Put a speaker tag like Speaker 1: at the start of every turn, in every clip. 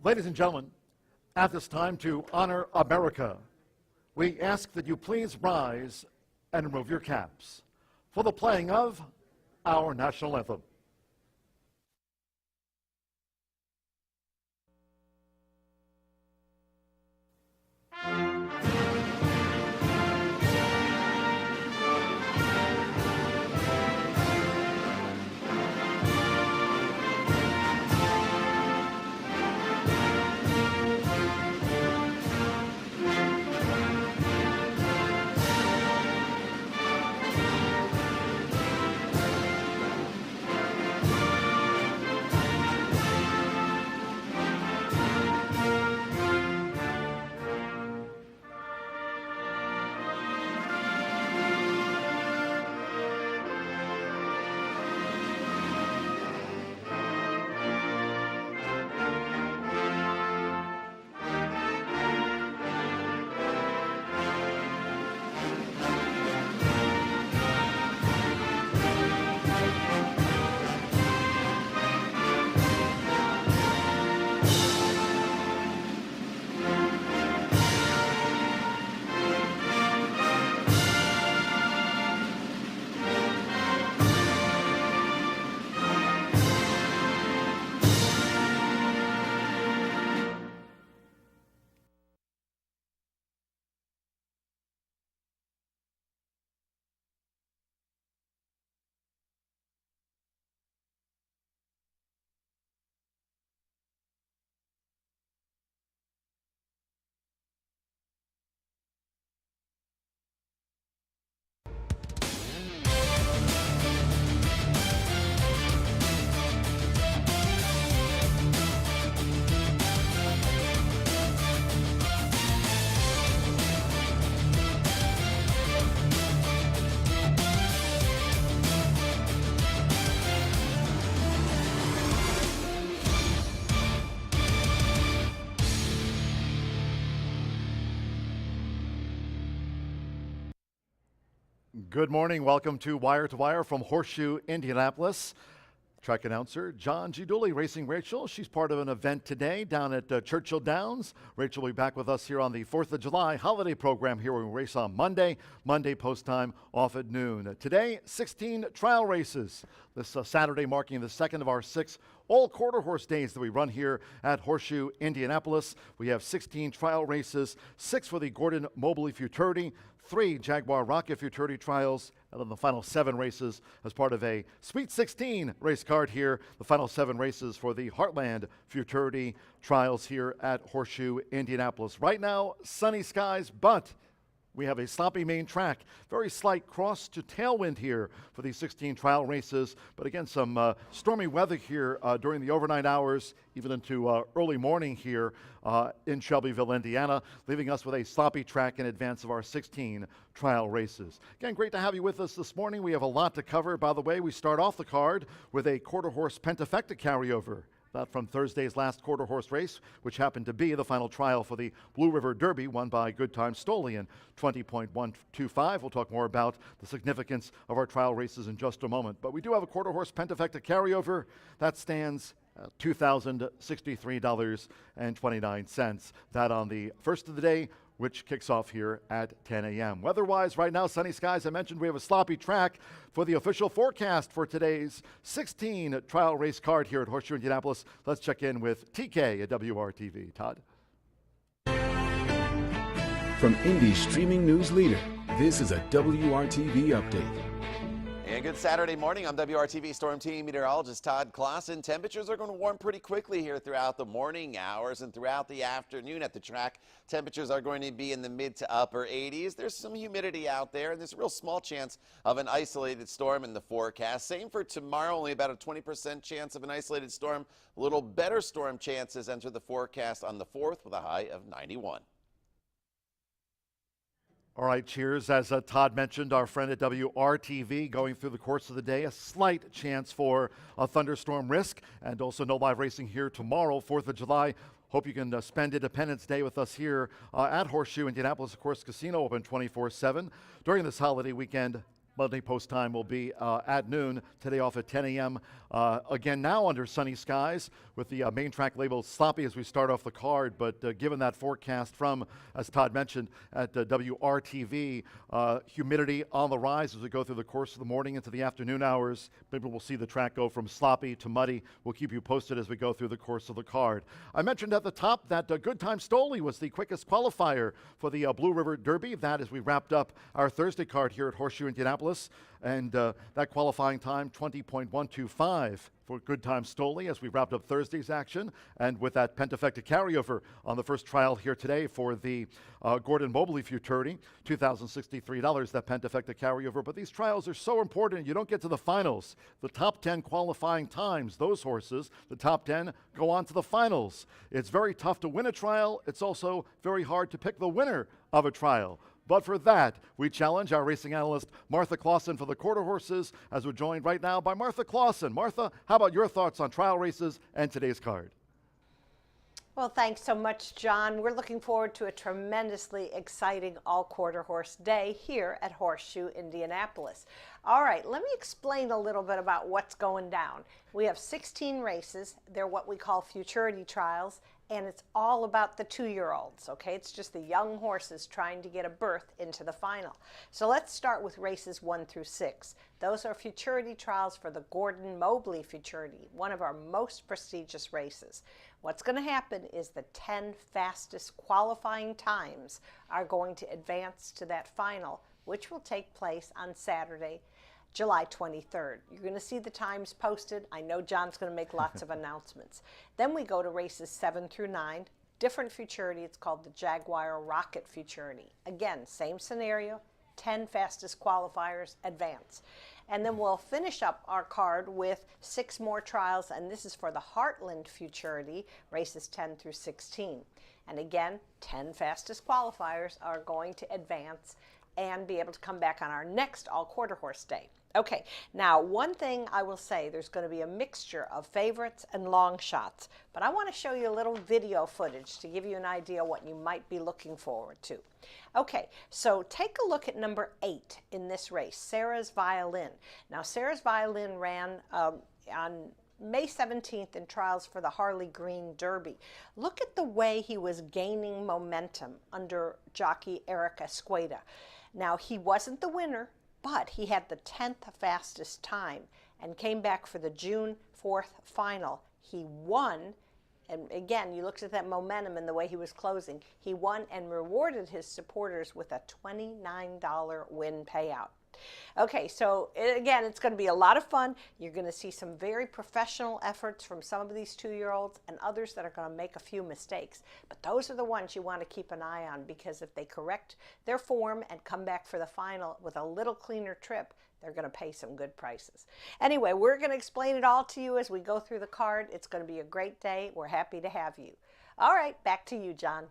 Speaker 1: Ladies and gentlemen, at this time to honor America, we ask that you please rise and remove your caps for the playing of our national anthem. Good morning. Welcome to Wire from Horseshoe, Indianapolis. Track announcer John G. Dooley racing Rachel. She's part of an event today down at Churchill Downs. Rachel will be back with us here on the 4th of July holiday program here. We race on Monday post time off at noon. Today, 16 trial races. This Saturday marking the second of our 6 all quarter horse days that we run here at Horseshoe, Indianapolis. We have 16 trial races, 6 for the Gordon Mobley Futurity, 3 Jaguar Rocket Futurity trials, and then the final 7 races as part of a Sweet 16 race card here. The final 7 races for the Heartland Futurity trials here at Horseshoe, Indianapolis. Right now, sunny skies, but we have a sloppy main track. Very slight cross to tailwind here for these 16 trial races. But again, some stormy weather here during the overnight hours, even into early morning here in Shelbyville, Indiana, leaving us with a sloppy track in advance of our 16 trial races. Again, great to have you with us this morning. We have a lot to cover. By the way, we start off the card with a quarter horse pentafecta carryover. That from Thursday's last quarter horse race, which happened to be the final trial for the Blue River Derby, won by Good Time Stolian, 20.125. We'll talk more about the significance of our trial races in just a moment. But we do have a quarter horse pentafecta carryover. That stands at $2,063.29. That on the first of the day, which kicks off here at 10 a.m. Weather-wise, right now, sunny skies. I mentioned we have a sloppy track for the official forecast for today's 16 trial race card here at Horseshoe, Indianapolis. Let's check in with TK at WRTV. Todd.
Speaker 2: From Indy's streaming news leader, this is a WRTV update.
Speaker 3: And good Saturday morning. I'm WRTV Storm Team meteorologist Todd Clausen. Temperatures are going to warm pretty quickly here throughout the morning hours and throughout the afternoon at the track. Temperatures are going to be in the mid to upper 80s. There's some humidity out there, and there's a real small chance of an isolated storm in the forecast. Same for tomorrow, only about a 20% chance of an isolated storm. A little better storm chances enter the forecast on the 4th with a high of 91.
Speaker 1: All right, cheers. As Todd mentioned, our friend at WRTV going through the course of the day, a slight chance for a thunderstorm risk, and also no live racing here tomorrow, 4th of July. Hope you can spend Independence Day with us here at Horseshoe. Indianapolis, of course, casino open 24/7 during this holiday weekend. Monday post time will be at noon. Today off at 10 a.m. Again now under sunny skies with the main track labeled sloppy as we start off the card. But given that forecast from, as Todd mentioned, at WRTV, humidity on the rise as we go through the course of the morning into the afternoon hours. Maybe we'll see the track go from sloppy to muddy. We'll keep you posted as we go through the course of the card. I mentioned at the top that Good Time Stoli was the quickest qualifier for the Blue River Derby. That as we wrapped up our Thursday card here at Horseshoe Indianapolis. And that qualifying time, 20.125 for Good Time Stoli as we wrapped up Thursday's action. And with that pentafecta carryover on the first trial here today for the Gordon Mobley Futurity, $2,063, that pentafecta carryover. But these trials are so important. You don't get to the finals. The top 10 qualifying times, those horses, the top 10 go on to the finals. It's very tough to win a trial. It's also very hard to pick the winner of a trial. But for that, we challenge our racing analyst, Martha Clausen, for the quarter horses, as we're joined right now by Martha Clausen. Martha, how about your thoughts on trial races and today's card?
Speaker 4: Well, thanks so much, John. We're looking forward to a tremendously exciting all-quarter horse day here at Horseshoe Indianapolis. All right, let me explain a little bit about what's going down. We have 16 races. They're what we call futurity trials, and it's all about the 2-year-olds, okay? It's just the young horses trying to get a berth into the final. So let's start with races 1 through 6. Those are futurity trials for the Gordon Mobley Futurity, one of our most prestigious races. What's going to happen is the 10 fastest qualifying times are going to advance to that final, which will take place on Saturday, July 23rd. You're going to see the times posted. I know John's going to make lots of announcements. Then we go to races 7 through 9. Different futurity. It's called the Jaguar Rocket Futurity. Again, same scenario. 10 fastest qualifiers advance. And then we'll finish up our card with 6 more trials, and this is for the Heartland Futurity, races 10 through 16. And again, 10 fastest qualifiers are going to advance and be able to come back on our next all-quarter horse day. Okay, now one thing I will say, there's going to be a mixture of favorites and long shots, but I want to show you a little video footage to give you an idea what you might be looking forward to. Okay, so take a look at number 8 in this race, Sarah's Violin. Now, Sarah's Violin ran on May 17th in trials for the Harley Green Derby. Look at the way he was gaining momentum under jockey Eric Esqueda. Now, he wasn't the winner, but he had the 10th fastest time and came back for the June 4th final. He won, and again, you looked at that momentum and the way he was closing. He won and rewarded his supporters with a $29 win payout. Okay, so again, it's going to be a lot of fun. You're going to see some very professional efforts from some of these 2-year-olds and others that are going to make a few mistakes. But those are the ones you want to keep an eye on, because if they correct their form and come back for the final with a little cleaner trip, they're going to pay some good prices. Anyway, we're going to explain it all to you as we go through the card. It's going to be a great day. We're happy to have you. All right, back to you, John.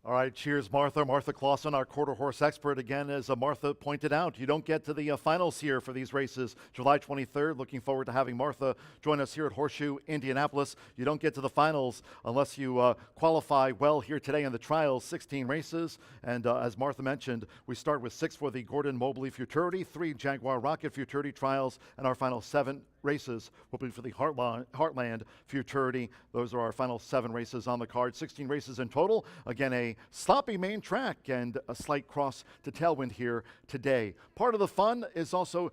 Speaker 1: All right, cheers, Martha. Martha Clausen, our quarter horse expert. Again, as Martha pointed out, you don't get to the finals here for these races July 23rd. Looking forward to having Martha join us here at Horseshoe Indianapolis. You don't get to the finals unless you qualify well here today in the trials, 16 races. And as Martha mentioned, we start with 6 for the Gordon Mobley Futurity, 3 Jaguar Rocket Futurity trials, and our final 7 races will be for the Heartland Futurity. Those are our final 7 races on the card. 16 races in total. Again, a sloppy main track and a slight cross to tailwind here today. Part of the fun is also,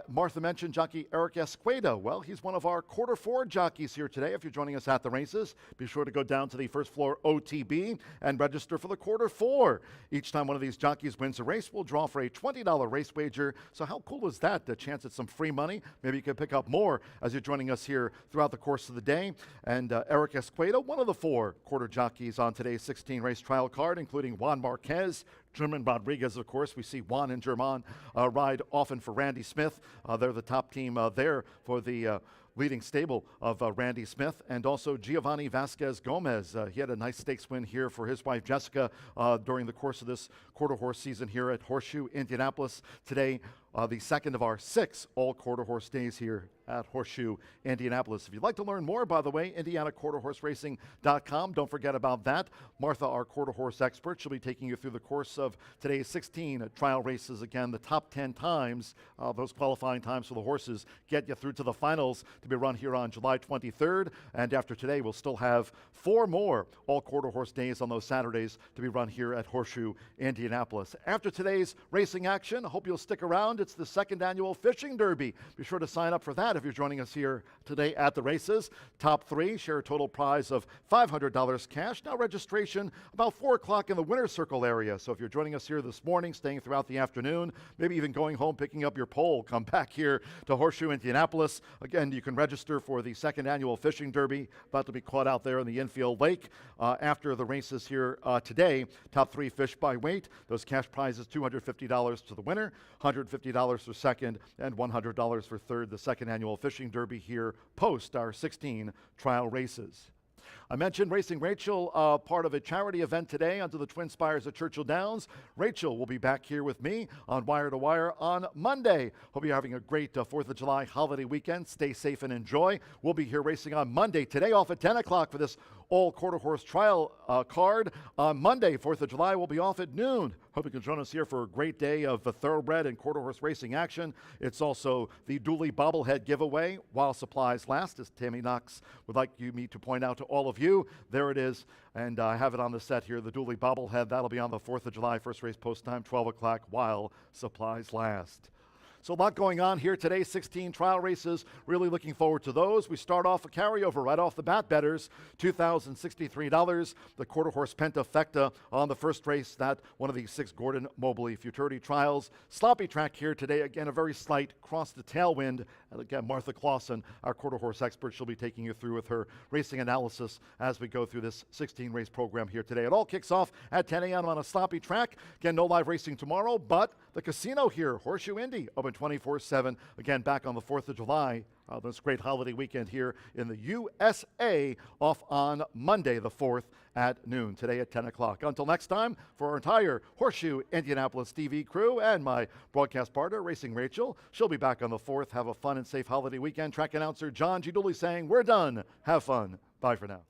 Speaker 1: Martha mentioned jockey Eric Esqueda. Well, he's one of our quarter 4 jockeys here today. If you're joining us at the races, be sure to go down to the first floor OTB and register for the quarter 4. Each time one of these jockeys wins a race, we'll draw for a $20 race wager. So how cool is that? The chance at some free money. Maybe you can pick up more as you're joining us here throughout the course of the day. And Eric Esqueda, one of the 4 quarter jockeys on today's 16 race trial card, including Juan Marquez, German Rodriguez, of course. We see Juan and German ride often for Randy Smith. They're the top team there for the leading stable of Randy Smith, and also Giovanni Vasquez Gomez. He had a nice stakes win here for his wife Jessica during the course of this quarter horse season here at Horseshoe Indianapolis. Today, the second of our 6 all-quarter horse days here at Horseshoe Indianapolis. If you'd like to learn more, by the way, IndianaQuarterHorseRacing.com. Don't forget about that. Martha, our quarter horse expert, she'll be taking you through the course of today's 16 trial races. Again, the top 10 times, those qualifying times for the horses, get you through to the finals to be run here on July 23rd. And after today, we'll still have 4 more all-quarter horse days on those Saturdays to be run here at Horseshoe Indianapolis. After today's racing action, I hope you'll stick around. It's the 2nd annual Fishing Derby. Be sure to sign up for that if you're joining us here today at the races. Top 3 share a total prize of $500 cash. Now registration about 4 o'clock in the winner's circle area. So if you're joining us here this morning, staying throughout the afternoon, maybe even going home, picking up your pole, come back here to Horseshoe Indianapolis. Again, you can register for the 2nd annual Fishing Derby, about to be caught out there in the infield lake after the races here today. Top 3 fish by weight. Those cash prizes, $250 to the winner, $150 for second, and $100 for third. The 2nd annual Fishing Derby here post our 16 trial races. I mentioned Racing Rachel, part of a charity event today under the Twin Spires at Churchill Downs. Rachel will be back here with me on Wire to Wire on Monday. Hope you're having a great 4th of July holiday weekend. Stay safe and enjoy. We'll be here racing on Monday. Today off at 10 o'clock for this all-quarter horse trial card. On Monday, 4th of July, we'll be off at noon. Hope you can join us here for a great day of thoroughbred and quarter horse racing action. It's also the Dooley bobblehead giveaway while supplies last, as Tammy Knox would like me to point out to all of you. There it is, and I have it on the set here, the Dooley bobblehead. That'll be on the 4th of July, first race post time, 12 o'clock, while supplies last. So a lot going on here today, 16 trial races. Really looking forward to those. We start off a carryover right off the bat, bettors, $2,063. The quarter horse Pentafecta on the first race, that one of the 6 Gordon Mobley Futurity trials. Sloppy track here today. Again, a very slight cross the tailwind. And again, Martha Clausen, our quarter horse expert, she'll be taking you through with her racing analysis as we go through this 16 race program here today. It all kicks off at 10 a.m. on a sloppy track. Again, no live racing tomorrow, but the casino here, Horseshoe Indy, open 24/7. Again, back on the 4th of July. This great holiday weekend here in the USA, off on Monday the 4th at noon, today at 10 o'clock. Until next time, for our entire Horseshoe Indianapolis TV crew and my broadcast partner, Racing Rachel, she'll be back on the 4th. Have a fun and safe holiday weekend. Track announcer John G. Dooley saying, we're done. Have fun. Bye for now.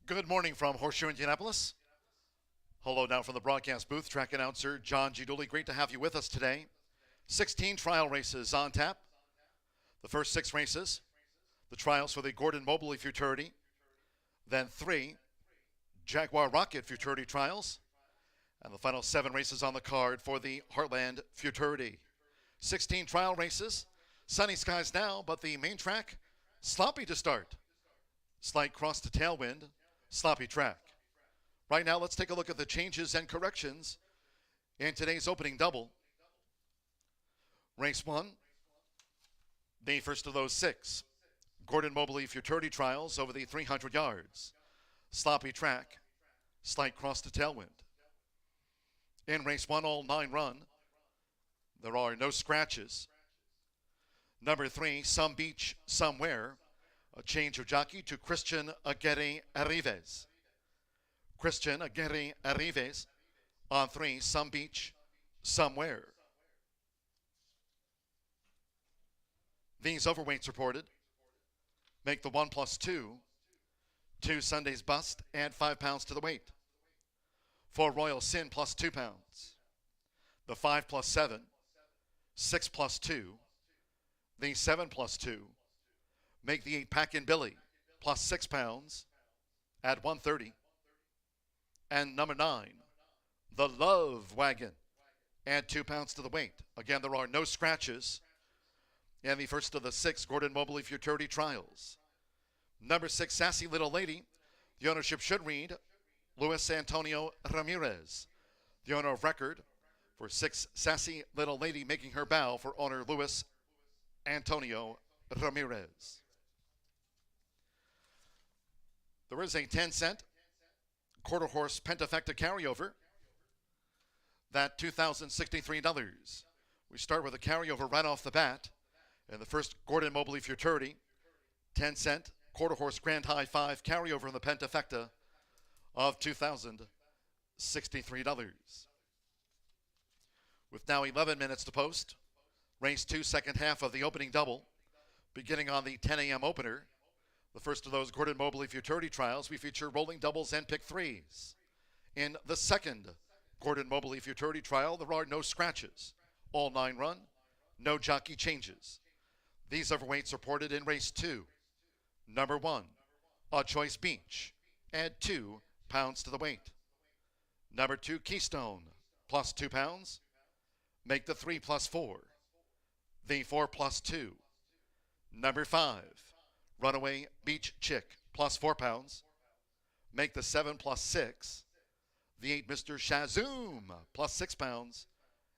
Speaker 1: Good morning from Horseshoe Indianapolis. Hello now from the broadcast booth, track announcer John G. Dooley. Great to have you with us today. 16 trial races on tap. The first 6 races, the trials for the Gordon Mobley Futurity, then 3 Jaguar Rocket Futurity trials, and the final 7 races on the card for the Heartland Futurity. 16 trial races, sunny skies now, but the main track, sloppy to start. Slight cross to tailwind, sloppy track. Right now, let's take a look at the changes and corrections in today's opening double. Race 1, the first of those 6. Gordon Mobley Futurity trials over the 300 yards. Sloppy track, slight cross to tailwind. In race 1, all 9 run. There are no scratches. Number 3, Some Beach, Somewhere. A change of jockey to Christian Aguirre Arrives. Christian Aguirre Arrives on 3, Some Beach, Somewhere. These overweights reported make the 1+2, 2 Sunday's Bust, and 5 pounds to the weight. For Royal Sin +2 pounds. The 5+7, 6+2, the 7+2, make the 8 Pack and Billy +6 pounds at 130. And number 9, the Love Wagon, add 2 pounds to the weight. Again, there are no scratches in the first of the 6 Gordon Mobley Futurity trials. Number 6, Sassy Little Lady. The ownership should read Luis Antonio Ramirez. The owner of record for 6, Sassy Little Lady, making her bow for owner Luis Antonio Ramirez. There is a 10-cent quarter horse pentafecta carryover. That $2,063. We start with a carryover right off the bat. In the first Gordon Mobley Futurity, 10-cent quarter horse Grand High 5 carryover in the pentafecta of $2,063. With now 11 minutes to post, race 2, second half of the opening double, beginning on the 10 a.m. opener. The first of those Gordon Mobley Futurity trials, we feature rolling doubles and pick threes. In the second Gordon Mobley Futurity trial, there are no scratches. All 9 run, no jockey changes. These overweights reported in race 2. Number 1, A Choice Beach, add 2 pounds to the weight. Number 2, Keystone, +2 pounds, make the 3+4. The 4+2. Number 5, Runaway Beach Chick, +4 pounds, make the 7+6. The 8, Mr. Shazoom, +6 pounds,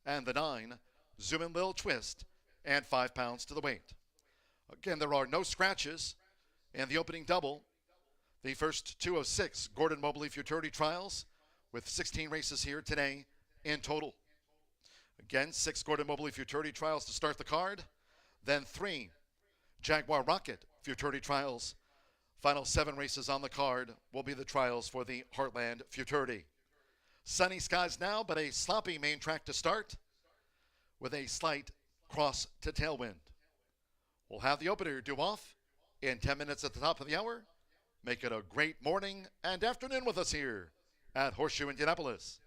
Speaker 1: and the 9, Zoomin' Lil Twist, and 5 pounds to the weight. Again, there are no scratches in the opening double. The first 2 of 6 Gordon Mobley Futurity trials, with 16 races here today in total. Again, 6 Gordon Mobley Futurity trials to start the card, then 3 Jaguar Rocket Futurity trials. Final 7 races on the card will be the trials for the Heartland Futurity. Sunny skies now, but a sloppy main track to start with a slight cross to tailwind. We'll have the opener due off in 10 minutes at the top of the hour. Make it a great morning and afternoon with us here at Horseshoe Indianapolis.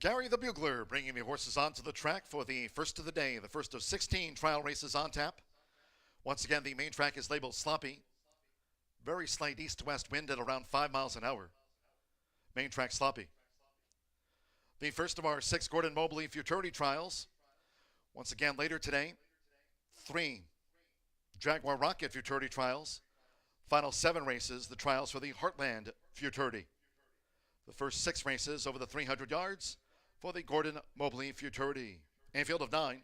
Speaker 1: Gary the Bugler bringing the horses onto the track for the first of the day, the first of 16 trial races on tap. Once again, the main track is labeled sloppy. Very slight east-west wind at around 5 miles an hour. Main track sloppy. The first of our 6 Gordon Mobley futurity trials. Once again, later today, 3 Jaguar Rocket futurity trials. Final 7 races, the trials for the Heartland futurity. The first 6 races over the 300 yards for the Gordon Mobley futurity. A field of 9.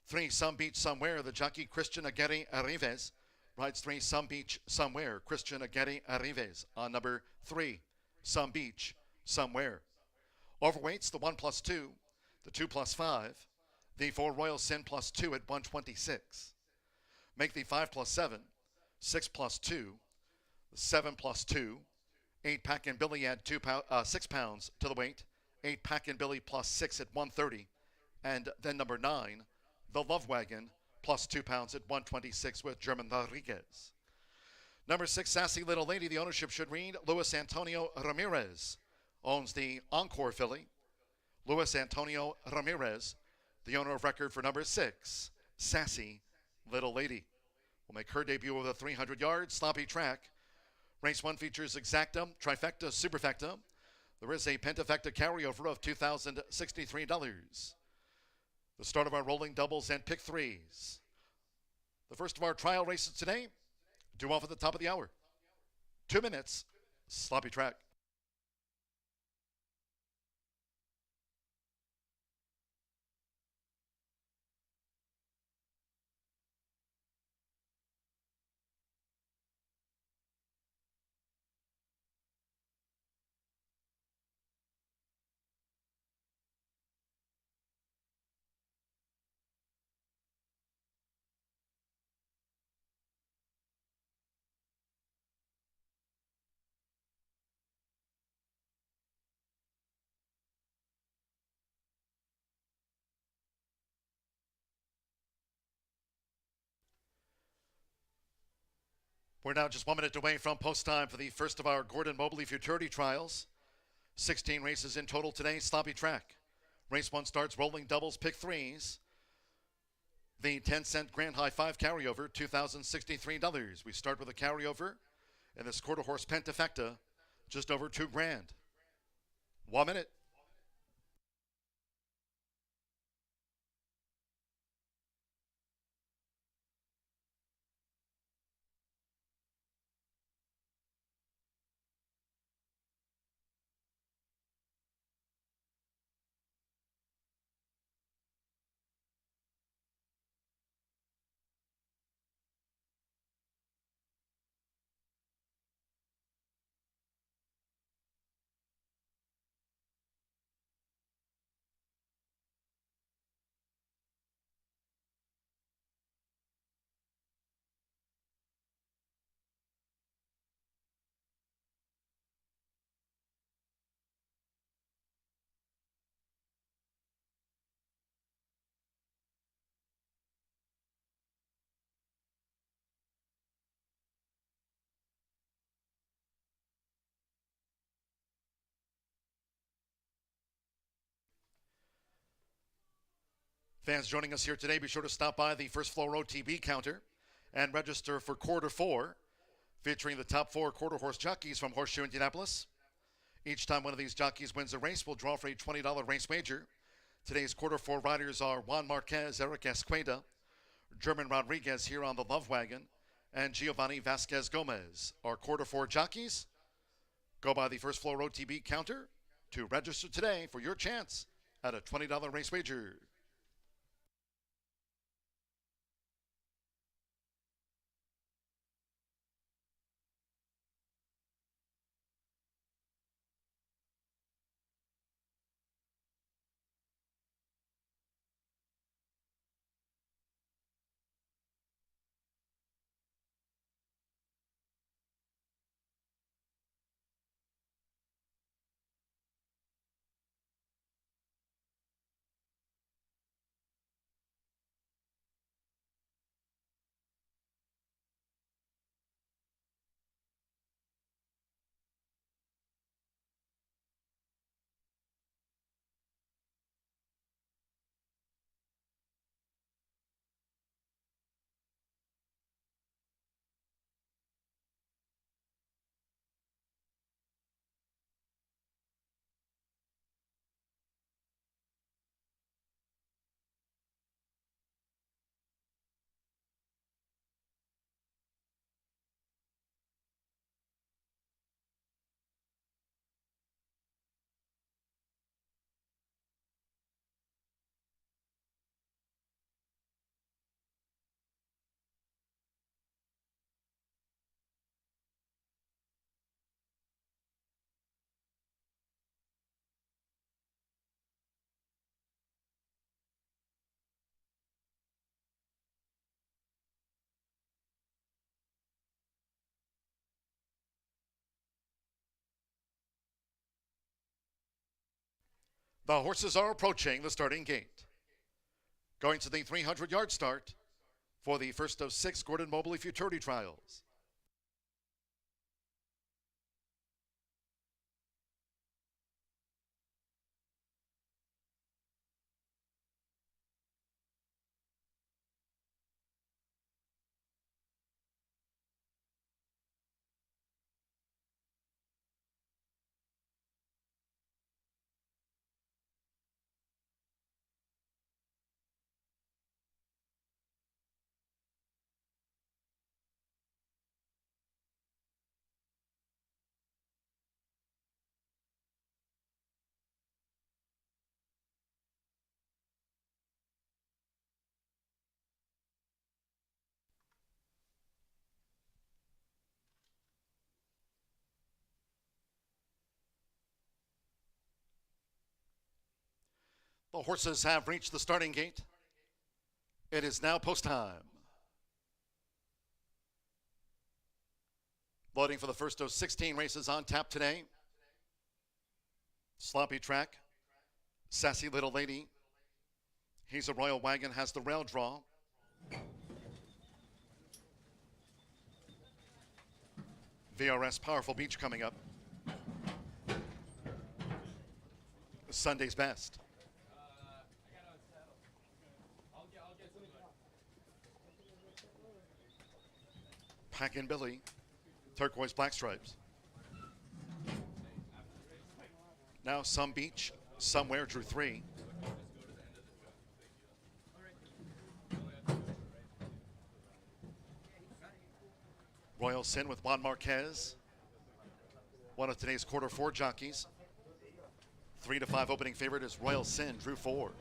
Speaker 1: 3 Some Beach Somewhere, the jockey Christian Aguirre Arrives rides 3 Some Beach Somewhere. Christian Aguirre Arrives on number 3, Some Beach Somewhere. Overweights, the 1+2, the 2+5, the 4 Royal Sin +2 at 126. Make the 5+7, 6+2, the 7+2, 8 Pack and Billy add 6 pounds to the weight, 8 Pack and Billy +6 at 130, and then number 9, the Love Wagon +2 pounds at 126 with German Rodriguez. Number 6, Sassy Little Lady, the ownership should read Luis Antonio Ramirez, owns the Encore filly. Luis Antonio Ramirez, the owner of record for number 6, Sassy Little Lady, will make her debut over the 300 yards sloppy track. Race 1 features Exacta, Trifecta, Superfecta. There is a Pentafecta carryover of $2,063. The start of our rolling doubles and pick threes. The first of our trial races today, due off at the top of the hour. 2 minutes, sloppy track. We're now just 1 minute away from post time for the first of our Gordon Mobley futurity trials. 16 races in total today, sloppy track. Race 1 starts rolling doubles, pick threes. The 10-cent Grand High 5 carryover, $2,063. We start with a carryover in this quarter horse Pentafecta, just over $2,000. 1 minute. Fans joining us here today, be sure to stop by the First Floor OTB counter and register for quarter 4, featuring the top 4 quarter horse jockeys from Horseshoe Indianapolis. Each time one of these jockeys wins a race, we'll draw for a $20 race wager. Today's quarter 4 riders are Juan Marquez, Eric Esqueda, German Rodriguez here on the Love Wagon, and Giovanni Vasquez Gomez. Our quarter 4 jockeys. Go by the First Floor OTB counter to register today for your chance at a $20 race wager. The horses are approaching the starting gate. Going to the 300-yard start for the first of 6 Gordon Mobley Futurity Trials. The horses have reached the starting gate. It is now post time. Loading for the first of 16 races on tap today. Sloppy Track, Sassy Little Lady. He's a Royal Wagon, has the rail draw. VRS Powerful Beach coming up. Sunday's Best. Packin' Billy, Turquoise Black Stripes. Now Some Beach, Somewhere drew 3. Royal Sin with Juan Marquez, one of today's quarter 4 jockeys. 3 to 5 opening favorite is Royal Sin, drew 4.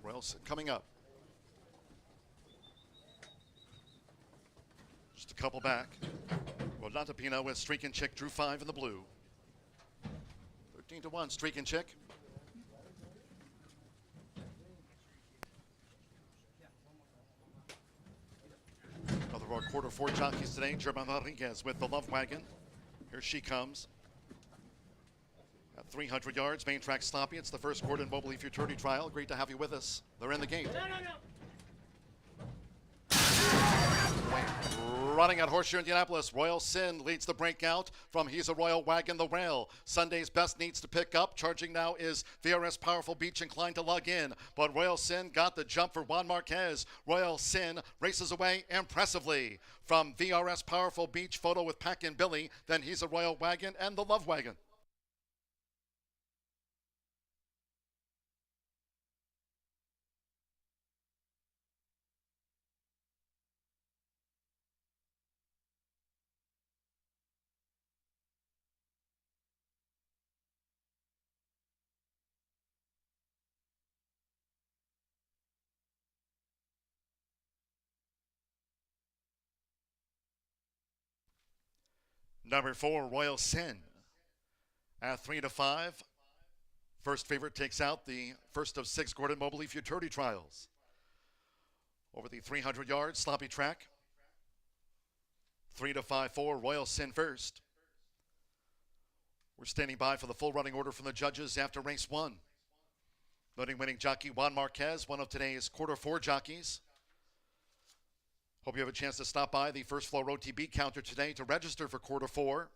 Speaker 1: Royal Sin coming up. Just a couple back. Rodanta Pino with Streakin' Chick, drew 5 in the blue. 13 to 1, Streakin' Chick. Another of our quarter 4 jockeys today, German Rodriguez with the Love Wagon. Here she comes. At 300 yards, main track sloppy. It's the first Gordon Mobley Futurity Trial. Great to have you with us. They're in the gate. Running at Horseshoe Indianapolis, Royal Sin leads the breakout from He's a Royal Wagon, the rail. Sunday's Best needs to pick up. Charging now is VRS Powerful Beach, inclined to lug in. But Royal Sin got the jump for Juan Marquez. Royal Sin races away impressively from VRS Powerful Beach. Photo with Packin' Billy. Then He's a Royal Wagon and the Love Wagon. Number 4, Royal Sin. At 3 to 5, first favorite takes out the first of 6 Gordon Mobley Futurity Trials. Over the 300 yards, sloppy track. 3 to 5, 4, Royal Sin first. We're standing by for the full running order from the judges after race 1. Loading winning jockey Juan Marquez, one of today's quarter 4 jockeys. Hope you have a chance to stop by the First Floor OTB counter today to register for quarter 4.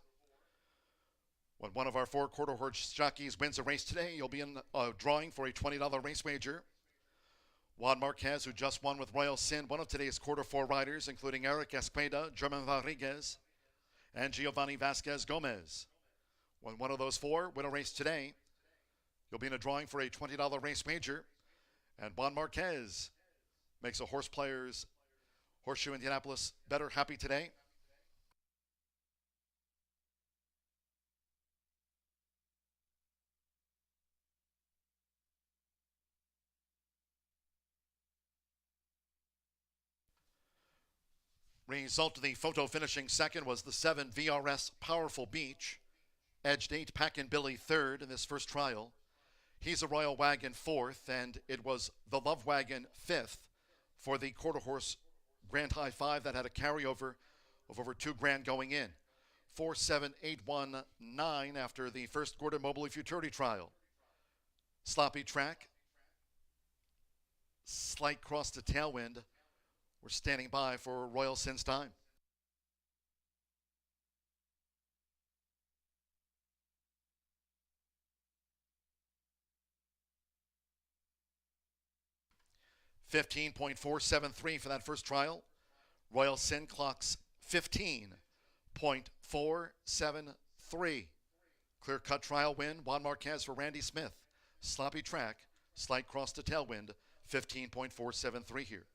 Speaker 1: When one of our 4 quarter horse jockeys wins a race today, you'll be in a drawing for a $20 race wager. Juan Marquez, who just won with Royal Sin, one of today's quarter 4 riders, including Eric Esqueda, German Rodriguez, and Giovanni Vasquez Gomez. When one of those 4 win a race today, you'll be in a drawing for a $20 race wager. And Juan Marquez makes a horse player's Horseshoe Indianapolis better happy today. Result of the photo finishing second was the 7 VRS Powerful Beach. Edged 8 Packin' Billy third in this first trial. He's a Royal Wagon fourth, and it was the Love Wagon fifth for the quarter horse Grand High 5 that had a carryover of over $2,000 going in. 47819 after the first Gordon Mobley Futurity trial. Sloppy track. Slight cross to tailwind. We're standing by for Royal Sin's time. $15.473 for that first trial. Royal Sin clocks 15.473. Clear cut trial win. Juan Marquez for Randy Smith. Sloppy track. Slight cross to tailwind. 15.473 here.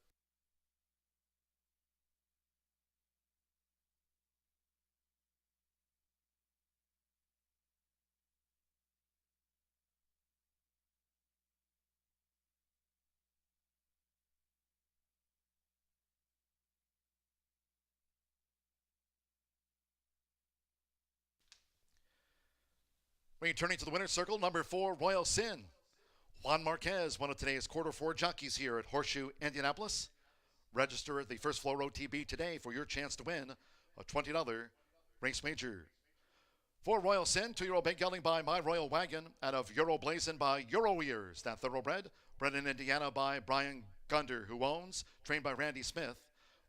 Speaker 1: Returning to the winner's circle, number 4, Royal Sin. Juan Marquez, one of today's quarter 4 jockeys here at Horseshoe Indianapolis. Register at the first floor OTB today for your chance to win a $20 race major. For Royal Sin, 2-year-old big gelding by My Royal Wagon out of Euro Blazin' by Euro Ears. That thoroughbred, bred in Indiana by Brian Gunder, who owns, trained by Randy Smith.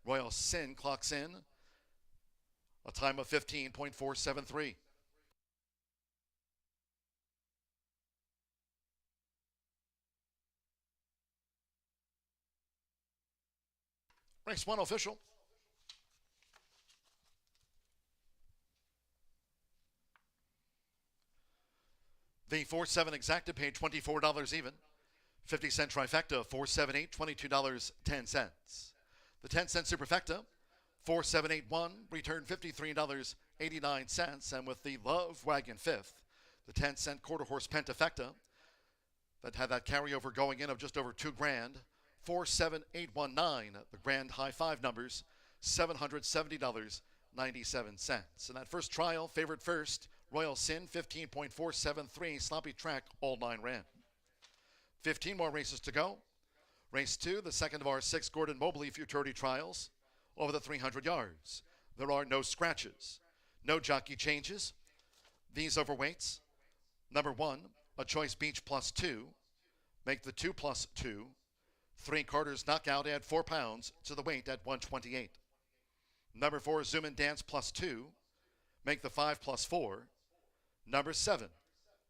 Speaker 1: Royal Sin clocks in a time of 15.473. Race 1 official. The 4-7 exacta paid $24 even. 50-cent trifecta, 478, $22.10. The 10-cent superfecta, 4781, returned $53.89. And with the Love Wagon 5th, the 10-cent quarter horse pentafecta that had that carryover going in of just over $2,000, 47819, the grand high 5 numbers, $770.97. In that first trial, favorite first, Royal Sin, 15.473, sloppy track, all 9 ran. 15 more races to go. Race 2, the second of our 6 Gordon Mobley Futurity trials, over the 300 yards. There are no scratches, no jockey changes. These overweights, number 1, a Choice Beach +2, make the 2 +2. 3 quarters knockout, add 4 pounds to the weight at 128. Number 4, Zoom and Dance +2, make the 5 +4. Number 7,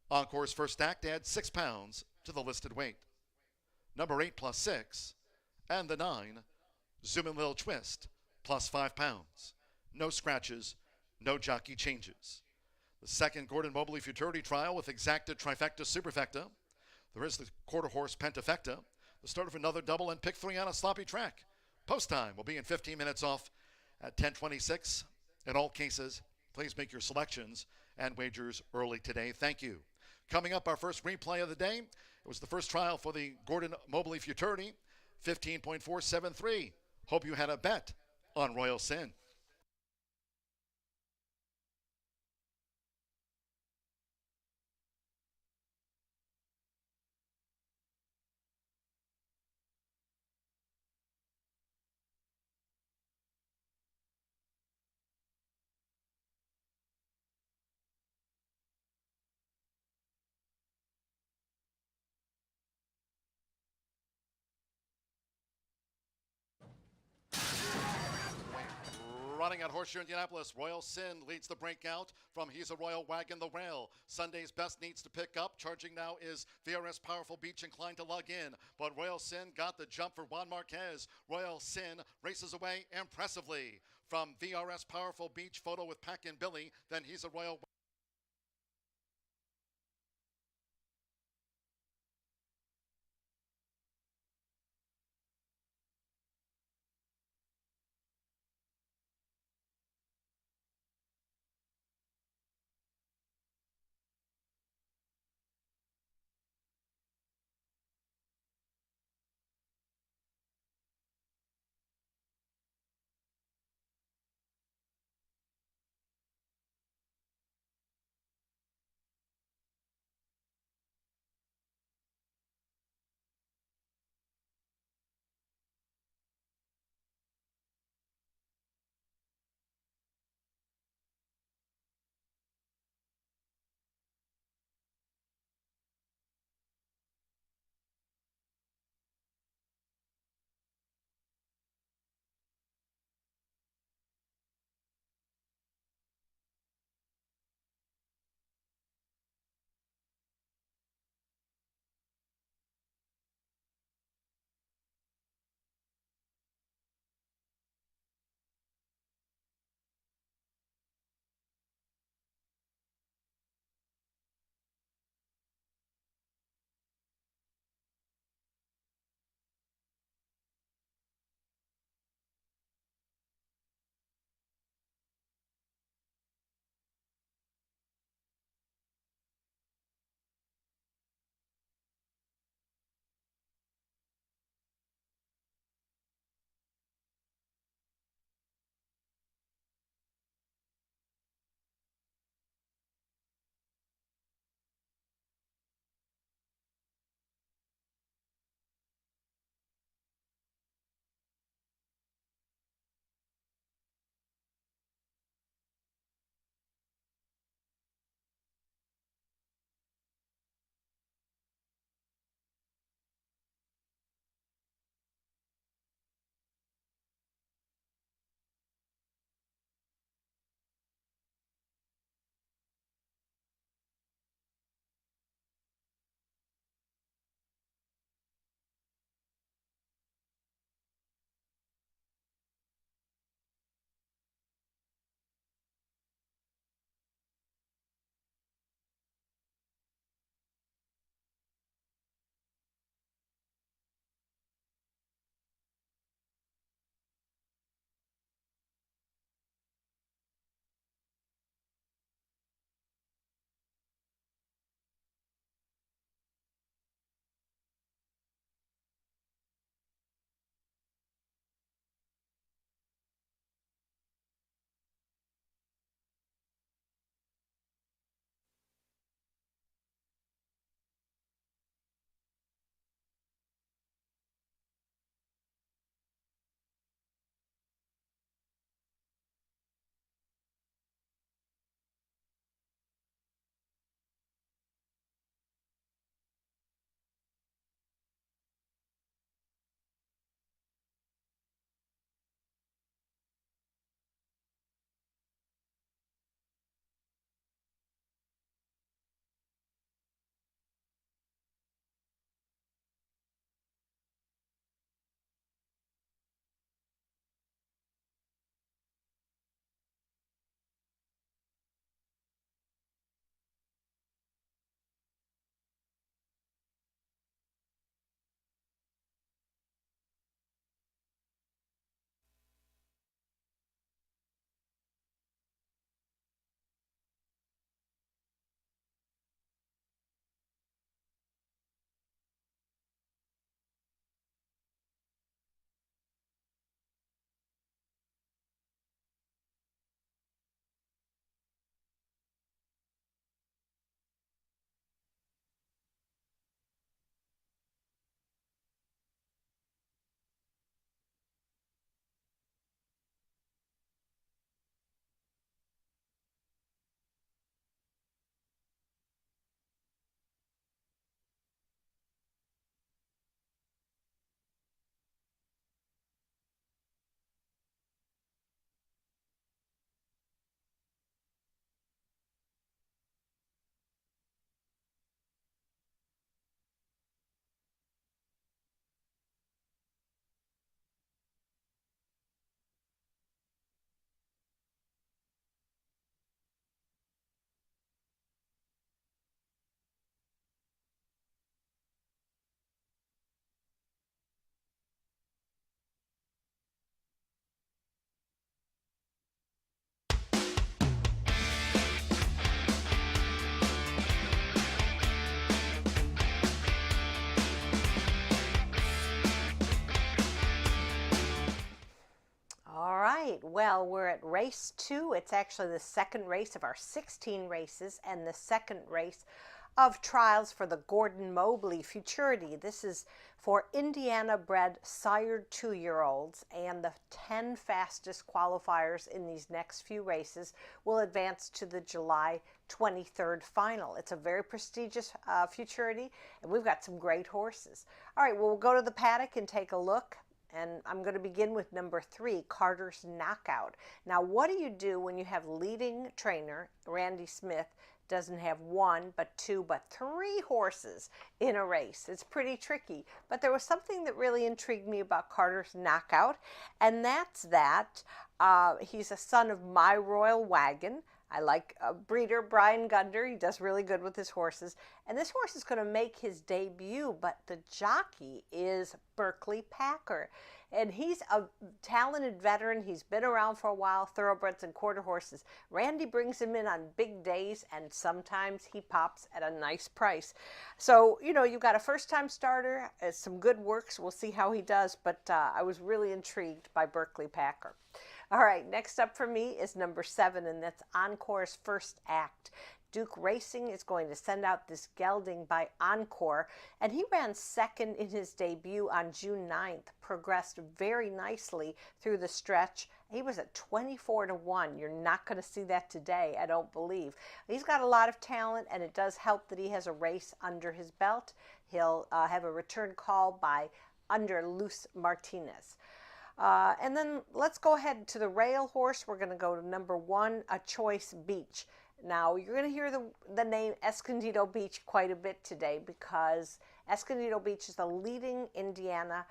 Speaker 1: Encore's First Act, add 6 pounds to the listed weight. Number 8 +6, and the 9, Zoom and Little Twist, +5 pounds. No scratches, no jockey changes. The second Gordon Mobley Futurity trial with exacta, trifecta, superfecta. There is the quarter horse pentafecta. The start of another double and pick 3 on a sloppy track. Post time will be in 15 minutes off at 10:26. In all cases, please make your selections and wagers early today. Thank you. Coming up, our first replay of the day. It was the first trial for the Gordon Mobley Futurity, 15.473. Hope you had a bet on Royal Sin. Running at Horseshoe Indianapolis, Royal Sin leads the breakout from He's a Royal Wagon the Rail. Sunday's best needs to pick up. Charging now is VRS Powerful Beach, inclined to lug in. But Royal Sin got the jump for Juan Marquez. Royal Sin races away impressively from VRS Powerful Beach. Photo with Pack and Billy. Then He's a Royal
Speaker 4: right, well, we're at race 2. It's actually the second race of our 16 races and the second race of trials for the Gordon Mobley Futurity. This is for Indiana-bred sired 2-year-olds, and the 10 fastest qualifiers in these next few races will advance to the July 23rd final. It's a very prestigious Futurity, and we've got some great horses. All right, well, we'll go to the paddock and take a look. And I'm going to begin with number 3, Carter's Knockout. Now, what do you do when you have leading trainer Randy Smith doesn't have 1, but 2, but 3 horses in a race? It's pretty tricky. But there was something that really intrigued me about Carter's Knockout, and that's that he's a son of My Royal Wagon. I like breeder Brian Gunder. He does really good with his horses. And this horse is going to make his debut, but the jockey is Berkeley Packer. And he's a talented veteran. He's been around for a while, thoroughbreds and quarter horses. Randy brings him in on big days, and sometimes he pops at a nice price. So, you know, you've got a first-time starter, some good works. We'll see how he does, but I was really intrigued by Berkeley Packer. All right, next up for me is number 7, and that's Encore's First Act. Duke Racing is going to send out this gelding by Encore, and he ran second in his debut on June 9th, progressed very nicely through the stretch. He was at 24-1. You're not going to see that today, I don't believe. He's got a lot of talent, and it does help that he has a race under his belt. He'll have a return call by under Luz Martinez. And then let's go ahead to the rail horse. We're going to go to number 1, A Choice Beach. Now, you're going to hear the name Escondido Beach quite a bit today because Escondido Beach is the leading Indiana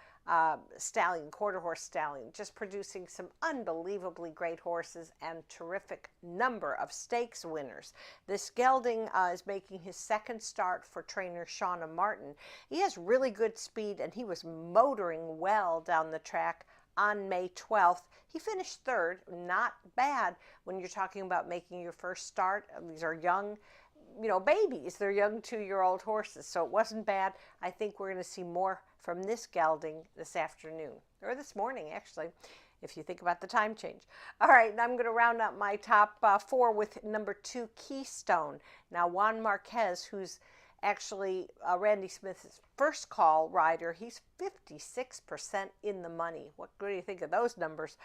Speaker 4: stallion, quarter horse stallion, just producing some unbelievably great horses and terrific number of stakes winners. This gelding is making his second start for trainer Shauna Martin. He has really good speed, and he was motoring well down the track on May 12th. He finished 3rd, not bad when you're talking about making your first start. These are young, you know, babies. They're young 2-year-old horses, so it wasn't bad. I think we're going to see more from this gelding this afternoon, or this morning, actually, if you think about the time change. All right, and I'm going to round up my top 4 with number 2, Keystone. Now, Juan Marquez, who's actually Randy Smith's first call rider, he's 56% in the money. What do you think of those numbers?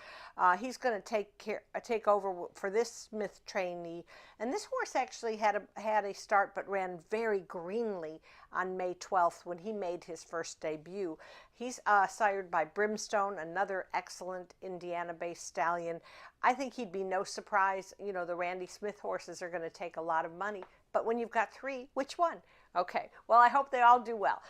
Speaker 4: He's going to take over for this Smith trainee, and this horse actually had a start, but ran very greenly on May 12th when he made his first debut. He's sired by Brimstone, another excellent Indiana-based stallion. I think he'd be no surprise. You know, the Randy Smith horses are going to take a lot of money, but when you've got 3, which one? Okay, well, I hope they all do well.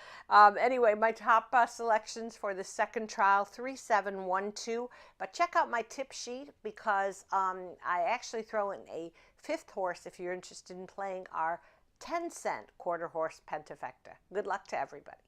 Speaker 4: Anyway, my top selections for the second trial, 3, 7, 1, 2. But check out my tip sheet because I actually throw in a 5th horse if you're interested in playing our 10-cent quarter horse Pentafecta. Good luck to everybody.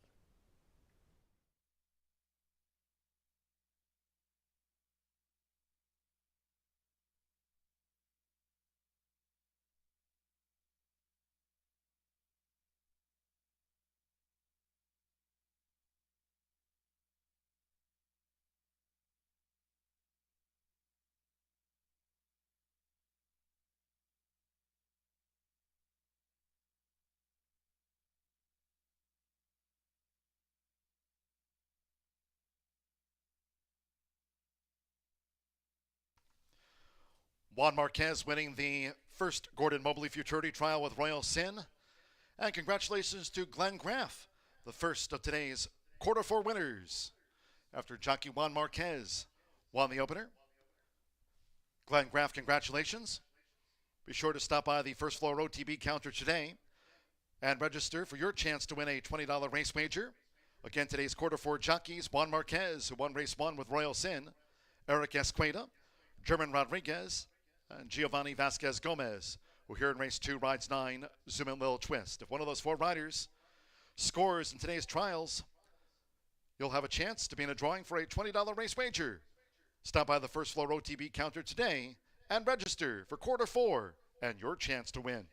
Speaker 1: Juan Marquez winning the first Gordon Mobley Futurity trial with Royal Sin. And congratulations to Glenn Graff, the first of today's quarter 4 winners. After jockey Juan Marquez won the opener. Glenn Graff, congratulations. Be sure to stop by the first floor OTB counter today and register for your chance to win a $20 race wager. Again, today's quarter 4 jockeys, Juan Marquez, who won race 1 with Royal Sin, Eric Esqueda, German Rodriguez, and Giovanni Vasquez Gomez, who here in race 2 rides 9, Zoom In Little Twist. If one of those 4 riders scores in today's trials, you'll have a chance to be in a drawing for a $20 race wager. Stop by the first floor OTB counter today and register for quarter 4 and your chance to win.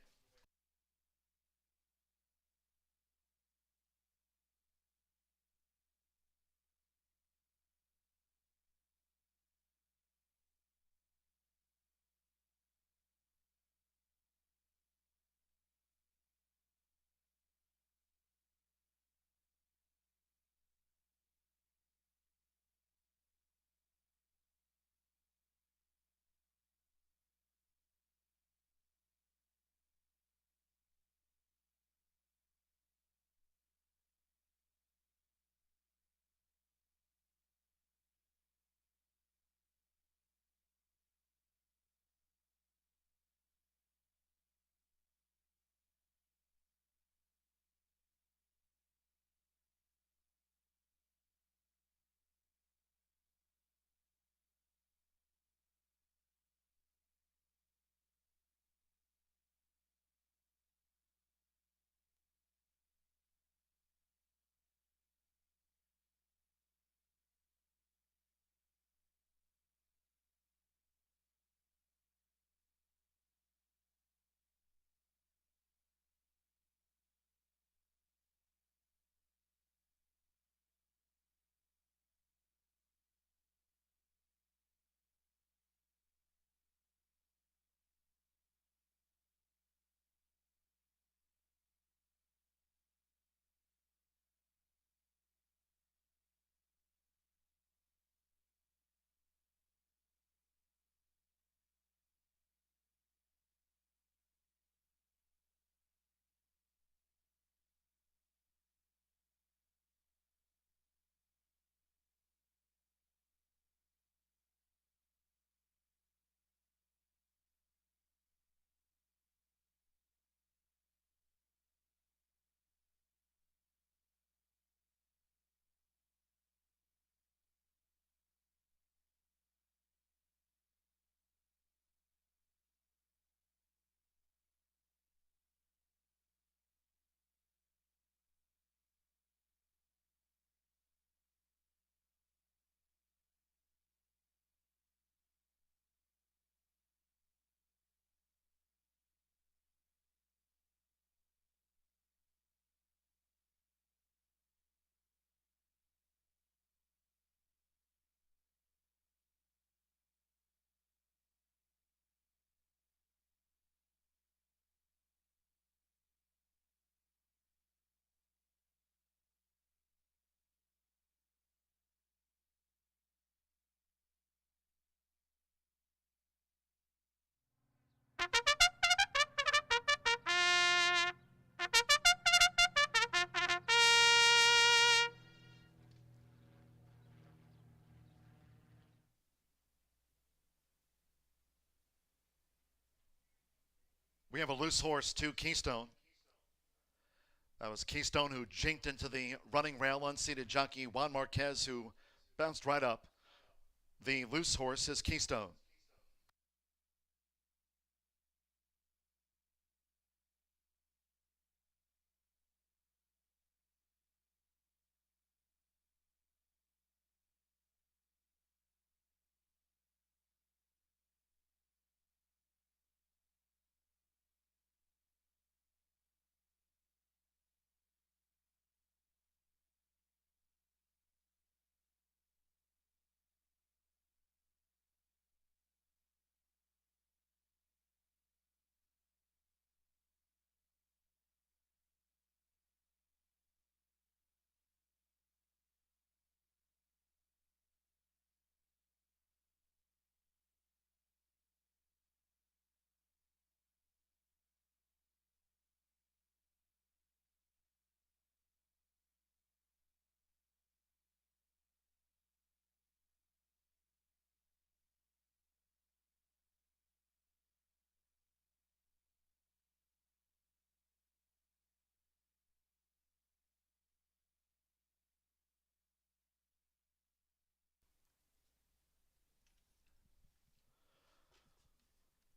Speaker 1: We have a loose horse, 2 Keystone. That was Keystone who jinked into the running rail, unseated jockey Juan Marquez, who bounced right up. The loose horse is Keystone.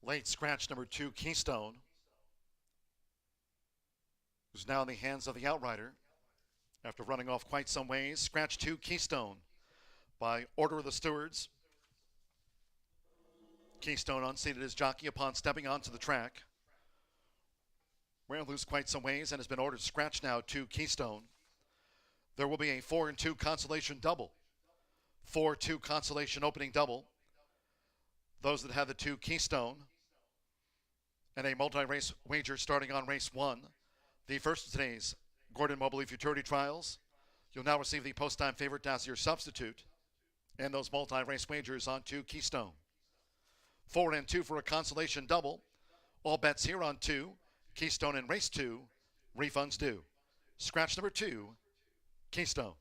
Speaker 1: Late scratch number 2, Keystone, who's now in the hands of the outrider after running off quite some ways. Scratch 2, Keystone, by order of the stewards. Keystone unseated his jockey upon stepping onto the track. Ran loose quite some ways and has been ordered scratch now to Keystone. There will be a 4-2 consolation double. 4-2 consolation opening double. Those that have the 2 Keystone and a multi-race wager starting on race 1. The first of today's Gordon Mobley Futurity Trials. You'll now receive the post-time favorite as your substitute and those multi-race wagers on 2 Keystone. 4-2 for a consolation double. All bets here on 2. Keystone in race 2. Refunds due. Scratch number 2, Keystone.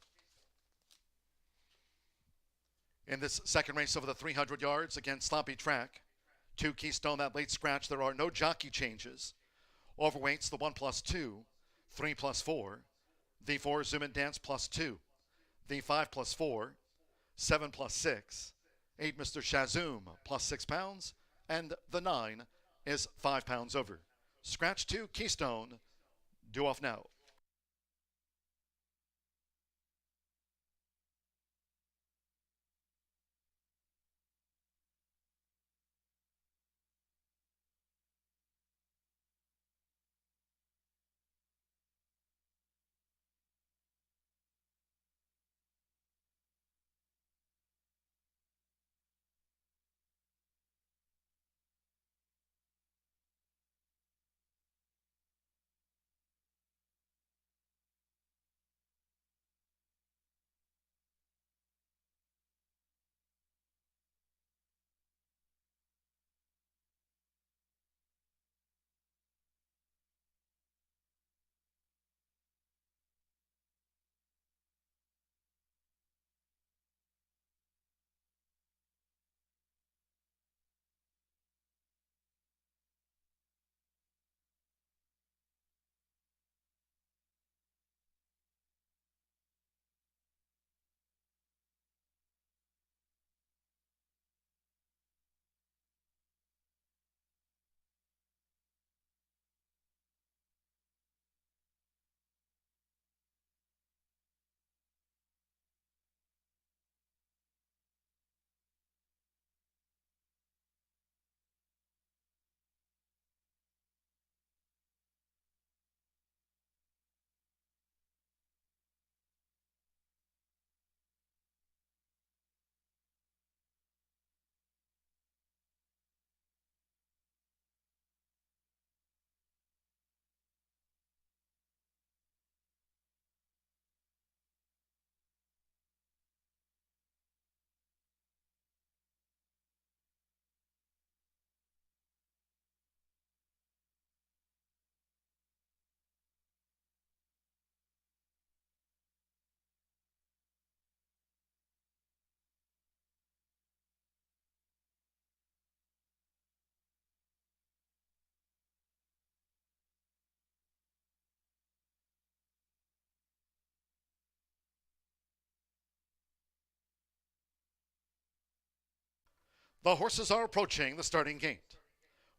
Speaker 1: In this second race over the 300 yards against sloppy track, 2 Keystone, that late scratch, there are no jockey changes. Overweights, the 1+2, 3+4, the 4 Zoom and Dance +2, the 5+4, 7+6, 8 Mr. Shazoom +6 pounds, and the 9 is 5 pounds over. Scratch 2 Keystone, due off now. The horses are approaching the starting gate.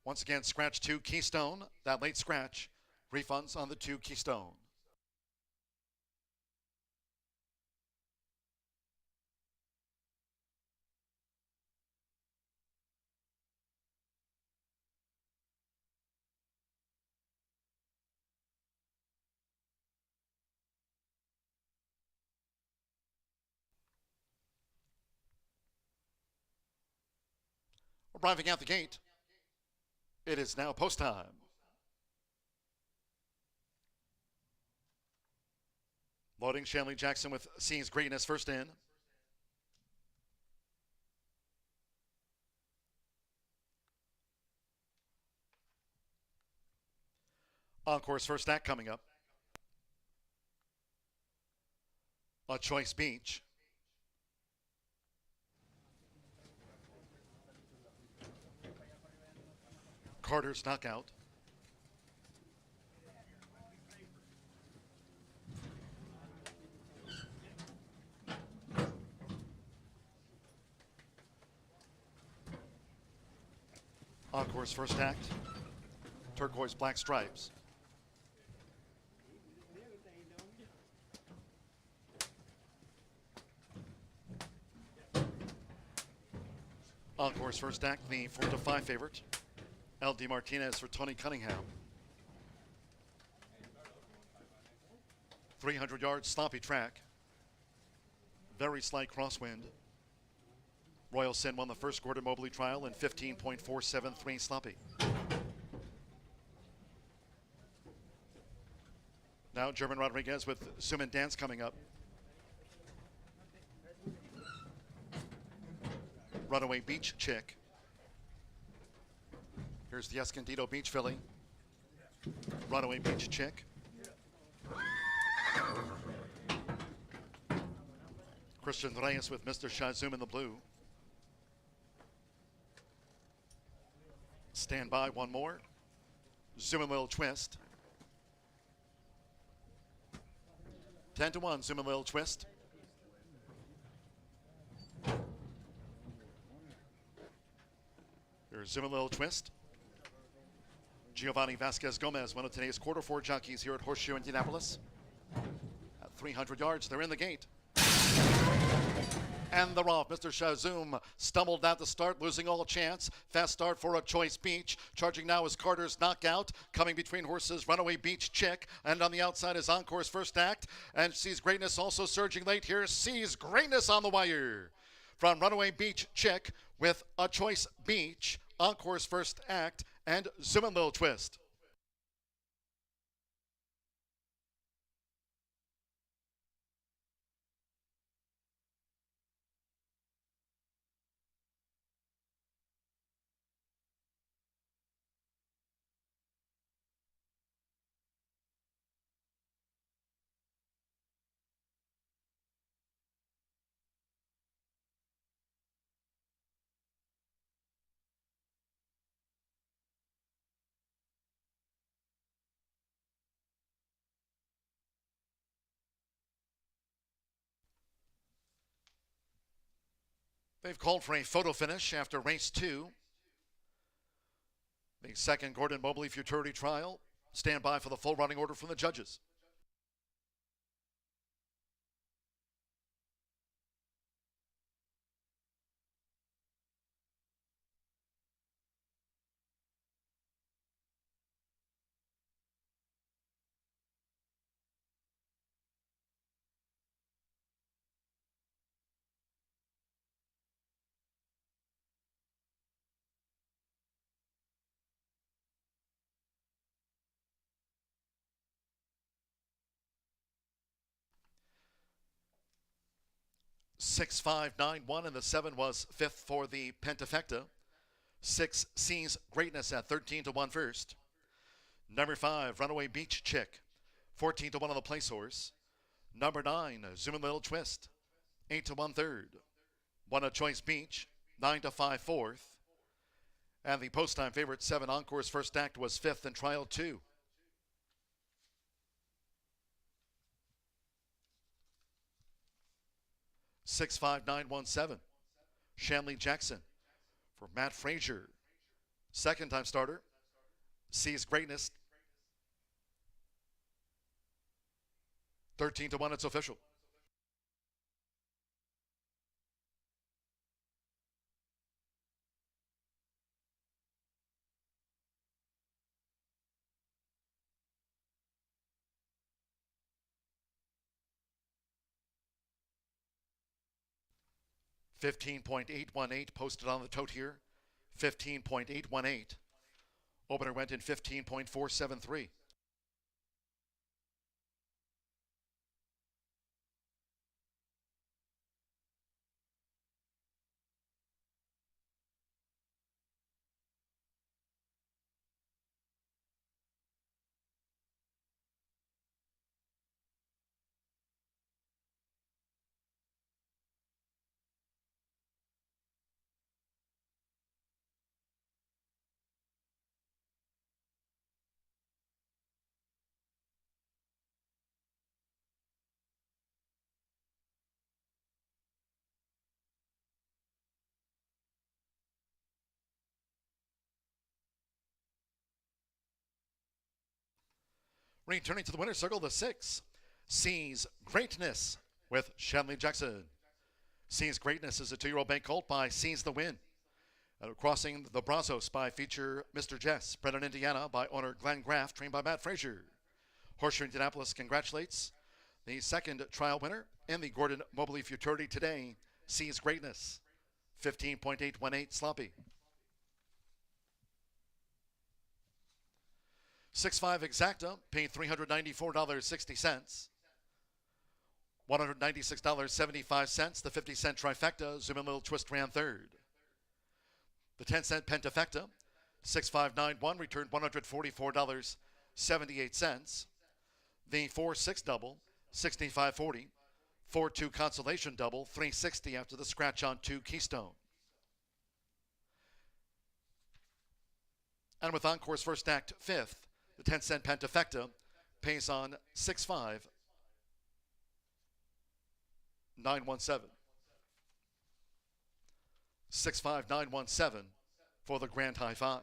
Speaker 1: Once again, scratch 2 Keystone. That late scratch, refunds on the 2 Keystone. Arriving at the gate, it is now post time. Loading Shanley Jackson with See's Greatness first in. Encore's first act coming up. A Choice Beach. Carter's Knockout. Encore's first act. Turquoise Black Stripes. Encore's first act, the 4-5 favorite. L.D. Martinez for Tony Cunningham. 300 yards, sloppy track. Very slight crosswind. Royal Sin won the first Gordon Mobley trial in 15.473 sloppy. Now German Rodriguez with Suman Dance coming up. Runaway Beach Chick. Here's the Escondido Beach filly. Runaway Beach Chick. Christian Reyes with Mr. Shazum in the blue. Stand by, one more. Zoom and Little Twist. 10-1, Zoom and Little Twist. Here's Zoom and Little Twist. Giovanni Vasquez Gomez, one of today's quarter 4 jockeys here at Horseshoe Indianapolis. At 300 yards, they're in the gate. And they're off. Mr. Shazum stumbled at the start, losing all chance. Fast start for A Choice Beach. Charging now is Carter's Knockout. Coming between horses, Runaway Beach Chick. And on the outside is Encore's first act. And See's Greatness also surging late here. See's Greatness on the wire. From Runaway Beach Chick with A Choice Beach, Encore's first act, and Zoom and Little Twist. They've called for a photo finish after race 2. The second Gordon Mobley Futurity trial. Stand by for the full running order from the judges. Six, 5, 9, 1, and the 7 was 5th for the Pentafecta. 6 See's Greatness at 13-1 first. Number 5, Runaway Beach Chick, 14-1 on the place horse. Number 9, Zoom and Little Twist, 8-1 third. 1 A Choice Beach, 9-5 fourth. And the post-time favorite 7 Encore's first act was 5th in trial 2. Six, 5, 9, 1, 7. Shanley Jackson for Matt Frazier. Second time starter. Sees greatness. 13-1, it's official. $15.818 posted on the tote here. 15.818. Opener went in 15.473. Returning to the winner's circle, the 6 Sees Greatness with Shanley Jackson. Sees Greatness is a 2-year-old bank colt by Sees the Win. Crossing the Brazos by feature Mr. Jess, bred in Indiana by owner Glenn Graff, trained by Matt Frazier. Horseshoe Indianapolis congratulates the second trial winner in the Gordon Mobley Futurity today, Sees Greatness. 15.818 sloppy. 6'5 exacta, paid $394.60. $196.75. The 50-cent trifecta, zoom in little twist, ran third. The 10-cent pentafecta, 6591, returned $144.78. The 4-6 double, 6540. 4-2 consolation double, $360 after the scratch on 2 Keystone. And with Encore's first act, 5th, the 10-cent pentafecta pays on 65917. 65917 for the grand high five.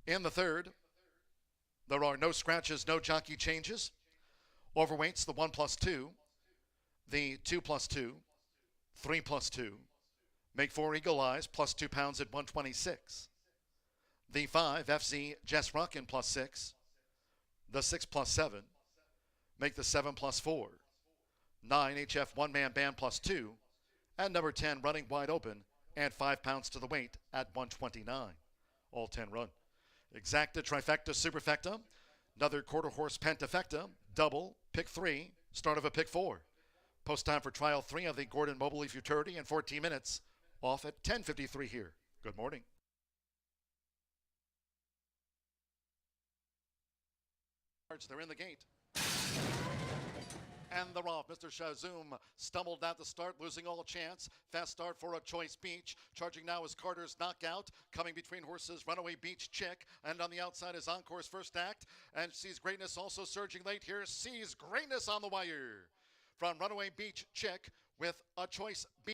Speaker 1: In the third, there are no scratches, no jockey changes. Overweights, the 1+2, the 2+2, 3+2, make 4 Eagle Eyes, +2 pounds at 126. The 5, FZ Jess Rockin, +6. The 6+7, make the 7+4. 9, HF one-man band, +2. And number 10, running wide open, and 5 pounds to the weight at 129. All 10 run. Exacta, trifecta, superfecta. Another quarter horse pentafecta, double, pick 3, start of a pick 4. Post time for trial 3 of the Gordon Mobley Futurity in 14 minutes, off at 10:53 here. Good morning. They're in the gate. And they're off. Mr. Shazoom stumbled at the start, losing all chance. Fast start for a Choice Beach. Charging now is Carter's Knockout. Coming between horses, Runaway Beach Chick. And on the outside is Encore's first act. And Sees Greatness also surging late here. Sees Greatness on the wire. From Runaway Beach Chick with a Choice Beach.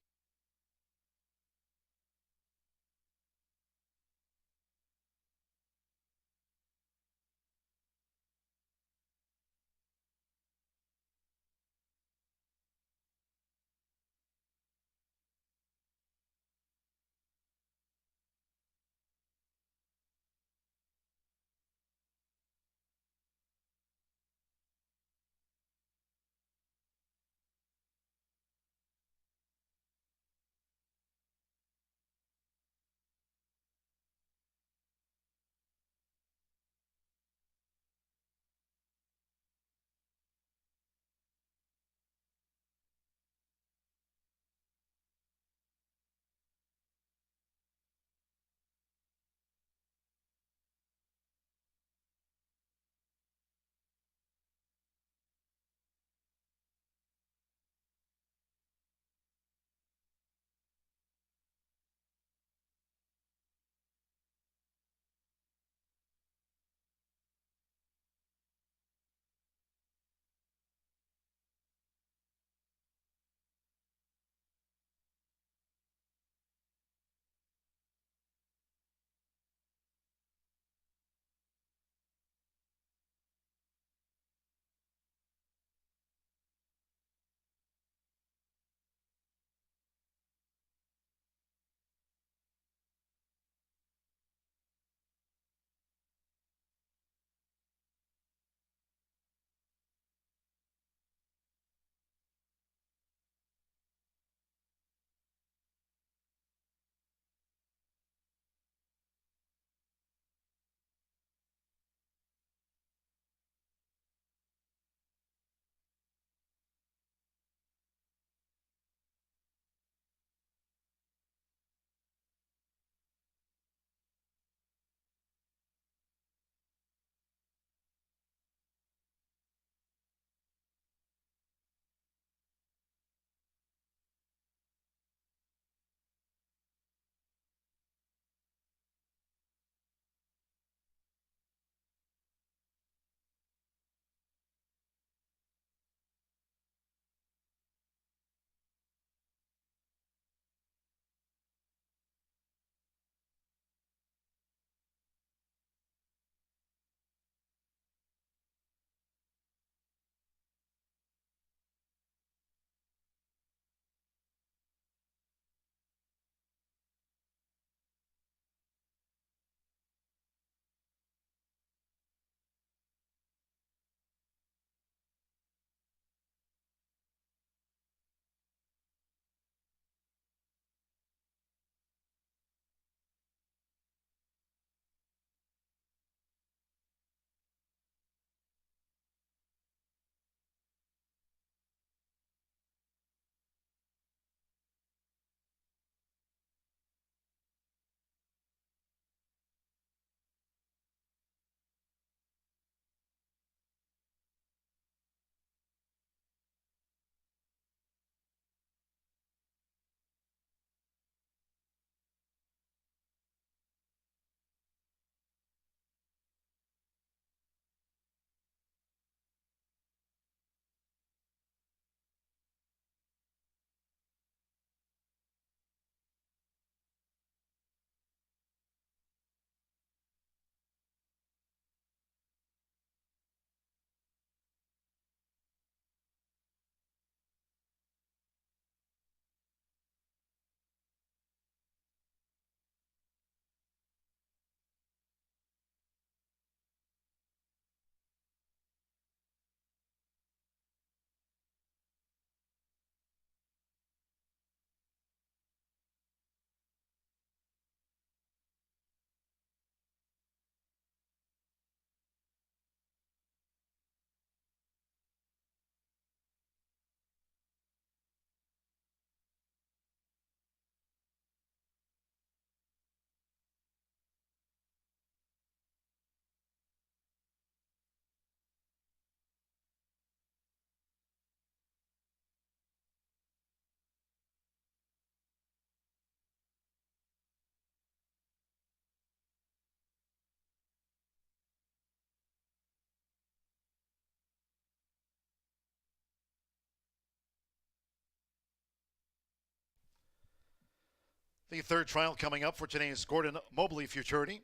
Speaker 1: The third trial coming up for today's Gordon Mobley Futurity,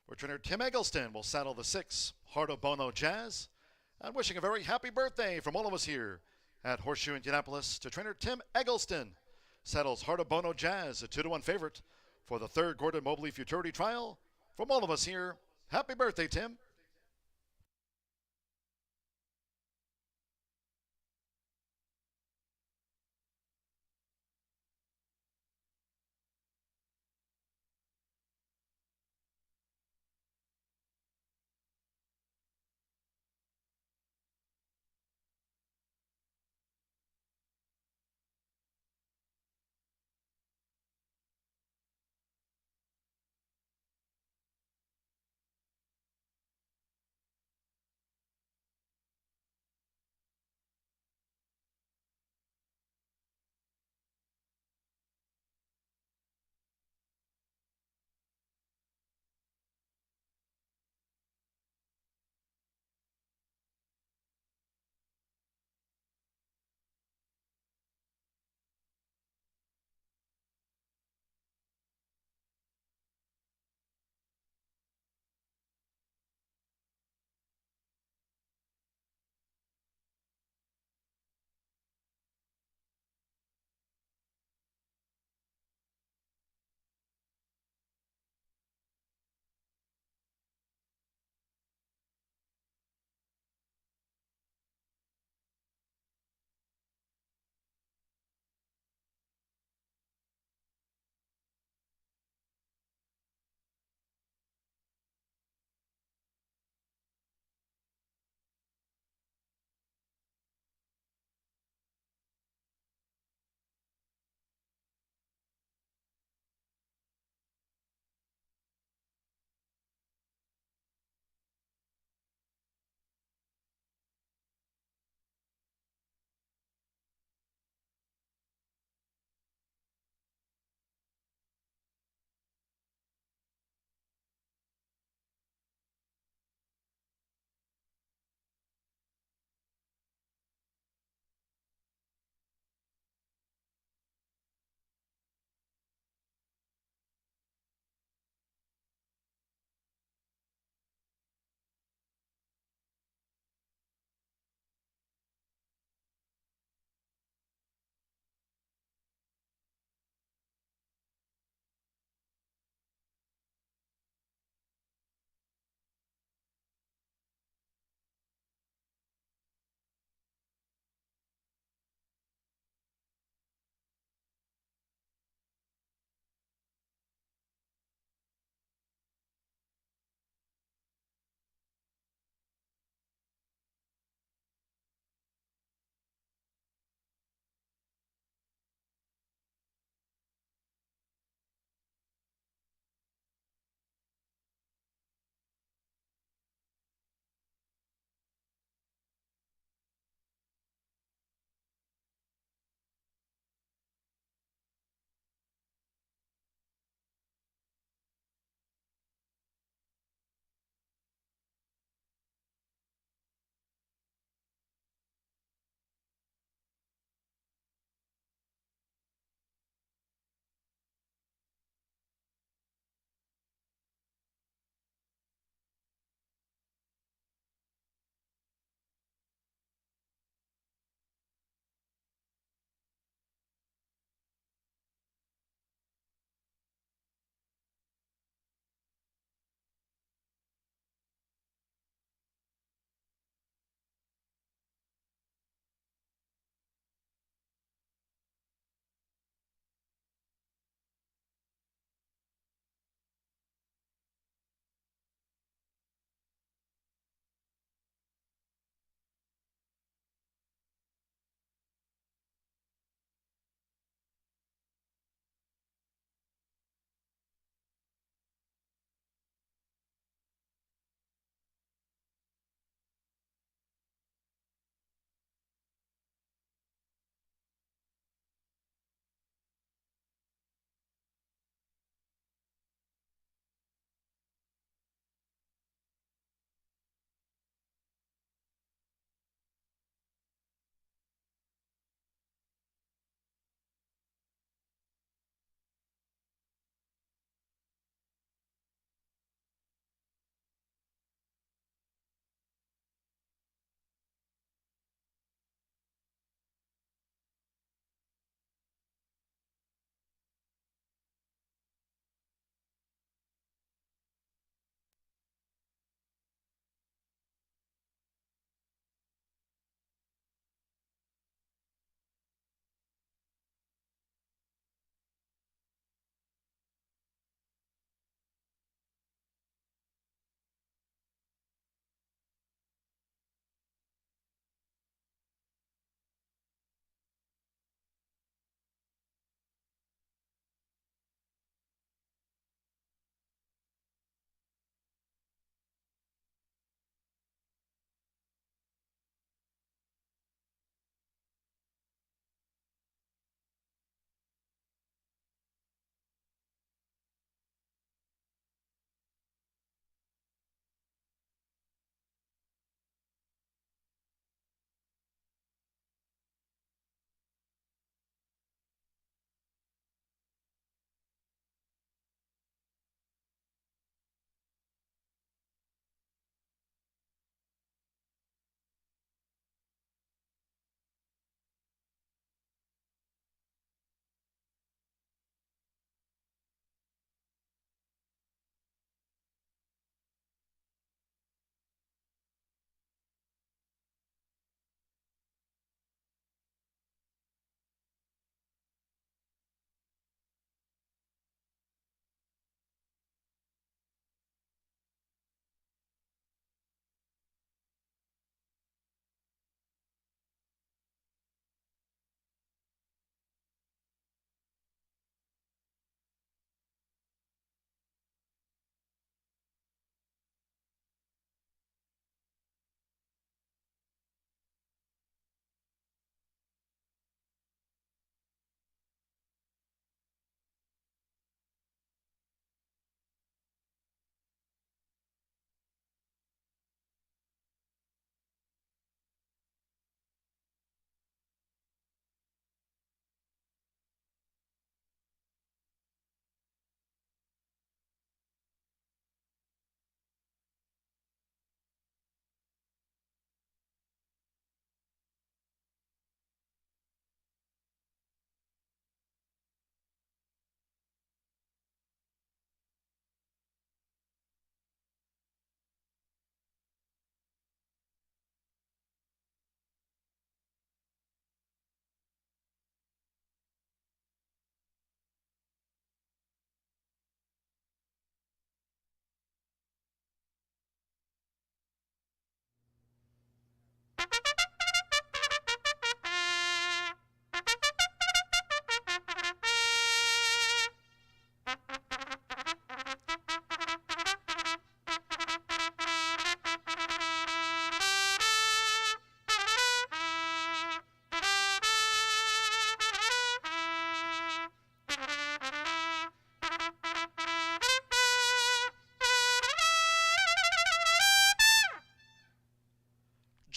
Speaker 1: where trainer Tim Eggleston will saddle the 6 Heart of Bono Jazz. And wishing a very happy birthday from all of us here at Horseshoe Indianapolis to trainer Tim Eggleston. Saddles Heart of Bono Jazz, a 2-1 favorite for the third Gordon Mobley Futurity trial. From all of us here, happy birthday, Tim.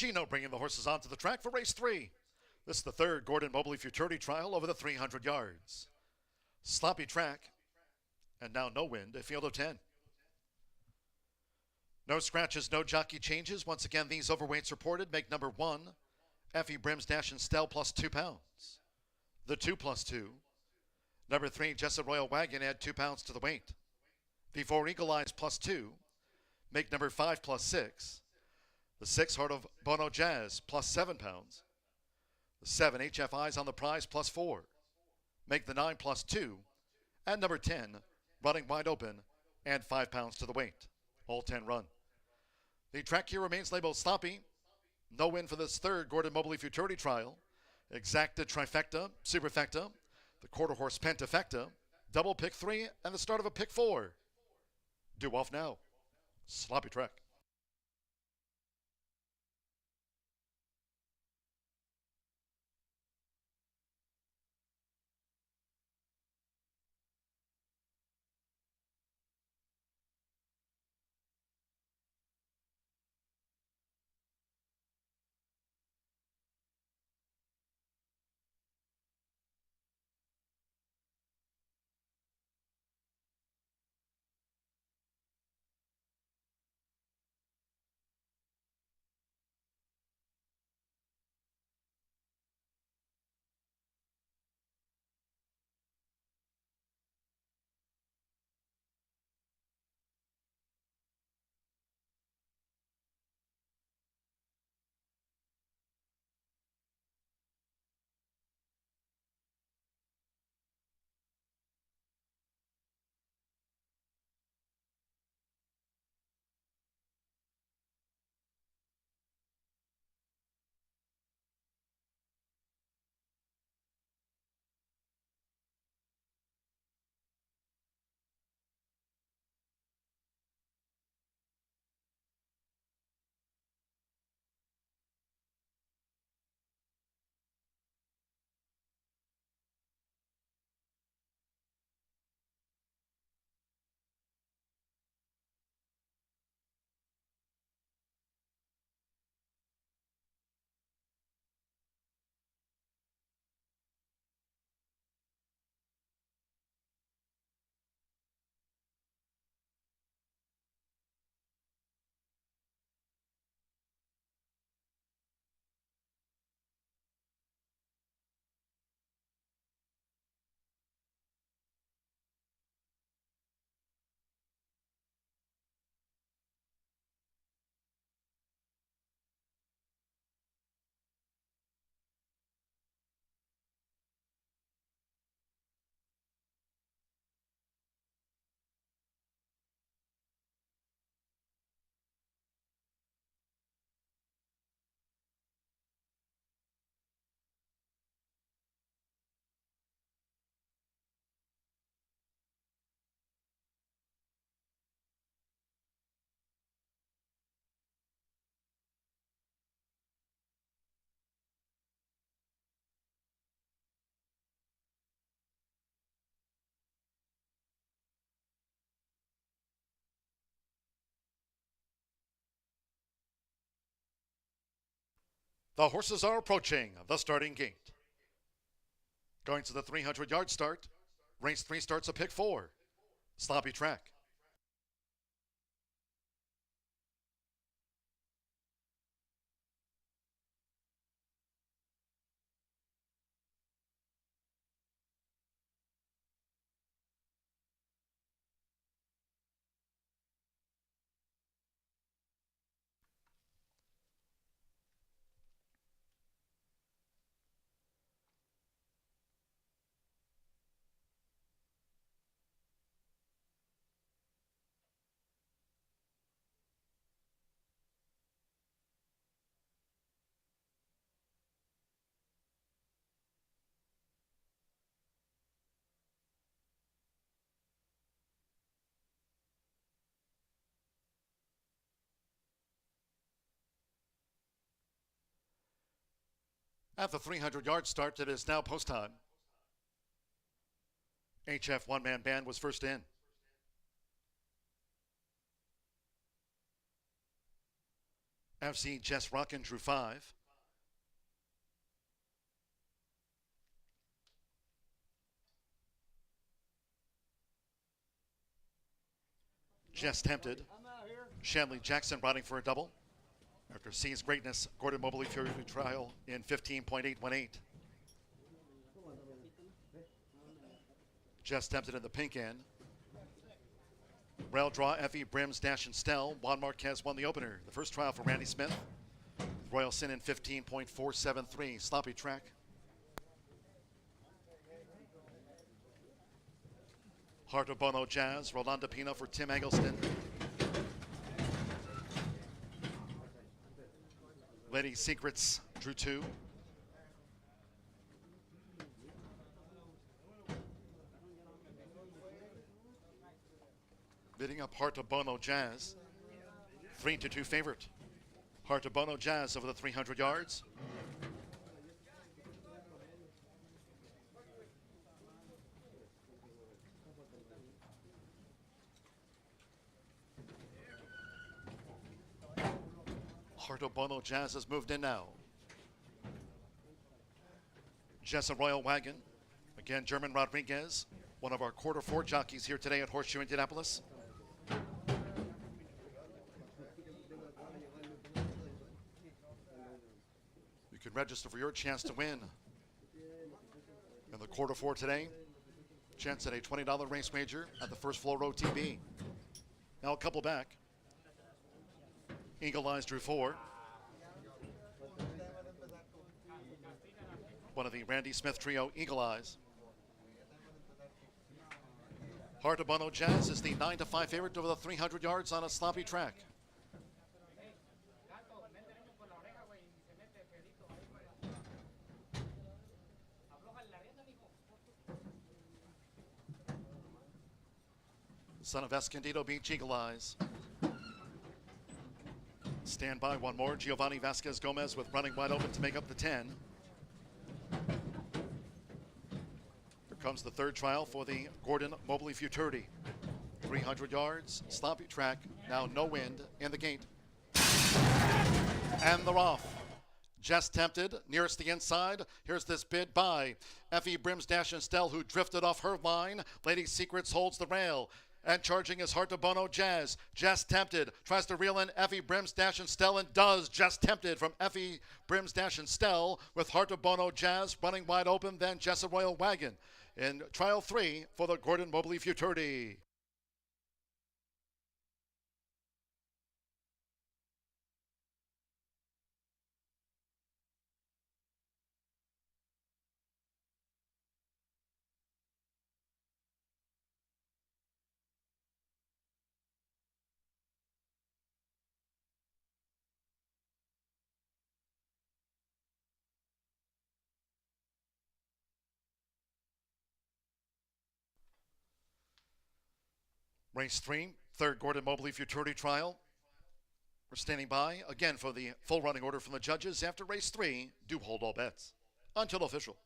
Speaker 1: Gino bringing the horses onto the track for race 3. This is the third Gordon Mobley Futurity Trial over the 300 yards. Sloppy track, and now no wind, a field of 10. No scratches, no jockey changes. Once again, these overweights reported make number 1, Effie Brims Dash and Stell plus 2 pounds. The 2 plus 2. Number 3, Jessup Royal Wagon, add 2 pounds to the weight. The 4, Eagle Eyes plus 2, make number 5 plus 6. The 6, Heart of Bono Jazz plus 7 pounds. The 7, HF Eyes on the Prize plus 4, make the 9 plus 2. And number 10, Running Wide Open, add 5 pounds to the weight. All 10 run. The track here remains labeled sloppy. No win for this third Gordon Mobley Futurity Trial. Exacta Trifecta, Superfecta, the Quarter Horse Pentafecta, Double Pick 3, and the start of a Pick 4. Due off now. Sloppy track. The horses are approaching the starting gate. Going to the 300-yard start. Race 3 starts a Pick 4. Sloppy track. At the 300-yard start, it is now post time. HF one-man band was first in. FC Jess Rockin drew 5. Jess Tempted. Shanley Jackson riding for a double. After C's greatness, Gordon Mobley Fury trial in 15.818. Jess Tempted in the pink end. Rail draw, Effie, Brims, Dash, and Stell. Juan Marquez won the opener. The first trial for Randy Smith. Royal Sin in 15.473. Sloppy track. Heart of Bono Jazz. Rolanda Pino for Tim Eggleston. Lady Secrets drew 2. Bidding up Heart of Bono Jazz. 3-2 favorite. Heart of Bono Jazz over the 300 yards. Heart of Bono Jazz has moved in now. Jessa Royal Wagon. Again, German Rodriguez, one of our quarter-4 jockeys here today at Horseshoe Indianapolis. You can register for your chance to win in the quarter-4 today. Chance at a $20 race wager at the first floor OTB. Now a couple back. Eagle Eyes drew 4. One of the Randy Smith trio, Eagle Eyes. Heart of Bono Jazz is the 9-5 favorite over the 300 yards on a sloppy track. Son of Escondido beat Eagle Eyes. Stand by, one more. Giovanni Vasquez Gomez with running wide open to make up the 10. Here comes the third trial for the Gordon Mobley Futurity. 300 yards, sloppy track, now no wind in the gate. And they're off. Jess Tempted, nearest the inside. Here's this bid by Effie, Brims, Dash, and Stell, who drifted off her line. Lady Secrets holds the rail. And charging is Heart of Bono Jazz. Jess Tempted tries to reel in Effie, Brims, Dash, and Stell, and does. Jess Tempted from Effie, Brims, Dash, and Stell with Heart of Bono Jazz running wide open. Then Jessa Royal Wagon in trial 3 for the Gordon Mobley Futurity. Race 3, third Gordon Mobley Futurity trial. We're standing by again for the full running order from the judges. After race 3, do hold all bets until official.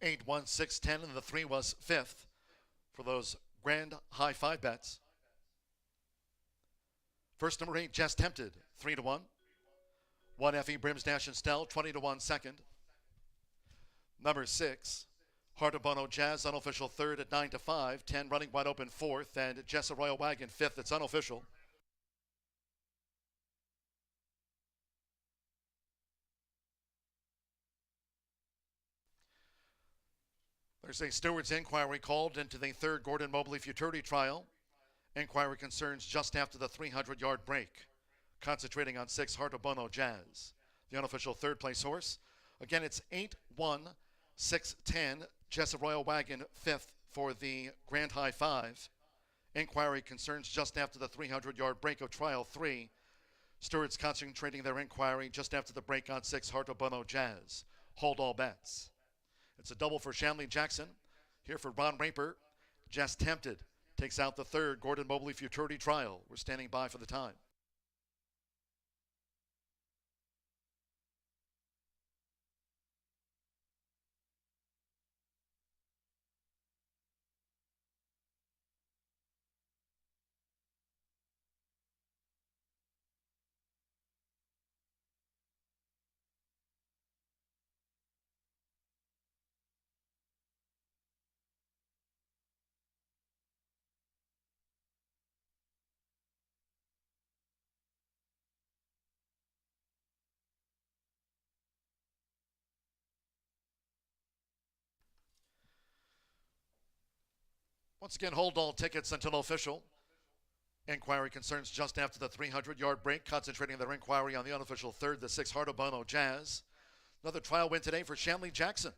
Speaker 1: Eight, 1, 6, 10, and the 3 was 5th for those grand high 5 bets. First, number 8, Jess Tempted, 3-1. 1 Effie, Brims, Dash, and Stell, 20-1 second. Number 6, Heart of Bono Jazz, unofficial third at 9-5. 10 running wide open fourth, and Jessa Royal Wagon 5th. It's unofficial. There's a steward's inquiry called into the third Gordon Mobley Futurity trial. Inquiry concerns just after the 300-yard break, concentrating on 6 Heart of Bono Jazz. the unofficial third place horse. Again, it's 8-1, 6-10. Jessup Royal Wagon, fifth for the Grand High Five. Inquiry concerns just after the 300-yard break of Trial 3. Stewards concentrating their inquiry just after the break on 6, Heart of Bono Jazz. Hold all bets. It's a double for Shanley Jackson. Here for Ron Raper. Just Tempted takes out the third Gordon Mobley Futurity Trial. We're standing by for the time. Once again, hold all tickets until official. Inquiry concerns just after the 300-yard break, concentrating their inquiry on the unofficial third, the 6, Heart of Bono Jazz. Another trial win today for Shanley Jackson.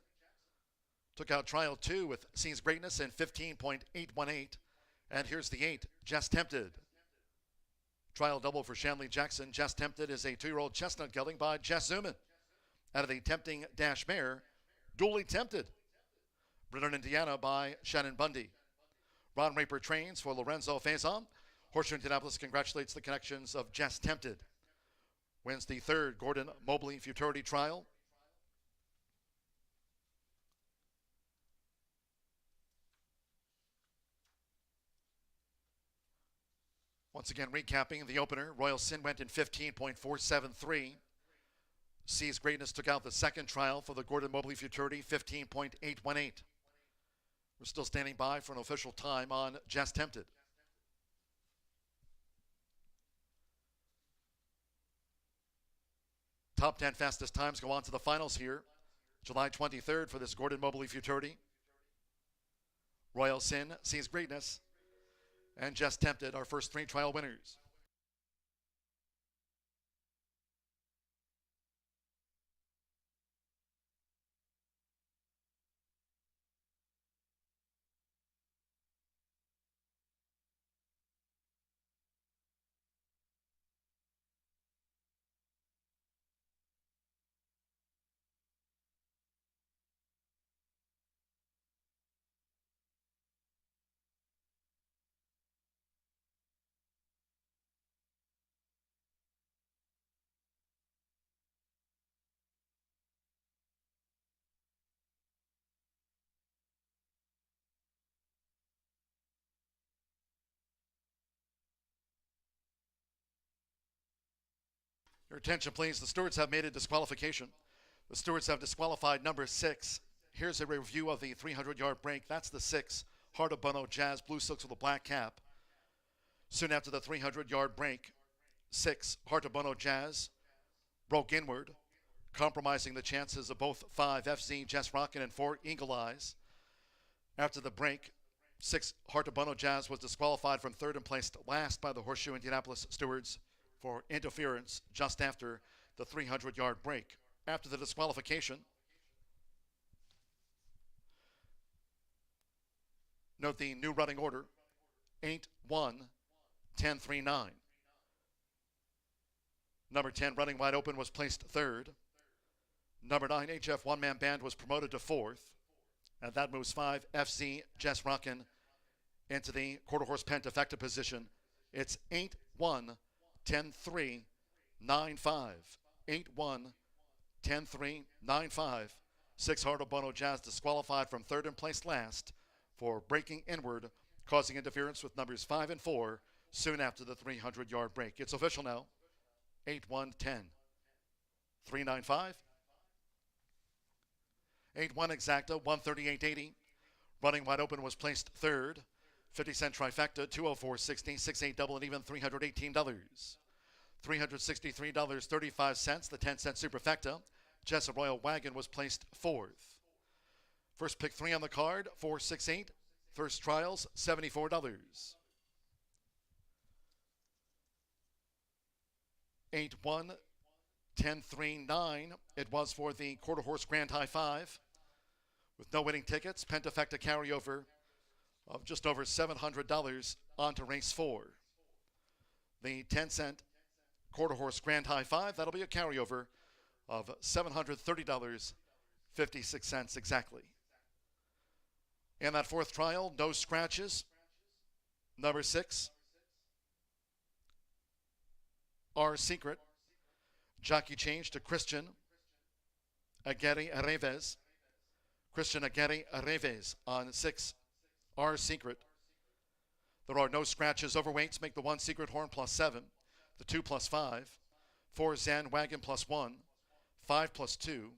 Speaker 1: Took out trial 2 with Sees Greatness in 15.818. And here's the 8, Just Tempted. Trial double for Shanley Jackson. Just Tempted is a 2-year-old chestnut gelding by Jess Zuman. Out of the Tempting Dash Mare, Duly Tempted. Ridden Indiana by Shannon Bundy. Ron Raper trains for Lorenzo Faison. Horseshoe Indianapolis congratulates the connections of Just Tempted. Wins the third Gordon Mobley Futurity Trial. Once again, recapping the opener, Royal Sin went in 15.473. Sees Greatness took out the second trial for the Gordon Mobley Futurity, 15.818. We're still standing by for an official time on Just Tempted. Top 10 fastest times go on to the finals here. July 23rd for this Gordon Mobley Futurity. Royal Sin, Sees Greatness, and Just Tempted, our first 3 trial winners. Your attention, please. The stewards have made a disqualification. The stewards have disqualified number 6. Here's a review of the 300-yard break. That's the 6, Heart of Bono Jazz, blue silks with a black cap. Soon after the 300-yard break, 6, Heart of Bono Jazz, broke inward, compromising the chances of both 5, FZ, Jess Rockin', and 4, Eagle Eyes. After the break, 6, Heart of Bono Jazz was disqualified from third and placed last by the Horseshoe Indianapolis stewards for interference just after the 300-yard break. After the disqualification, note the new running order, 8-1, 10-3-9. Number 10, running wide open, was placed third. Number 9, HF one-man band, was promoted to fourth. And that moves 5, FZ, Jess Rockin', into the quarter horse pentafecta position. It's 8-1, 10-3, 9-5. 8-1, 10-3, 9-5. 6, Heart of Bono Jazz disqualified from third and placed last for breaking inward, causing interference with numbers 5 and 4 soon after the 300-yard break. It's official now. 8-1, 10. 3-9-5. 8-1 exacta, 138.80. Running wide open was placed third. 50-cent trifecta, 204.60. 6-8 double and even, $318. $363.35, the 10-cent superfecta. Jessup Royal Wagon was placed fourth. First pick 3 on the card, 4-6-8. First trials, $74. 8-1, 10-3-9. It was for the quarter horse Grand High Five. With no winning tickets, Pentafecta carryover of just over $700 onto race 4. The 10-cent quarter horse Grand High Five, that'll be a carryover of $730.56 exactly. In that fourth trial, no scratches. Number 6, Our Secret. Jockey change to Christian Aguirre-Reves. Christian Aguirre-Reves on 6, Our Secret. There are no scratches. Overweights make the 1 Secret Horn +7, the 2 +5, 4 Zan Wagon +1, 5 +2,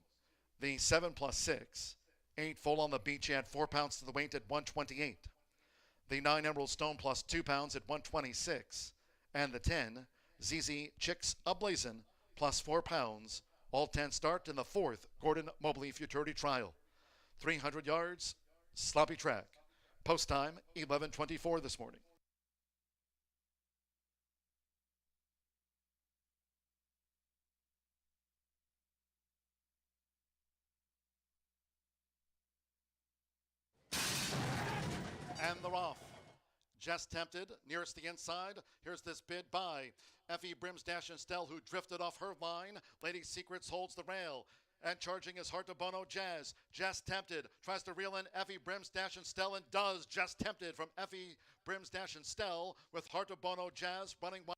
Speaker 1: the 7 +6, 8 Full on the Beach at 4 pounds to the weight at 128, the 9 Emerald Stone +2 pounds at 126, and the 10 ZZ Chicks Ablazin +4 pounds. All 10 start in the 4th Gordon Mobley Futurity Trial. 300 yards, sloppy track. Post time 11:24 this morning. And they're off. Just Tempted, nearest the inside. Here's this bid by Effie Brims Dash and Stell, who drifted off her line. Lady Secrets holds the rail. And charging is Heart to Bono Jazz. Just Tempted tries to reel in Effie Brims Dash and Stell and does. Just Tempted from Effie Brims Dash and Stell with Heart to Bono Jazz running wide.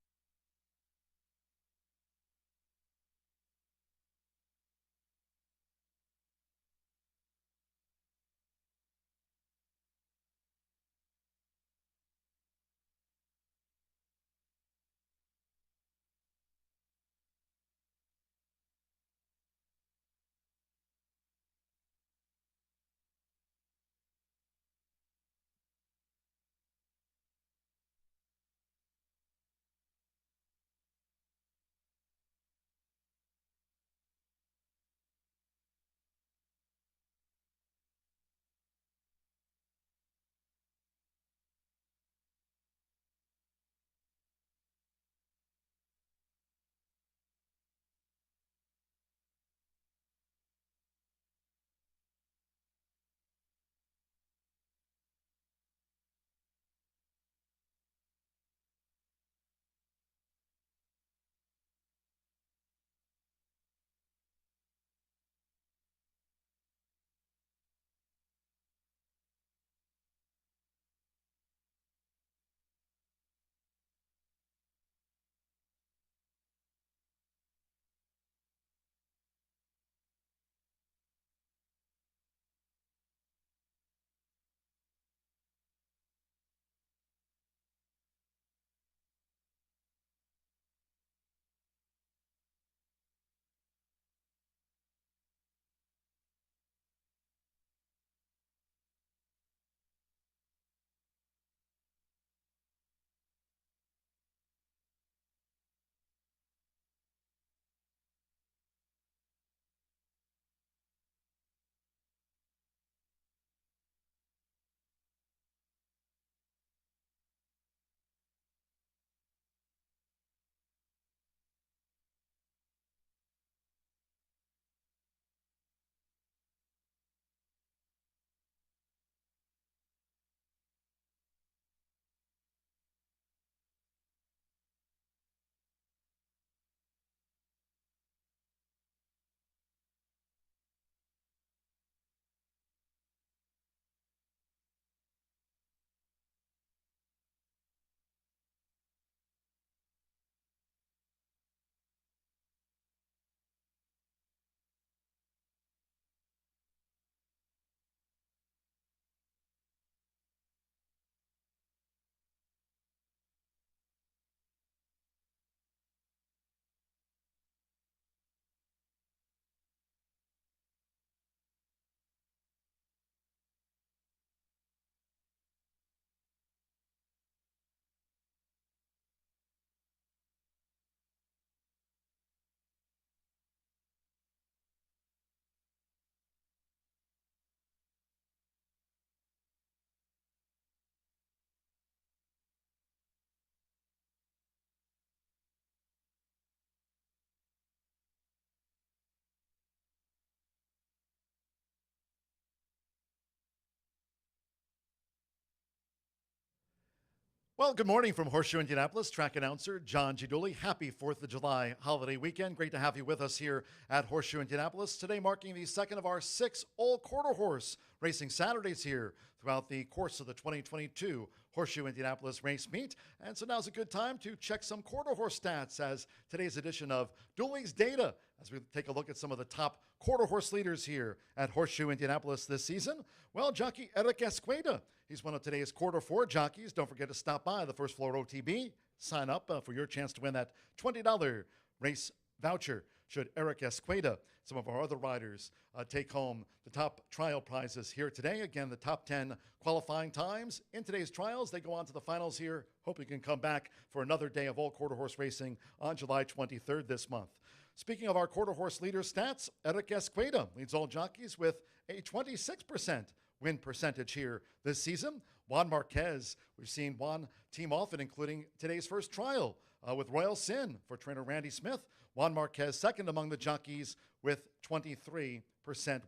Speaker 1: Well, good morning from Horseshoe Indianapolis. Track announcer John Giduli. Happy 4th of July holiday weekend. Great to have you with us here at Horseshoe Indianapolis. Today marking the second of our 6 all-quarter horse racing Saturdays here throughout the course of the 2022 Horseshoe Indianapolis race meet. And so now's a good time to check some quarter horse stats as today's edition of Dooley's Data, as we take a look at some of the top quarter horse leaders here at Horseshoe Indianapolis this season. Well, jockey Eric Esqueda, he's one of today's quarter four jockeys. Don't forget to stop by the First Floor OTB. Sign up for your chance to win that $20 race voucher should Eric Esqueda, some of our other riders, take home the top trial prizes here today. Again, the top 10 qualifying times in today's trials. They go on to the finals here. Hope you can come back for another day of all quarter horse racing on July 23rd this month. Speaking of our quarter horse leader stats, Eric Esqueda leads all jockeys with a 26% win percentage here this season. Juan Marquez, we've seen Juan team often, including today's first trial with Royal Sin for trainer Randy Smith. Juan Marquez second among the jockeys with 23%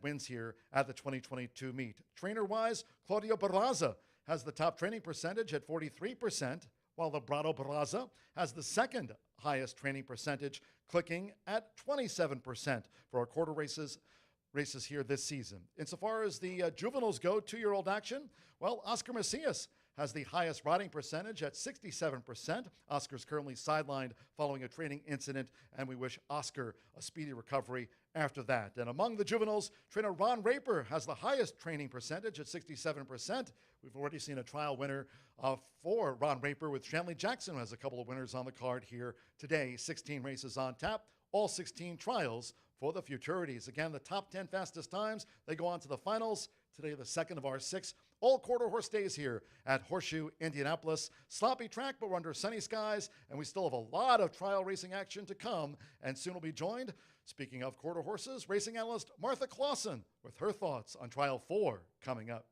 Speaker 1: wins here at the 2022 meet. Trainer-wise, Claudio Barraza has the top training percentage at 43%, while Librado Barraza has the second highest training percentage, clicking at 27% for our quarter races here this season. Insofar as the juveniles go, 2-year-old action, well, Oscar Macias has the highest riding percentage at 67%. Oscar's currently sidelined following a training incident, and we wish Oscar a speedy recovery after that. And among the juveniles, trainer Ron Raper has the highest training percentage at 67%. We've already seen a trial winner for Ron Raper with Shanley Jackson, who has a couple of winners on the card here today. 16 races on tap, all 16 trials for the futurities. Again, the top 10 fastest times, they go on to the finals. Today, the second of our 6 all-quarter horse days here at Horseshoe Indianapolis. Sloppy track, but we're under sunny skies, and we still have a lot of trial racing action to come, and soon we'll be joined, speaking of quarter horses, racing analyst Martha Clausen with her thoughts on Trial 4 coming up.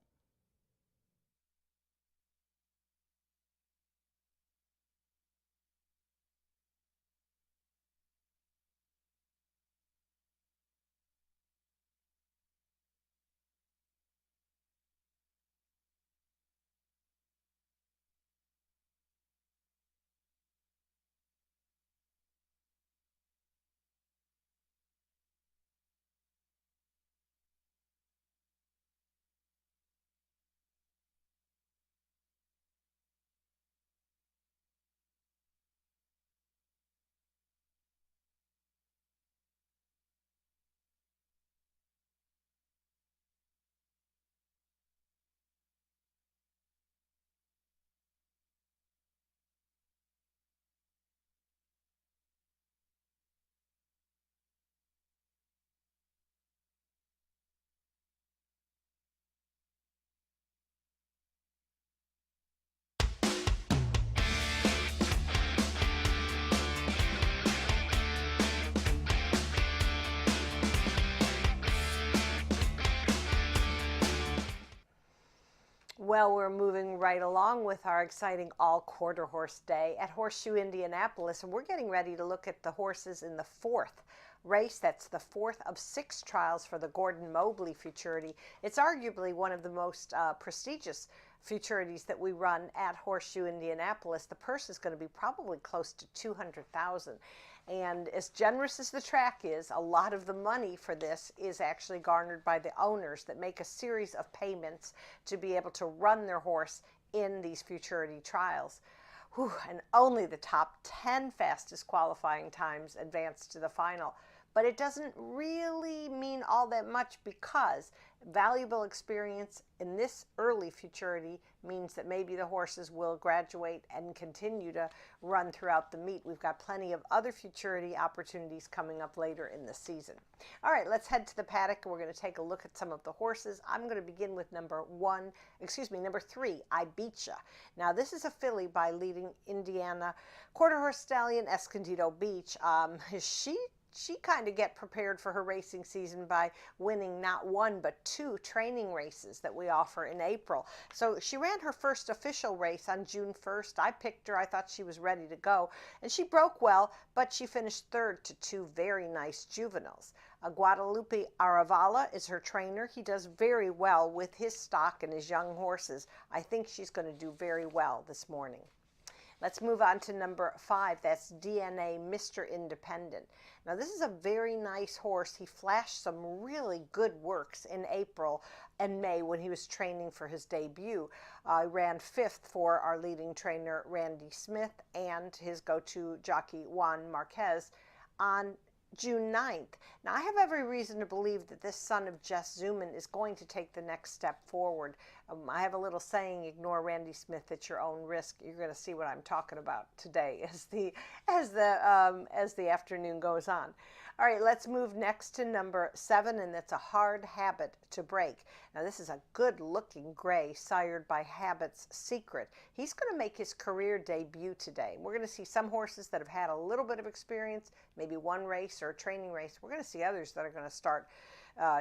Speaker 4: Well, we're moving right along with our exciting all-quarter horse day at Horseshoe Indianapolis, and we're getting ready to look at the horses in the 4th race. That's the 4th of 6 trials for the Gordon Mobley Futurity. It's arguably one of the most prestigious futurities that we run at Horseshoe Indianapolis. The purse is going to be probably close to $200,000. And as generous as the track is, a lot of the money for this is actually garnered by the owners that make a series of payments to be able to run their horse in these futurity trials. Whew, and only the top 10 fastest qualifying times advance to the final. But it doesn't really mean all that much, because valuable experience in this early futurity means that maybe the horses will graduate and continue to run throughout the meet. We've got plenty of other futurity opportunities coming up later in the season. All right, let's head to the paddock. We're going to take a look at some of the horses. I'm going to begin with number 3, I Beat Ya. Now, this is a filly by leading Indiana quarter horse stallion Escondido Beach. She kind of get prepared for her racing season by winning not 1 but 2 training races that we offer in April. So she ran her first official race on June 1st. I picked her. I thought she was ready to go. And she broke well, but she finished 3rd to 2 very nice juveniles. Guadalupe Aravala is her trainer. He does very well with his stock and his young horses. I think she's going to do very well this morning. Let's move on to number 5. That's DNA Mr. Independent. Now, this is a very nice horse. He flashed some really good works in April and May when he was training for his debut. He ran 5th for our leading trainer, Randy Smith, and his go-to jockey, Juan Marquez, on June 9th. Now, I have every reason to believe that this son of Jess Zuman is going to take the next step forward. I have a little saying, ignore Randy Smith at your own risk. You're going to see what I'm talking about today as the afternoon goes on. All right, let's move next to number 7, and that's A Hard Habit to Break. Now, this is a good-looking gray sired by Habit's Secret. He's going to make his career debut today. We're going to see some horses that have had a little bit of experience, maybe one race or a training race. We're going to see others that are going to start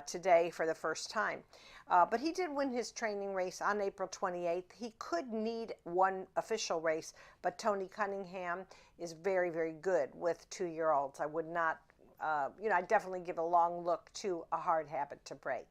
Speaker 4: today for the first time. But he did win his training race on April 28th. He could need one official race, but Tony Cunningham is very, very good with 2-year-olds. I would not I definitely give a long look to A Hard Habit to Break.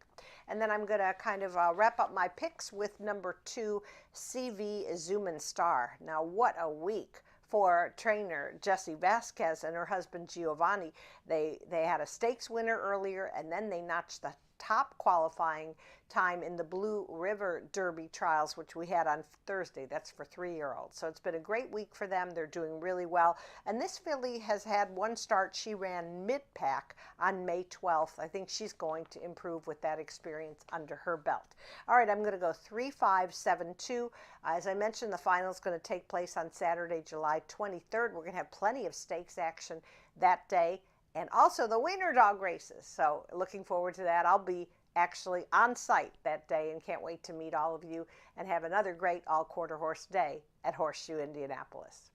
Speaker 4: And then I'm going to kind of wrap up my picks with number 2, CV Zuman Star. Now, what a week for trainer Jessie Vasquez and her husband Giovanni. They had a stakes winner earlier, and then they notched the top qualifying time in the Blue River Derby trials, which we had on Thursday. That's for 3-year-olds. So it's been a great week for them. They're doing really well. And this filly has had one start. She ran mid-pack on May 12th. I think she's going to improve with that experience under her belt. All right, I'm going to go 3-5-7-2. As I mentioned, the final is going to take place on Saturday, July 23rd. We're going to have plenty of stakes action that day, and also the wiener dog races. So looking forward to that. I'll be actually on site that day and can't wait to meet all of you and have another great all-quarter horse day at Horseshoe Indianapolis.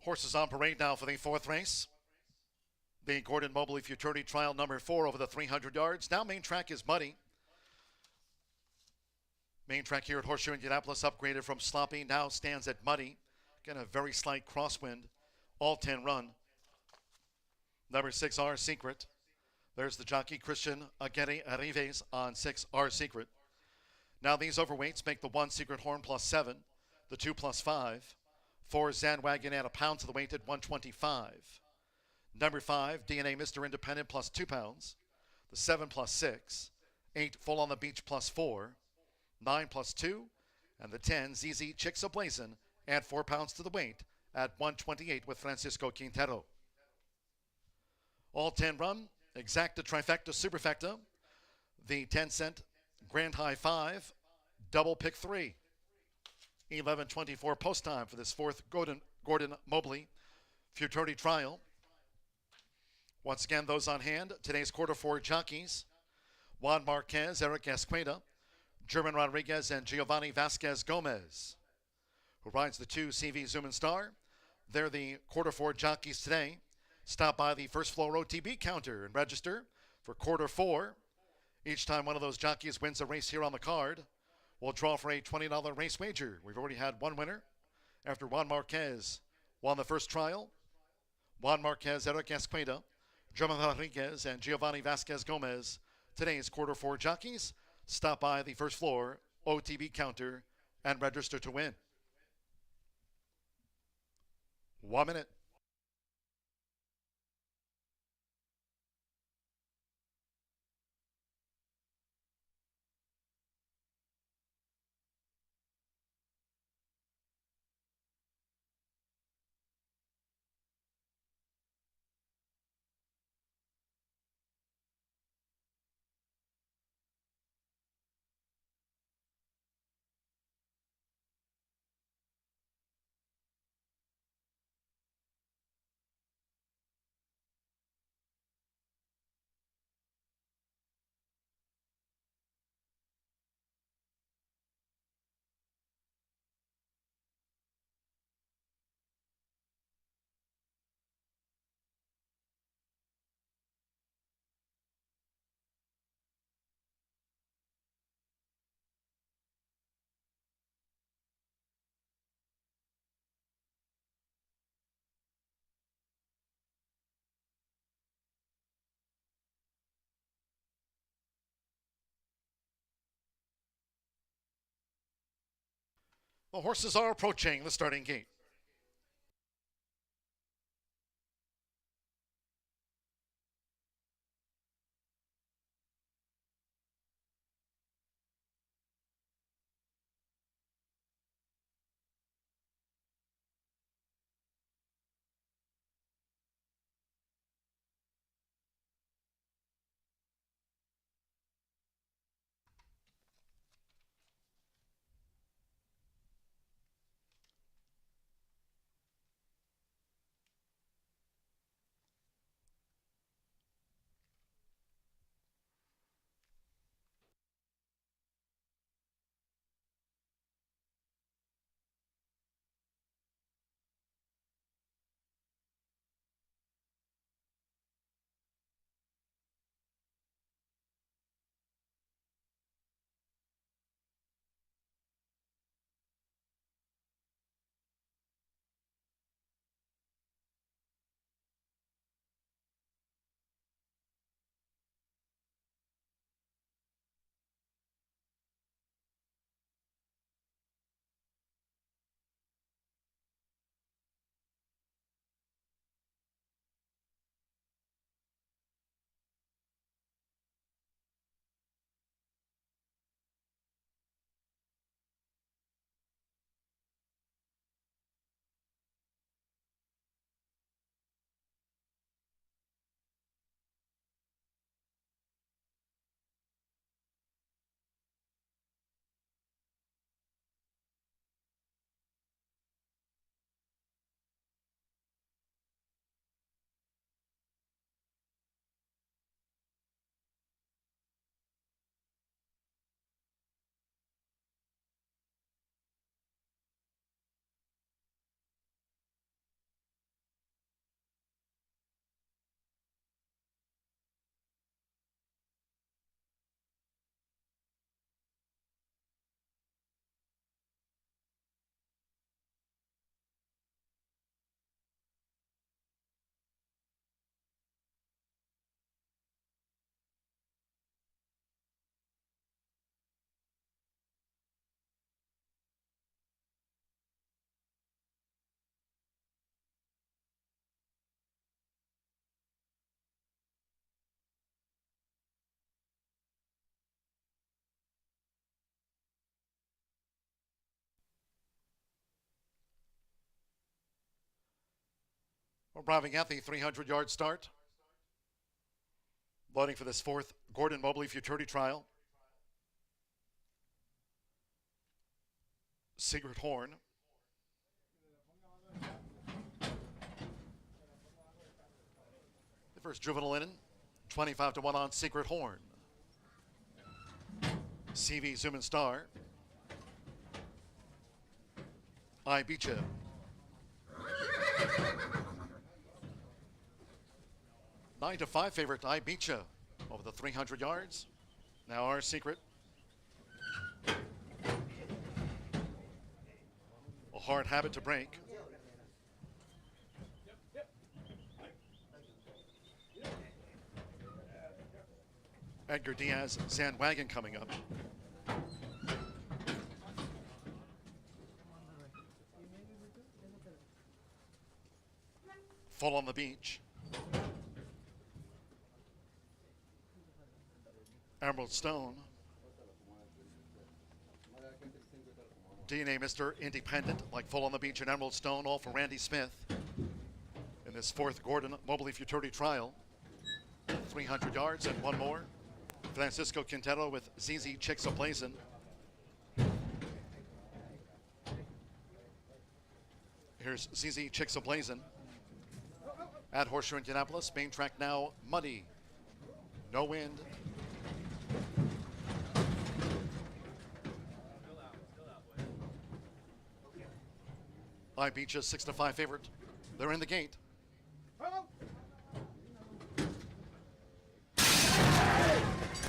Speaker 1: Horses on parade now for the 4th race. The Gordon Mobley Futurity Trial number 4 over the 300 yards. Now main track is muddy. Main track here at Horseshoe Indianapolis upgraded from sloppy, now stands at muddy. Again, a very slight crosswind. All 10 run. Number 6, Our Secret. There's the jockey Christian Aguirre Arrives on 6, Our Secret. Now these overweights make the 1 Secret Horn plus 7, the 2 plus 5. 4 Zandwagon at a pound to the weight at 125. Number 5, DNA Mr. Independent plus 2 pounds. The 7 plus 6. 8 Full on the Beach plus 4. 9 plus 2. And the 10 ZZ Chicks Ablazin at 4 pounds to the weight at 128 with Francisco Quintero. All 10 run, exacta, trifecta, superfecta. The 10-cent Grand High 5, double pick 3. 11:24 post time for this 4th Gordon Mobley Futurity Trial. Once again, those on hand, today's quarter 4 jockeys: Juan Marquez, Eric Esqueda, German Rodriguez, and Giovanni Vasquez Gomez, who rides the 2 CV Zuman Star. They're the quarter 4 jockeys today. Stop by the first floor OTB counter and register for quarter 4. Each time one of those jockeys wins a race here on the card, we'll draw for a $20 race wager. We've already had one winner after Juan Marquez won the first trial. Juan Marquez, Eric Esqueda, German Rodriguez, and Giovanni Vasquez Gomez, today's quarter 4 jockeys. Stop by the first floor OTB counter, and register to win. 1 minute. The horses are approaching the starting gate. Arriving at the 300-yard start. Loading for this fourth Gordon Mobley Futurity Trial. Secret Horn. The first juvenile in, 25-1 on Secret Horn. CV Zoomin' Star. I Beat Ya. 9-5 favorite, I Beat Ya, over the 300 yards. Now our secret. A hard habit to break. Edgar Diaz, Zandwagon coming up. Full on the beach. Emerald Stone. DNA Mr. Independent, like Full on the Beach and Emerald Stone, all for Randy Smith in this fourth Gordon Mobley Futurity trial. 300 yards and one more. Francisco Quintero with ZZ Chicks Ablazin. Here's ZZ Chicks Ablazin at Horseshoe Indianapolis. Main track now muddy, no wind. I Beach is 6-5 favorite. They're in the gate.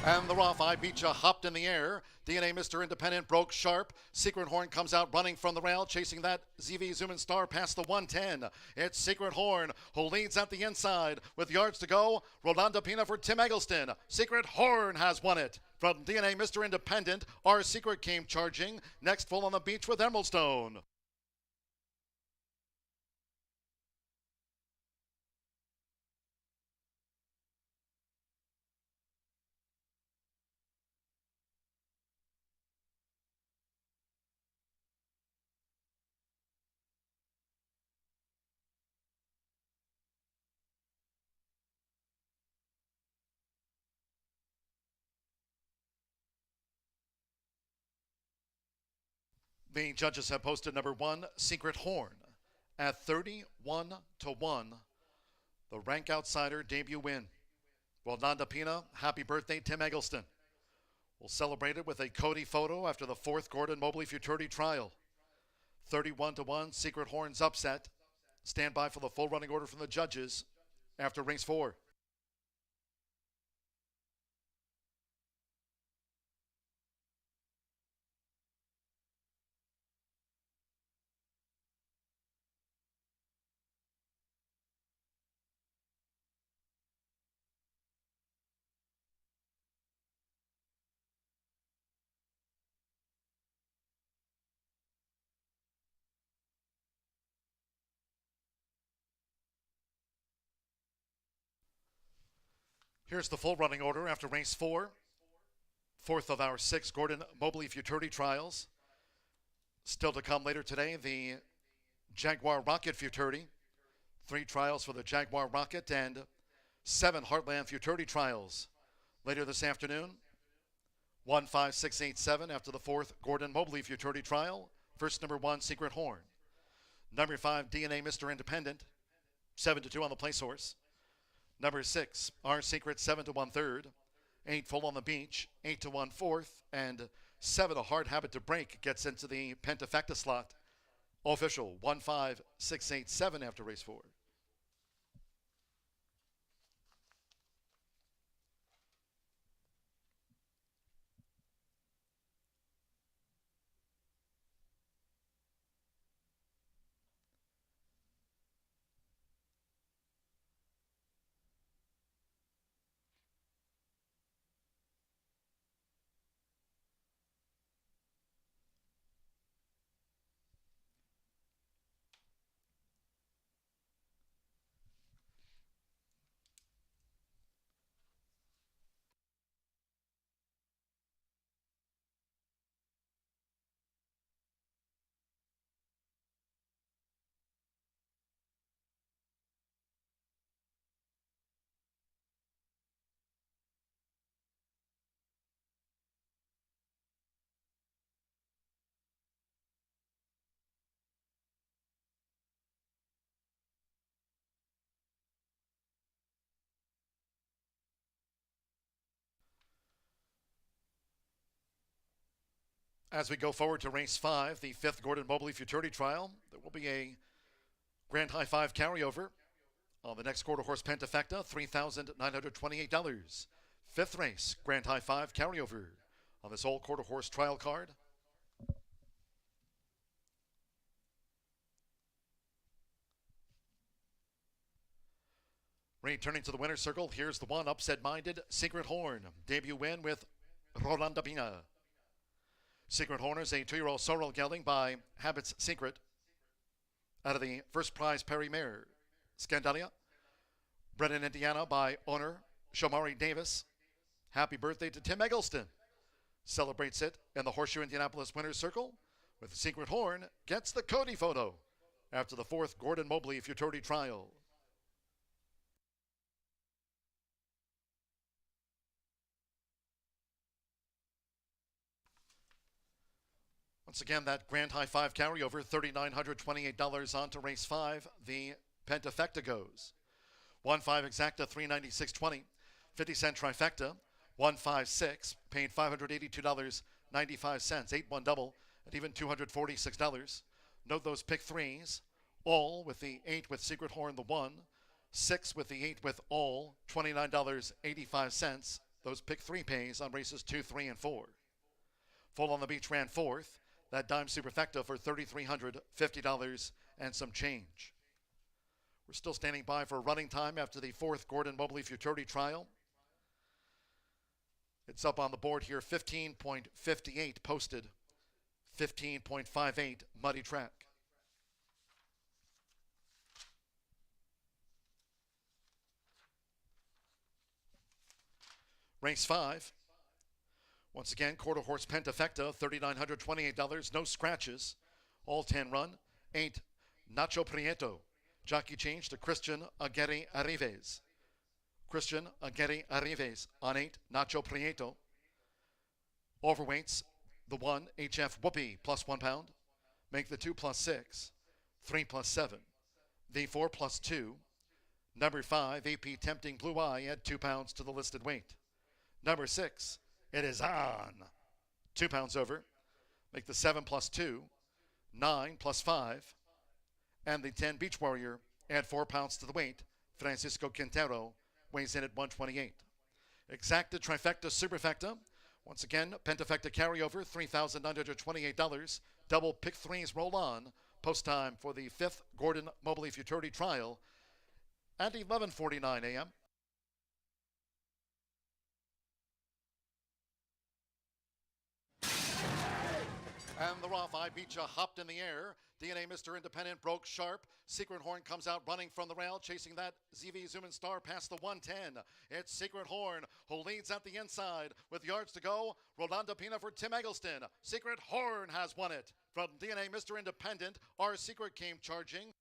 Speaker 1: And the Roth I Beach hopped in the air. DNA Mr. Independent broke sharp. Secret Horn comes out running from the rail, chasing that ZV Zoomin' Star past the 110. It's Secret Horn who leads at the inside with yards to go. Rolanda Pina for Tim Eggleston. Secret Horn has won it. From DNA Mr. Independent, our Secret came charging. Next, Full on the Beach with Emerald Stone. The judges have posted number 1, Secret Horn, at 31-1. The rank outsider debut win. Well, Nanda Pina, happy birthday, Tim Eggleston. We'll celebrate it with a Cody photo after the fourth Gordon Mobley Futurity trial. 31-1, Secret Horn's upset. Stand by for the full running order from the judges after rings 4. Here's the full running order after race 4. Fourth of our 6 Gordon Mobley Futurity trials. Still to come later today, the Jaguar Rocket Futurity. 3 trials for the Jaguar Rocket and 7 Heartland Futurity trials. Later this afternoon, 1, 5, 6, 8, 7 after the 4th Gordon Mobley Futurity trial. First number 1, Secret Horn. Number 5, DNA Mr. Independent. 7-2 on the place horse. Number 6, Our Secret, 7 to 1/3. 8, Full on the Beach, 8 to 1/4. And 7, A Hard Habit to Break, gets into the Pentafecta slot. Official, 1, 5, 6, 8, 7 after race 4. As we go forward to race 5, the 5th Gordon Mobley Futurity trial, there will be a Grand High 5 carryover on the next quarter horse Pentafecta, $3,928. 5th race, Grand High 5 carryover on this old quarter horse trial card. Returning to the winner's circle, here's the one, upset-minded, Secret Horn. Debut win with Rolanda Pina. Secret Horn is a 2-year-old sorrel gelding by Habits Secret. Out of the first prize Perry Mare, Scandalia. Bred in Indiana by owner Shamari Davis. Happy birthday to Tim Eggleston. Celebrates it in the Horseshoe Indianapolis Winner's Circle with the Secret Horn gets the Cody photo after the 4th Gordon Mobley Futurity Trial. Once again, that Grand High 5 carryover, $3,928 on to race 5. The Pentafecta goes. 1-5 exacta, $396.20. 50-cent trifecta, 156, paying $582.95. 8-1 double at even $246. Note those pick threes. All with the 8 with Secret Horn, the 1. 6 with the 8 with all, $29.85. Those pick three pays on races 2, 3, and 4. Full on the Beach ran 4th. That dime superfecta for $3,350 and some change. We're still standing by for running time after the 4th Gordon Mobley Futurity Trial. It's up on the board here, 15.58 posted, 15.58 muddy track. Race 5. Once again, quarter horse Pentafecta, $3,928, no scratches. All 10 run. 8, Nacho Prieto. Jockey change to Christian Aguirre Arrives. Christian Aguirre Arrives on 8, Nacho Prieto. Overweights, the 1, HF Whoopee, plus 1 pound. Make the 2 plus 6, 3 plus 7. The 4 plus 2. Number 5, AP Tempting Blue Eye, add 2 pounds to the listed weight. Number 6, it is on. 2 pounds over. Make the 7 plus 2, 9 plus 5. And the 10 Beach Warrior, add 4 pounds to the weight. Francisco Quintero weighs in at 128. Exacta Trifecta Superfecta. Once again, Pentafecta carryover, $3,928. Double pick threes roll on. Post time for the 5th Gordon Mobley Futurity Trial at 11:49 a.m. And the Roth I Beat Ya hopped in the air. DNA Mr. Independent broke sharp. Secret Horn comes out running from the rail, chasing that ZV Zoomin' Star past the 110. It's Secret Horn who leads at the inside with yards to go. Rolanda Pina for Tim Eggleston. Secret Horn has won it. From DNA Mr. Independent, Our Secret came charging.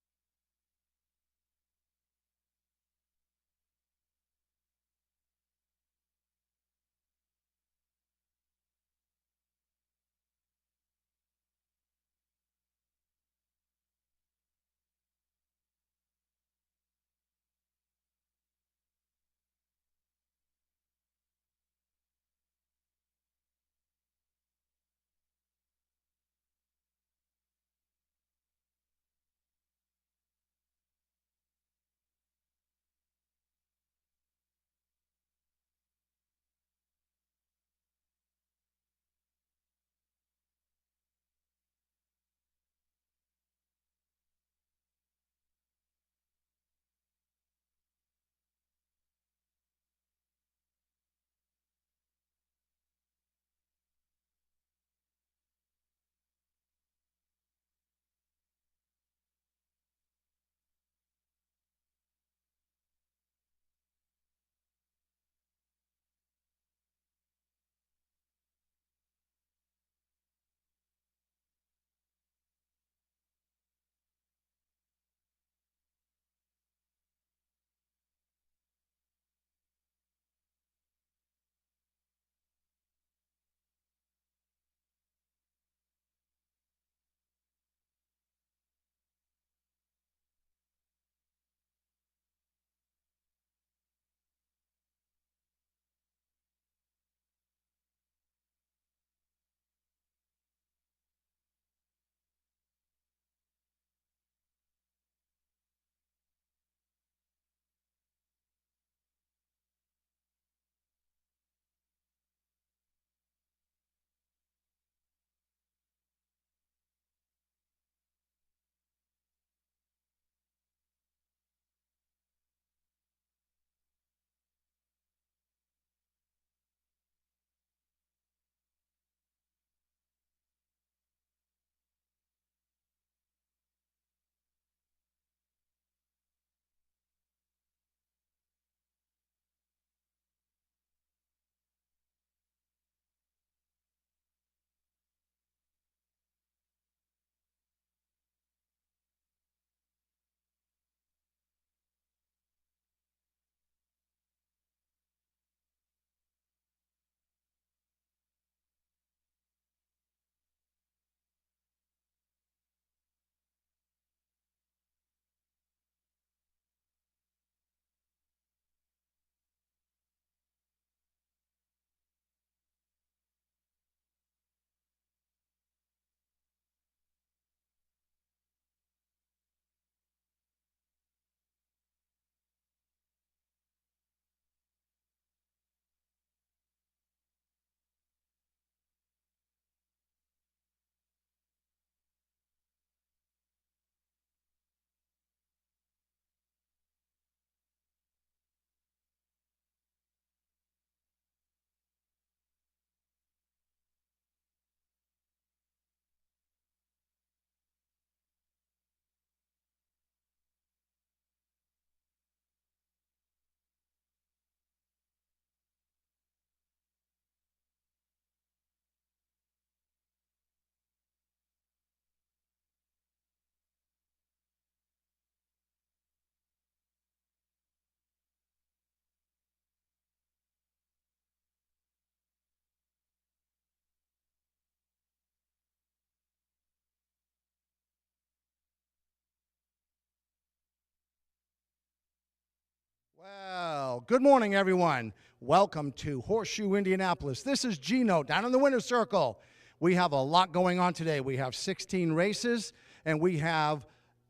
Speaker 5: Good morning, everyone. Welcome to Horseshoe Indianapolis. This is Gino down in the winner's circle. We have a lot going on today. We have 16 races, and we have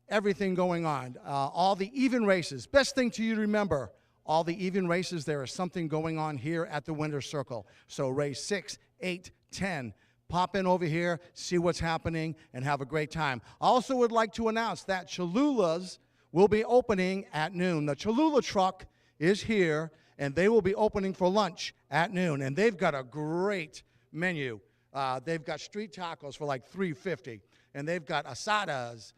Speaker 5: everything going on. All the even races. Best thing to you to remember, all the even races, there is something going on here at the winner's circle. So race 6, 8, 10. Pop in over here, see what's happening, and have a great time. I also would like to announce that Cholula's will be opening at noon. The Cholula truck is here, and they will be opening for lunch at noon. And they've got a great menu. They've got street tacos for like $3.50, and they've got asadas,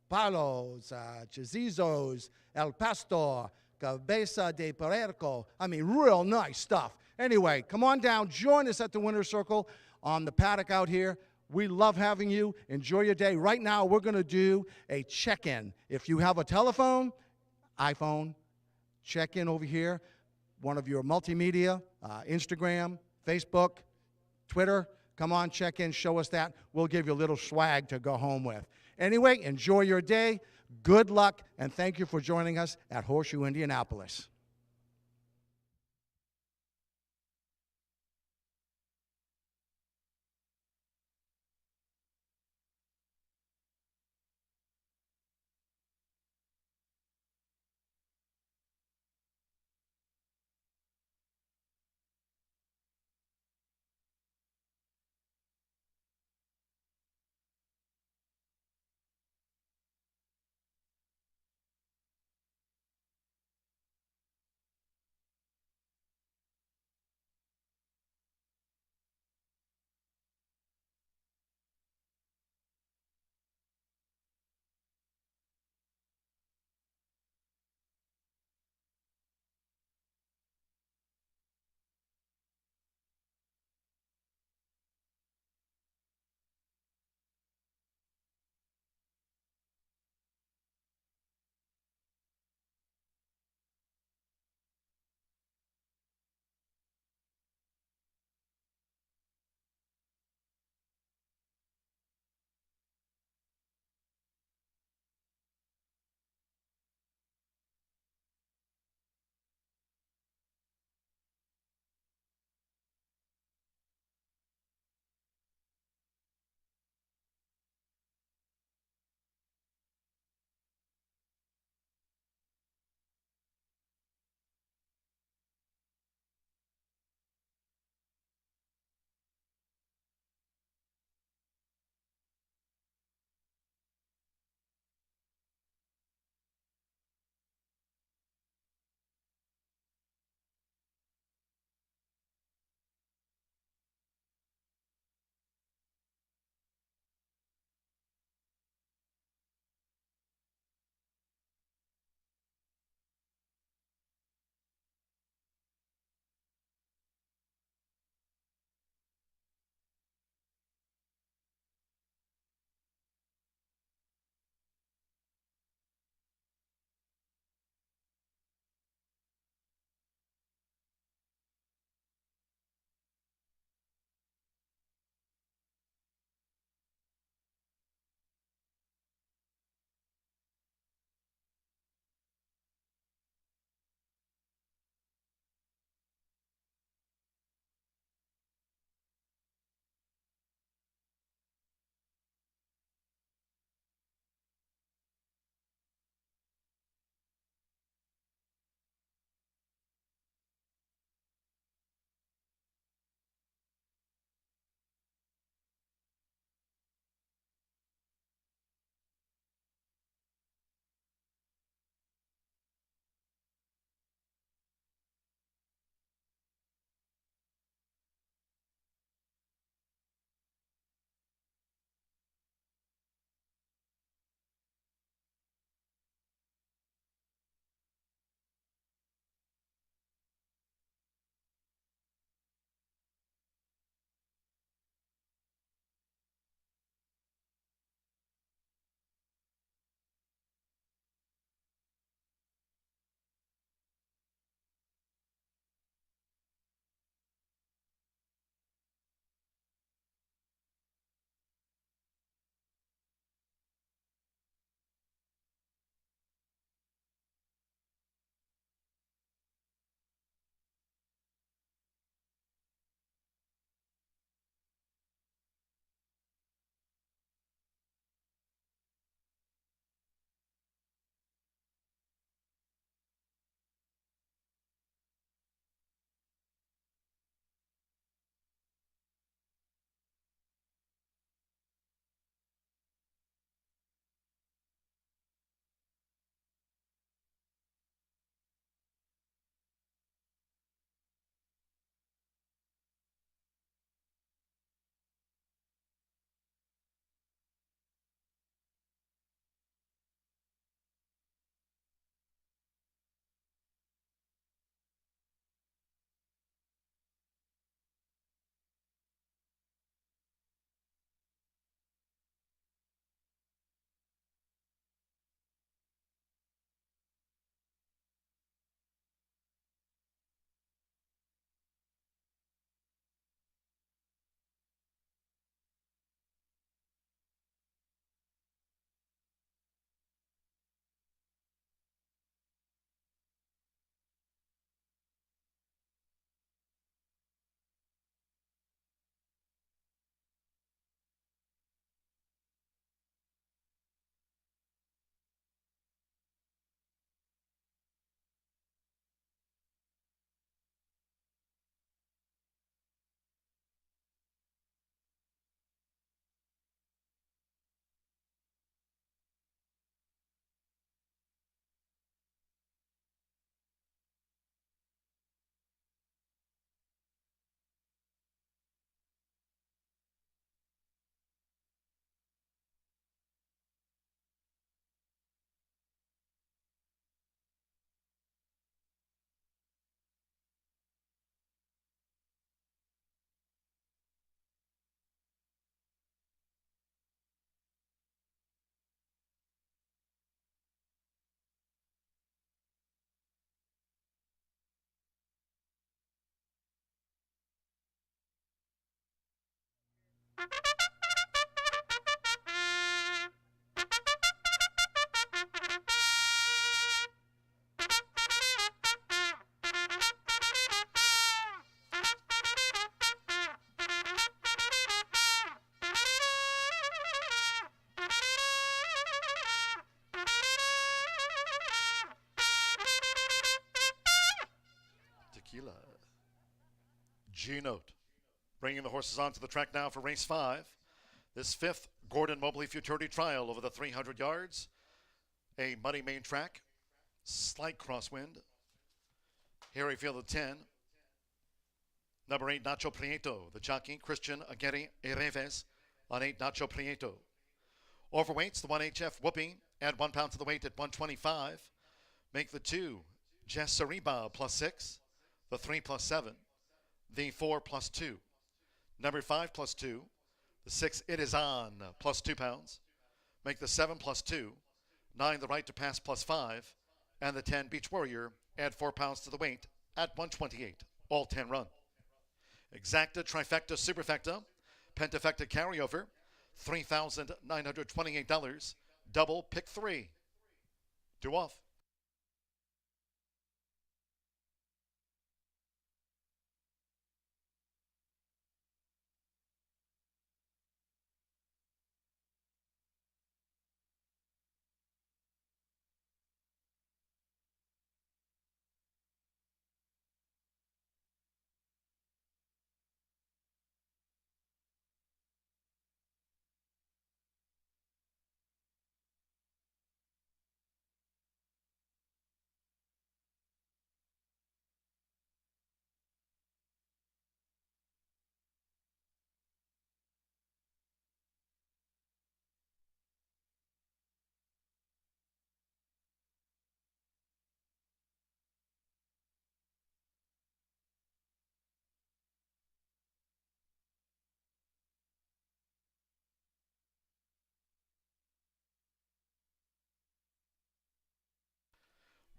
Speaker 5: palos, chizizos, el pastor, cabeza de puerco. I mean, real nice stuff. Anyway, come on down, join us at the winner's circle on the paddock out here. We love having you. Enjoy your day. Right now, we're going to do a check-in. If you have a telephone, iPhone, check in over here. One of your multimedia, Instagram, Facebook, Twitter. Come on, check in, show us that. We'll give you a little swag to go home with. Anyway, enjoy your day. Good luck, and thank you for joining us at Horseshoe Indianapolis.
Speaker 1: Tequila. G-Note. Bringing the horses onto the track now for race 5. This 5th Gordon Mobley Futurity Trial over the 300 yards. A muddy main track. Slight crosswind. Harry Field of 10. Number 8, Nacho Prieto. The jockey, Christian Aguirre Ereves on 8, Nacho Prieto. Overweights, the 1 HF Whoopee. Add 1 pound to the weight at 125. Make the 2, Jess Sariba +6. The 3 +7. The 4 +2. Number 5 +2. The 6, It Is On +2 pounds. Make the 7 +2. 9, The Right to Pass +5. And the 10, Beach Warrior. Add 4 pounds to the weight at 128. All 10 run. Exacta, Trifecta, Superfecta, Pentafecta Carryover, $3,928. Double, pick 3. 2 off.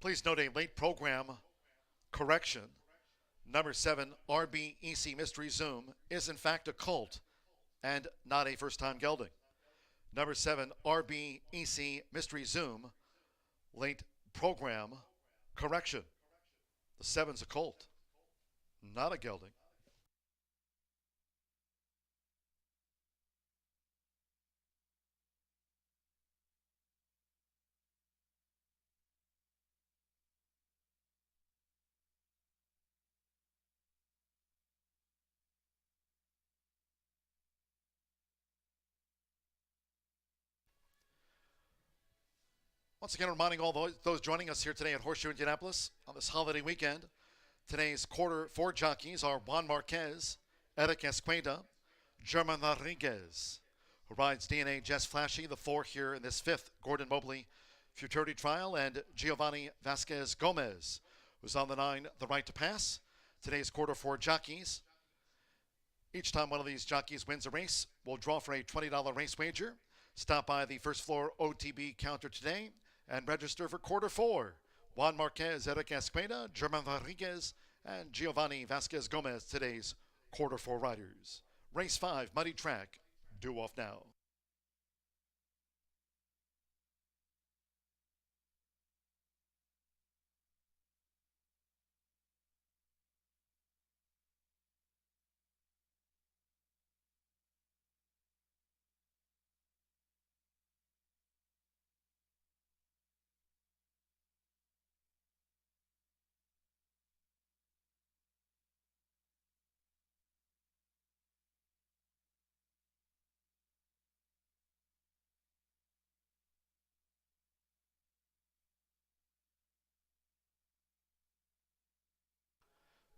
Speaker 1: Please note a late program correction. Number 7, RBEC Mystery Zoom is in fact a colt and not a first-time gelding. Number 7, RBEC Mystery Zoom, late program correction. The 7's a colt, not a gelding. Once again, reminding all those joining us here today at Horseshoe Indianapolis on this holiday weekend. Today's quarter 4 jockeys are Juan Marquez, Eric Esqueda, German Rodriguez, who rides DNA Jess Flashy, the 4 here in this 5th Gordon Mobley Futurity Trial, and Giovanni Vasquez Gomez, who's on the 9, The Right to Pass. Today's quarter 4 jockeys. Each time one of these jockeys wins a race, we'll draw for a $20 race wager. Stop by the first floor OTB counter today and register for quarter 4. Juan Marquez, Eric Esqueda, German Rodriguez, and Giovanni Vasquez Gomez, today's quarter 4 riders. Race 5, muddy track, due off now.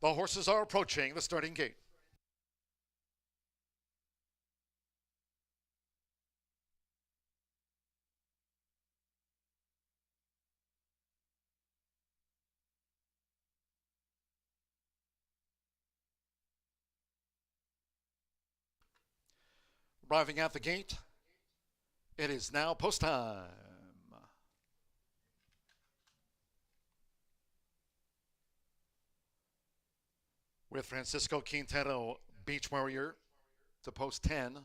Speaker 1: The horses are approaching the starting gate. Arriving at the gate, it is now post time. With Francisco Quintero, Beach Warrior, to post 10.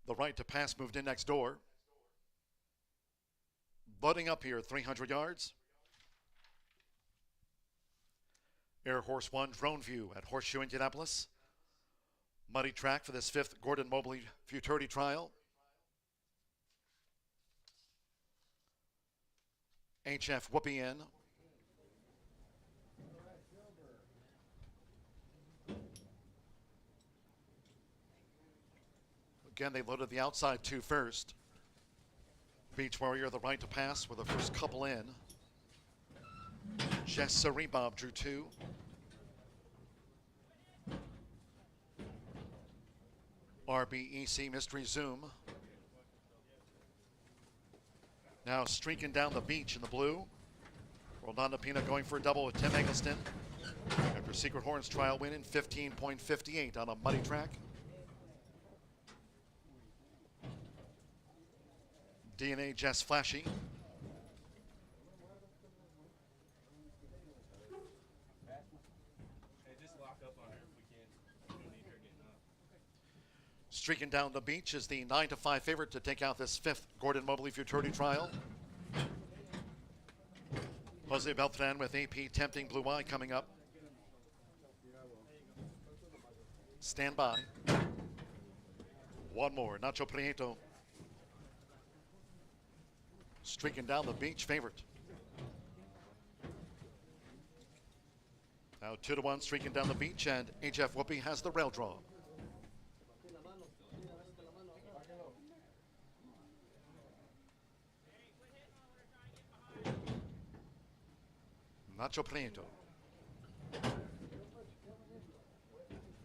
Speaker 1: The right to pass moved in next door. Loading up here, 300 yards. Air Horse 1 drone view at Horseshoe Indianapolis. Muddy track for this 5th Gordon Mobley Futurity Trial. HF Whoopie in. Again, they loaded the outside 2 first. Beach Warrior, the right to pass, were the first couple in. Jess Bob drew 2. RBEC Mystery Zoom. Now streaking down the beach in the blue. Rolanda Pina going for a double with Tim Eggleston. After Secret Horns trial win in 15.58 on a muddy track. DNA Jess Flashy. Streaking down the beach is the 9-5 favorite to take out this 5th Gordon Mobley Futurity Trial. Jose Beltran with AP Tempting Blue Eye coming up. Stand by. One more, Nacho Prieto. Streaking down the beach, favorite. Now 2-1 streaking down the beach, and HF Whoopie has the rail draw. Nacho Prieto.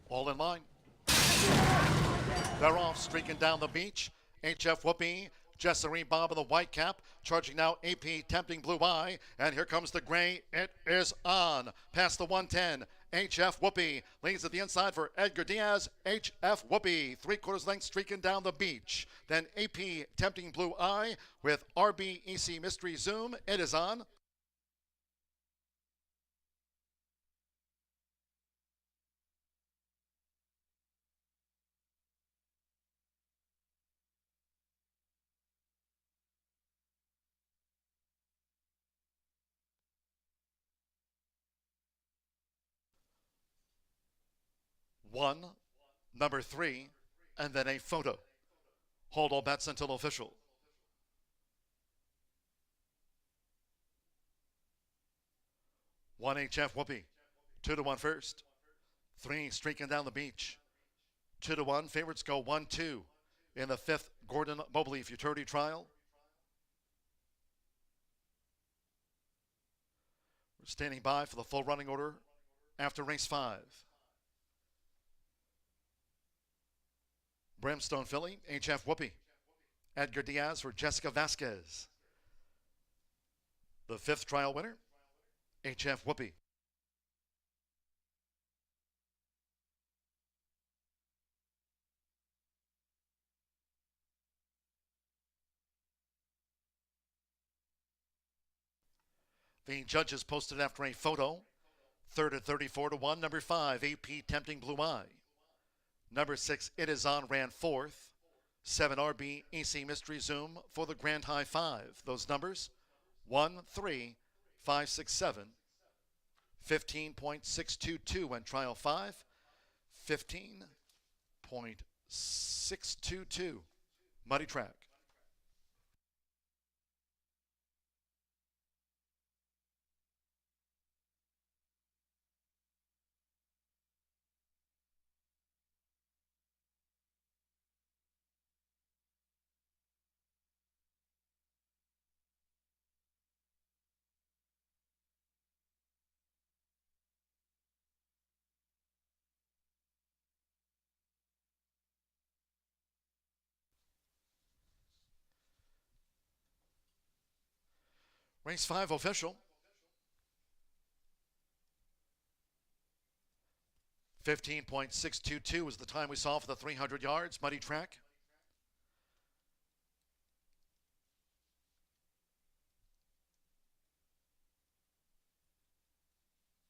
Speaker 1: All in line. They're off, streaking down the beach. HF Whoopie, Jessery Bob of the white cap, charging now AP Tempting Blue Eye, and here comes the gray. It is on. Past the 110. HF Whoopie leads at the inside for Edgar Diaz. HF Whoopie, 3/4 length streaking down the beach. Then AP Tempting Blue Eye with RBEC Mystery Zoom. It is on. One, number 3, and then a photo. Hold all bets until official. One HF Whoopie, 2-1 first. 3 streaking down the beach. 2-1 favorites go 1-2 in the 5th Gordon Mobley Futurity Trial. We're standing by for the full running order after race 5. Brimstone Philly, HF Whoopie. Edgar Diaz for Jessica Vasquez. The 5th trial winner, HF Whoopie. The judges posted after a photo. 3rd at 34-1, number 5, AP Tempting Blue Eye. Number 6, It Is On ran 4th. 7 RB AC Mystery Zoom for the Grand High 5. Those numbers 1, 3, 5, 6, 7. 15.622 when trial 5. 15.622. Muddy track. Race 5 official. 15.622 was the time we saw for the 300 yards, muddy track.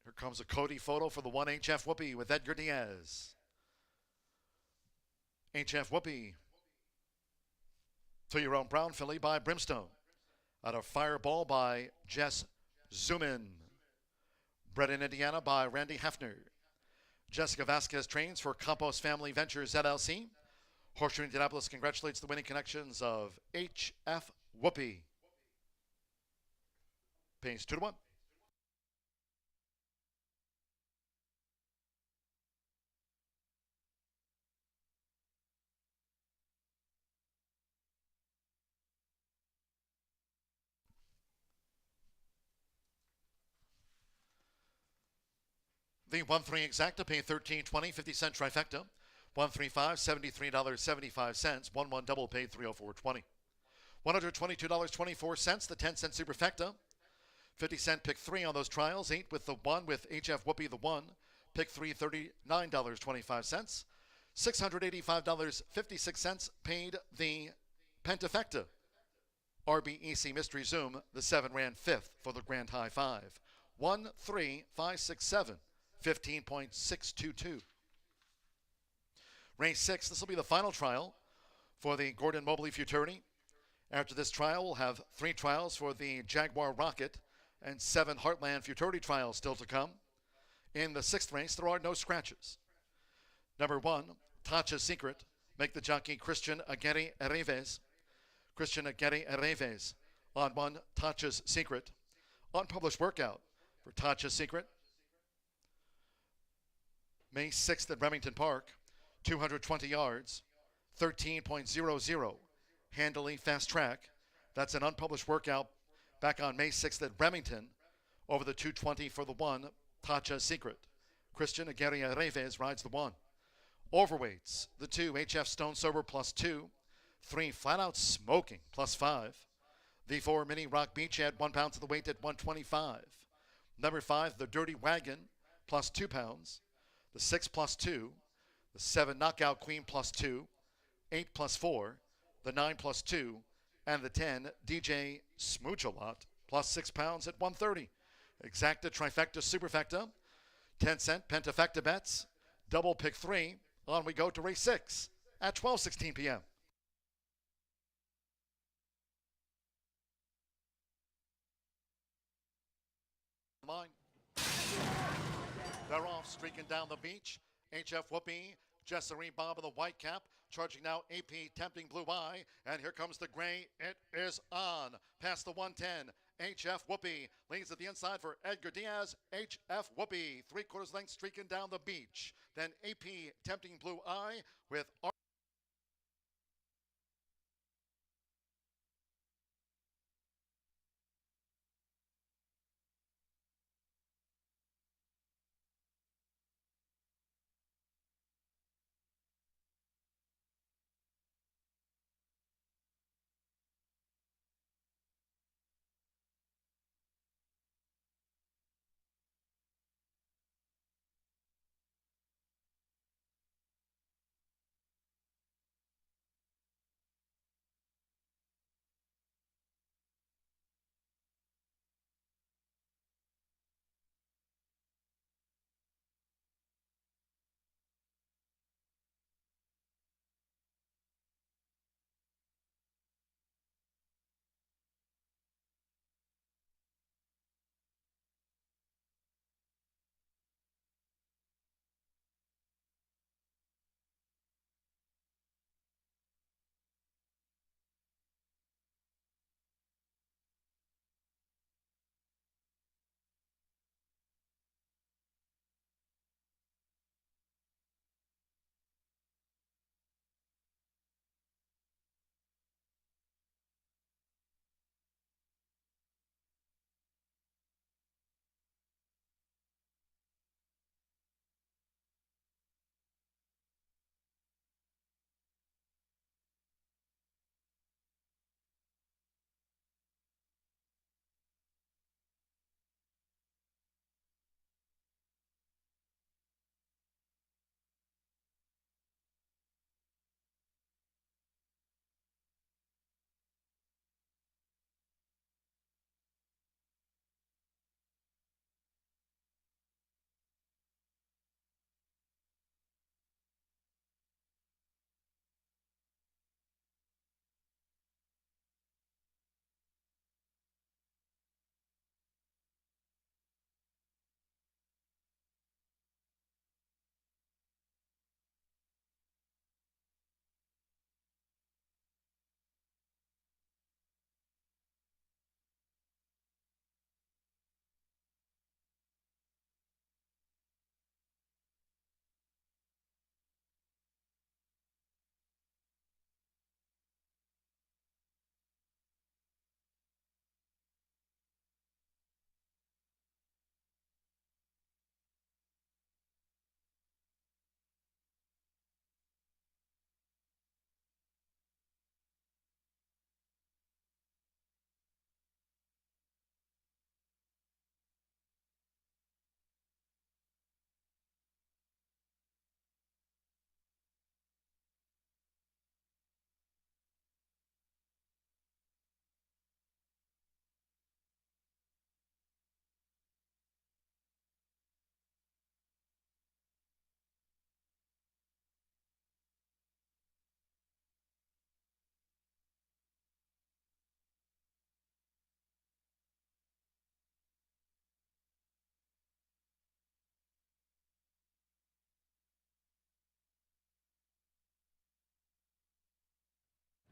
Speaker 1: Here comes a Cody photo for the 1 HF Whoopee with Edgar Diaz. HF Whoopee to your own brown filly by Brimstone. Out of Fireball by Jess Zoomin. Bred in Indiana by Randy Heffner. Jessica Vasquez trains for Campos Family Ventures LLC. Horseshoe Indianapolis congratulates the winning connections of HF Whoopee. Pays 2-1. The 1-3 exacta pay $13.20, 50-cent trifecta. 135, $73.75. 1-1 double paid $304.20. $122.24, the 10-cent superfecta. 50-cent pick 3 on those trials. 8 with the 1 with HF Whoopee the 1. Pick 3, $39.25. $685.56 paid the pentafecta. RBEC Mystery Zoom, the 7 ran 5th for the grand high 5. 1, 3, 5, 6, 7. 15.622. Race 6, this will be the final trial for the Gordon Mobley Futurity. After this trial, we'll have 3 trials for the Jaguar Rocket and 7 Heartland Futurity trials still to come. In the 6th race, there are no scratches. Number 1, Tacha's Secret. Make the jockey Christian Aguirre Ereves. Christian Aguirre Ereves on 1, Tacha's Secret. Unpublished workout for Tacha's Secret. May 6th at Remington Park, 220 yards, 13.00. Handily fast track. That's an unpublished workout back on May 6th at Remington over the 220 for the 1, Tacha's Secret. Christian Aguirre Reves rides the 1. Overweights, the 2, HF Stone Sober plus 2. 3, Flat Out Smoking plus 5. The 4, Mini Rock Beach at 1 pound to the weight at 125. Number 5, The Dirty Wagon plus 2 pounds. The 6 plus 2, the 7 Knockout Queen plus 2, 8 plus 4, the 9 plus 2, and the 10 DJ Smooch-a-Lot plus 6 pounds at 130. Exacta, trifecta, superfecta, 10-cent pentafecta bets, double pick 3. On we go to race 6 at 12:16 p.m. Line. They're off, streaking down the beach. HF Whoopee, Jessery Bob in the white cap, charging now AP Tempting Blue Eye, and here comes the gray. It is on. Past the 110. HF Whoopee leads at the inside for Edgar Diaz. HF Whoopee, 3/4 length streaking down the beach. Then AP Tempting Blue Eye with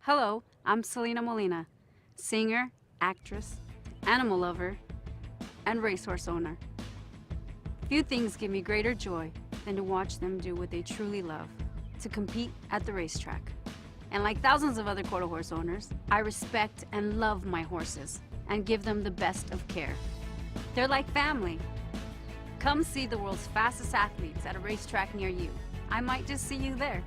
Speaker 6: Hello, I'm Selena Molina, singer, actress, animal lover, and racehorse owner. Few things give me greater joy than to watch them do what they truly love, to compete at the racetrack. And like thousands of other quarter horse owners, I respect and love my horses and give them the best of care. They're like family. Come see the world's fastest athletes at a racetrack near you. I might just see you there.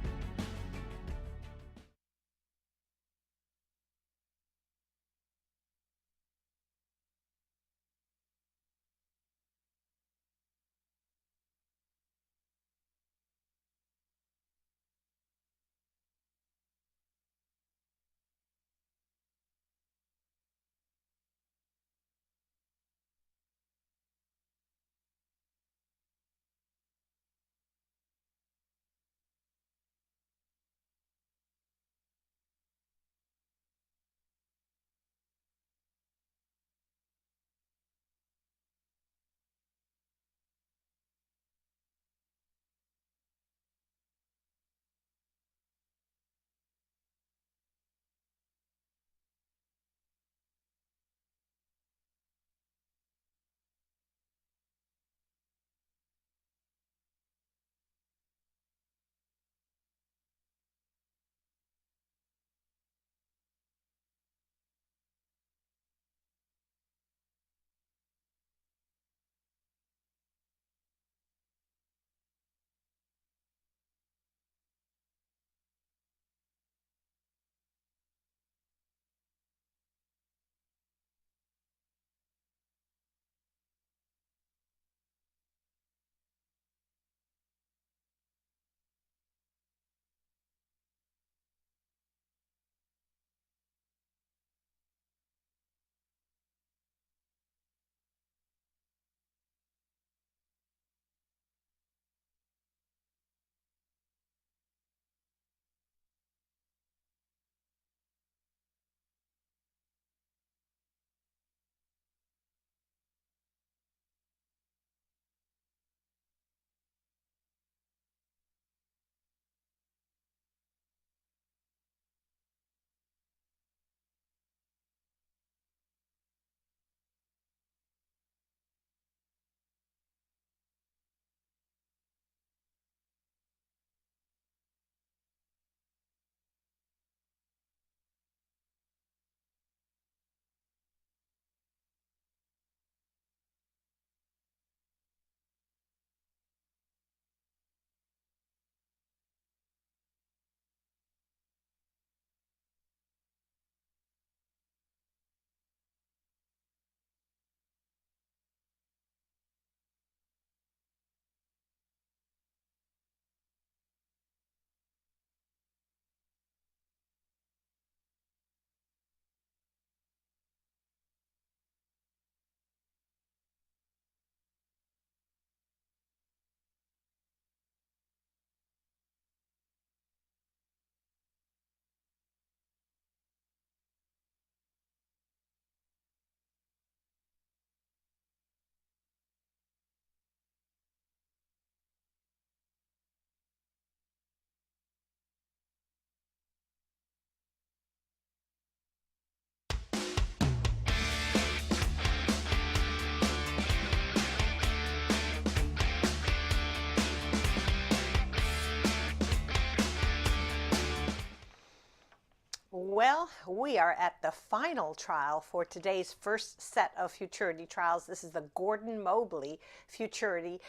Speaker 4: Well, we are at the final trial for today's first set of futurity trials. This is the Gordon Mobley futurity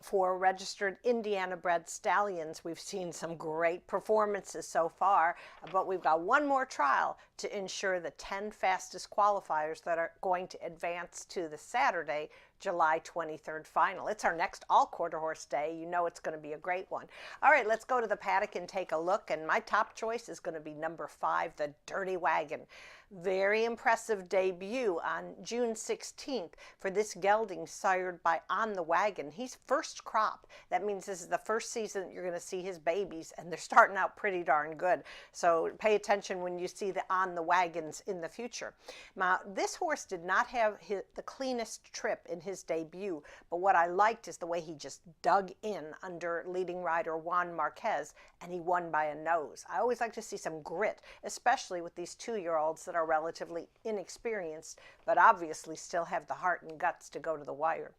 Speaker 4: for registered Indiana-bred stallions. We've seen some great performances so far, but we've got one more trial to ensure the 10 fastest qualifiers that are going to advance to the Saturday, July 23rd final. It's our next all quarter horse day. You know it's going to be a great one. All right, let's go to the paddock and take a look. And my top choice is going to be number 5, the Dirty Wagon. Very impressive debut on June 16th for this gelding sired by On the Wagon. He's first crop. That means this is the first season you're going to see his babies, and they're starting out pretty darn good. So pay attention when you see the On the Wagons in the future. Now, this horse did not have the cleanest trip in his debut. But what I liked is the way he just dug in under leading rider Juan Marquez, and he won by a nose. I always like to see some grit, especially with these 2-year-olds that are relatively inexperienced, but obviously still have the heart and guts to go to the wire.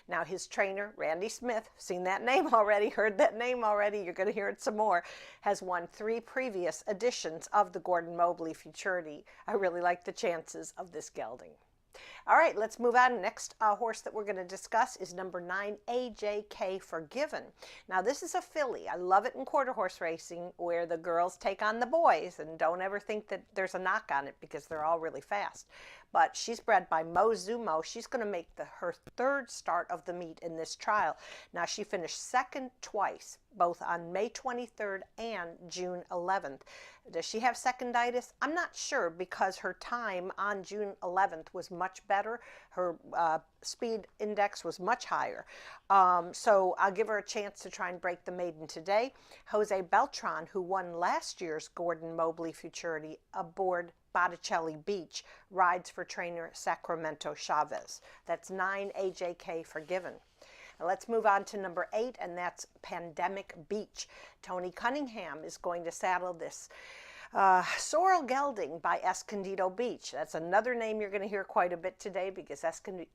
Speaker 4: Now his trainer, Randy Smith, seen that name already, heard that name already, you're going to hear it some more, has won 3 previous editions of the Gordon Mobley Futurity. I really like the chances of this gelding. All right, let's move on. Next horse that we're going to discuss is number 9, AJK Forgiven. Now, this is a filly. I love it in quarter horse racing where the girls take on the boys, and don't ever think that there's a knock on it because they're all really fast. But she's bred by Mo Zumo. She's going to make her 3rd start of the meet in this trial. Now, she finished 2nd twice, both on May 23rd and June 11th. Does she have seconditis? I'm not sure because her time on June 11th was much better. Her speed index was much higher. So I'll give her a chance to try and break the maiden today. Jose Beltran, who won last year's Gordon Mobley Futurity aboard Botticelli Beach, rides for trainer Sacramento Chavez. That's 9, AJK Forgiven. Now let's move on to number 8, and that's Pandemic Beach. Tony Cunningham is going to saddle this Sorrel Gelding by Escondido Beach. That's another name you're going to hear quite a bit today because Escondido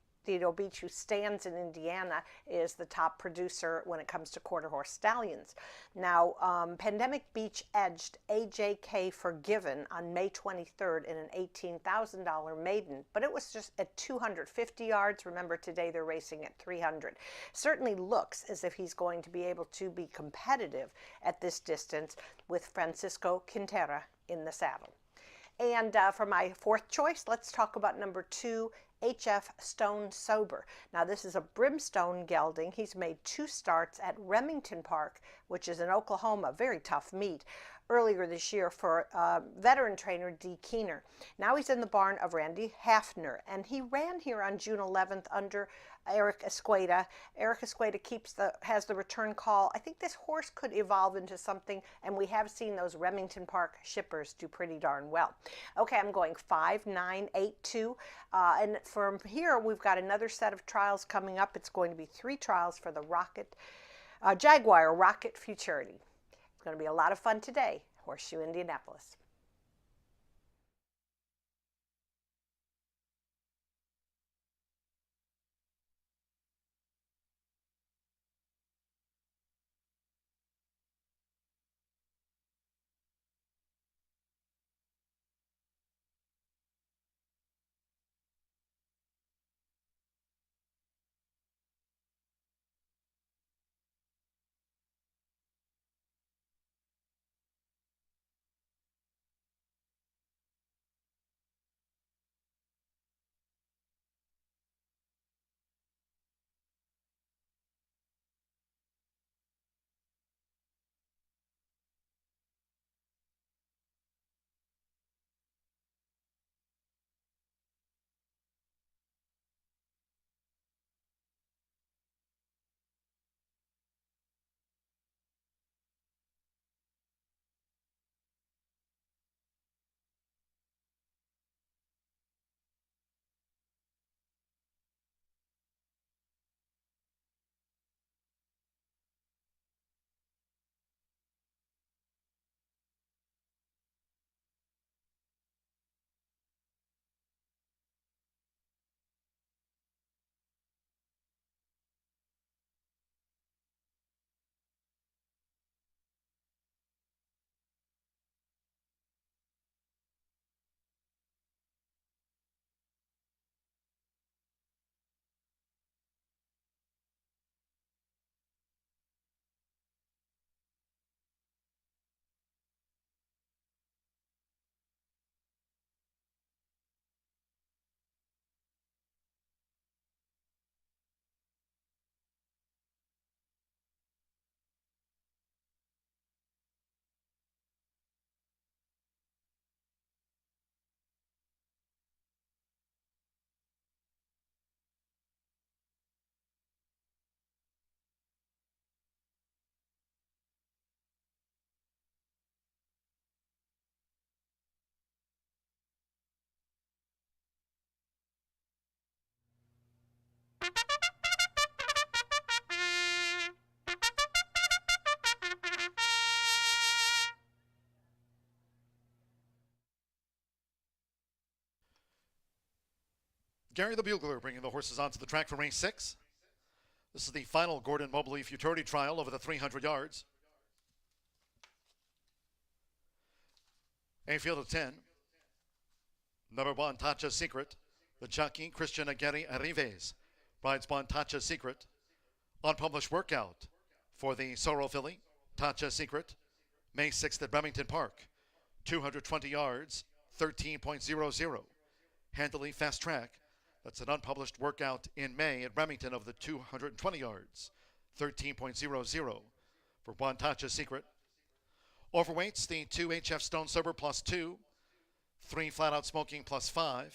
Speaker 4: Beach, who stands in Indiana, is the top producer when it comes to quarter horse stallions. Now, Pandemic Beach edged AJK Forgiven on May 23rd in an $18,000 maiden, but it was just at 250 yards. Remember, today they're racing at 300. Certainly looks as if he's going to be able to be competitive at this distance with Francisco Quintera in the saddle. And for my 4th choice, let's talk about number 2, HF Stone Sober. Now this is a Brimstone gelding. He's made 2 starts at Remington Park, which is in Oklahoma, very tough meet, earlier this year for veteran trainer Dee Keener. Now he's in the barn of Randy Hafner, and he ran here on June 11th under Eric Escueda. Eric Escueda has the return call. I think this horse could evolve into something, and we have seen those Remington Park shippers do pretty darn well. Okay, I'm going 5, 9, 8, 2. And from here, we've got another set of trials coming up. It's going to be 3 trials for the Jaguar Rocket Futurity. It's going to be a lot of fun today, Horseshoe Indianapolis.
Speaker 1: Gary the Bugler bringing the horses onto the track for race 6. This is the final Gordon Mobley Futurity Trial over the 300 yards. A field of 10. Number 1, Tacha Secret. The jockey, Christian Aguirre Arrives, rides Bontacha Secret. Unpublished workout for the Sorrel filly, Tacha Secret. May 6th at Remington Park. 220 yards, 13.00. Handily fast track. That's an unpublished workout in May at Remington of the 220 yards, 13.00 for Bontacha Secret. Overweights, the 2 HF Stone Sober plus 2, 3 Flat Out Smoking plus 5,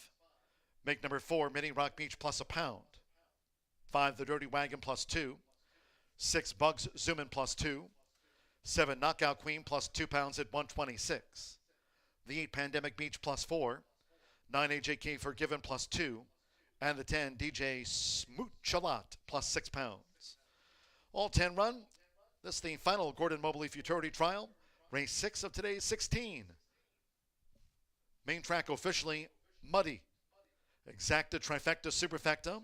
Speaker 1: make number 4 Mini Rock Beach plus a pound, 5 The Dirty Wagon plus 2, 6 Bugs Zoomin plus 2, 7 Knockout Queen plus 2 pounds at 126, the 8 Pandemic Beach plus 4, 9 AJK Forgiven plus 2, and the 10 DJ Smooch-a-Lot plus 6 pounds. All 10 run. This is the final Gordon Mobley Futurity Trial, race 6 of today's 16. Main track officially muddy. Exacta, trifecta, superfecta,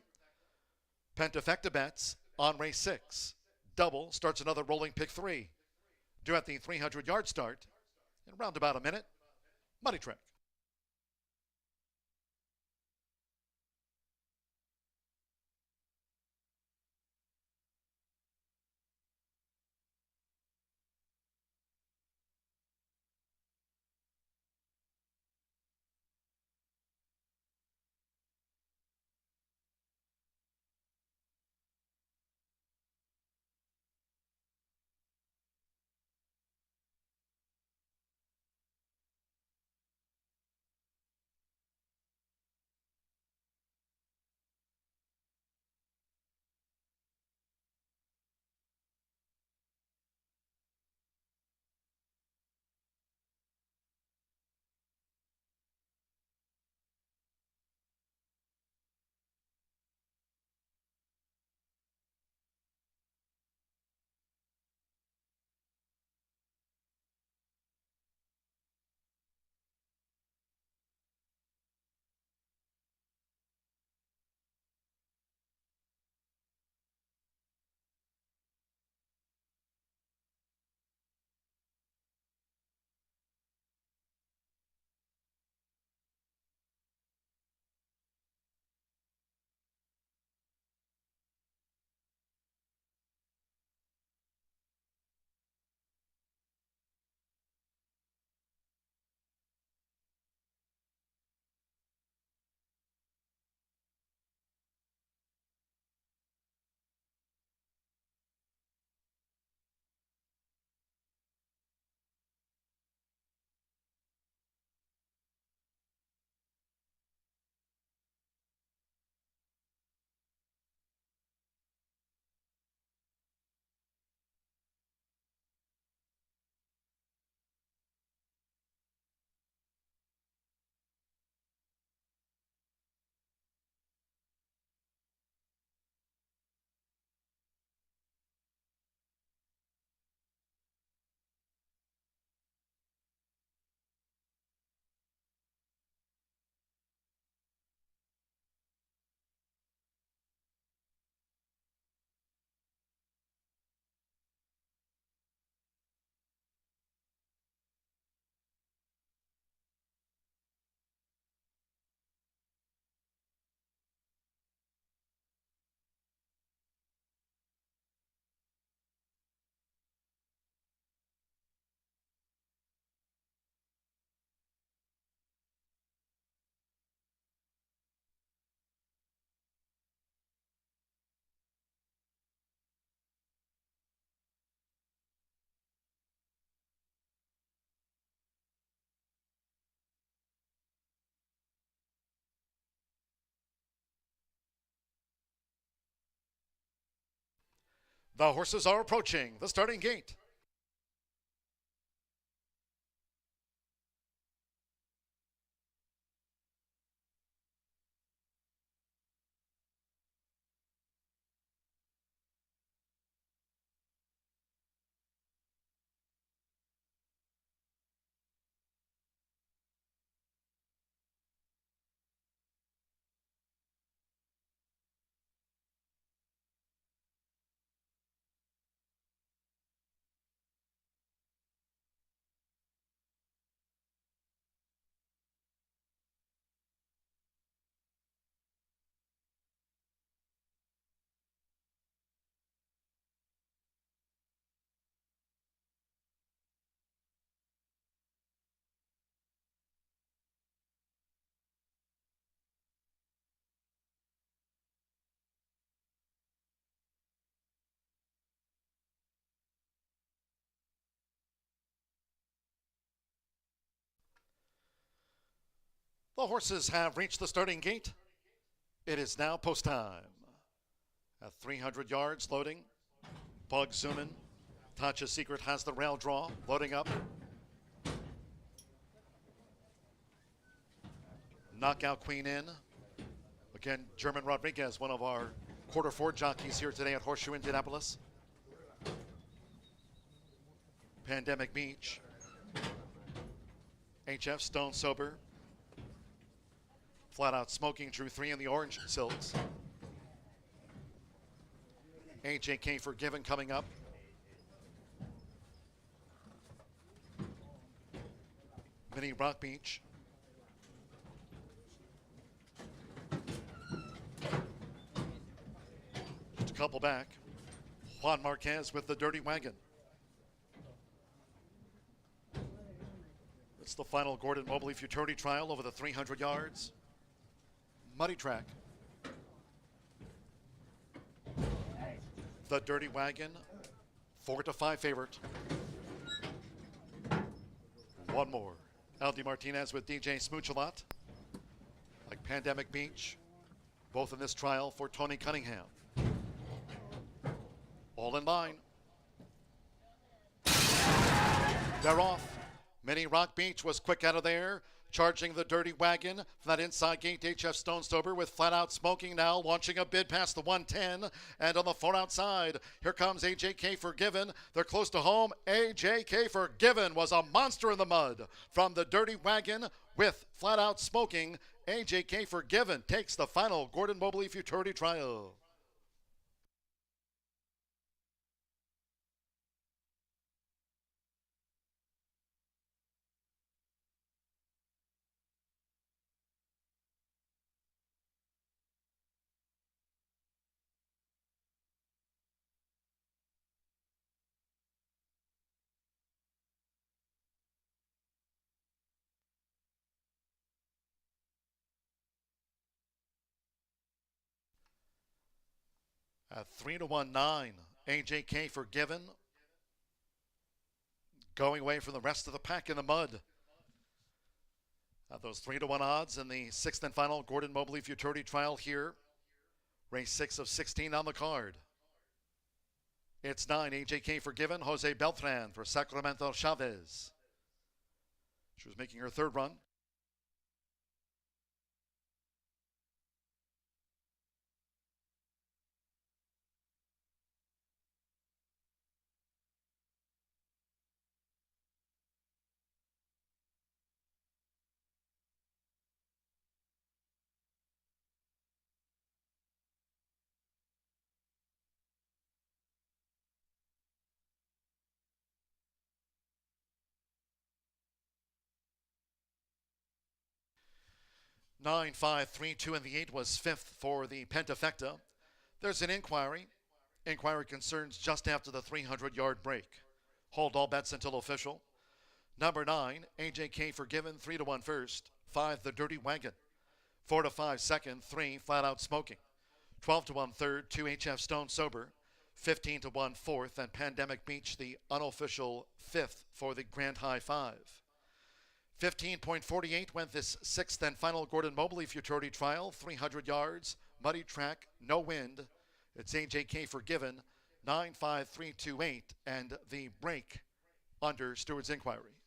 Speaker 1: pentafecta bets on race 6. Double starts another rolling pick 3. Due at the 300-yard start in around about a minute. Muddy track. The horses are approaching the starting gate. The horses have reached the starting gate. It is now post time. At 300 yards, loading. Bug zooming. Tatcha Secret has the rail draw, loading up. Knockout Queen in. Again, German Rodriguez, one of our quarter four jockeys here today at Horseshoe Indianapolis. Pandemic Beach. HF Stone Sober. Flat Out Smoking drew 3 in the orange silks. AJK Forgiven coming up. Mini Rock Beach. Just a couple back. Juan Marquez with the Dirty Wagon. It's the final Gordon Mobley Futurity Trial over the 300 yards. Muddy track. The Dirty Wagon, 4-5 favorite. One more. Aldi Martinez with DJ Smooch-a-Lot. Like Pandemic Beach. Both in this trial for Tony Cunningham. All in line. They're off. Mini Rock Beach was quick out of there. Charging the Dirty Wagon from that inside gate, HF Stone Sober with Flat Out Smoking now, launching a bid past the 110. And on the far outside, here comes AJK Forgiven. They're close to home. AJK Forgiven was a monster in the mud from the Dirty Wagon with Flat Out Smoking. AJK Forgiven takes the final Gordon Mobley Futurity Trial. At 3-1-9, AJK Forgiven. Going away from the rest of the pack in the mud. At those 3-1 odds in the sixth and final Gordon Mobley Futurity Trial here. Race 6 of 16 on the card. It's 9, AJK Forgiven, Jose Beltran for Sacramento Chavez. She was making her third run. Nine, 5, 3, 2, and the 8 was fifth for the Pentafecta. There's an inquiry. Inquiry concerns just after the 300-yard break. Hold all bets until official. Number 9, AJK Forgiven, 3-1 first. 5, The Dirty Wagon. 4-5 second. 3, Flat Out Smoking. 12-1 third. 2, HF Stone Sober. 15-1 fourth. And Pandemic Beach, the unofficial fifth for the Grand High 5. 15.48 went this sixth and final Gordon Mobley Futurity Trial. 300 yards, muddy track, no wind. It's AJK Forgiven, 9-5-3-2-8, and the break under Stewart's inquiry.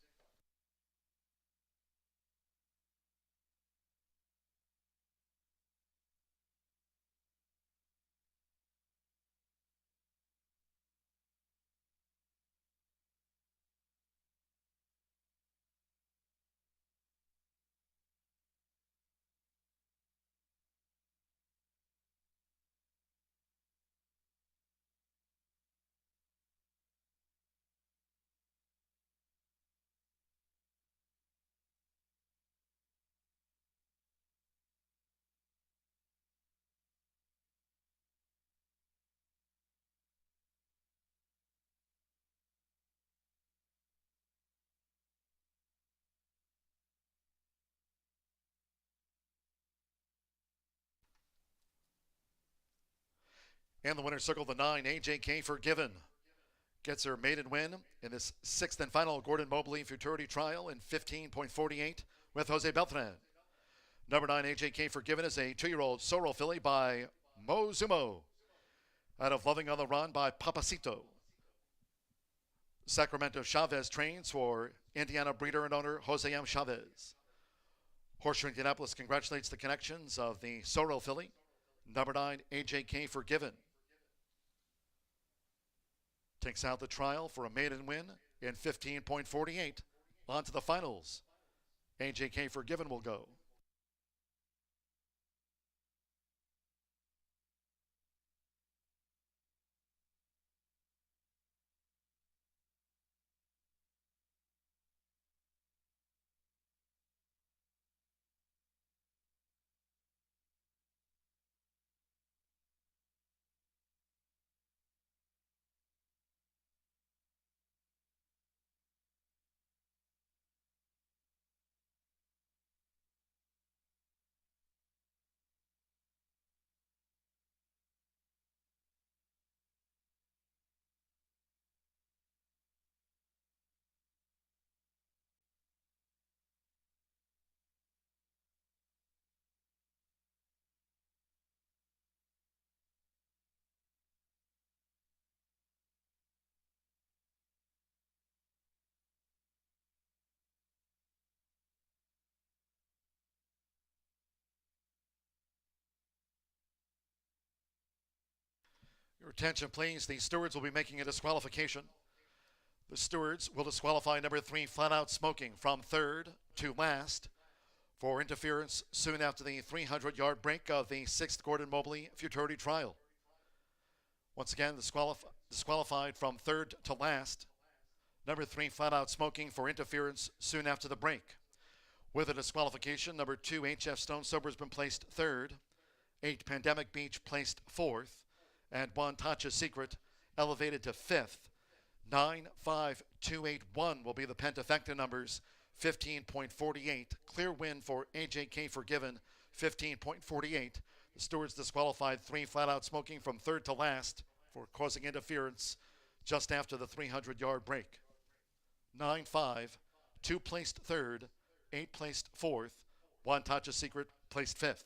Speaker 1: And the winner's circle, the 9, AJK Forgiven, gets her maiden win in this sixth and final Gordon Mobley Futurity Trial in 15.48 with Jose Beltran. Number 9, AJK Forgiven, is a 2-year-old sorrel filly by Mozumo. Out of Loving on the Run by Papacito. Sacramento Chavez trains for Indiana breeder and owner Jose M. Chavez. Horseshoe Indianapolis congratulates the connections of the sorrel filly. Number 9, AJK Forgiven. Takes out the trial for a maiden win in 15.48. On to the finals. AJK Forgiven will go. Your attention, please. The stewards will be making a disqualification. The stewards will disqualify number 3, Flat Out Smoking, from third to last for interference soon after the 300-yard break of the 6th Gordon Mobley Futurity Trial. Once again, disqualified from third to last. Number 3, Flat Out Smoking, for interference soon after the break. With a disqualification, number 2, HF Stone Sober, has been placed third. 8, Pandemic Beach, placed fourth. And 1, Tacha Secret, elevated to fifth. 9, 5, 2, 8, 1 will be the pentafecta numbers. 15.48. Clear win for AJK Forgiven. 15.48. The stewards disqualified 3, Flat Out Smoking, from third to last for causing interference just after the 300-yard break. 9, 5, 2 placed third, 8 placed fourth, 1, Tacha Secret, placed fifth.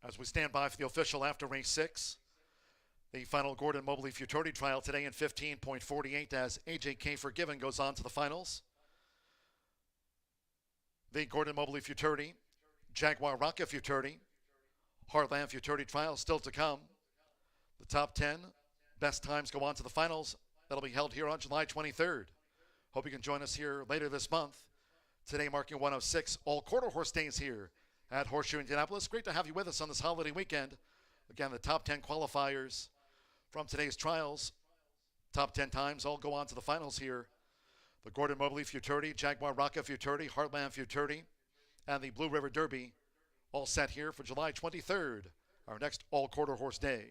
Speaker 1: As we stand by for the official after race 6, the final Gordon Mobley Futurity Trial today in 15.48 as AJK Forgiven goes on to the finals. The Gordon Mobley Futurity, Jaguar Rocket Futurity, Heartland Futurity Trial still to come. The top 10 best times go on to the finals. That'll be held here on July 23rd. Hope you can join us here later this month. Today marking 106, all quarter horse days here at Horseshoe Indianapolis. Great to have you with us on this holiday weekend. Again, the top 10 qualifiers from today's trials, top 10 times, all go on to the finals here. The Gordon Mobley Futurity, Jaguar Rocket Futurity, Heartland Futurity, and the Blue River Derby, all set here for July 23rd, our next all quarter horse day.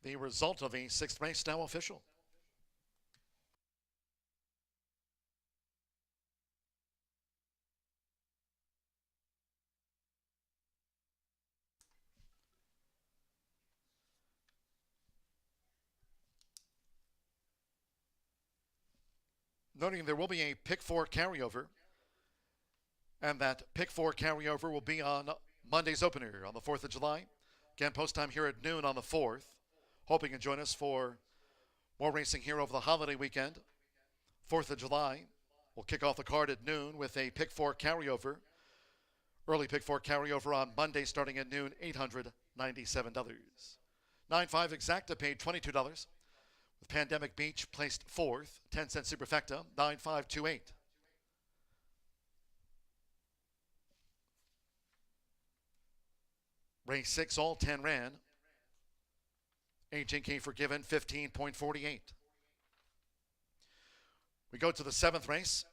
Speaker 1: The result of the sixth race now official. Noting there will be a pick 4 carryover, and that pick 4 carryover will be on Monday's opener on the 4th of July. Again, post time here at noon on the 4th. Hoping you can join us for more racing here over the holiday weekend. 4th of July, we'll kick off the card at noon with a pick 4 carryover. Early pick 4 carryover on Monday starting at noon, $897. 9.5 Exacta paid $22. With Pandemic Beach placed 4th, 10-cent Superfecta, 9.528. Race 6, all 10 ran. H&K Forgiven, 15.48. We go to the 7th race.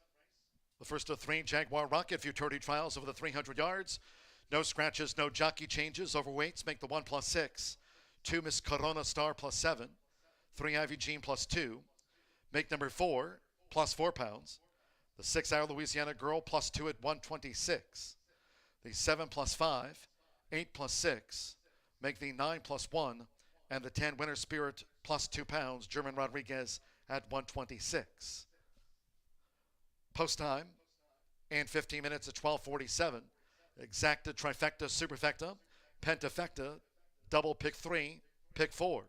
Speaker 1: The first of 3, Jaguar Rocket Futurity Trials over the 300 yards. No scratches, no jockey changes. Overweights make the 1 plus 6. 2 Miss Corona Star plus 7. 3 Ivy Jean plus 2. Make number 4 plus 4 pounds. The 6 Hour Louisiana Girl plus 2 at 126. The 7 plus 5. 8 plus 6. Make the 9 plus 1. And the 10 Winter Spirit plus 2 pounds. German Rodriguez at 126. Post time and 15 minutes at 12:47. Exacta, trifecta, superfecta, pentafecta, double pick 3, pick 4.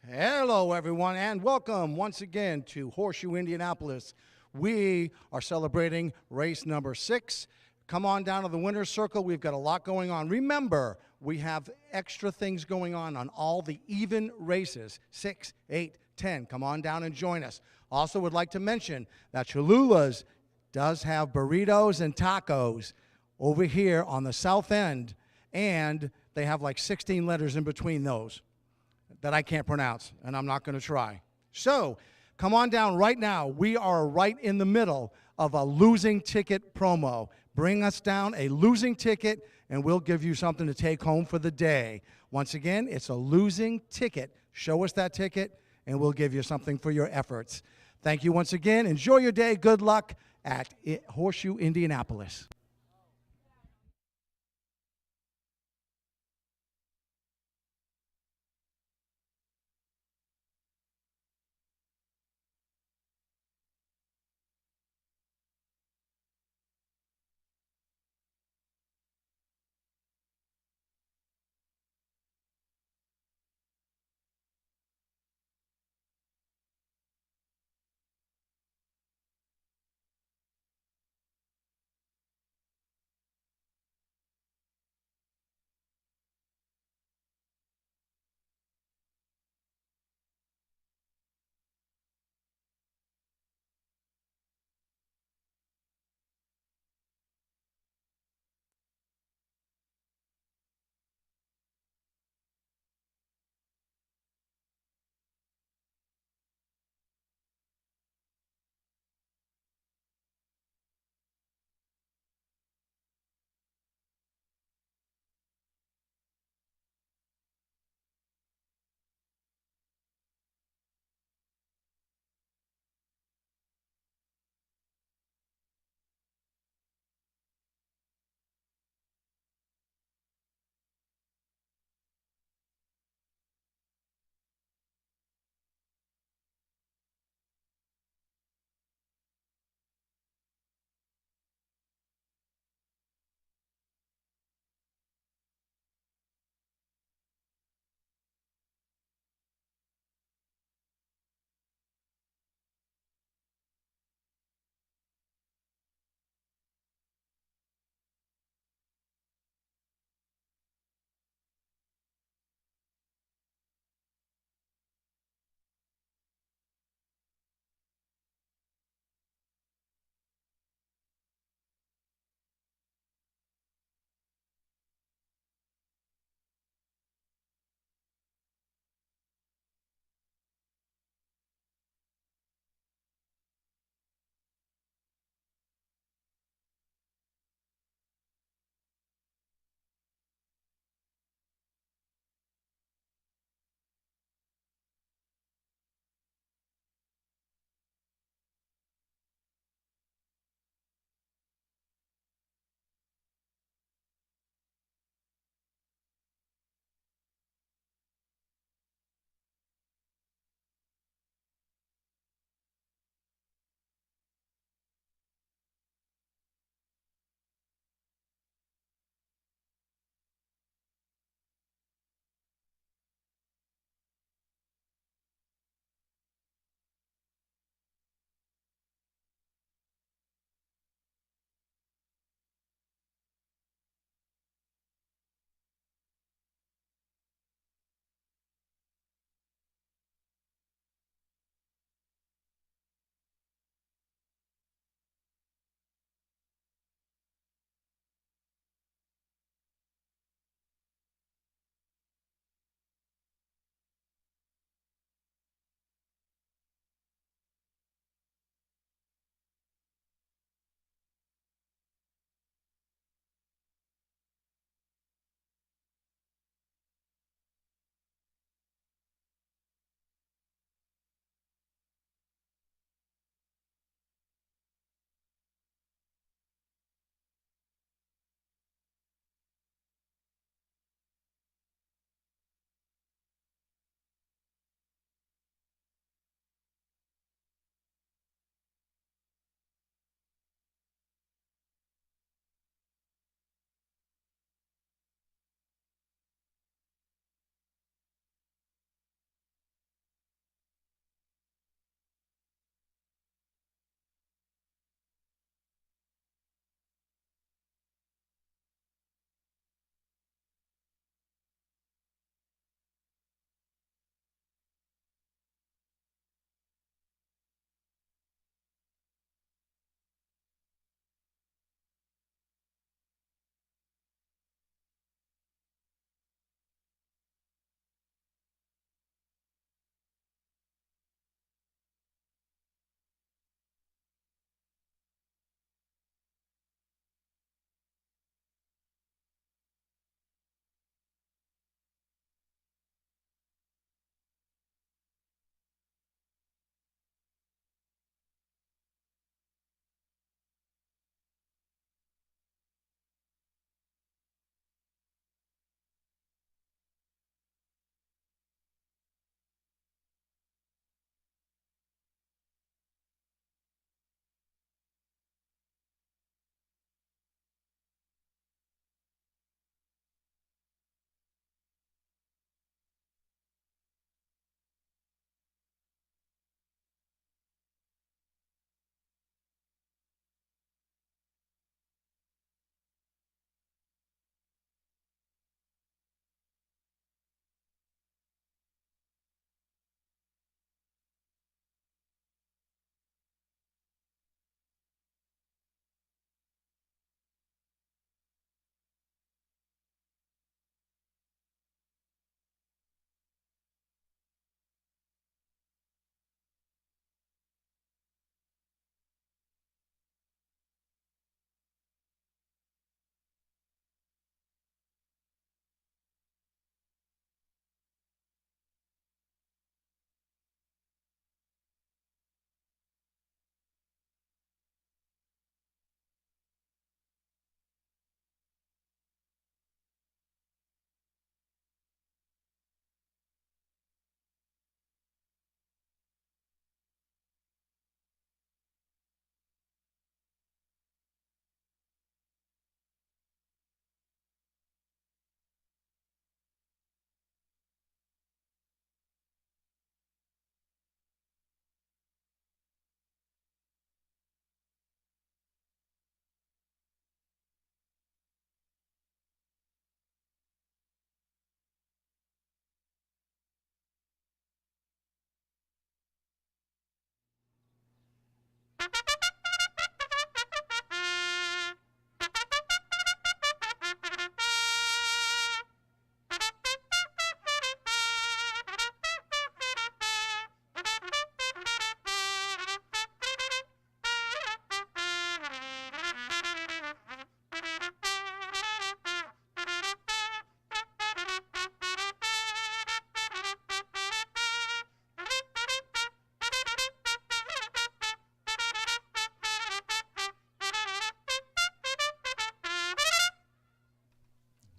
Speaker 5: Hello, everyone, and welcome once again to Horseshoe Indianapolis. We are celebrating race number 6. Come on down to the winner's circle. We've got a lot going on. Remember, we have extra things going on all the even races, 6, 8, 10. Come on down and join us. Also would like to mention that Cholula's does have burritos and tacos over here on the south end, and they have like 16 letters in between those that I can't pronounce, and I'm not going to try. So come on down right now. We are right in the middle of a losing ticket promo. Bring us down a losing ticket, and we'll give you something to take home for the day. Once again, it's a losing ticket. Show us that ticket, and we'll give you something for your efforts. Thank you once again. Enjoy your day. Good luck at Horseshoe Indianapolis.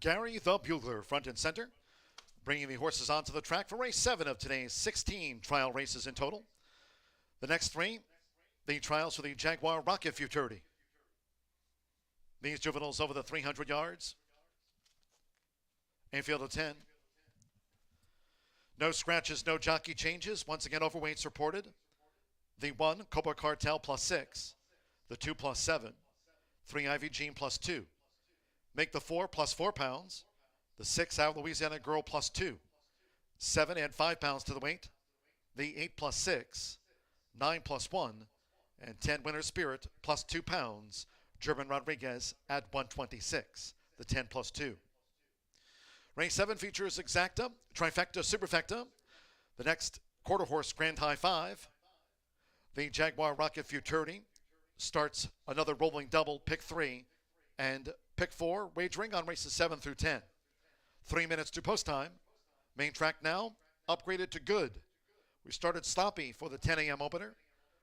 Speaker 1: Gary the Bugler, front and center, bringing the horses onto the track for race 7 of today's 16 trial races in total. The next 3, the trials for the Jaguar Rocket Futurity. These juveniles over the 300 yards. A field of 10. No scratches, no jockey changes. Once again, overweights reported. The 1, Cobra Cartel +6. The 2 +7. 3, Ivy Jean +2. Make the 4 +4 pounds. The 6, Our Louisiana Girl +2. 7, add 5 pounds to the weight. The 8 +6. 9 +1. And 10, Winter Spirit +2 pounds. German Rodriguez at 126. The 10 +2. Race 7 features Exacta, Trifecta, Superfecta. The next quarter horse, Grand High 5. The Jaguar Rocket Futurity starts another rolling double, pick 3, and pick 4, wagering on races 7 through 10. 3 minutes to post time. Main track now, upgraded to good. We started sloppy for the 10 a.m. opener.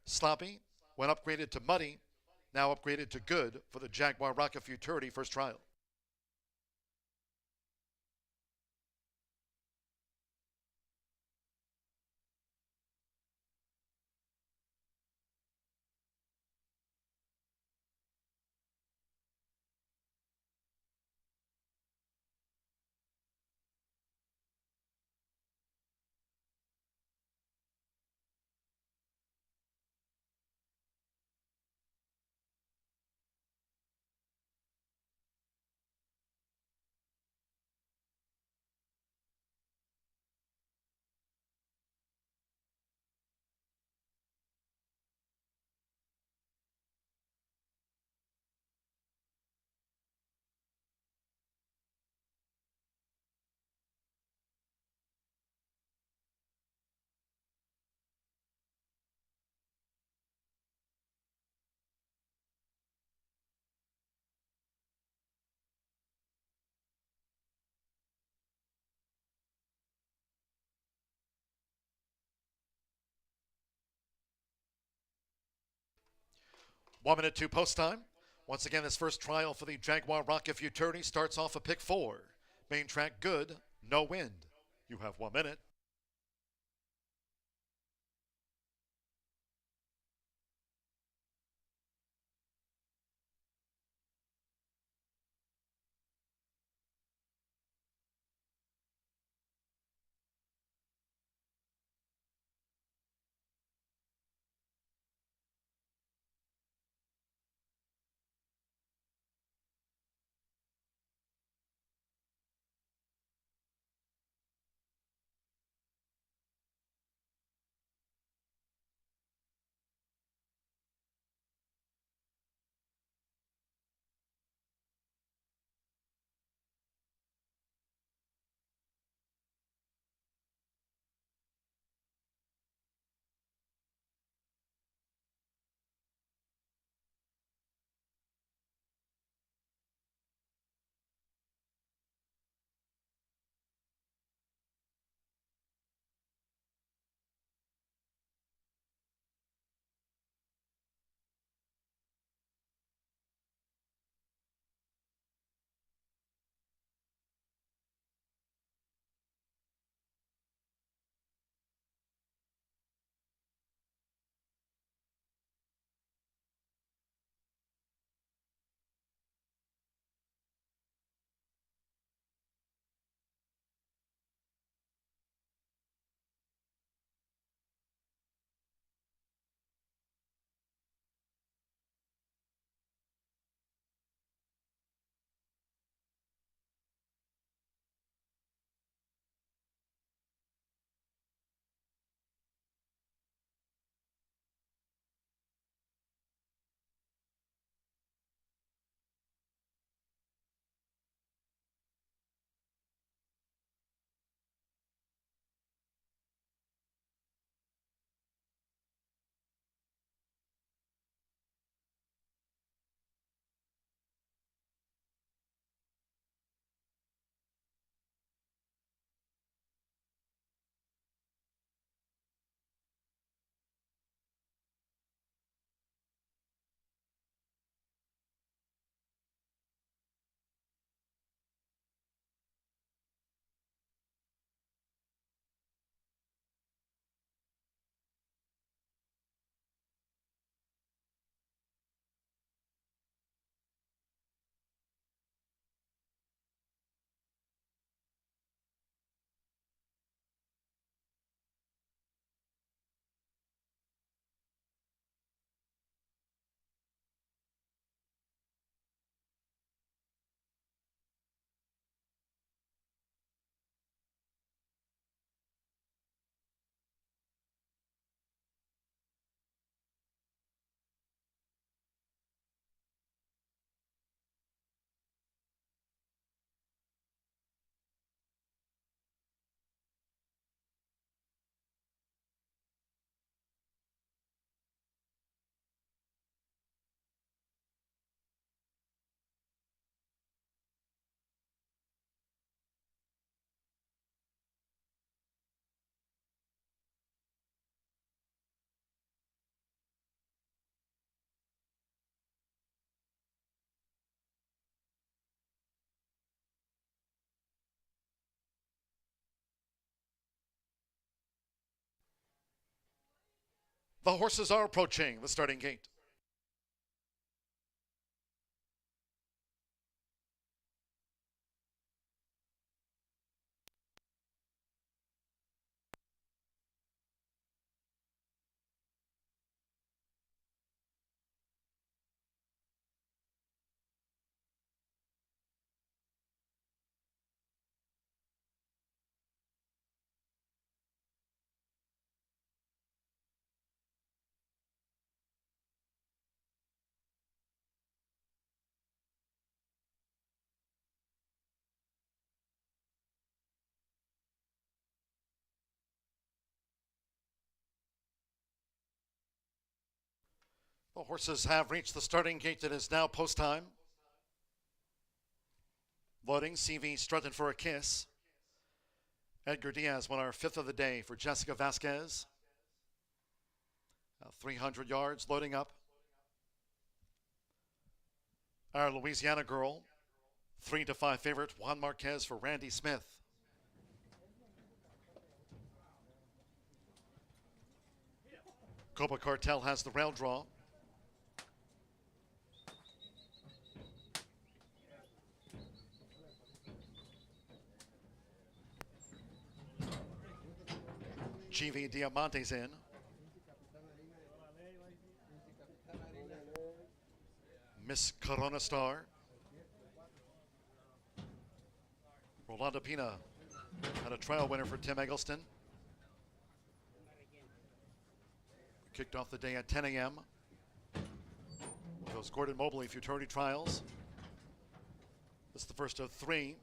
Speaker 1: Sloppy, when upgraded to muddy, now upgraded to good for the Jaguar Rocket Futurity first trial. One minute to post time. Once again, this first trial for the Jaguar Rocket Futurity starts off a pick 4. Main track good, no wind. You have 1 minute. The horses are approaching the starting gate. The horses have reached the starting gate. It is now post time. Loading, CV strutting for a kiss. Edgar Diaz won our 5th of the day for Jessica Vasquez. 300 yards loading up. Our Louisiana girl, 3-5 favorite, Juan Marquez for Randy Smith. Copa Cartel has the rail draw. GV Diamante's in. Miss Corona Star. Rolando Pina had a trial winner for Tim Eggleston. Kicked off the day at 10 a.m. Those Gordon Mobley Futurity Trials. This is the first of 3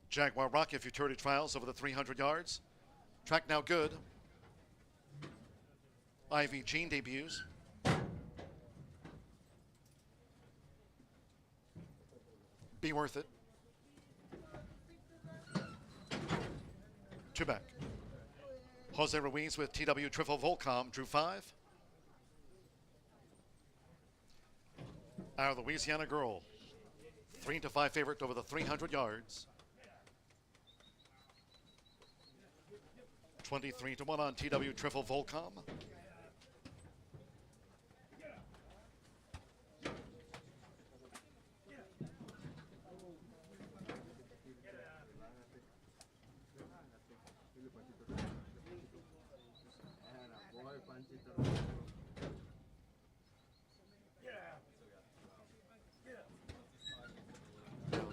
Speaker 1: Jaguar Rocket Futurity Trials over the 300 yards. Track now good. Ivy Jean debuts. Be worth it. 2 back. Jose Ruiz with TW Triple Volcom drew 5. Our Louisiana girl, 3-5 favorite over the 300 yards. 23-1 on TW Triple Volcom.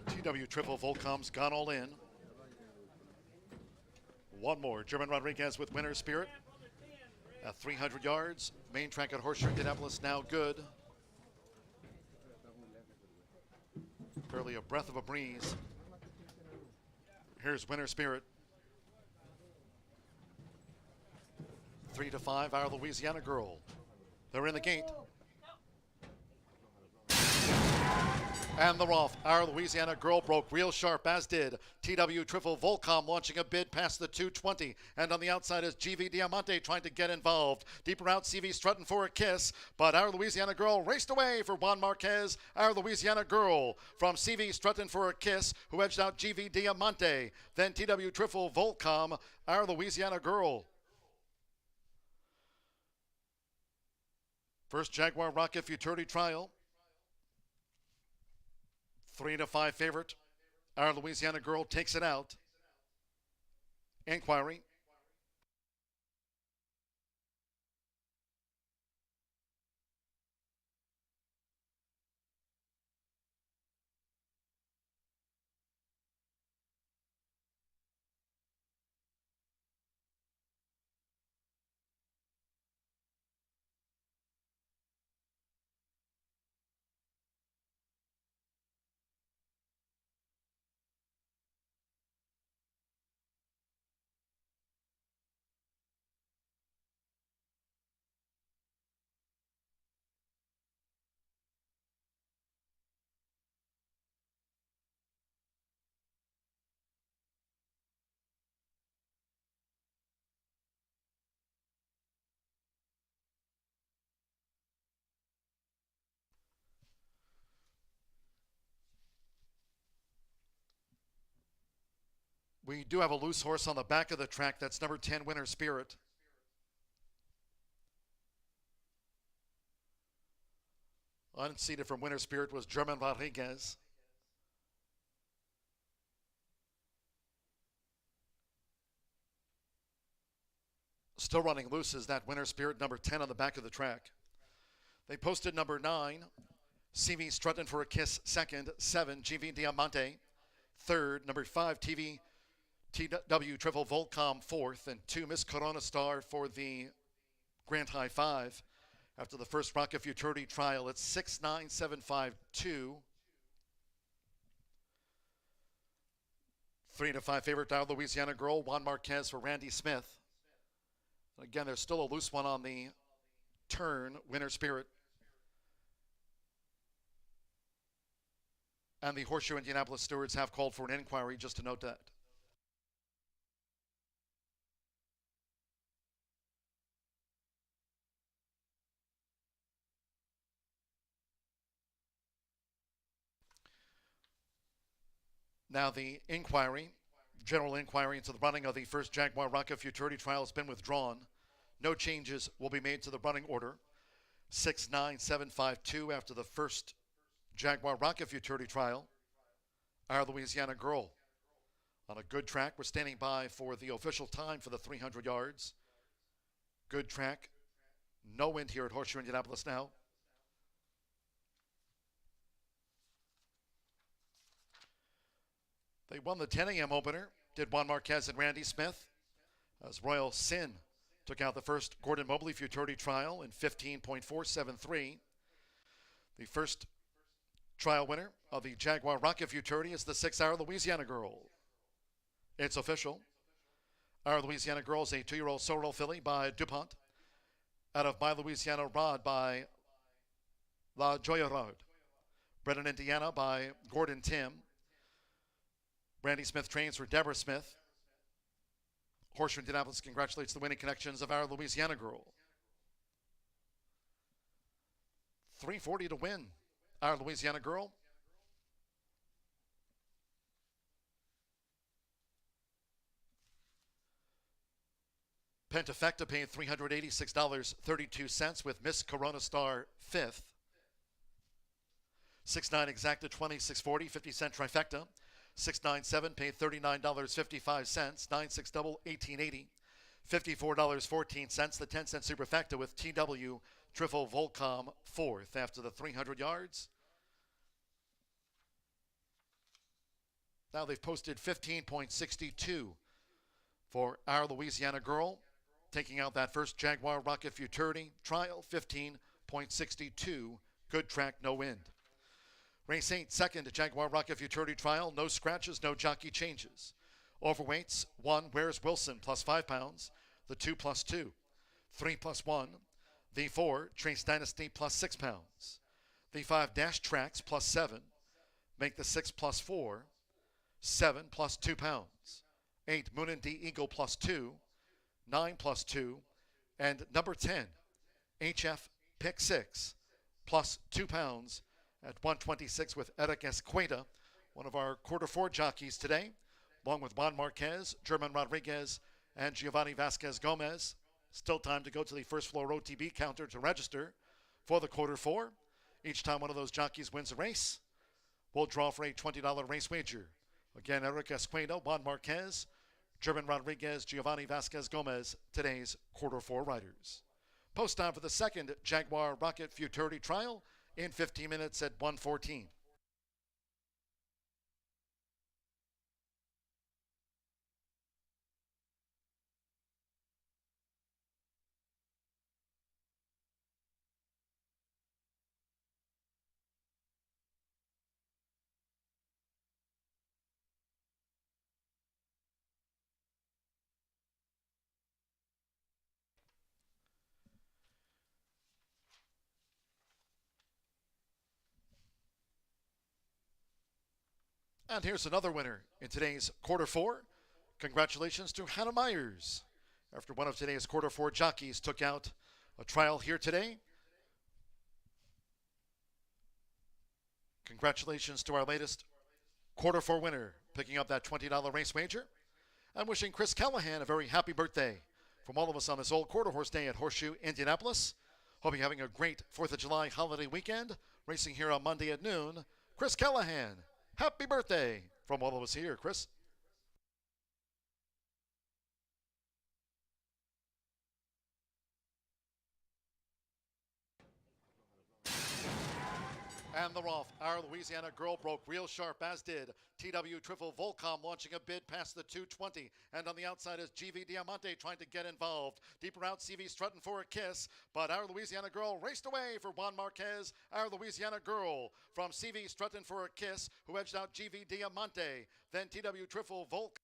Speaker 1: TW Triple Volcom's gone all in. One more. German Rodriguez with Winner's Spirit at 300 yards. Main track at Horseshoe Indianapolis now good. Barely a breath of a breeze. Here's Winner's Spirit. 3-5, our Louisiana girl. They're in the gate. And they're off. Our Louisiana girl broke real sharp, as did TW Triple Volcom, launching a bid past the 220. And on the outside is GV Diamante trying to get involved. Deeper out, CV strutting for a kiss. But our Louisiana girl raced away for Juan Marquez. Our Louisiana girl from CV strutting for a kiss, who edged out GV Diamante. Then TW Triple Volcom, our Louisiana girl. First Jaguar Rocket Futurity Trial. 3-5 favorite. Our Louisiana girl takes it out. Inquiry. We do have a loose horse on the back of the track. That's number 10, Winner's Spirit. Unseated from Winter Spirit was German Rodriguez. Still running loose is that Winter Spirit number 10 on the back of the track. They posted number 9, CV Strutton for a Kiss second, 7, GV Diamante third, number 5, TW Triple Volcom fourth, and 2 Miss Corona Star for the Grand High 5. After the first Rocket Futurity trial, it's 69752. 3-5 favorite Dial Louisiana Girl, Juan Marquez for Randy Smith. Again, there's still a loose one on the turn, Winter Spirit. And the Horseshoe Indianapolis stewards have called for an inquiry, just to note that. Now the inquiry, general inquiry into the running of the first Jaguar Rocket Futurity trial has been withdrawn. No changes will be made to the running order. 69752 after the first Jaguar Rocket Futurity trial. Our Louisiana Girl on a good track. We're standing by for the official time for the 300 yards. Good track. No wind here at Horseshoe Indianapolis now. They won the 10 a.m. opener, did Juan Marquez and Randy Smith, as Royal Sin took out the first Gordon Mobley Futurity trial in 15.473. The first trial winner of the Jaguar Rocket Futurity is the 6-hour Louisiana Girl. It's official. Our Louisiana Girl is a 2-year-old sorrel filly by DuPont, out of My Louisiana Rod by La Joya Rod. Bred in Indiana by Gordon Tim. Randy Smith trains for Deborah Smith. Horseshoe Indianapolis congratulates the winning connections of Our Louisiana Girl. 340 to win. Our Louisiana Girl. Pentafecta paid $386.32 with Miss Corona Star 5th. 6-9 exacta 2640, 50-cent trifecta. 697 paid $39.55. 9-6 double 1880. $54.14. The 10-cent superfecta with TW Triple Volcom 4th after the 300 yards. Now they've posted 15.62 for Our Louisiana Girl, taking out that first Jaguar Rocket Futurity trial. 15.62. Good track, no wind. Race 8, second Jaguar Rocket Futurity trial. No scratches, no jockey changes. Overweights, 1, Where's Wilson, plus 5 pounds. The 2 plus 2. 3 plus 1. The 4, Trace Dynasty, plus 6 pounds. The 5, Dash Tracks, plus 7. Make the 6 plus 4. 7 plus 2 pounds. 8, Moon and D Eagle, plus 2. 9 plus 2. And number 10, HF Pick 6, plus 2 pounds. At 126 with Eric Escueda, one of our quarter 4 jockeys today, along with Juan Marquez, German Rodriguez, and Giovanni Vasquez Gomez. Still time to go to the first floor OTB counter to register for the quarter 4. Each time one of those jockeys wins a race, we'll draw for a $20 race wager. Again, Eric Escueda, Juan Marquez, German Rodriguez, Giovanni Vasquez Gomez, today's quarter 4 riders. Post time for the second Jaguar Rocket Futurity trial in 15 minutes at 1:14. And here's another winner in today's quarter 4. Congratulations to Hannah Myers. After one of today's quarter 4 jockeys took out a trial here today. Congratulations to our latest quarter 4 winner, picking up that $20 race wager. I'm wishing Chris Callahan a very happy birthday from all of us on this old quarter horse day at Horseshoe Indianapolis. Hope you're having a great 4th of July holiday weekend. Racing here on Monday at noon, Chris Callahan. Happy birthday from all of us here, Chris. And the Roth, our Louisiana girl, broke real sharp, as did TW Triple Volcom, launching a bid past the 220. And on the outside is GV Diamante trying to get involved. Deeper out, CV strutting for a kiss. But our Louisiana girl raced away for Juan Marquez, our Louisiana girl. From CV strutting for a kiss, who edged out GV Diamante. Then TW Triple Volcom.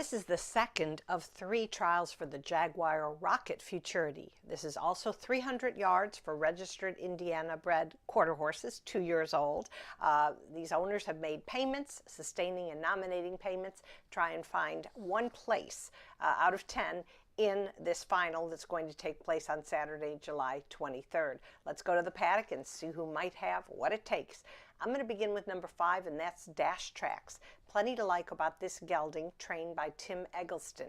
Speaker 4: This is the second of 3 trials for the Jaguar Rocket Futurity. This is also 300 yards for registered Indiana-bred quarter horses, 2 years old. These owners have made payments, sustaining and nominating payments, try and find one place out of 10 in this final that's going to take place on Saturday, July 23rd. Let's go to the paddock and see who might have what it takes. I'm going to begin with number 5, and that's Dash Tracks. Plenty to like about this gelding, trained by Tim Eggleston.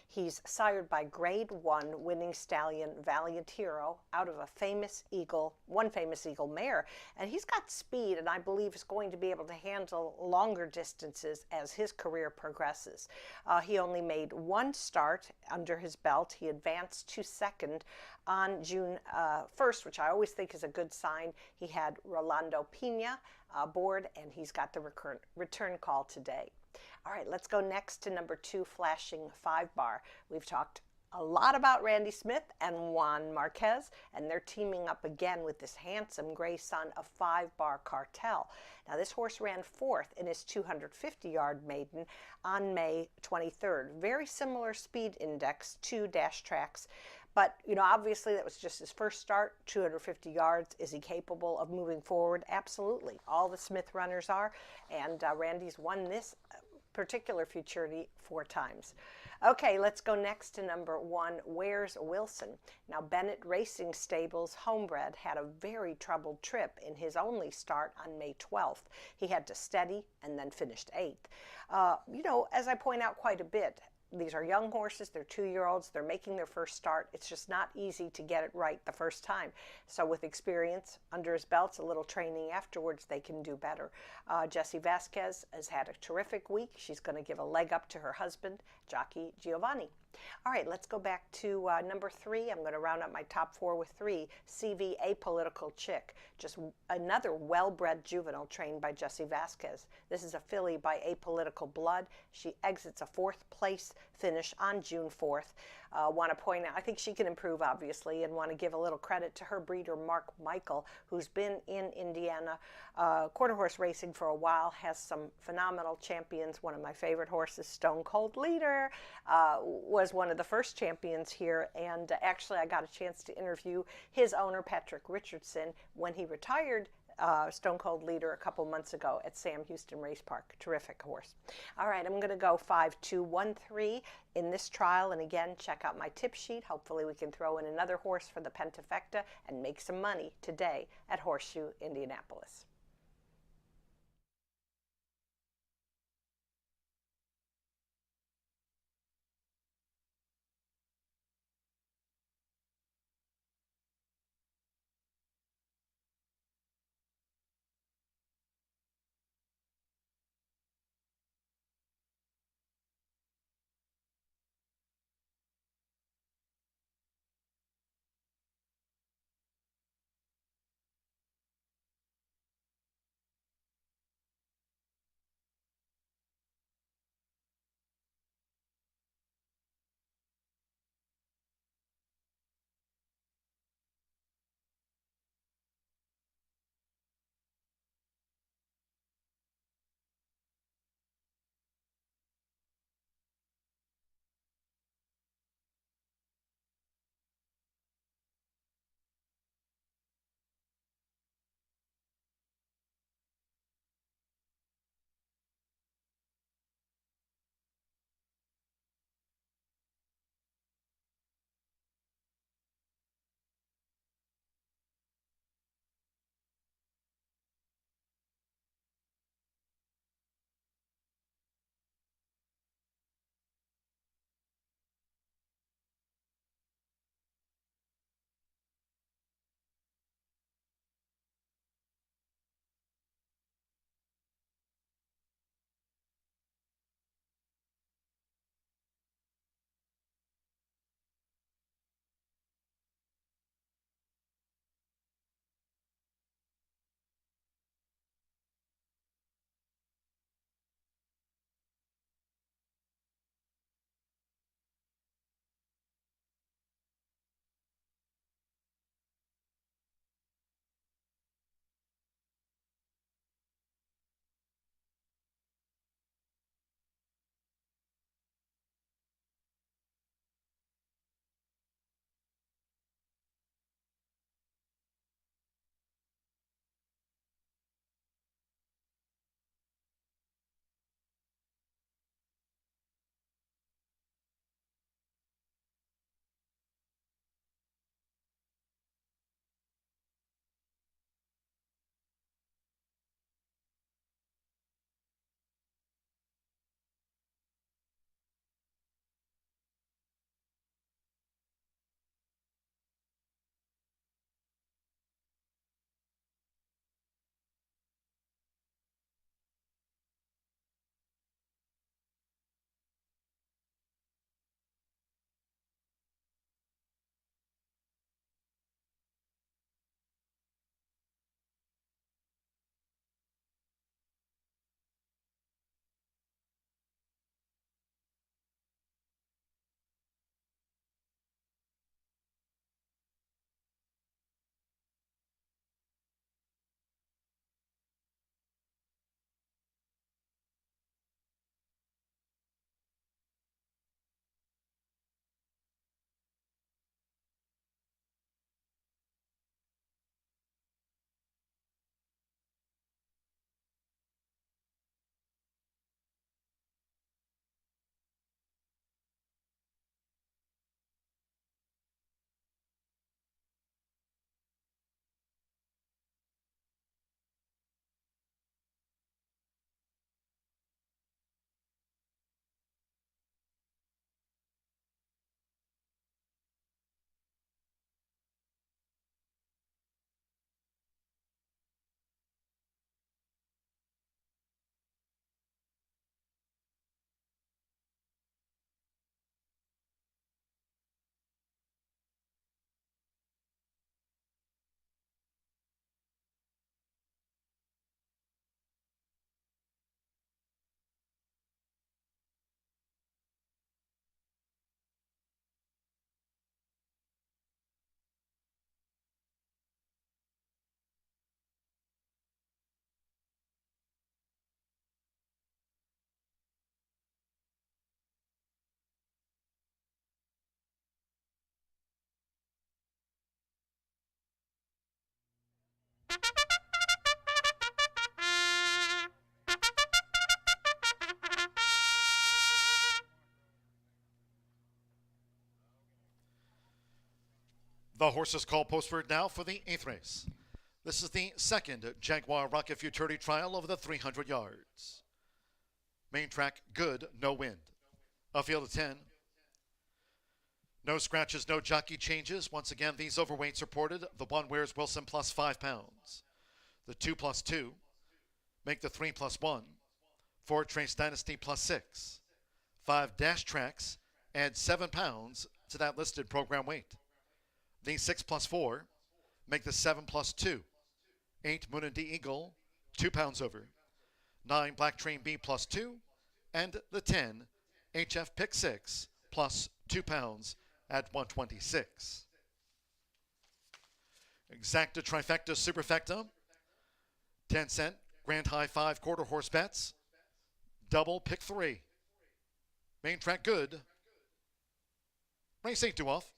Speaker 4: He's sired by Grade 1 winning stallion Valiant Hero out of one famous Eagle mare. And he's got speed, and I believe is going to be able to handle longer distances as his career progresses. He only made 1 start under his belt. He advanced to second on June 1st, which I always think is a good sign. He had Rolando Pina aboard, and he's got the return call today. All right, let's go next to number 2, Flashing 5 Bar. We've talked a lot about Randy Smith and Juan Marquez, and they're teaming up again with this handsome gray son of 5 Bar Cartel. Now, this horse ran 4th in his 250-yard maiden on May 23rd. Very similar speed index to Dash Tracks. But, you know, obviously that was just his first start, 250 yards. Is he capable of moving forward? Absolutely. All the Smith runners are. And Randy's won this particular futurity 4 times. Okay, let's go next to number 1, Where's Wilson? Now, Bennett Racing Stables Homebred had a very troubled trip in his only start on May 12th. He had to steady and then finished 8th. You know, as I point out quite a bit, these are young horses, they're 2-year-olds, they're making their first start. It's just not easy to get it right the first time. So with experience under his belts, a little training afterwards, they can do better. Jessie Vasquez has had a terrific week. She's going to give a leg up to her husband, Jockey Giovanni. All right, let's go back to number 3. I'm going to round up my top 4 with 3. CV Apolitical Chick, just another well-bred juvenile trained by Jessie Vasquez. This is a filly by Apolitical Blood. She exits a 4th place finish on June 4th. Want to point out, I think she can improve, obviously, and want to give a little credit to her breeder, Mark Michael, who's been in Indiana quarter horse racing for a while, has some phenomenal champions. One of my favorite horses, Stone Cold Leader, was one of the first champions here, and actually I got a chance to interview his owner, Patrick Richardson, when he retired Stone Cold Leader a couple months ago at Sam Houston Race Park. Terrific horse. All right, I'm going to go 5, 2, 1, 3 in this trial, and again, check out my tip sheet. Hopefully we can throw in another horse for the Pentafecta and make some money today at Horseshoe Indianapolis.
Speaker 1: The horses call postward now for the 8th race. This is the second Jaguar Rocket Futurity trial over the 300 yards. Main track, good, no wind. A field of 10. No scratches, no jockey changes. Once again, these overweights reported. The 1 wears Wilson plus 5 pounds. The 2 plus 2 make the 3 plus 1. 4 Trace Dynasty plus 6. 5 Dash Tracks add 7 pounds to that listed program weight. The 6 plus 4 make the 7 plus 2. 8 Moon and D Eagle, 2 pounds over. 9 Black Train B plus 2. And the 10 HF Pick 6 plus 2 pounds at 126. Exacta Trifecta Superfecta. 10 cent Grand High 5 quarter horse bets. Double Pick 3. Main track good. Race 8 to off.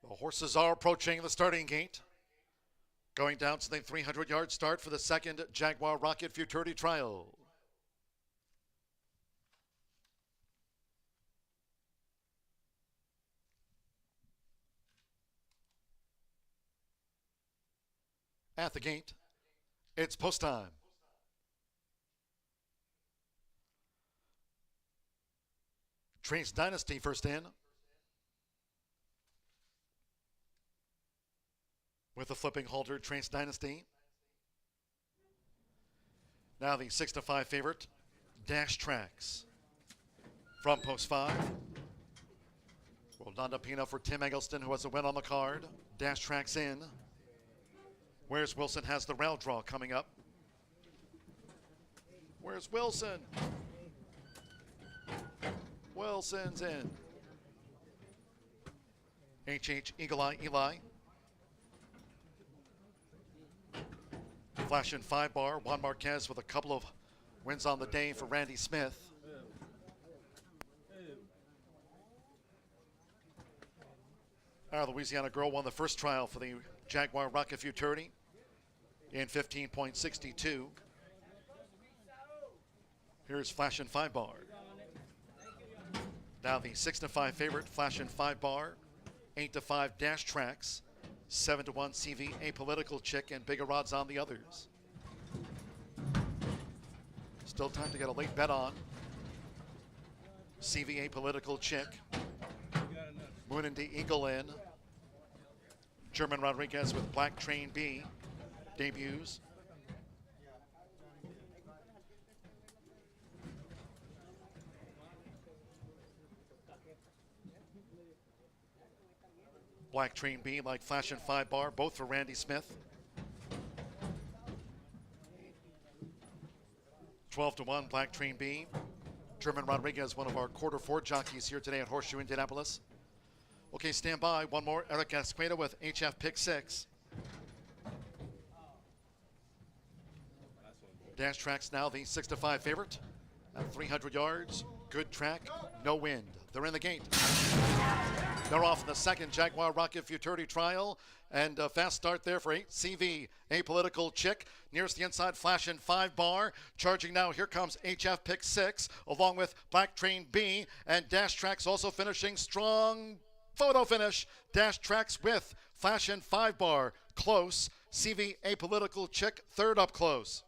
Speaker 1: The horses are approaching the starting gate. Going down to the 300-yard start for the second Jaguar Rocket Futurity trial. At the gate, it's post time. Trace Dynasty first in. With the flipping halter, Trace Dynasty. Now the 6-5 favorite, Dash Tracks. From post 5, Rolando Pina for Tim Eggleston, who has a win on the card. Dash tracks in. Where's Wilson has the rail draw coming up. Where's Wilson? Wilson's in. HH Eagle Eye Eli. Flash in 5-bar. Juan Marquez with a couple of wins on the day for Randy Smith. Our Louisiana girl won the first trial for the Jaguar Rocket Futurity in 15.62. Here's Flash in 5-bar. Now the 6-5 favorite, Flash in 5-bar, 8-5 dash tracks, 7-1 CV Apolitical Chick, and bigger odds on the others. Still time to get a late bet on. CV Apolitical Chick. Moon and the Eagle in. German Rodriguez with Black Train B debuts. Black Train B like Flash and 5-bar, both for Randy Smith. 12-1 Black Train B. German Rodriguez, one of our quarter 4 jockeys here today at Horseshoe Indianapolis. Okay, stand by. One more. Eric Asqueda with HF pick 6. Dash tracks now the 6-5 favorite at 300 yards. Good track, no wind. They're in the gate. They're off in the second Jaguar Rocket Futurity trial. And a fast start there for 8 CV Apolitical Chick. Nearest the inside, Flash in 5-bar. Charging now, here comes HF pick 6, along with Black Train B. And Dash Tracks also finishing strong. Photo finish. Dash Tracks with Flash in 5-bar. Close. CV Apolitical Chick, third up close.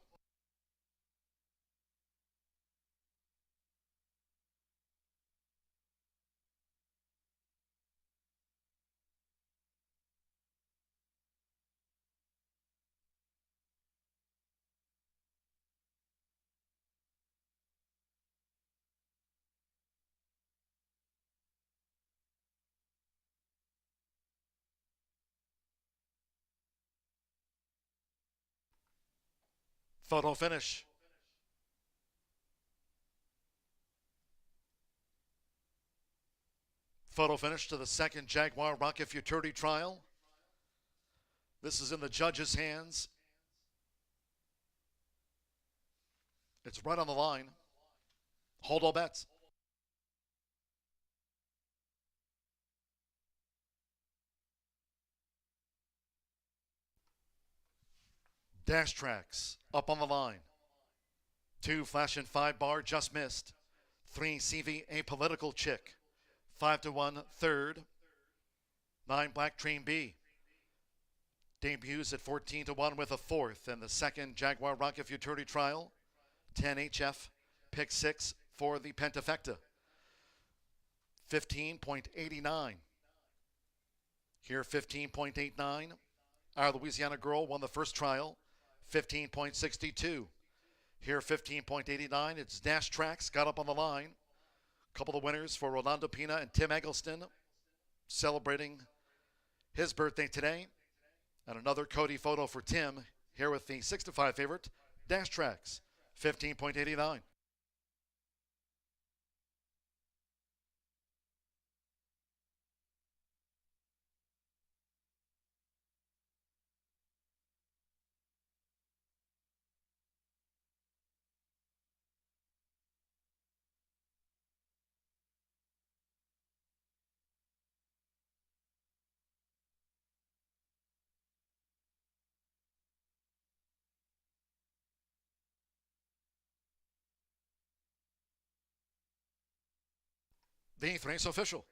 Speaker 1: Photo finish. Photo finish to the second Jaguar Rocket Futurity trial. This is in the judges' hands. It's right on the line. Hold all bets. Dash Tracks up on the line. 2 Flash and 5-bar just missed. 3 CV Apolitical Chick. 5-1 third. 9 Black Train B. Debuts at 14-1 with a fourth. And the second Jaguar Rocket Futurity trial. 10 HF pick 6 for the Pentafecta. 15.89. Here 15.89. Our Louisiana girl won the first trial. 15.62. Here 15.89. It's Dash Tracks got up on the line. A couple of winners for Rolando Pina and Tim Eggleston celebrating his birthday today. And another Cody photo for Tim here with the 6-5 favorite, Dash Tracks, 15.89. The 8th race official.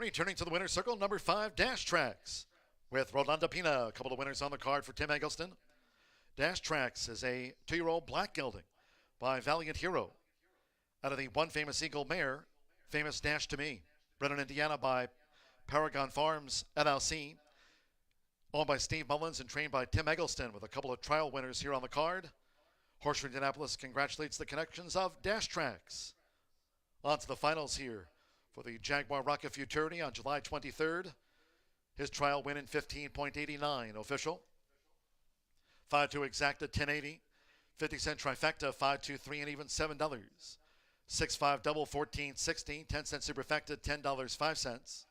Speaker 1: Returning to the winner's circle, number 5, Dash Tracks. With Rolanda Pina, a couple of winners on the card for Tim Eggleston. Dash Tracks is a 2-year-old black gelding by Valiant Hero. Out of the One Famous Eagle mare, Famous Dash to Me. Bred in Indiana by Paragon Farms LLC. Owned by Steve Mullins and trained by Tim Eggleston with a couple of trial winners here on the card. Horseshoe Indianapolis congratulates the connections of Dash Tracks. On to the finals here for the Jaguar Rocket Futurity on July 23rd. His trial win in 15.89 official. 5-2 exacta 1080. 50-cent trifecta 5-2 3 and even $7. 6-5 double 14.60. 10-cent superfecta $10.05.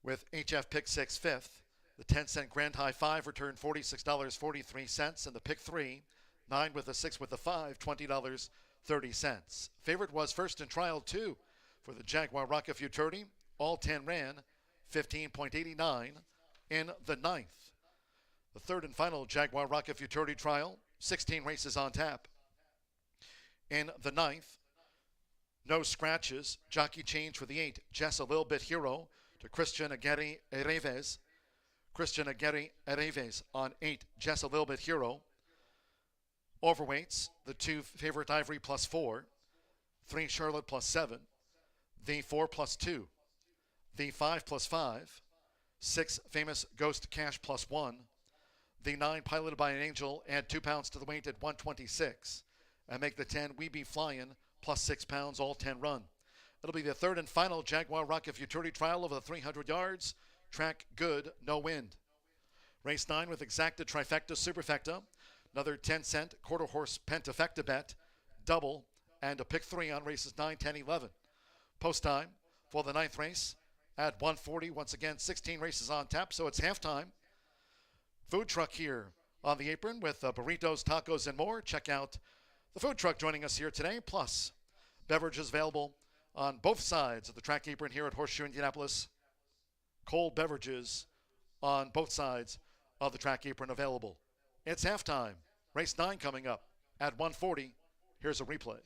Speaker 1: With HF pick 6 fifth. The 10-cent Grand High 5 returned $46.43, and the pick 3, 9 with a 6 with a 5, $20.30. Favorite was first in trial 2 for the Jaguar Rocket Futurity. All 10 ran 15.89 in the 9th. The third and final Jaguar Rocket Futurity trial, 16 races on tap. In the 9th, no scratches, jockey change for the 8, Jess a Little Bit Hero to Christian Aguirre Ereves. Christian Aguirre Ereves on 8, Jess a Little Bit Hero. Overweights, the 2 Favorite Ivory plus 4, 3 Charlotte plus 7, the 4 plus 2, the 5 plus 5, 6 Famous Ghost Cash plus 1, the 9 Piloted by an Angel, add 2 pounds to the weight at 126, and make the 10 We Be Flying plus 6 pounds, all 10 run. It'll be the third and final Jaguar Rocket Futurity trial over the 300 yards. Track good, no wind. Race 9 with exacta trifecta superfecta. Another 10-cent quarter horse pentafecta bet, double, and a pick 3 on races 9, 10, 11. Post time for the 9th race at 1:40. Once again, 16 races on tap, so it's halftime. Food truck here on the apron with burritos, tacos, and more. Check out the food truck joining us here today, plus beverages available on both sides of the track apron here at Horseshoe Indianapolis. Cold beverages on both sides of the track apron available. It's halftime. Race 9 coming up at 1:40. Here's a replay.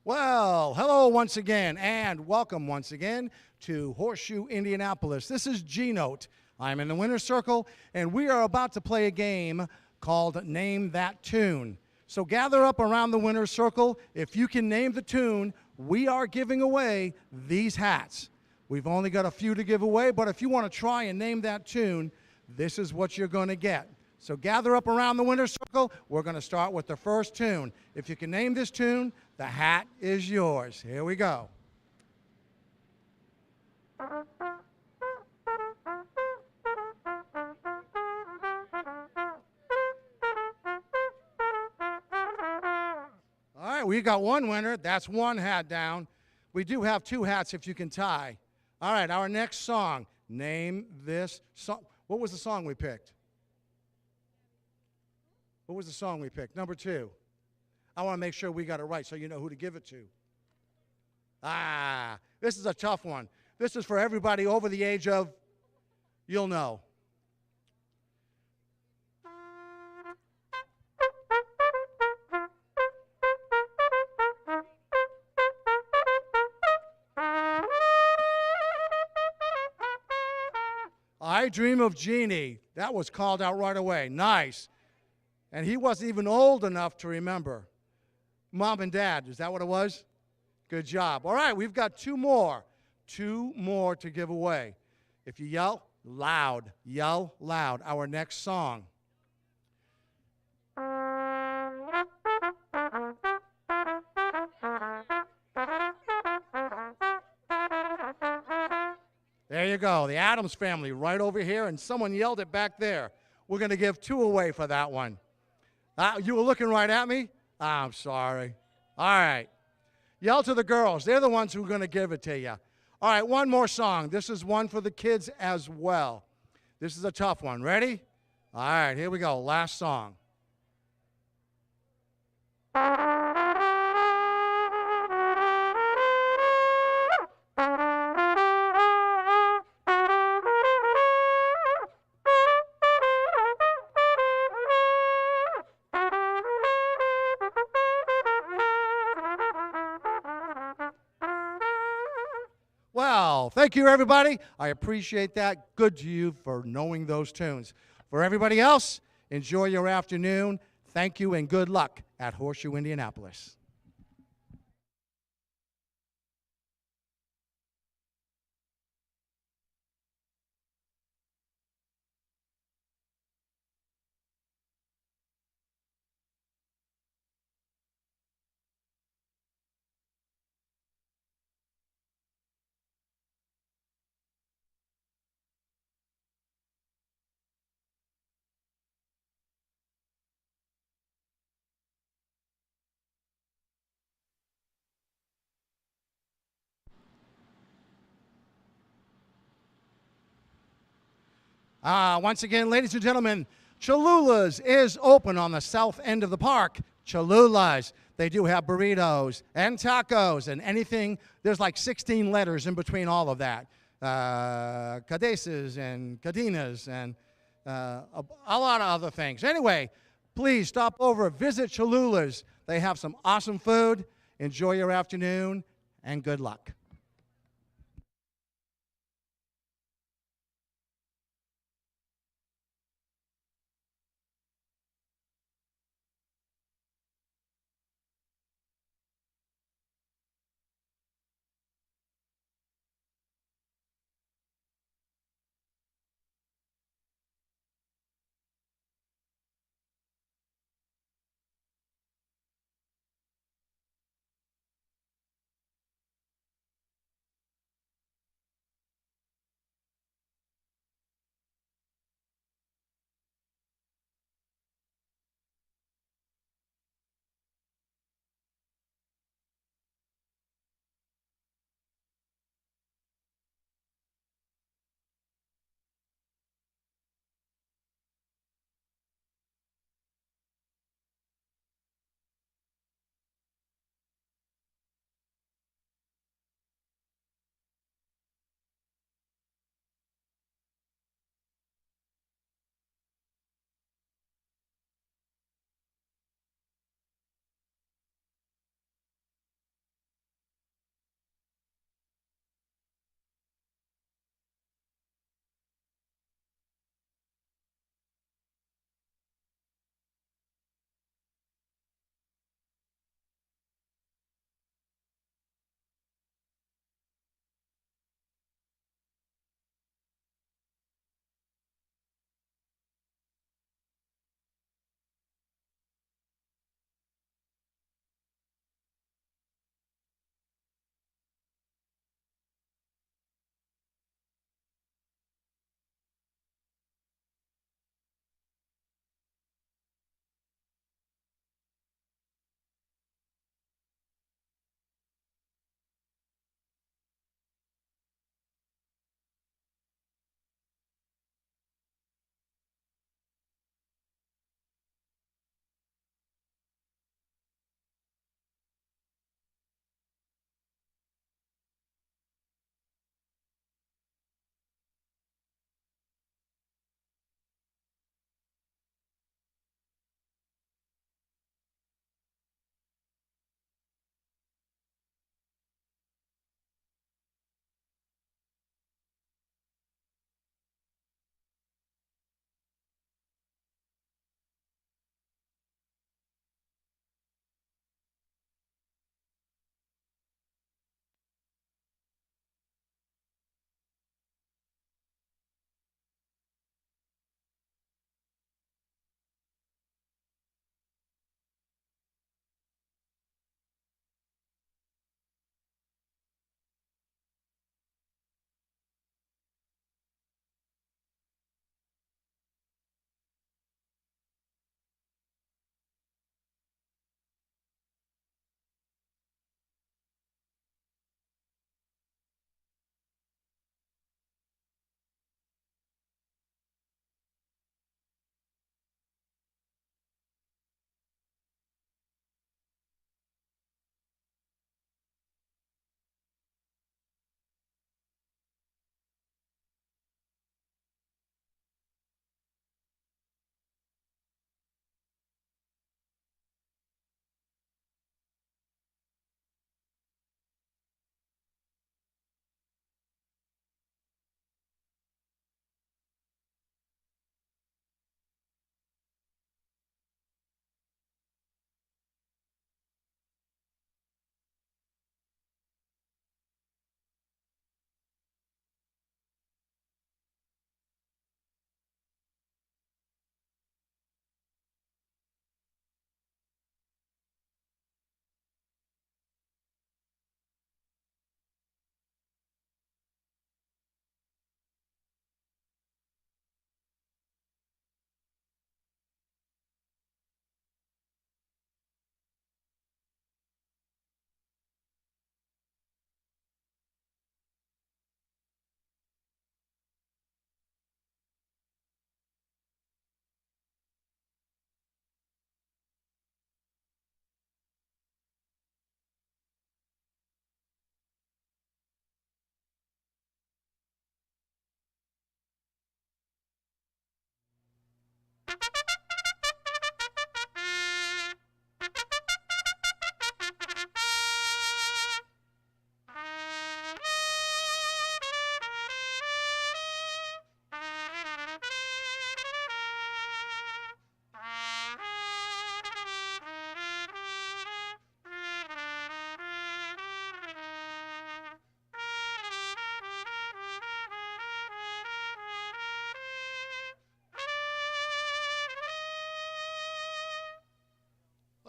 Speaker 5: Well, hello once again, and welcome once again to Horseshoe Indianapolis. This is G-Note. I'm in the winner's circle, and we are about to play a game called Name That Tune. So gather up around the winner's circle. If you can name the tune, we are giving away these hats. We've only got a few to give away, but if you want to try and name that tune, this is what you're going to get. So gather up around the winner's circle. We're going to start with the first tune. If you can name this tune, the hat is yours. Here we go. All right, we got one winner. That's one hat down. We do have two hats if you can tie. All right, our next song. Name this song. What was the song we picked? What was the song we picked? Number 2. I want to make sure we got it right so you know who to give it to. This is a tough one. This is for everybody over the age of, you'll know. I Dream of Jeannie. That was called out right away. Nice. And he wasn't even old enough to remember. Mom and Dad, is that what it was? Good job. All right, we've got two more. Two more to give away. If you yell loud, our next song. There you go, the Addams Family right over here, and someone yelled it back there. We're going to give 2 away for that one. You were looking right at me? I'm sorry. All right. Yell to the girls. They're the ones who are going to give it to you. All right, one more song. This is one for the kids as well. This is a tough one. Ready? All right, here we go. Last song. Well, thank you, everybody. I appreciate that. Good to you for knowing those tunes. For everybody else, enjoy your afternoon. Thank you and good luck at Horseshoe Indianapolis. Once again, ladies and gentlemen, Cholula's is open on the south end of the park. Cholula's. They do have burritos and tacos and anything. There's like 16 letters in between all of that. Cadeces and cadenas and a lot of other things. Anyway, please stop over, visit Cholula's. They have some awesome food. Enjoy your afternoon and good luck.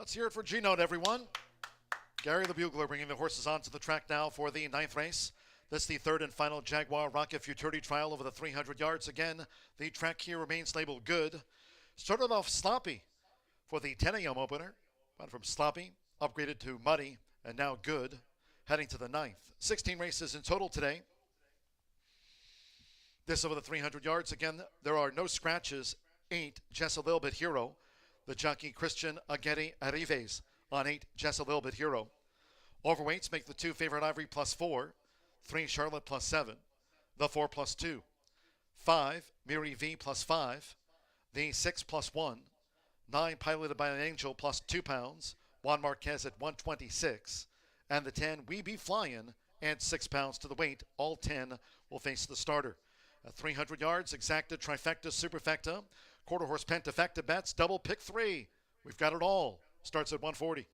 Speaker 1: Let's hear it for G-Note, everyone. Gary the Bugler bringing the horses onto the track now for the 9th race. This is the 3rd and final Jaguar Rocket Futurity trial over the 300 yards. Again, the track here remains labeled good. Started off sloppy for the 10 a.m. opener. Went from sloppy, upgraded to muddy, and now good, heading to the 9th. 16 races in total today. This over the 300 yards. Again, there are no scratches. 8, Just a Little Bit Hero. The jockey Christian Aguirre Arrives on 8, Just a Little Bit Hero. Overweights make the 2 favorite Ivory +4, 3 Charlotte +7, the 4 +2, 5 Miri V +5, the 6 +1, 9 Piloted by an Angel +2 pounds, Juan Marquez at 126, and the 10 We Be Flyin' and 6 pounds to the weight. All 10 will face the starter. At 300 yards, exacta, trifecta, superfecta, quarter horse pentafecta bets, double pick 3. We've got it all. Starts at 140.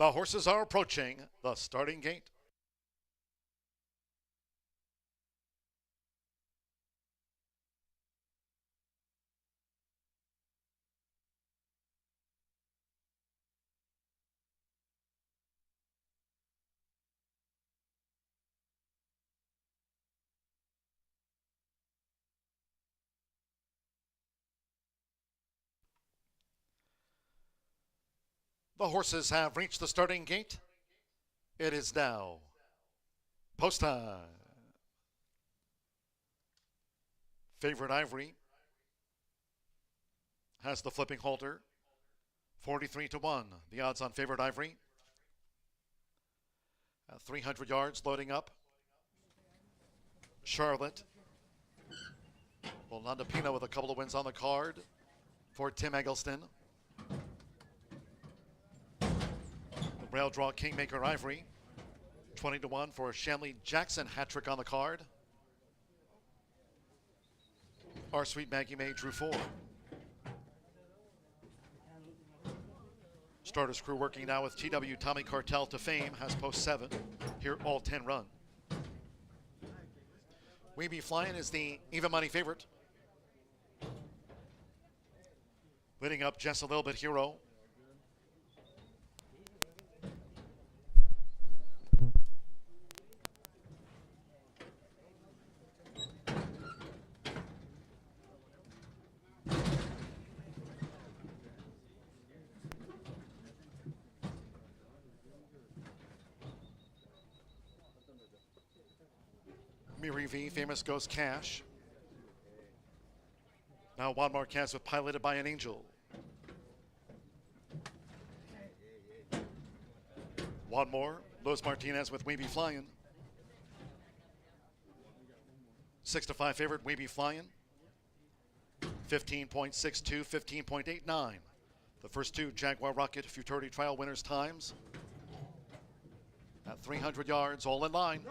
Speaker 1: The horses are approaching the starting gate. The horses have reached the starting gate. It is now post time. Favorite Ivory has the flipping halter. 43-1. The odds on Favorite Ivory. At 300 yards, loading up. Charlotte. Well, Pino with a couple of wins on the card for Tim Eggleston. The rail draw Kingmaker Ivory. 20-1 for Shanley Jackson hat trick on the card. Our Sweet Maggie May drew 4. Starters crew working now with TW Tommy Cartel to fame, has post 7. Here all 10 run. We Be Flying is the even money favorite. Leading up just a little bit Hero. Miri V, Famous Ghost Cash. Now Juan Marquez with Piloted by an Angel. One more, Los Martinez with We Be Flying. 6-5 favorite, We Be Flying. 15.62, 15.89. The first two Jaguar Rocket Futurity Trial winners' times. At 300 yards, all in line.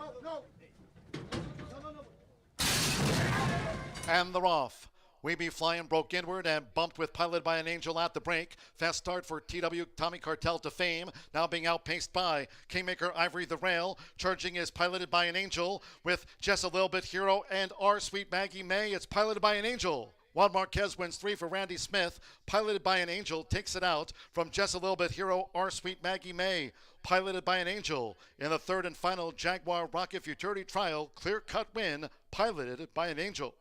Speaker 1: And they're off. We Be Flying broke inward and bumped with Piloted by an Angel at the break. Fast start for TW Tommy Cartel to fame. Now being outpaced by Kingmaker Ivory the Rail. Charging is Piloted by an Angel with just a little bit Hero and Our Sweet Maggie May. It's Piloted by an Angel. Juan Marquez wins 3 for Randy Smith. Piloted by an Angel takes it out from just a little bit Hero, Our Sweet Maggie May. Piloted by an Angel in the third and final Jaguar Rocket Futurity Trial. Clear-cut win, Piloted by an Angel.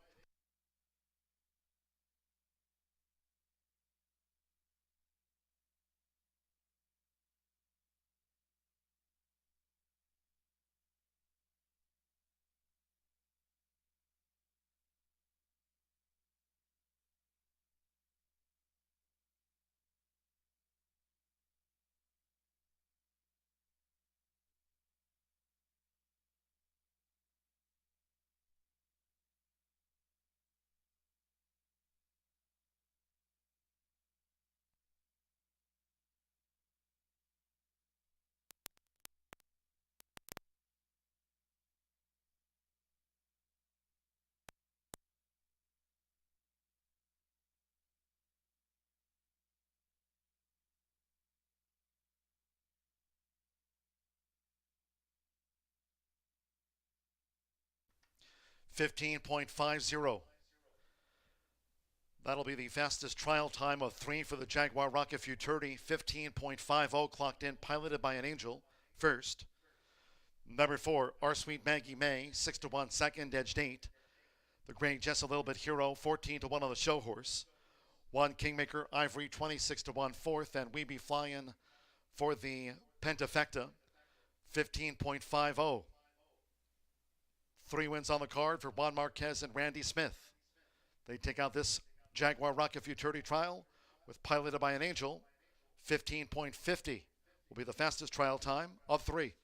Speaker 1: $15.50. That'll be the fastest trial time of 3 for the Jaguar Rocket Futurity. 15.50 clocked in, Piloted by an Angel first. Number 4, Our Sweet Maggie May, 6-1 second, edged 8. The gray just a little bit Hero, 14-1 on the show horse. 1 Kingmaker Ivory, 26-1 fourth, and We Be Flying for the Pentafecta, 15.50. 3 wins on the card for Juan Marquez and Randy Smith. They take out this Jaguar Rocket Futurity Trial with Piloted by an Angel. 15.50 will be the fastest trial time of 3.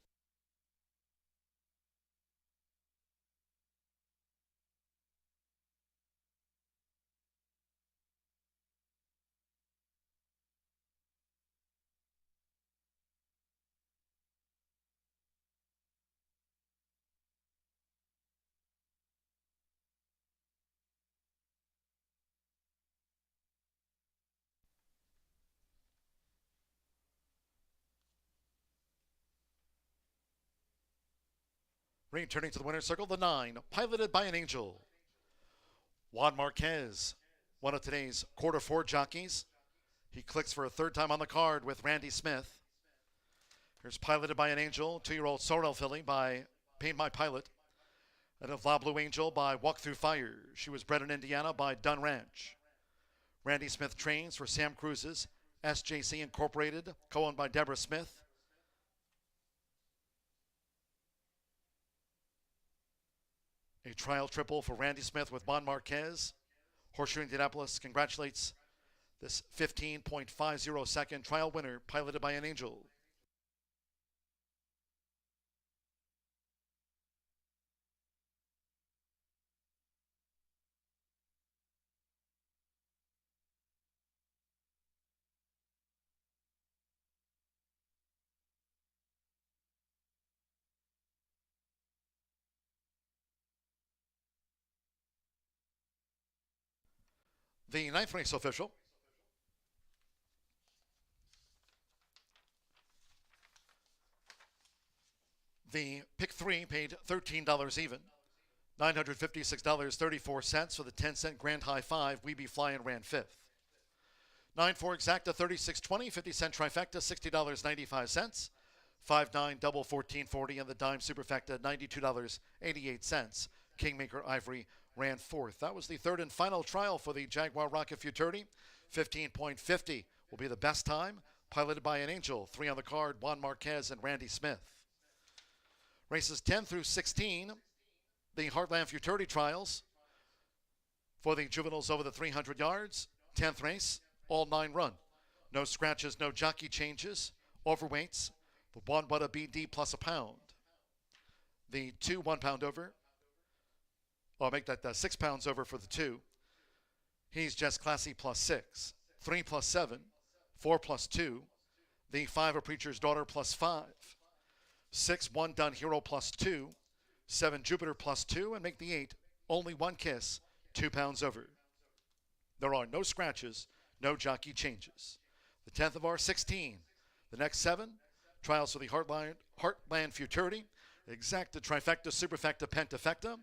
Speaker 1: Returning to the winner's circle, the 9, Piloted by an Angel. Juan Marquez, one of today's quarter 4 jockeys. He clicks for a 3rd time on the card with Randy Smith. Here's Piloted by an Angel, 2-year-old Sorrel filly by Paint My Pilot. And a La Blue Angel by Walk Through Fire. She was bred in Indiana by Dunn Ranch. Randy Smith trains for Sam Cruz's SJC Incorporated, co-owned by Deborah Smith. A trial triple for Randy Smith with Juan Marquez. Horseshoe Indianapolis congratulates this 15.50 second trial winner, Piloted by an Angel. The 9th race official. The pick 3 paid $13 even. $956.34 for the 10-cent grand high 5. We Be Flying ran 5th. 9-4 exacta $36.20, 50-cent trifecta $60.95. 5-9 double $14.40 and the dime superfecta $92.88. Kingmaker Ivory ran 4th. That was the 3rd and final trial for the Jaguar Rocket Futurity. 15.50 will be the best time. Piloted by an Angel. 3 on the card, Juan Marquez and Randy Smith. Races 10 through 16, the Heartland Futurity trials for the juveniles over the 300 yards. 10th race, all 9 run. No scratches, no jockey changes. Overweights, the 1 butter BD plus a pound. The 2 1 pound over. I'll make that 6 pounds over for the 2. He's Just Classy plus 6. 3 plus 7. 4 plus 2. The 5 A Preacher's Daughter plus 5. 6 1 Done Hero plus 2. 7 Jupiter plus 2. And make the 8 Only One Kiss, 2 pounds over. There are no scratches, no jockey changes. The 10th of our 16. The next 7 trials for the Heartland Futurity. Exacta, trifecta, superfecta, pentafecta.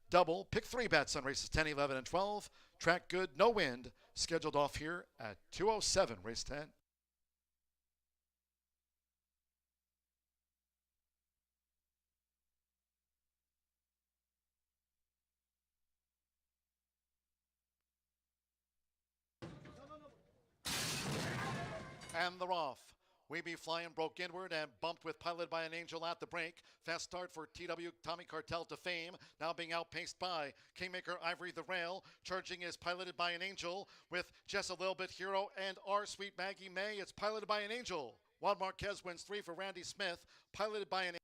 Speaker 1: Double, pick 3 bets on races 10, 11, and 12. Track good, no wind. Scheduled off here at 2:07, race 10. And they're off. We Be Flying broke inward and bumped with Piloted by an Angel at the break. Fast start for TW Tommy Cartel to fame. Now being outpaced by Kingmaker Ivory the Rail. Charging is Piloted by an Angel with just a little bit Hero and our Sweet Maggie May. It's Piloted by an Angel. Juan Marquez wins 3 for Randy Smith. Piloted by an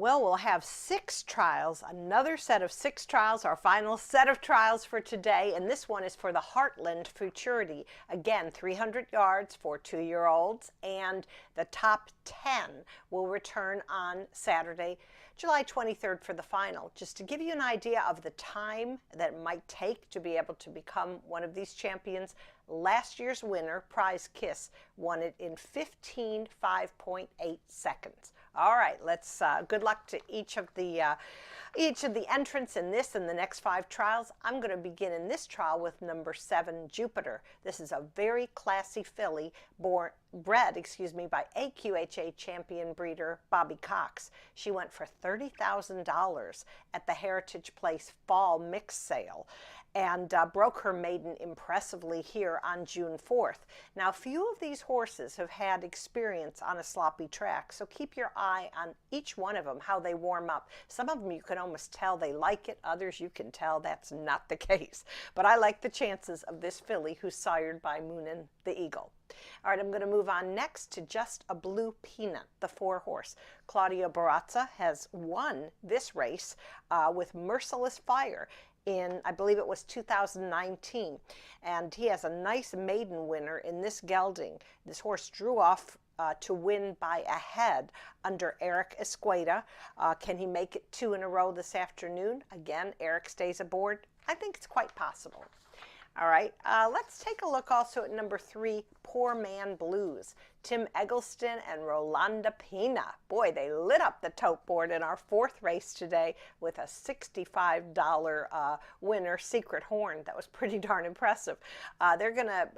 Speaker 4: Well, we'll have 6 trials, another set of 6 trials, our final set of trials for today, and this one is for the Heartland Futurity. Again, 300 yards for 2-year-olds, and the top 10 will return on Saturday, July 23rd for the final. Just to give you an idea of the time that it might take to be able to become one of these champions, last year's winner, Prize Kiss, won it in 15.5.8 seconds. All right, let's good luck to each of the entrants in this and the next 5 trials. I'm going to begin in this trial with number 7, Jupiter. This is a very classy filly bred by AQHA champion breeder Bobby Cox. She went for $30,000 at the Heritage Place Fall Mix Sale and broke her maiden impressively here on June 4th. Now, few of these horses have had experience on a sloppy track, so keep your eye on each one of them, how they warm up. Some of them you can almost tell they like it, others you can tell that's not the case. But I like the chances of this filly who's sired by Moonin the Eagle. All right, I'm going to move on next to Just a Blue Peanut, the 4-horse. Claudio Barazza has won this race with Merciless Fire in, I believe it was 2019, and he has a nice maiden winner in this gelding. This horse drew off to win by a head under Eric Esqueda. Can he make it 2 in a row this afternoon? Again, Eric stays aboard. I think it's quite possible. All right, let's take a look also at number 3, Poor Man Blues. Tim Eggleston and Rolanda Pina. Boy, they lit up the tote board in our 4th race today with a $65 winner, Secret Horn. That was pretty darn impressive. They're going to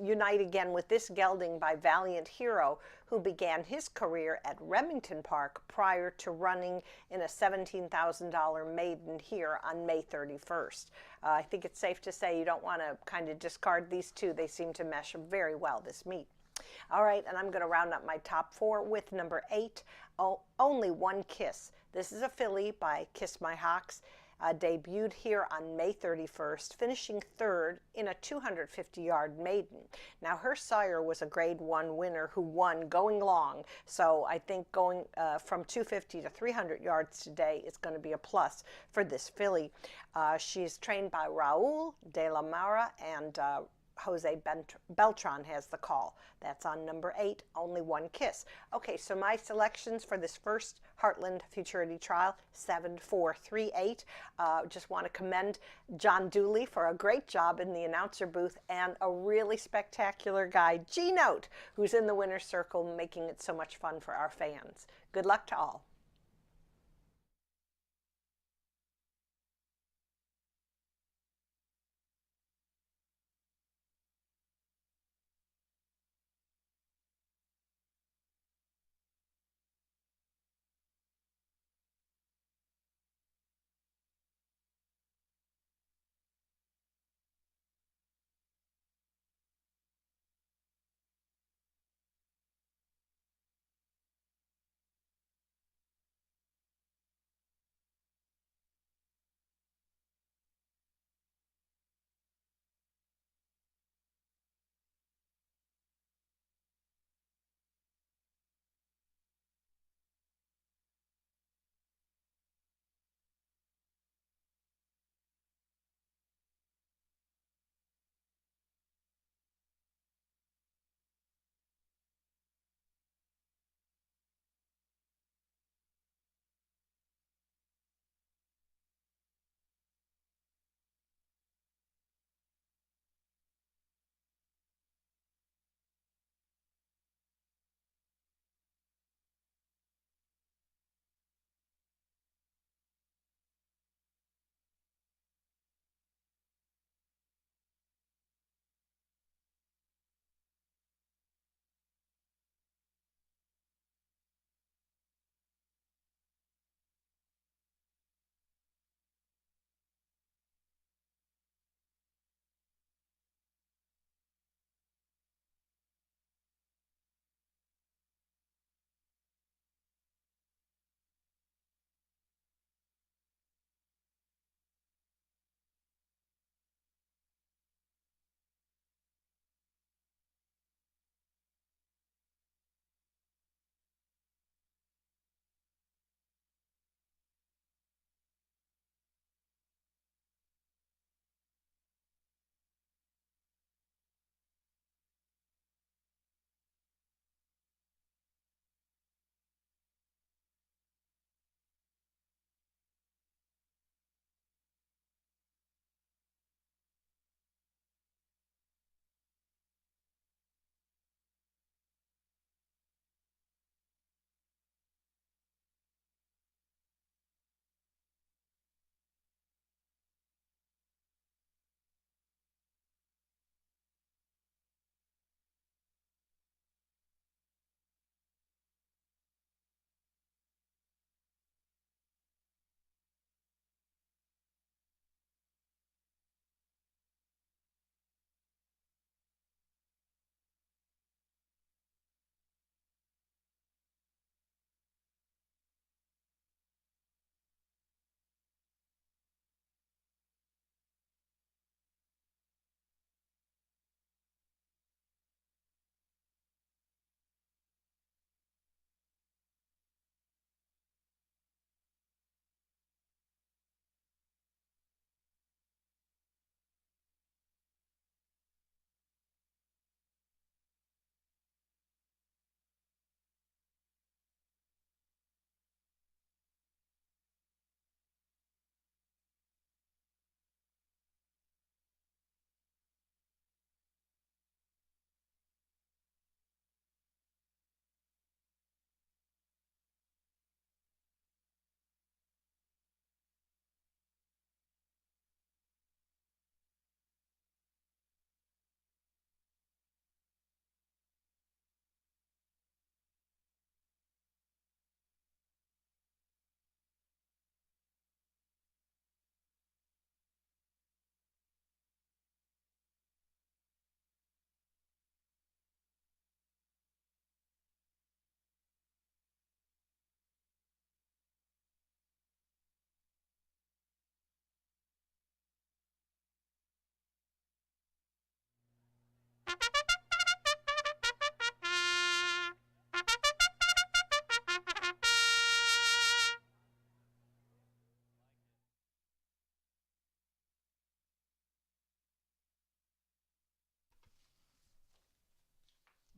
Speaker 4: unite again with this gelding by Valiant Hero, who began his career at Remington Park prior to running in a $17,000 maiden here on May 31st. I think it's safe to say you don't want to kind of discard these two. They seem to mesh very well this meet. All right, and I'm going to round up my top 4 with number 8, Only One Kiss. This is a filly by Kiss My Hawks. Debuted here on May 31st, finishing 3rd in a 250-yard maiden. Now, her sire was a Grade 1 winner who won going long, so I think going from 250 to 300 yards today is going to be a plus for this filly. She's trained by Raul de la Mara, and Jose Beltran has the call. That's on number 8, Only One Kiss. Okay, so my selections for this first Heartland Futurity trial, 7, 4, 3, 8. Just want to commend John Dooley for a great job in the announcer booth and a really spectacular guy, G-Note, who's in the winner's circle, making it so much fun for our fans. Good luck to all.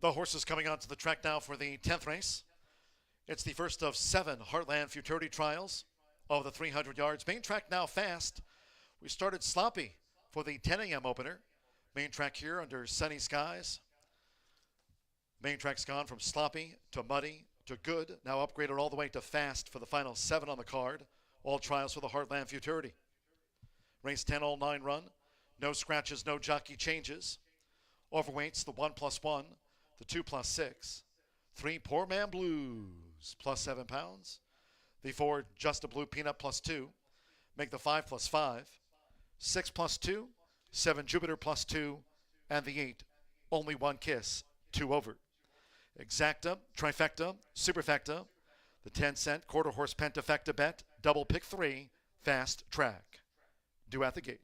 Speaker 1: The horses coming onto the track now for the 10th race. It's the first of 7 Heartland Futurity trials of the 300 yards. Main track now fast. We started sloppy for the 10 a.m. opener. Main track here under sunny skies. Main track's gone from sloppy to muddy to good. Now upgraded all the way to fast for the final 7 on the card. All trials for the Heartland Futurity. Race 10, all 9 run. No scratches, no jockey changes. Overweights, the 1+1, the 2+6. 3, Poor Man Blues, +7 pounds. The 4, Just a Blue Peanut, +2. Make the 5+5. 6+2, 7, Jupiter, +2. And the 8, Only One Kiss, 2 over. Exacta, Trifecta, Superfecta, the 10-cent quarter horse Pentafecta bet, double pick 3, fast track. Due at the gate.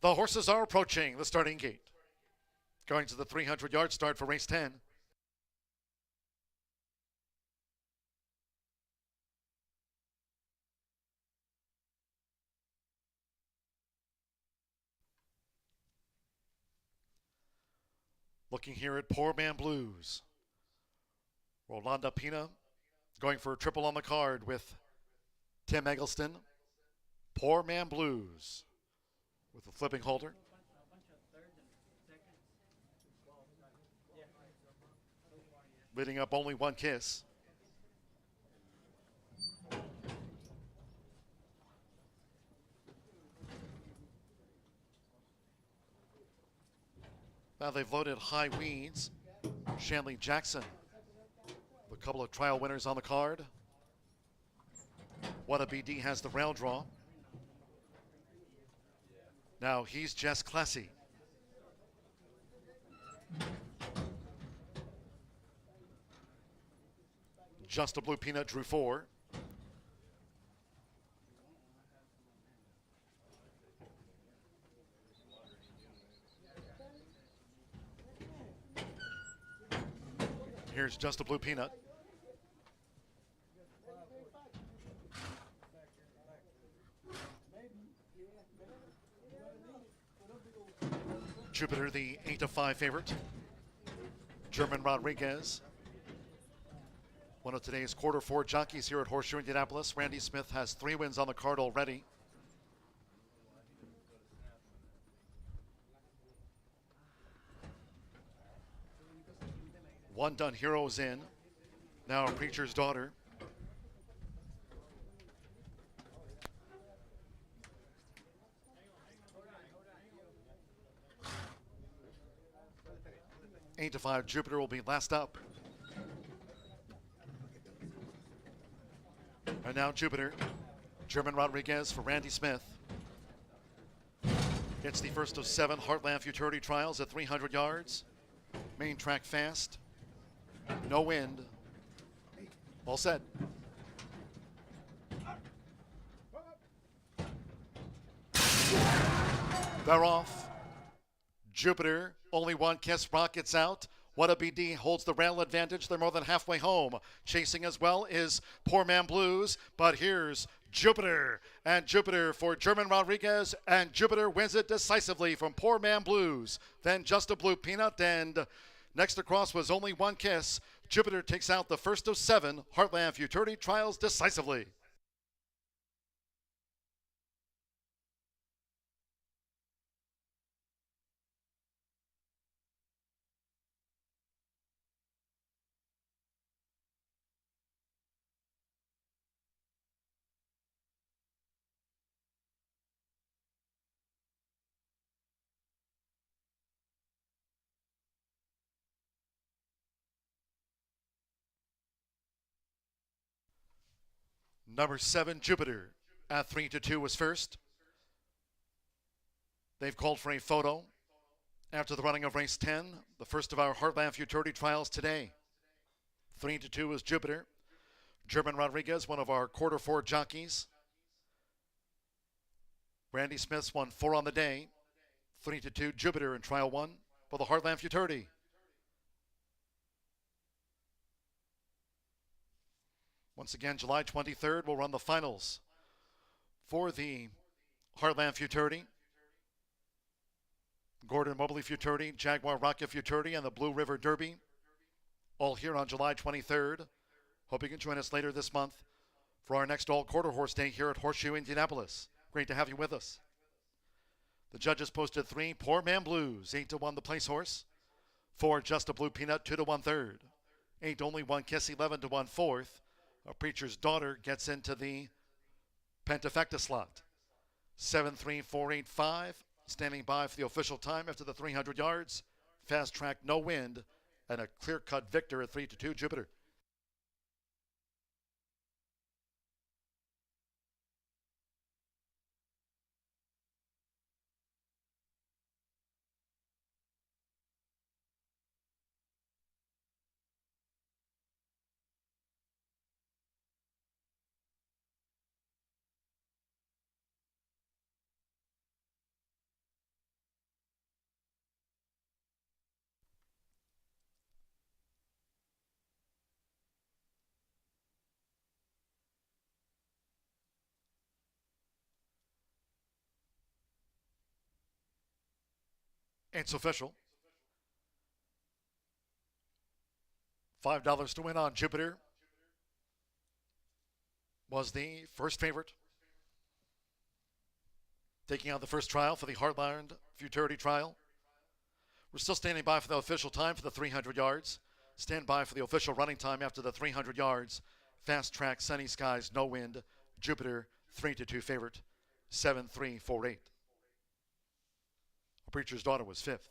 Speaker 1: The horses are approaching the starting gate. Going to the 300-yard start for race 10. Looking here at Poor Man Blues. Rolanda Pina going for a triple on the card with Tim Eggleston. Poor Man Blues with the flipping holder. Leading up Only One Kiss. Now they've loaded High Weeds Shanley Jackson, a couple of trial winners on the card. What a BD has the rail draw. Now he's Jess Classy. Just a Blue Peanut drew 4. Here's Just a Blue Peanut. Jupiter, the 8-5 favorite. German Rodriguez, one of today's quarter 4 jockeys here at Horseshoe Indianapolis. Randy Smith has 3 wins on the card already. One Done Heroes in. Now Preacher's Daughter. Eight to 5 Jupiter will be last up. And now Jupiter. German Rodriguez for Randy Smith. It's the first of 7 Heartland Futurity trials at 300 yards. Main track fast. No wind. All set. They're off. Jupiter, only one kiss, rockets out. What a BD holds the rail advantage. They're more than halfway home. Chasing as well is Poor Man Blues, but here's Jupiter. And Jupiter for German Rodriguez, and Jupiter wins it decisively from Poor Man Blues. Then Just a Blue Peanut, and next across was Only One Kiss. Jupiter takes out the first of 7 Heartland Futurity trials decisively. Number 7, Jupiter, at 3-2 was first. They've called for a photo after the running of race 10, the first of our Heartland Futurity trials today. 3-2 is Jupiter. German Rodriguez, one of our quarter 4 jockeys. Randy Smith's won 4 on the day. 3-2 Jupiter in trial 1 for the Heartland Futurity. Once again, July 23rd, we'll run the finals for the Heartland Futurity. Gordon Mobley Futurity, Jaguar Rocket Futurity, and the Blue River Derby. All here on July 23rd. Hope you can join us later this month for our next all-quarter horse day here at Horseshoe Indianapolis. Great to have you with us. The judges posted 3, Poor Man Blues, 8-1 the place horse. 4, Just a Blue Peanut, 2-1 third. 8, Only One Kiss, 11-1 fourth. A Preacher's Daughter gets into the Pentafecta slot. 7-3-4-8-5. Standing by for the official time after the 300 yards. Fast track, no wind, and a clear-cut victor at 3-2 Jupiter. It's official. $5 to win on Jupiter. Was the first favorite. Taking out the first trial for the Heartland Futurity trial. We're still standing by for the official time for the 300 yards. Stand by for the official running time after the 300 yards. Fast track, sunny skies, no wind. Jupiter, 3-2 favorite. 7-3-4-8. A Preacher's Daughter was 5th.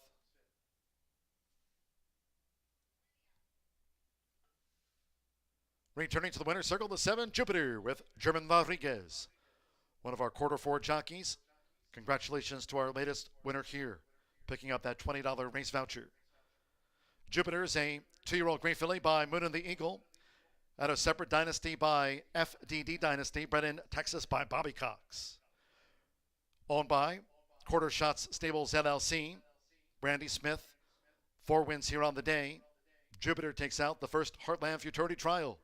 Speaker 1: Returning to the winner's circle, the 7, Jupiter with German Rodriguez, one of our quarter 4 jockeys. Congratulations to our latest winner here, picking up that $20 race voucher. Jupiter is a 2-year-old Grey Filly by Moon and the Eagle, out of Separate Dynasty by FDD Dynasty, bred in Texas by Bobby Cox. Owned by Quarter Shots Stables LLC, Brandy Smith. 4 wins here on the day. Jupiter takes out the first Heartland Futurity Trial.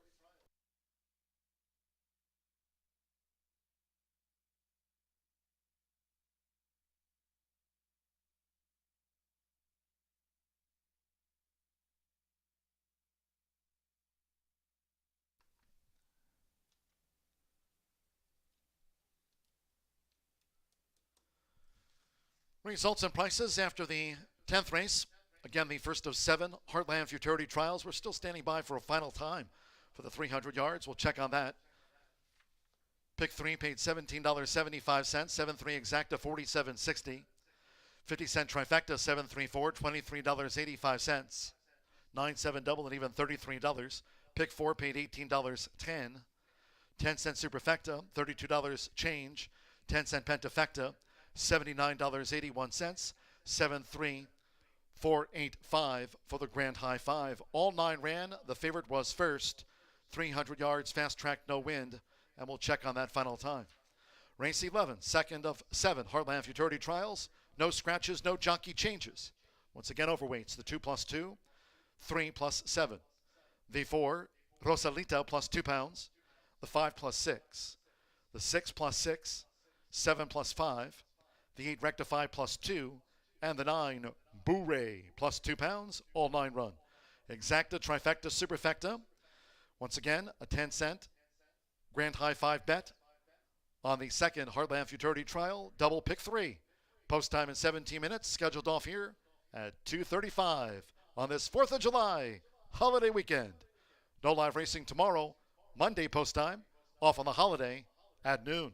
Speaker 1: Results and prices after the 10th race. Again, the first of 7 Heartland Futurity Trials. We're still standing by for a final time for the 300 yards. We'll check on that. Pick 3 paid $17.75. 7-3 exacta $47.60. 50-cent trifecta 7-3-4 $23.85. 9-7 double and even $33. Pick 4 paid $18.10. 10-cent superfecta $32 change. 10-cent pentafecta $79.81. 7-3 4-8-5 for the grand high 5. All 9 ran. The favorite was first. 300 yards, fast track, no wind. And we'll check on that final time. Race 11, second of 7 Heartland Futurity Trials. No scratches, no jockey changes. Once again, overweights. The 2+2, 3+7. The 4, Rosalita +2 pounds. The 5+6. The 6+6, 7+5. The 8, Rectify +2. And the 9, Boo-Ray +2 pounds. All 9 run. Exacta, trifecta, superfecta. Once again, a 10-cent grand high 5 bet on the second Heartland Futurity Trial. Double pick 3. Post time in 17 minutes. Scheduled off here at 2:35 on this 4th of July holiday weekend. No live racing tomorrow. Monday post time. Off on the holiday at noon.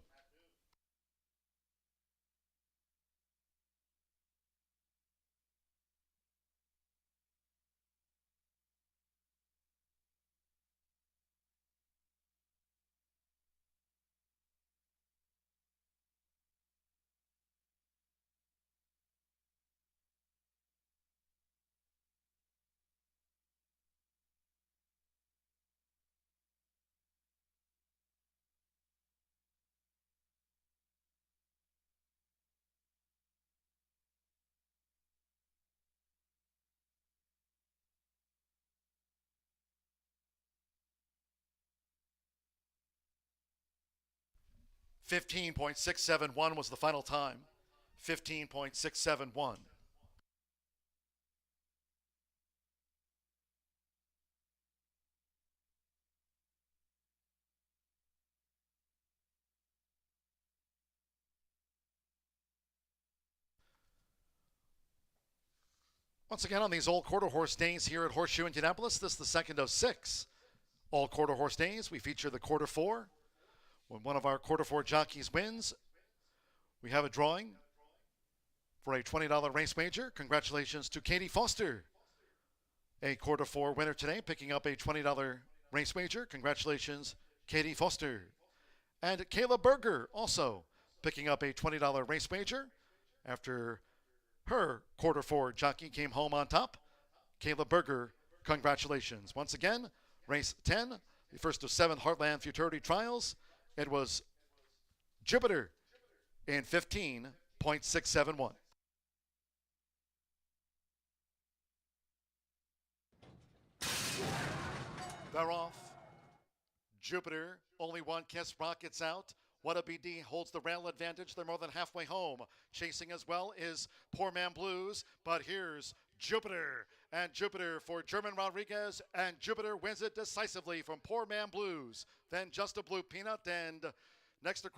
Speaker 1: $15.671 was the final time. 15.671. Once again on these old quarter horse days here at Horseshoe Indianapolis, this is the second of 6 all quarter horse days. We feature the quarter 4. When one of our quarter 4 jockeys wins, we have a drawing for a $20 race wager. Congratulations to Katie Foster, a quarter 4 winner today, picking up a $20 race wager. Congratulations, Katie Foster. And Kayla Berger also picking up a $20 race wager after her quarter 4 jockey came home on top. Kayla Berger, congratulations. Once again, race 10, the first of 7 Heartland Futurity Trials. It was Jupiter in 15.671. They're off. Jupiter, only one kiss, rockets out. What a BD holds the rail advantage. They're more than halfway home. Chasing as well is Poor Man Blues, but here's Jupiter. And Jupiter for German Rodriguez, and Jupiter wins it decisively from Poor Man Blues. Then Just a Blue Peanut, and next to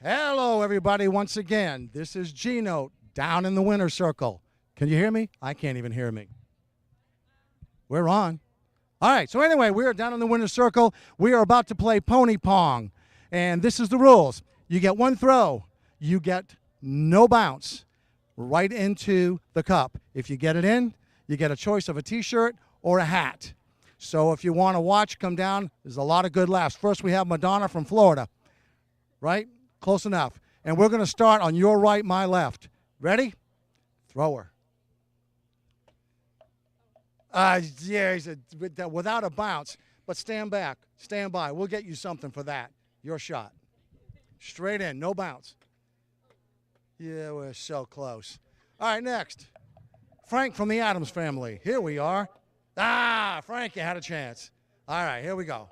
Speaker 5: Hello, everybody, once again. This is G-Note down in the winner's circle. Can you hear me? I can't even hear me. We're on. All right, so anyway, we are down in the winner's circle. We are about to play pony pong, and this is the rules. You get one throw. You get no bounce right into the cup. If you get it in, you get a choice of a T-shirt or a hat. So if you want to watch, come down. There's a lot of good laughs. First, we have Madonna from Florida. Right? Close enough. And we're going to start on your right, my left. Ready? Throw her. Yeah, without a bounce. But stand back. Stand by. We'll get you something for that. Your shot. Straight in. No bounce. Yeah, we're so close. All right, next. Frank from the Addams family. Here we are. Frank, you had a chance. All right, here we go.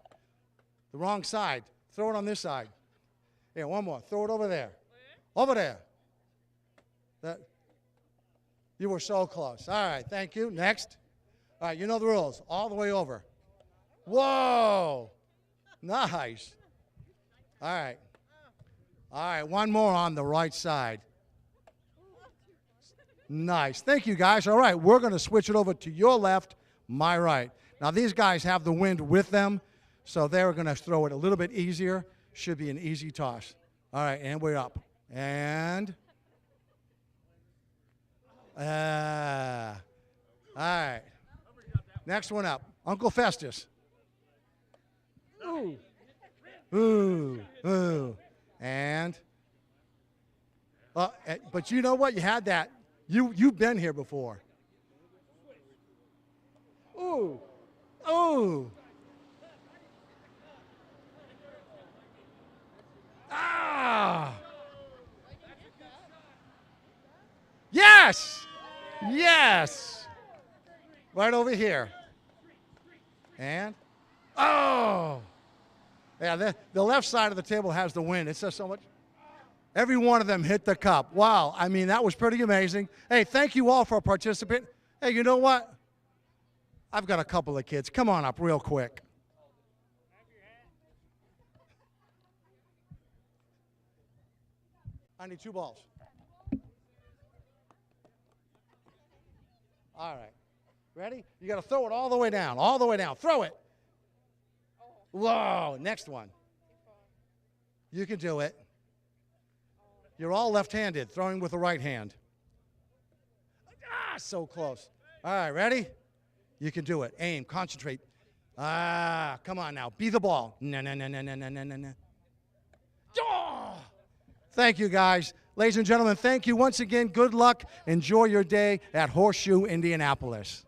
Speaker 5: The wrong side. Throw it on this side. Here, one more. Throw it over there. Over there. You were so close. All right, thank you. Next. All right, you know the rules. All the way over. Whoa. Nice. All right. All right, one more on the right side. Nice. Thank you, guys. All right, we're going to switch it over to your left, my right. Now, these guys have the wind with them, so they're going to throw it a little bit easier. Should be an easy toss. All right, and we're up. And. All right. Next one up. Uncle Festus. Ooh. Ooh. Ooh. And. But you know what? You had that. You've been here before. Ooh. Ooh. Yes! Yes! Right over here. And? Oh! Yeah, the left side of the table has the win. It says so much. Every one of them hit the cup. Wow. I mean, that was pretty amazing. Hey, thank you all for participating. Hey, you know what? I've got a couple of kids. Come on up real quick. I need 2 balls. All right. Ready? You got to throw it all the way down. All the way down. Throw it. Whoa. Next one. You can do it. You're all left-handed, throwing with the right hand. So close. All right, ready? You can do it. Aim, concentrate. Come on now. Be the ball. No. Thank you, guys. Ladies and gentlemen, thank you once again. Good luck. Enjoy your day at Horseshoe Indianapolis.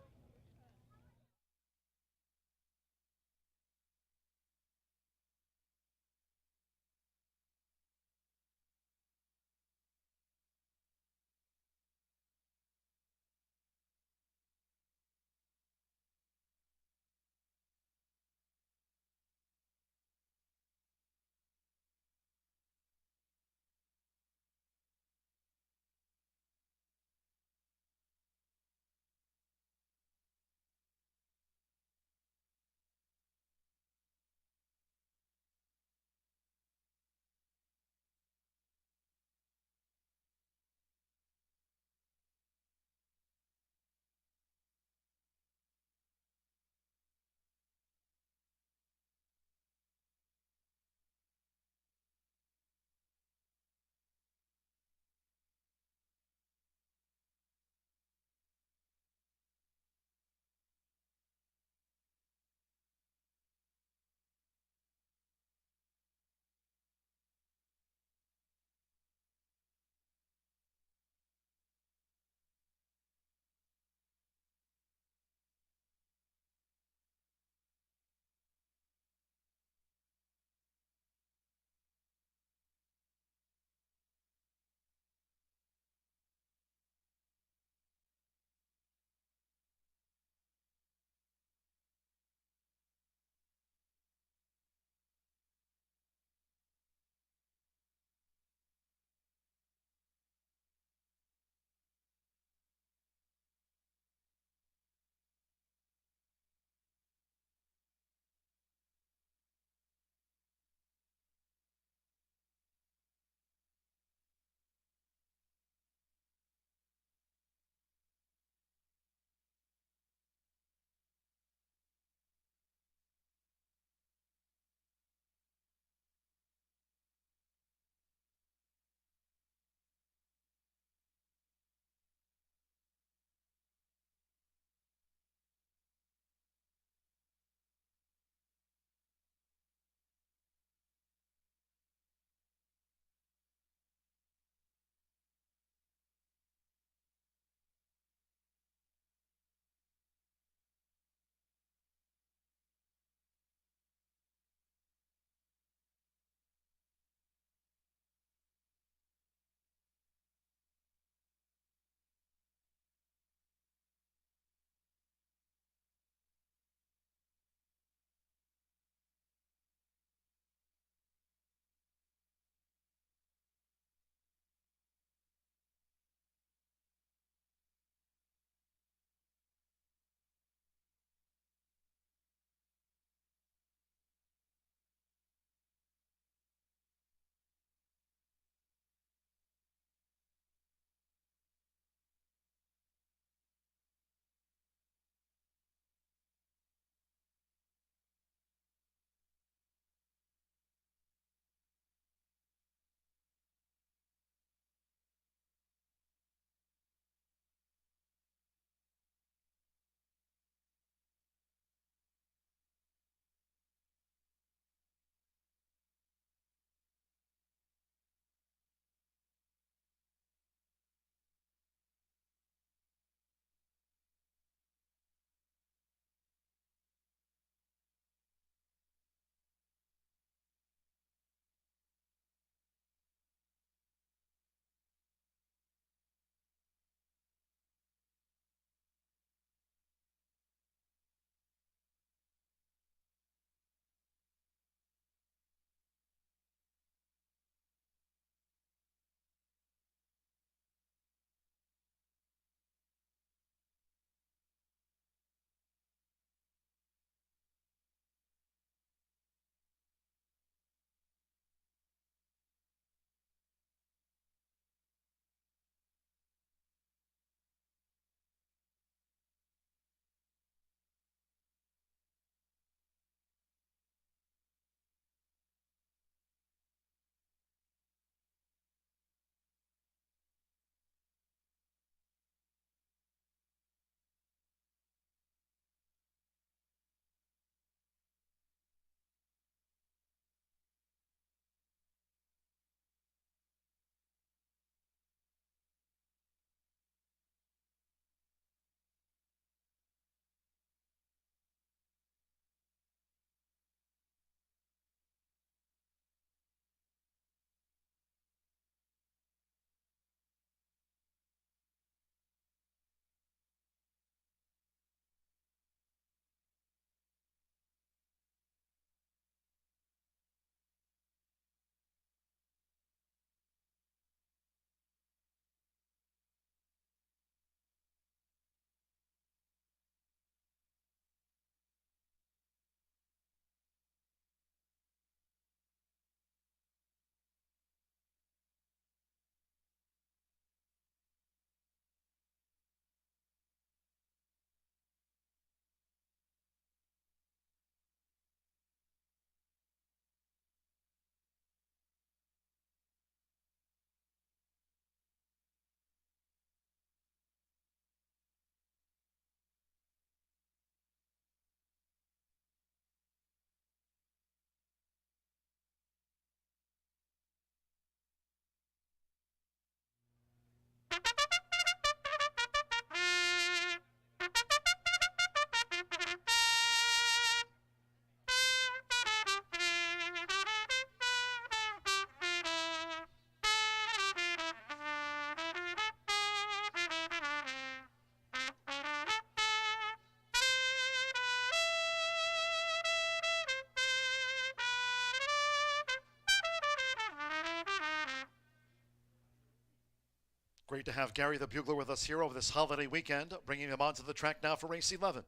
Speaker 1: Great to have Gary the Bugler with us here over this holiday weekend, bringing him onto the track now for race 11.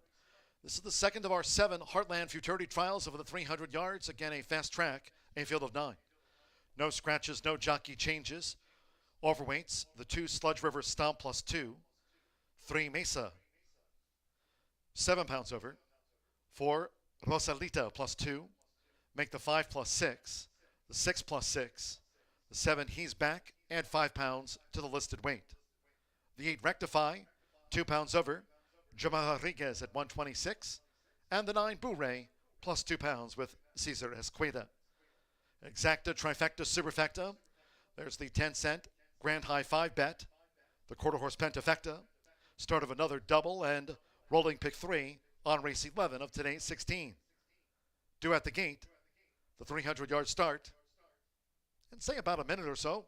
Speaker 1: This is the second of our 7 Heartland Futurity trials over the 300 yards. Again, a fast track, a field of 9. No scratches, no jockey changes. Overweights, the 2 Sludge River Stomp +2, 3 Mesa, 7 pounds over, 4 Rosalita +2, make the 5 +6, the 6 +6, the 7 He's Back, add 5 pounds to the listed weight. The 8 Rectify, 2 pounds over, Jamal Rodriguez at 126, and the 9 Boo-Ray +2 pounds with Cesar Esqueda. Exacta, Trifecta, Superfecta. There's the 10-cent Grand High 5 bet, the quarter horse Pentafecta, start of another double, and rolling pick 3 on race 11 of today's 16. Due at the gate, the 300-yard start, in say about a minute or so.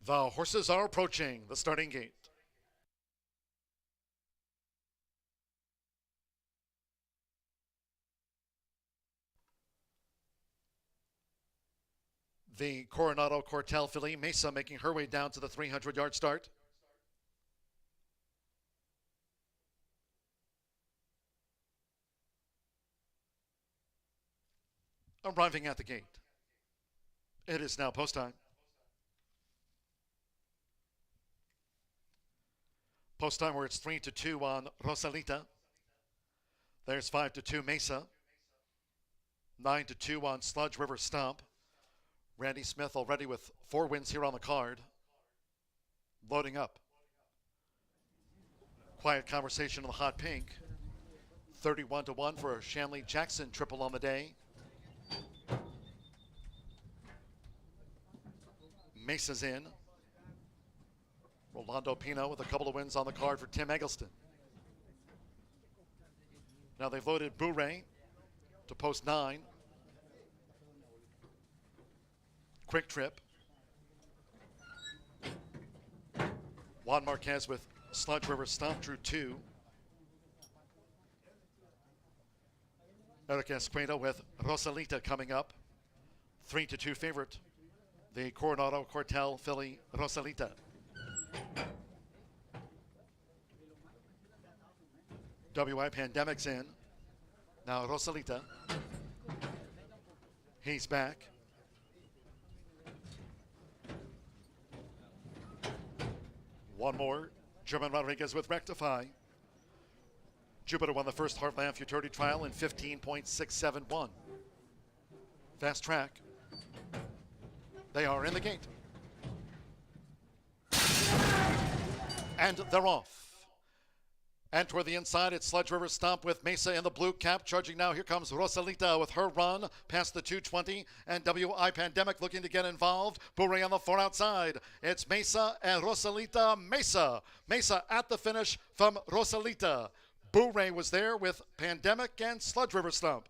Speaker 1: The horses are approaching the starting gate. The Coronado Cortel filly, Mesa, making her way down to the 300-yard start. Arriving at the gate. It is now post time. Post time where it's 3-2 on Rosalita. There's 5-2 Mesa. 9-2 on Sludge River Stomp. Randy Smith already with 4 wins here on the card. Loading up. Quiet Conversation in the hot pink. 31-1 for a Shanley Jackson triple on the day. Mesa's in. Rolando Pino with a couple of wins on the card for Tim Eggleston. Now they've loaded Bouray to post 9. Quick Trip. Juan Marquez with Sludge River Stomp drew 2. Eric Esqueda with Rosalita coming up. 3-2 favorite. The Coronado Cortel filly Rosalita. WI Pandemic's in. Now Rosalita. He's back. One more. German Rodriguez with Rectify. Jupiter won the first Heartland Futurity Trial in 15.671. Fast Track. They are in the gate. And they're off. And toward the inside, it's Sludge River Stomp with Mesa in the blue cap. Charging now, here comes Rosalita with her run past the 220. And WI Pandemic looking to get involved. Bouray on the far outside. It's Mesa and Rosalita. Mesa. Mesa at the finish from Rosalita. Bouray was there with Pandemic and Sludge River Stomp.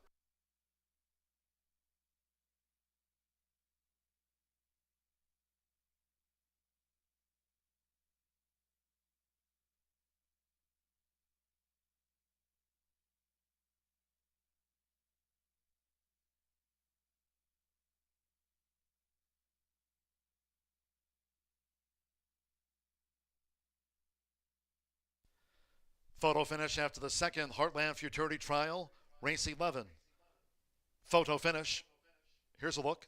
Speaker 1: Photo finish after the second Heartland Futurity Trial, race 11. Photo finish. Here's a look.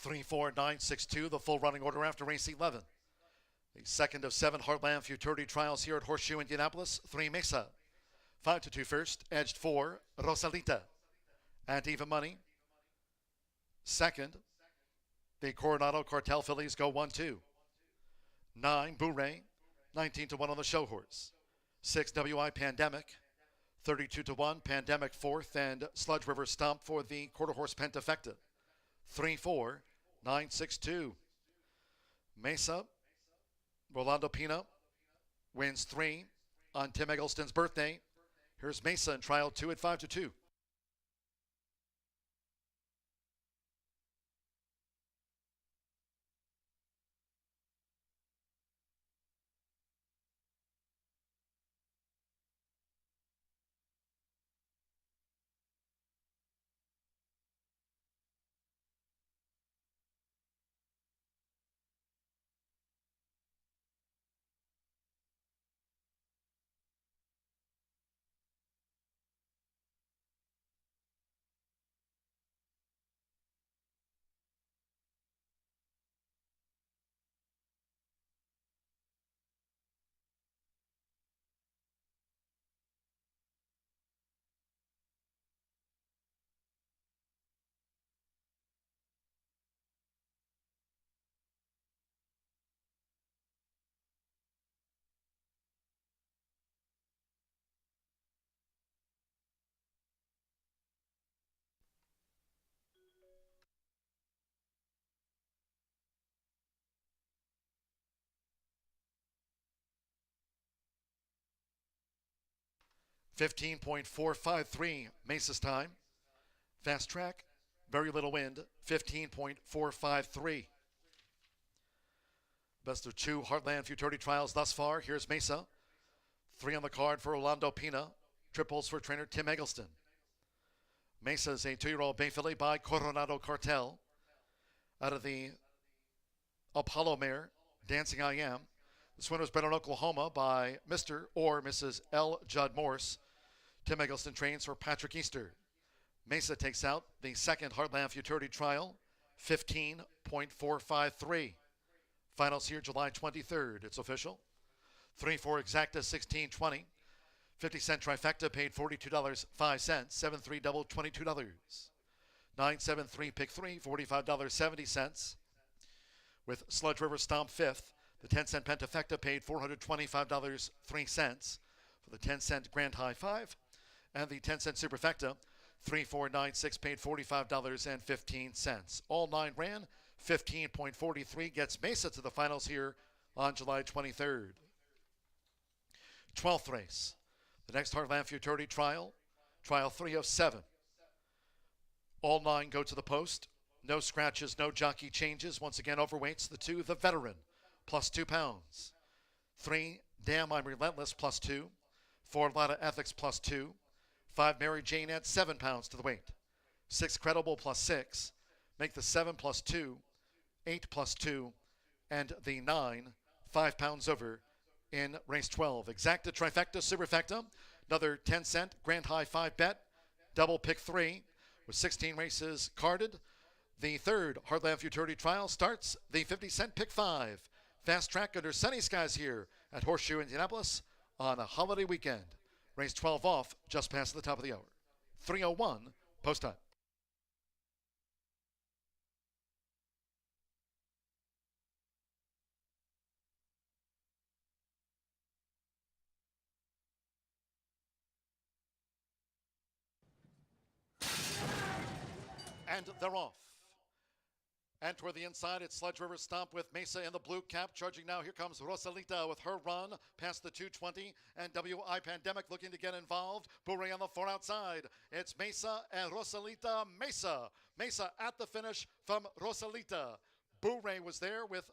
Speaker 1: Three, 4, 9, 6, 2, the full running order after race 11. The second of 7 Heartland Futurity Trials here at Horseshoe Indianapolis. 3 Mesa. 5-2 first, edged 4, Rosalita. And even money. Second, the Coronado Cortel fillies go 1-2. 9 Bouray, 19-1 on the show horse. 6 WI Pandemic, 32-1 Pandemic fourth, and Sludge River Stomp for the quarter horse Pentafecta. 3-4, 9-6-2. Mesa, Rolando Pino wins 3 on Tim Eggleston's birthday. Here's Mesa in trial 2 at 5-2. 15.453 Mesa's time. Fast track, very little wind, 15.453. Best of 2 Heartland Futurity trials thus far. Here's Mesa. 3 on the card for Orlando Pina. Triples for trainer Tim Eggleston. Mesa is a 2-year-old bay filly by Coronado Cartel. Out of the Apollo mare, Dancing I Am. This winner was bred in Oklahoma by Mr. or Mrs. L. Judd Morse. Tim Eggleston trains for Patrick Easter. Mesa takes out the 2nd Heartland Futurity trial, 15.453. Finals here July 23rd. It's official. 3-4 exacta 1620. 50-cent trifecta paid $42.05. 7-3 double $22. 9-7-3 pick 3 $45.70. With Sludge River Stomp 5th. The 10-cent pentafecta paid $425.03 for the 10-cent Grand High 5. And the 10-cent superfecta 3496 paid $45.15. All 9 ran. 15.43 gets Mesa to the finals here on July 23rd. 12th race. The next Heartland Futurity trial. Trial 3 of 7. All 9 go to the post. No scratches, no jockey changes. Once again, overweights the 2, the Veteran, plus 2 pounds. 3, Damn I'm Relentless, plus 2. 4, Lotta Ethics, plus 2. 5, Mary Jane adds 7 pounds to the weight. 6, Credible, plus 6. Make the 7 plus 2, 8 plus 2, and the 9, 5 pounds over in race 12. Exacta, trifecta, superfecta. Another 10-cent Grand High 5 bet. Double pick 3 with 16 races carded. The 3rd Heartland Futurity trial starts the 50-cent pick 5. Fast track under sunny skies here at Horseshoe Indianapolis on a holiday weekend. Race 12 off just past the top of the hour. 3:01 post time. And they're off. And toward the inside, it's Sludge River Stomp with Mesa in the blue cap. Charging now, here comes Rosalita with her run past the 220. And WI Pandemic looking to get involved. Bouray on the far outside. It's Mesa and Rosalita. Mesa. Mesa at the finish from Rosalita. Bouray was there with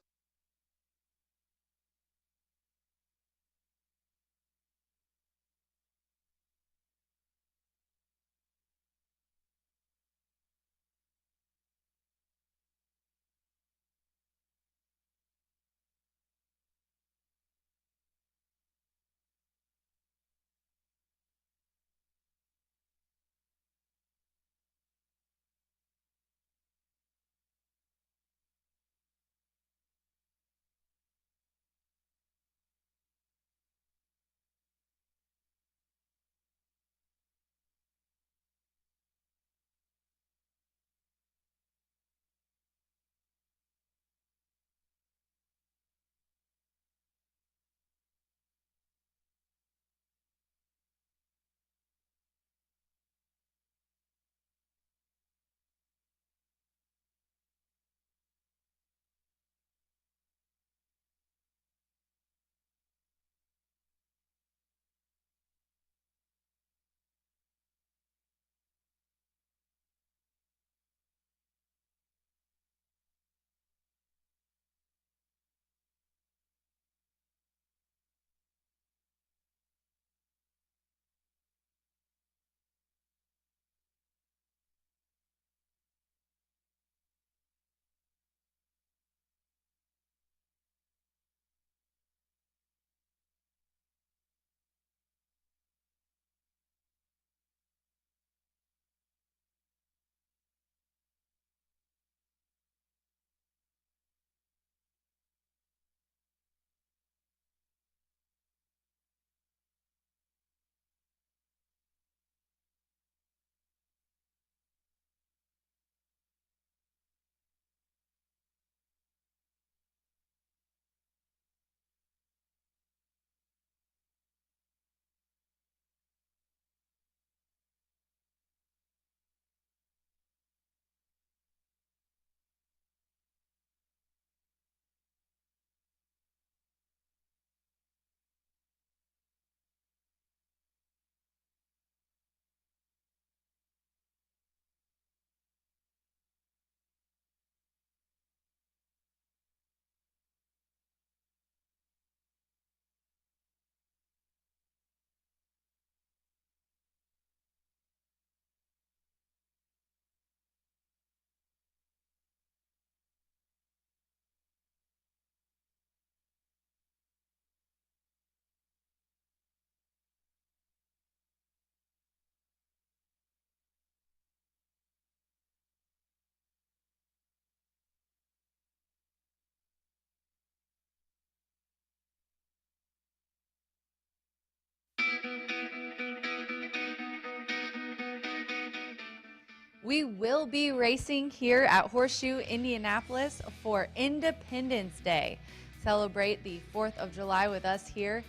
Speaker 7: We will be racing here at Horseshoe Indianapolis for Independence Day. Celebrate the 4th of July with us here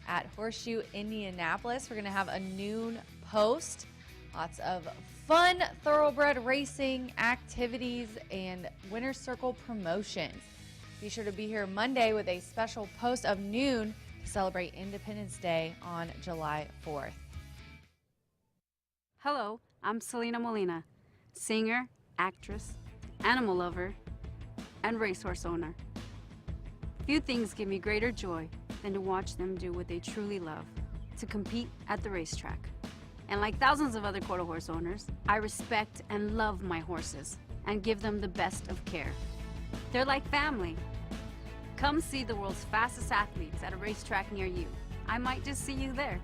Speaker 7: at Horseshoe Indianapolis. We're going to have a noon post, lots of fun thoroughbred racing activities and winner's circle promotions. Be sure to be here Monday with a special post of noon to celebrate Independence Day on July 4th.
Speaker 6: Hello, I'm Selena Molina, singer, actress, animal lover, and racehorse owner. Few things give me greater joy than to watch them do what they truly love, to compete at the racetrack. And like thousands of other quarter horse owners, I respect and love my horses and give them the best of care. They're like family. Come see the world's fastest athletes at a racetrack near you. I might just see you there.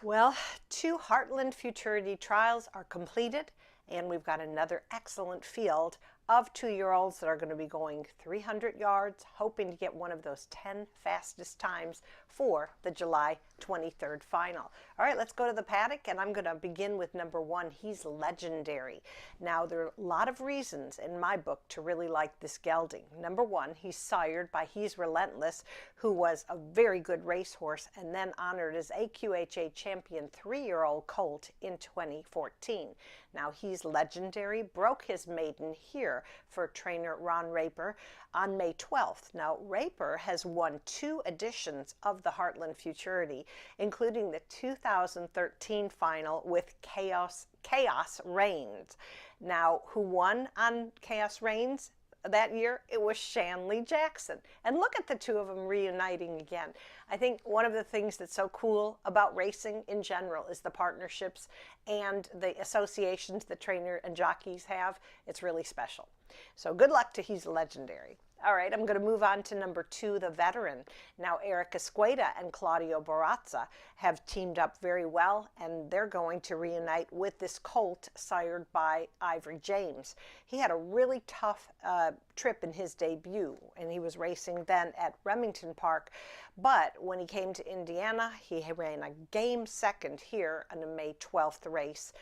Speaker 4: Well, 2 Heartland Futurity trials are completed, and we've got another excellent field of 2-year-olds that are going to be going 300 yards, hoping to get one of those 10 fastest times for the July 23rd final. All right, let's go to the paddock, and I'm going to begin with number 1. He's legendary. Now, there are a lot of reasons in my book to really like this gelding. Number 1, he's sired by He's Relentless, who was a very good racehorse and then honored as AQHA champion 3-year-old colt in 2014. Now, He's Legendary broke his maiden here for trainer Ron Raper on May 12th. Now, Raper has won 2 editions of the Heartland Futurity, including the 2013 final with Chaos Reigns. Now, who won on Chaos Reigns that year? It was Shanley Jackson. And look at the 2 of them reuniting again. I think one of the things that's so cool about racing in general is the partnerships and the associations that trainer and jockeys have. It's really special. So good luck to He's Legendary. All right, I'm going to move on to number 2, the veteran. Now, Eric Escueda and Claudio Barazza have teamed up very well, and they're going to reunite with this colt sired by Ivory James. He had a really tough trip in his debut, and he was racing then at Remington Park. But when he came to Indiana, he ran a game second here in the May 12th race.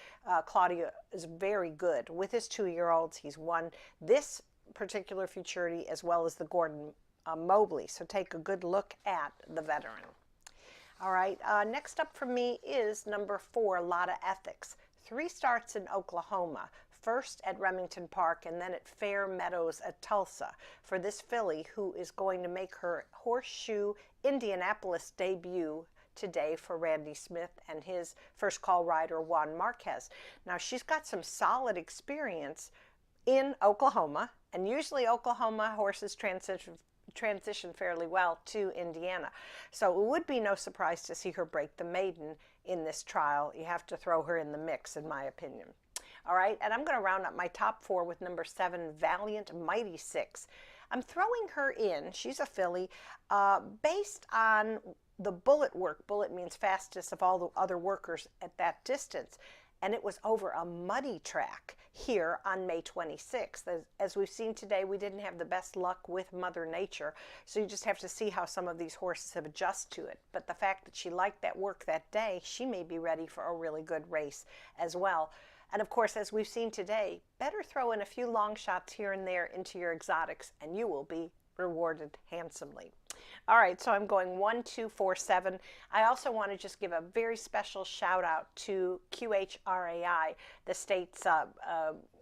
Speaker 4: Claudio is very good. With his 2-year-olds, he's won this particular futurity as well as the Gordon Mobley. So take a good look at the veteran. All right, next up for me is number 4, Lotta Ethics. 3 starts in Oklahoma, first at Remington Park and then at Fair Meadows at Tulsa for this filly who is going to make her Horseshoe Indianapolis debut today for Randy Smith and his first call rider Juan Marquez. Now she's got some solid experience in Oklahoma, and usually Oklahoma horses transition fairly well to Indiana. So it would be no surprise to see her break the maiden in this trial. You have to throw her in the mix, in my opinion. All right, and I'm going to round up my top 4 with number 7, Valiant Mighty 6. I'm throwing her in. She's a filly based on the bullet work. Bullet means fastest of all the other workers at that distance. And it was over a muddy track here on May 26th. As we've seen today, we didn't have the best luck with Mother Nature, so you just have to see how some of these horses have adjusted to it. But the fact that she liked that work that day, she may be ready for a really good race as well. And of course, as we've seen today, better throw in a few long shots here and there into your exotics, and you will be rewarded handsomely. All right, so I'm going 1, 2, 4, 7. I also want to just give a very special shout out to QHRAI, the state's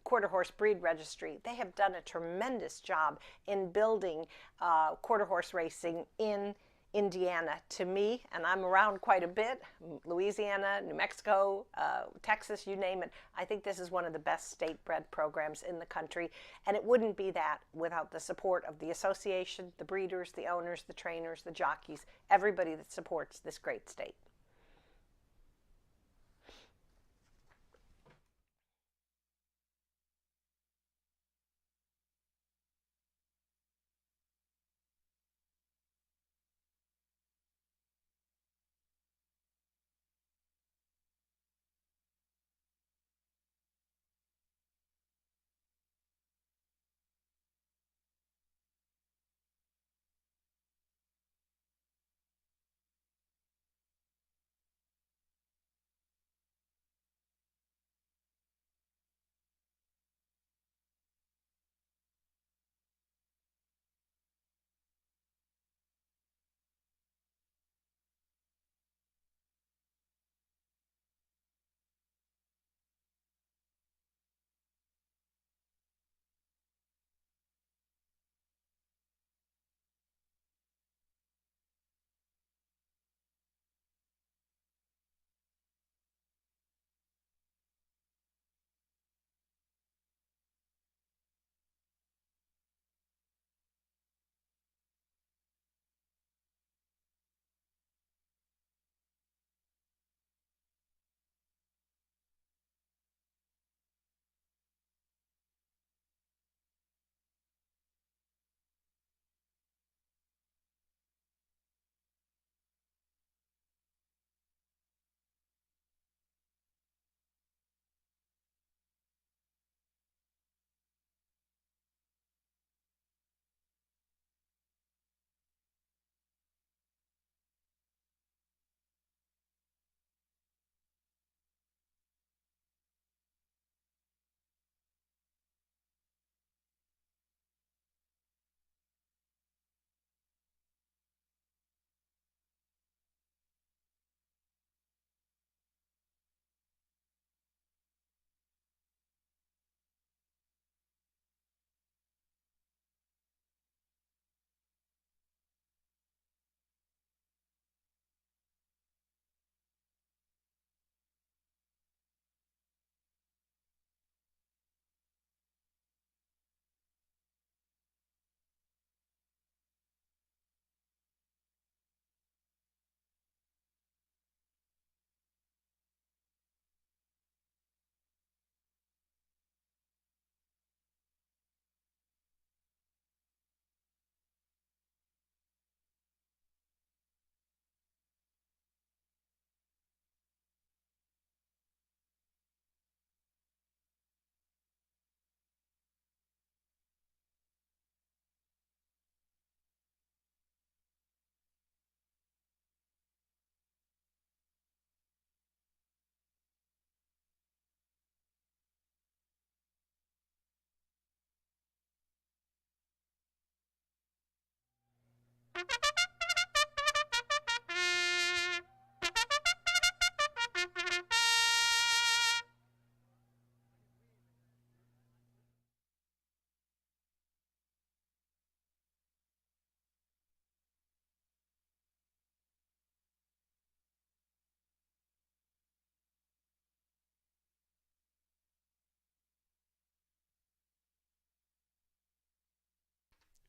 Speaker 4: quarter horse breed registry. They have done a tremendous job in building quarter horse racing in Indiana. To me, and I'm around quite a bit, Louisiana, New Mexico, Texas, you name it, I think this is one of the best state bred programs in the country, and it wouldn't be that without the support of the association, the breeders, the owners, the trainers, the jockeys, everybody that supports this great state.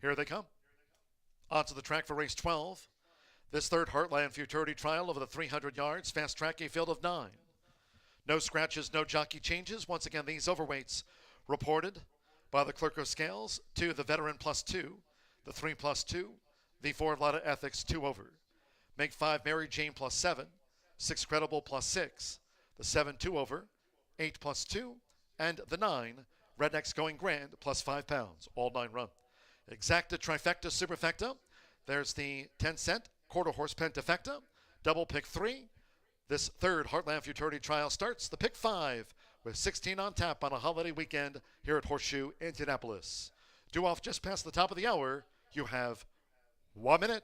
Speaker 1: Here they come. Onto the track for race 12. This third Heartland Futurity trial over the 300 yards. Fast track, a field of 9. No scratches, no jockey changes. Once again, these overweights reported by the clerk of scales to the veteran +2, the 3 +2, the 4 Lotta Ethics 2 over. Make 5 Mary Jane +7, 6 Credible +6, the 7 2 over, 8 +2, and the 9 Rednecks Going Grand +5 pounds, all 9 run. Exacta Trifecta Superfecta. There's the 10-cent quarter horse Pentafecta, double pick 3. This third Heartland Futurity trial starts the pick 5 with 16 on tap on a holiday weekend here at Horseshoe Indianapolis. Due off just past the top of the hour. You have 1 minute.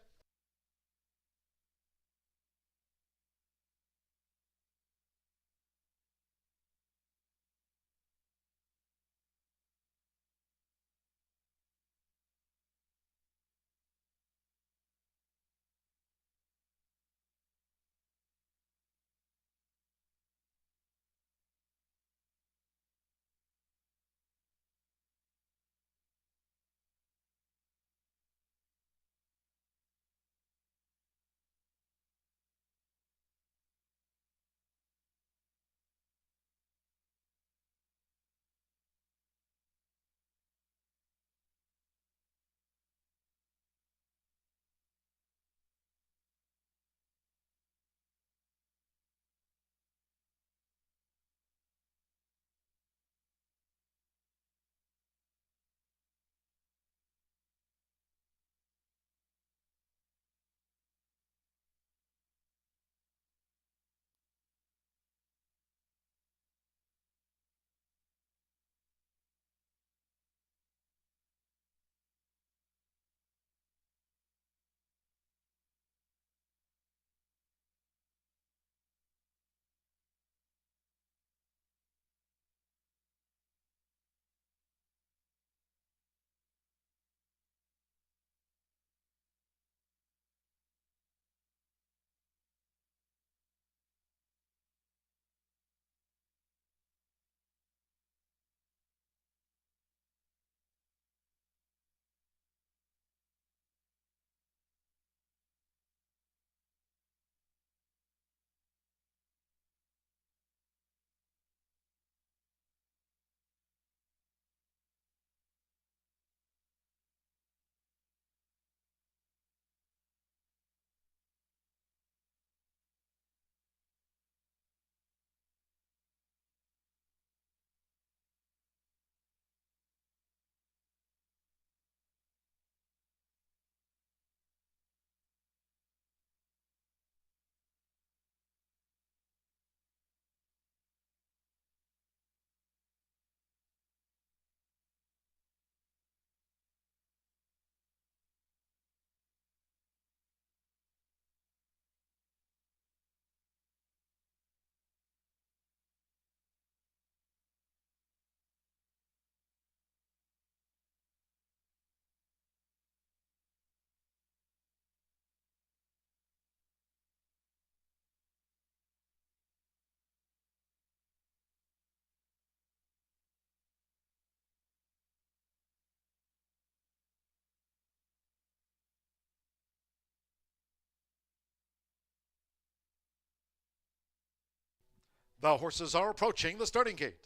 Speaker 1: The horses are approaching the starting gate.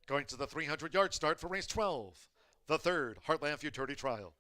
Speaker 1: Going to the 300-yard start for race 12, the third Heartland Futurity trial.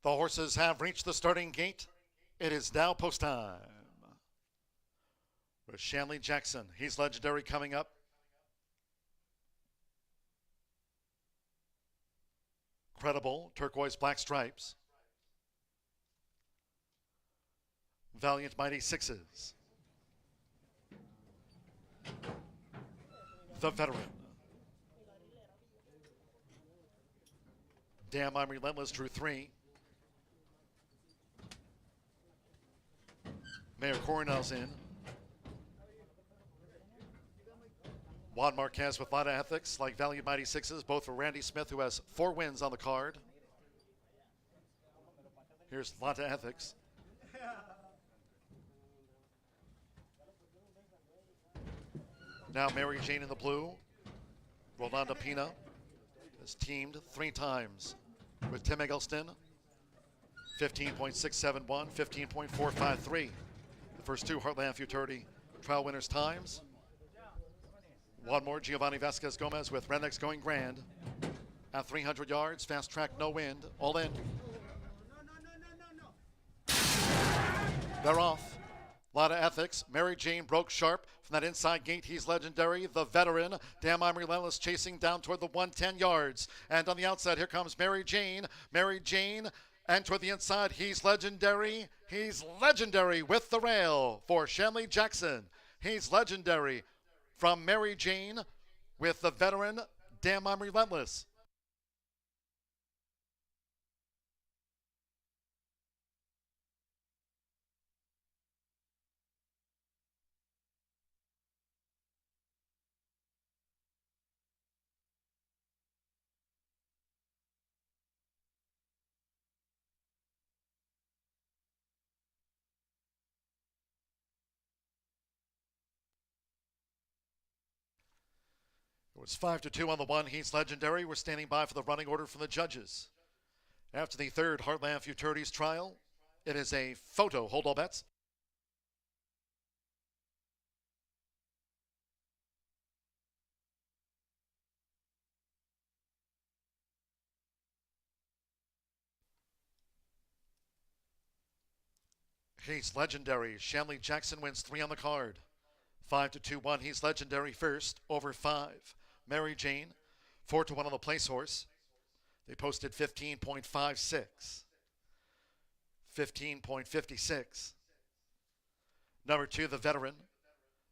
Speaker 1: The horses have reached the starting gate. It is now post time. With Shanley Jackson, he's legendary coming up. Credible, turquoise black stripes. Valiant Mighty Sixes. The Veteran. Damn I'm Relentless drew 3. Mayor Coronel's in. Juan Marquez with a lot of ethics, like Valiant Mighty Sixes, both for Randy Smith, who has 4 wins on the card. Here's Lata Ethics. Now Mary Jane in the blue. Rolanda Pina has teamed 3 times with Tim Eggleston. 15.671, 15.453. The first 2 Heartland Futurity trial winners' times. One more, Giovanni Vasquez Gomez with Rednecks Going Grand. At 300 yards, fast track, no wind, all in. They're off. Lot of ethics. Mary Jane broke sharp from that inside gate. He's legendary. The Veteran. Damn I'm Relentless chasing down toward the 110 yards. And on the outside, here comes Mary Jane. Mary Jane. And toward the inside, he's legendary. He's legendary with the rail for Shanley Jackson. He's legendary from Mary Jane with the Veteran. Damn I'm Relentless. It was 5-2 on the 1. He's legendary. We're standing by for the running order from the judges. After the 3rd Heartland Futurities trial, it is a photo. Hold all bets. He's legendary. Shanley Jackson wins 3 on the card. 5-2-1. He's legendary first over 5. Mary Jane, 4-1 on the place horse. They posted 15.56. 15.56. Number 2, the Veteran.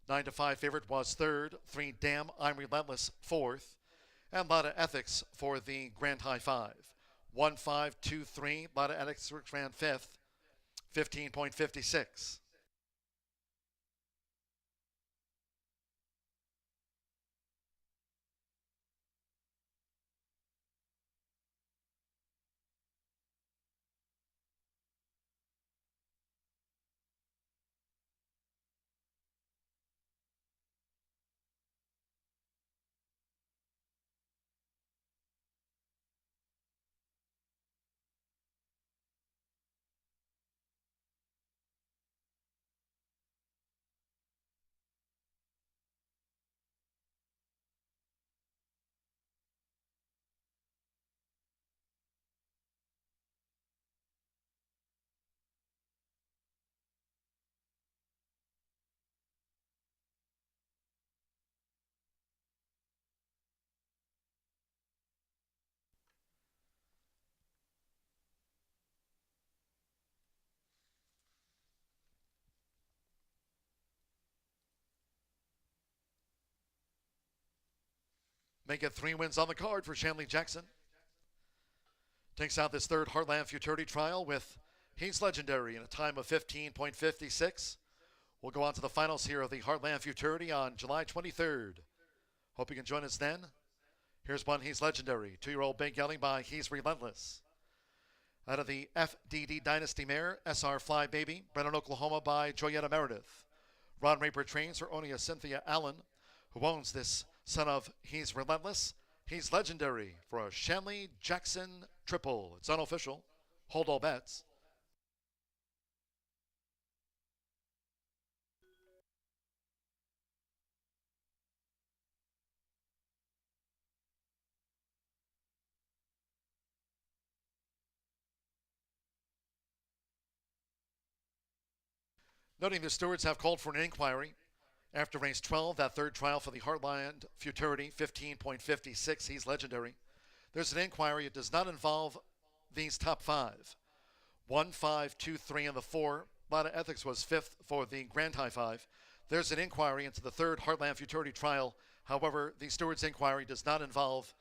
Speaker 1: 9-5 favorite was 3rd. 3, Damn I'm Relentless, 4th. And Lotta Ethics for the Grand High 5. 1-5-2-3. Lotta Ethics ran 5th. 15.56. Make it 3 wins on the card for Shanley Jackson. Takes out this 3rd Heartland Futurity trial with He's Legendary in a time of 15.56. We'll go on to the finals here of the Heartland Futurity on July 23rd. Hope you can join us then. Here's one He's Legendary. 2-year-old Big Yelling by He's Relentless. Out of the FDD Dynasty mare, SR Fly Baby, bred in Oklahoma by Joyetta Meredith. Ron Raper trains for Onia Cynthia Allen, who owns this son of He's Relentless. He's Legendary for a Shanley Jackson triple. It's unofficial. Hold all bets. Noting the stewards have called for an inquiry after race 12, that 3rd trial for the Heartland Futurity, 15.56. He's Legendary. There's an inquiry. It does not involve these top five. 1, 5, 2, 3, and the 4. A lot of ethics was fifth for the Grand High Five. There's an inquiry into the third Heartland Futurity trial. However, the steward's inquiry does not involve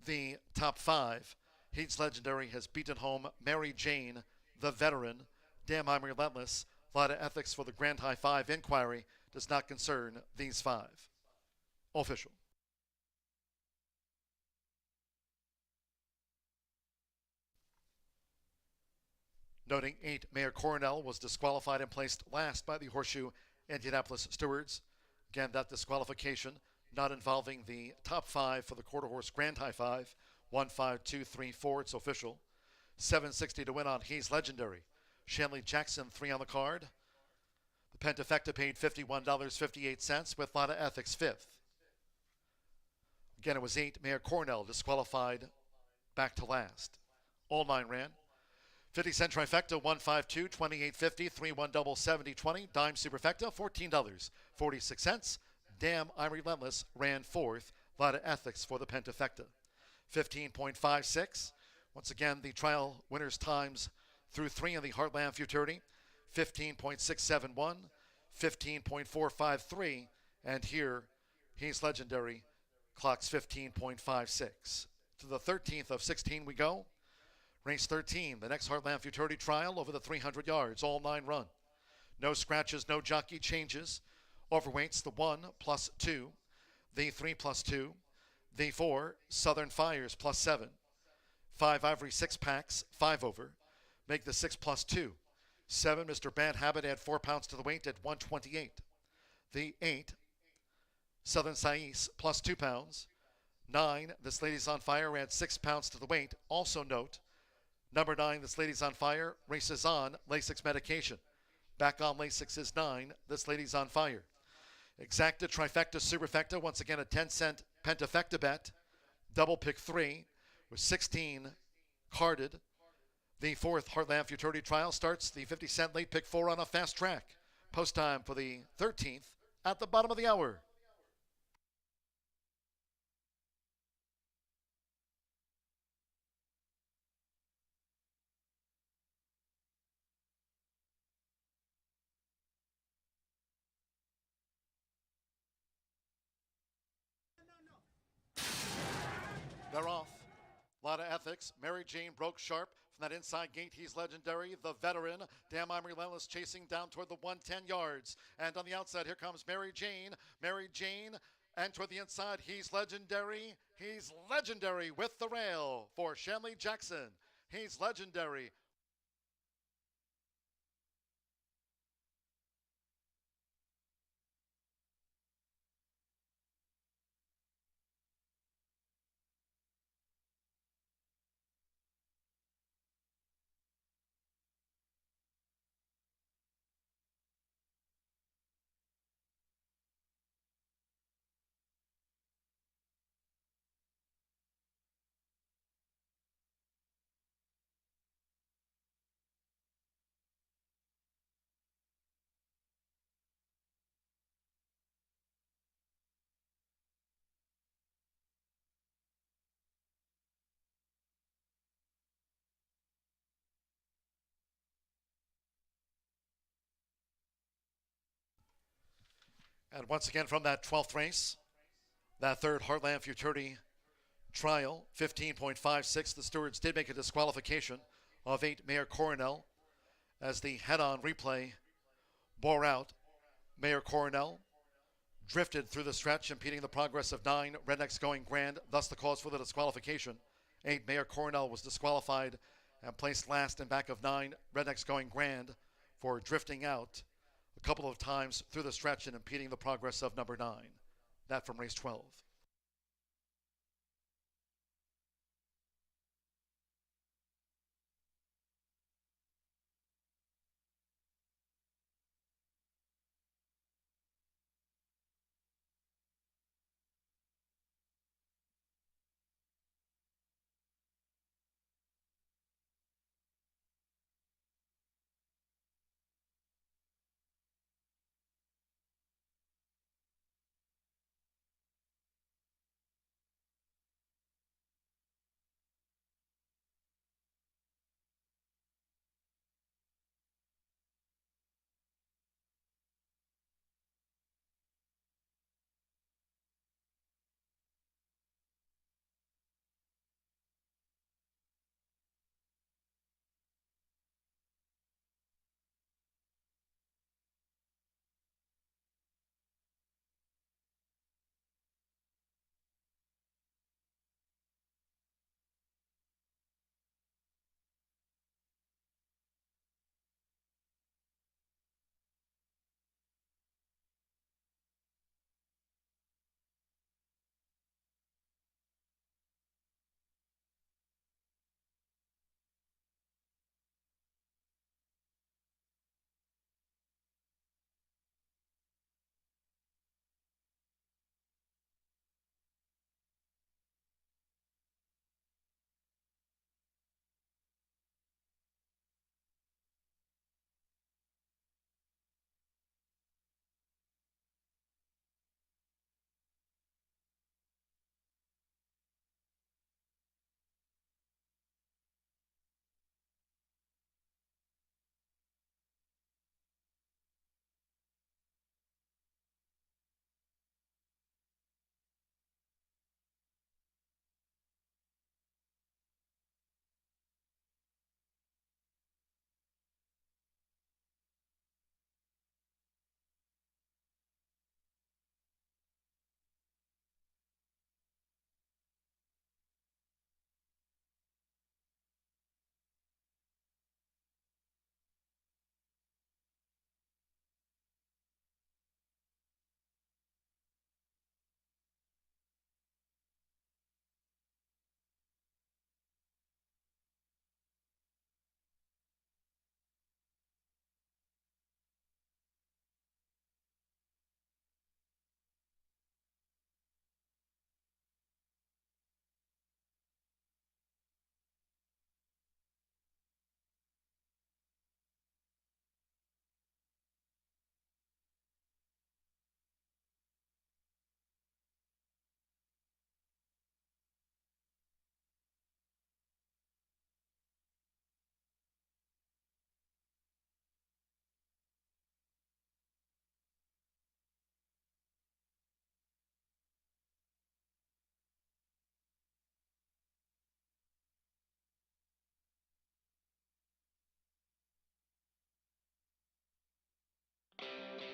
Speaker 1: the top five. Heat's Legendary has beaten home Mary Jane, the veteran. Damn, I'm Relentless. A lot of ethics for the Grand High Five inquiry does not concern these five. Official. Noting 8, Mayor Coronel was disqualified and placed last by the Horseshoe Indianapolis stewards. Again, that disqualification not involving the top five for the quarter horse Grand High Five. 1, 5, 2, 3, 4. It's official. $7.60 to win on He's Legendary. Shanley Jackson, 3 on the card. The Pentafecta paid $51.58 with Lotta Ethics fifth. Again, it was 8, Mayor Cornell, disqualified back to last. All 9 ran. 50-cent trifecta, 152, 28.50, 3-1 double, 70.20. Dime superfecta, $14.46. Damn, I'm Relentless ran fourth. Lotta Ethics for the Pentafecta. 15.56. Once again, the trial winners' times through 3 in the Heartland Futurity. 15.671, 15.453, and here, He's Legendary, clocks 15.56. To the 13th of 16 we go. Race 13, the next Heartland Futurity trial over the 300 yards, all 9 run. No scratches, no jockey changes. Overweights, the 1 plus 2, the 3 plus 2, the 4, Southern Fires plus 7. 5 Ivory 6 packs, 5 over. Make the 6 plus 2. 7, Mr. Bad Habit, add 4 pounds to the weight at 128. The 8, Southern Sais plus 2 pounds. 9, This Lady's on Fire, add 6 pounds to the weight. Also note, number 9, This Lady's on Fire, races on Lasix medication. Back on Lasix is 9, This Lady's on Fire. Exacta, trifecta, superfecta, once again a 10-cent pentafecta bet. Double pick 3 with 16 carded. The 4th Heartland Futurity trial starts the 50-cent late pick 4 on a fast track. Post time for the 13th at the bottom of the hour. They're off. Lotta Ethics. Mary Jane broke sharp from that inside gate. He's Legendary. The veteran. Damn, I'm Relentless chasing down toward the 110 yards. And on the outside, here comes Mary Jane. Mary Jane. And toward the inside, He's Legendary. He's Legendary with the rail for Shanley Jackson. He's Legendary. And once again from that 12th race, that third Heartland Futurity trial, 15.56. The stewards did make a disqualification of 8 Mayor Coronel as the head-on replay bore out. Mayor Coronel drifted through the stretch, impeding the progress of 9 Rednecks Going Grand, thus the cause for the disqualification. 8 Mayor Coronel was disqualified and placed last in back of 9 Rednecks Going Grand for drifting out a couple of times through the stretch and impeding the progress of number 9. That from race 12.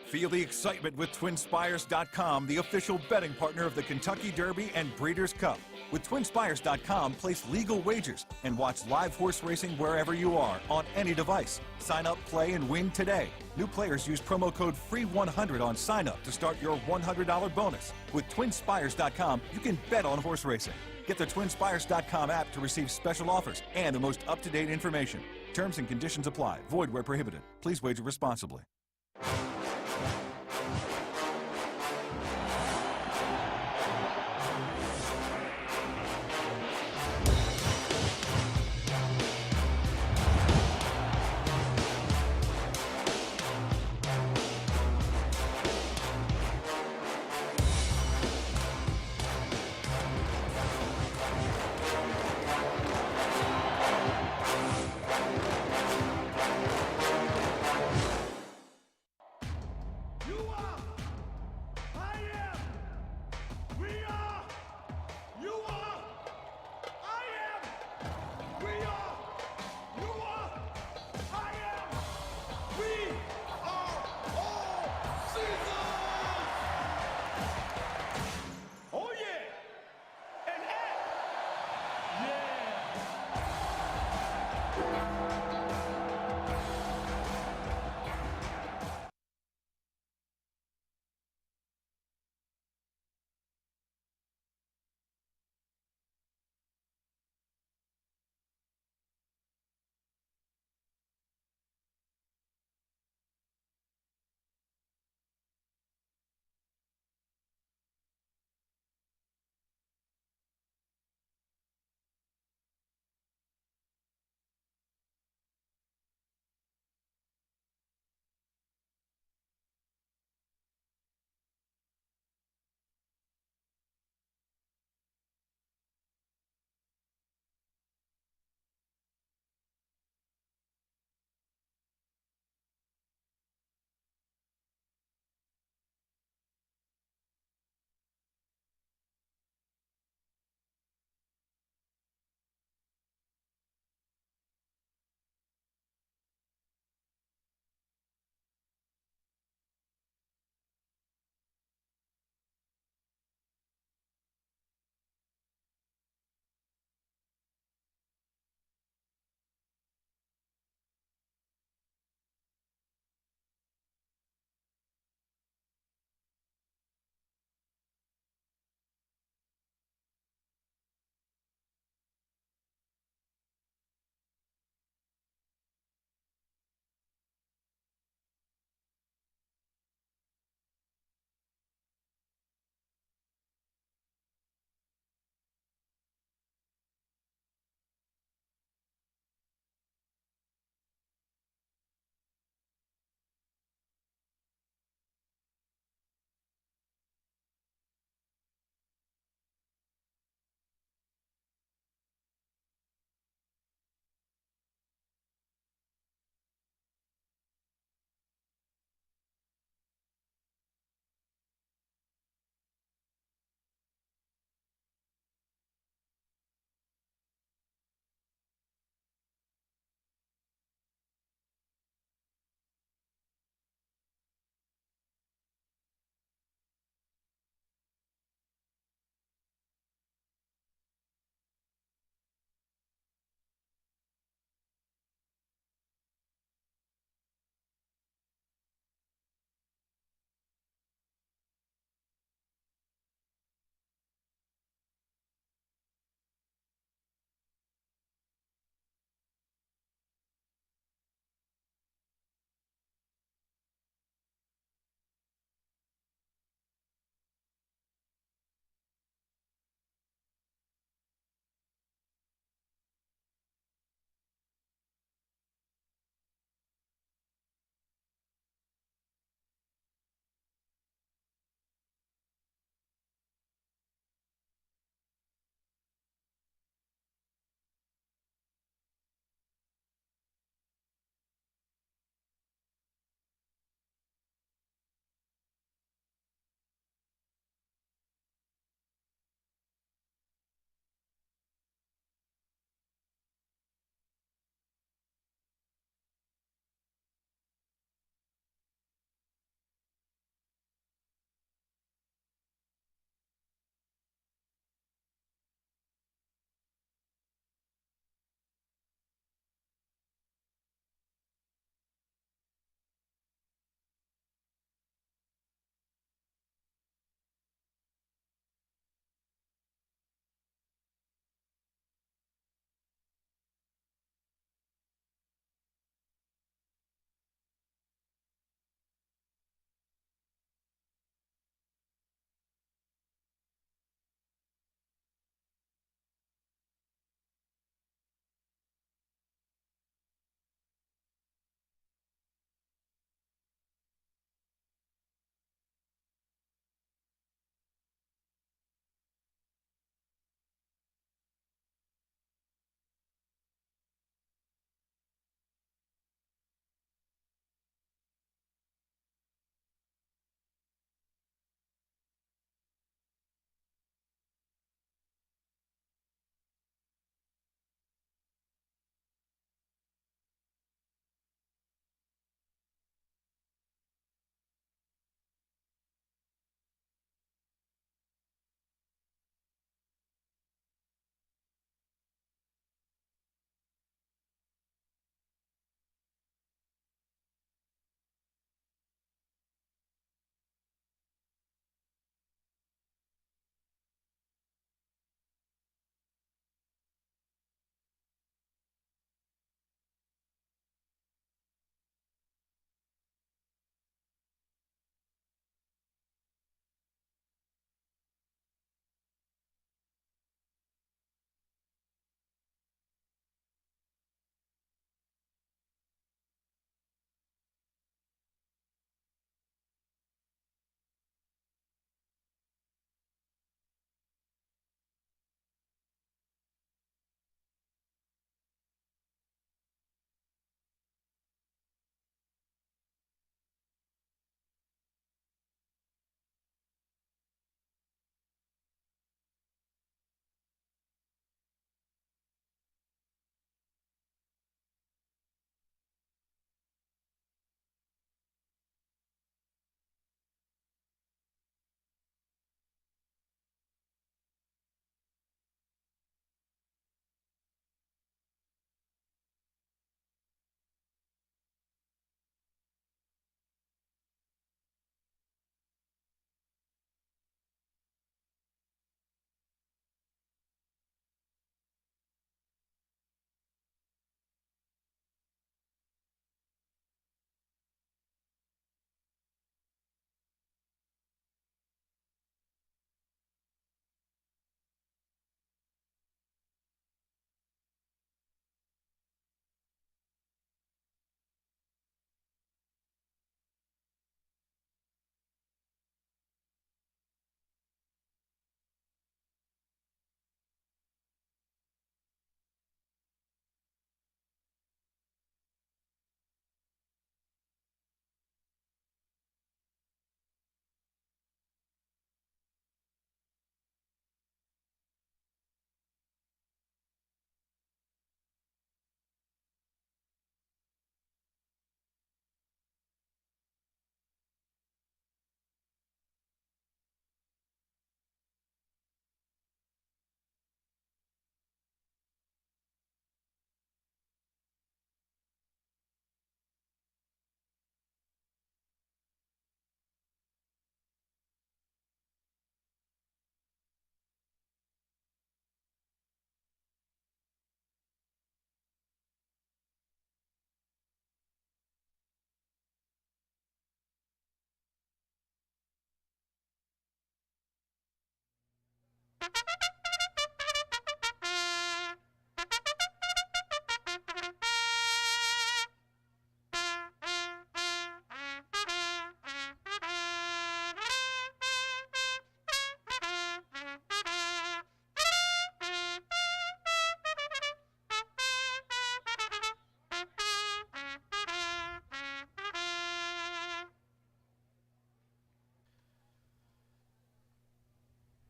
Speaker 8: Feel the excitement with TwinSpires.com, the official betting partner of the Kentucky Derby and Breeders' Cup. With TwinSpires.com, place legal wagers and watch live horse racing wherever you are on any device. Sign up, play, and win today. New players use promo code FREE100 on sign up to start your $100 bonus. With TwinSpires.com, you can bet on horse racing. Get the TwinSpires.com app to receive special offers and the most up-to-date information. Terms and conditions apply. Void where prohibited. Please wager responsibly.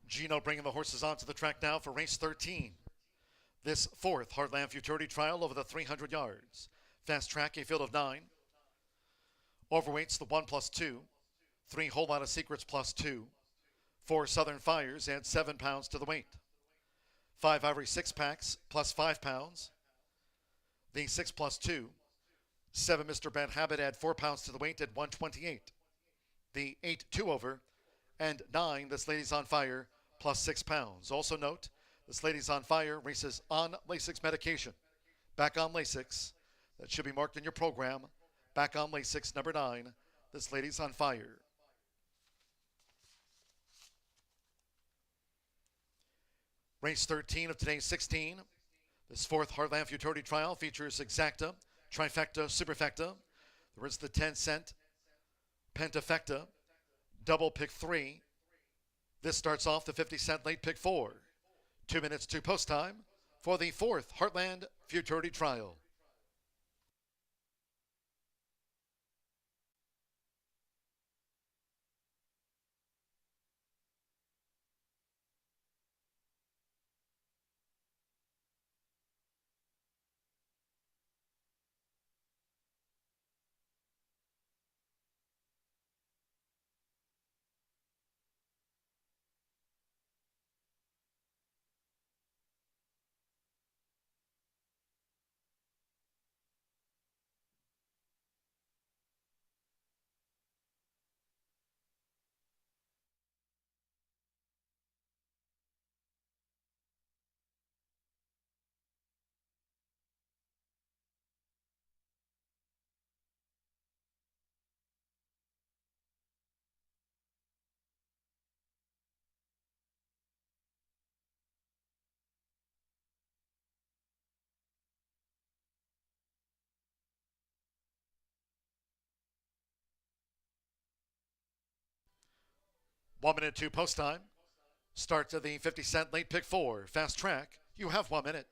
Speaker 1: Gino bringing the horses onto the track now for race 13. This fourth Heartland Futurity Trial over the 300 yards. Fast track, a field of 9. Overweights, the 1+2. 3 Whole Lot of Secrets +2. 4 Southern Fires add 7 pounds to the weight. 5 Ivory 6-packs +5 pounds. The 6+2. 7 Mr. Bad Habit add 4 pounds to the weight at 128. The 8 2-over and 9 This Lady's on Fire +6 pounds. Also note, This Lady's on Fire races on Lasix medication. Back on Lasix. That should be marked in your program. Back on Lasix, number 9. This Lady's on Fire. Race 13 of today's 16. This fourth Heartland Futurity Trial features Exacta, Trifecta, Superfecta. There is the 10-cent Pentafecta, Double Pick 3. This starts off the 50-cent Late Pick 4. 2 minutes to post time for the fourth Heartland Futurity Trial. One minute to post time. Start to the 50-cent Late Pick 4. Fast track. You have 1 minute.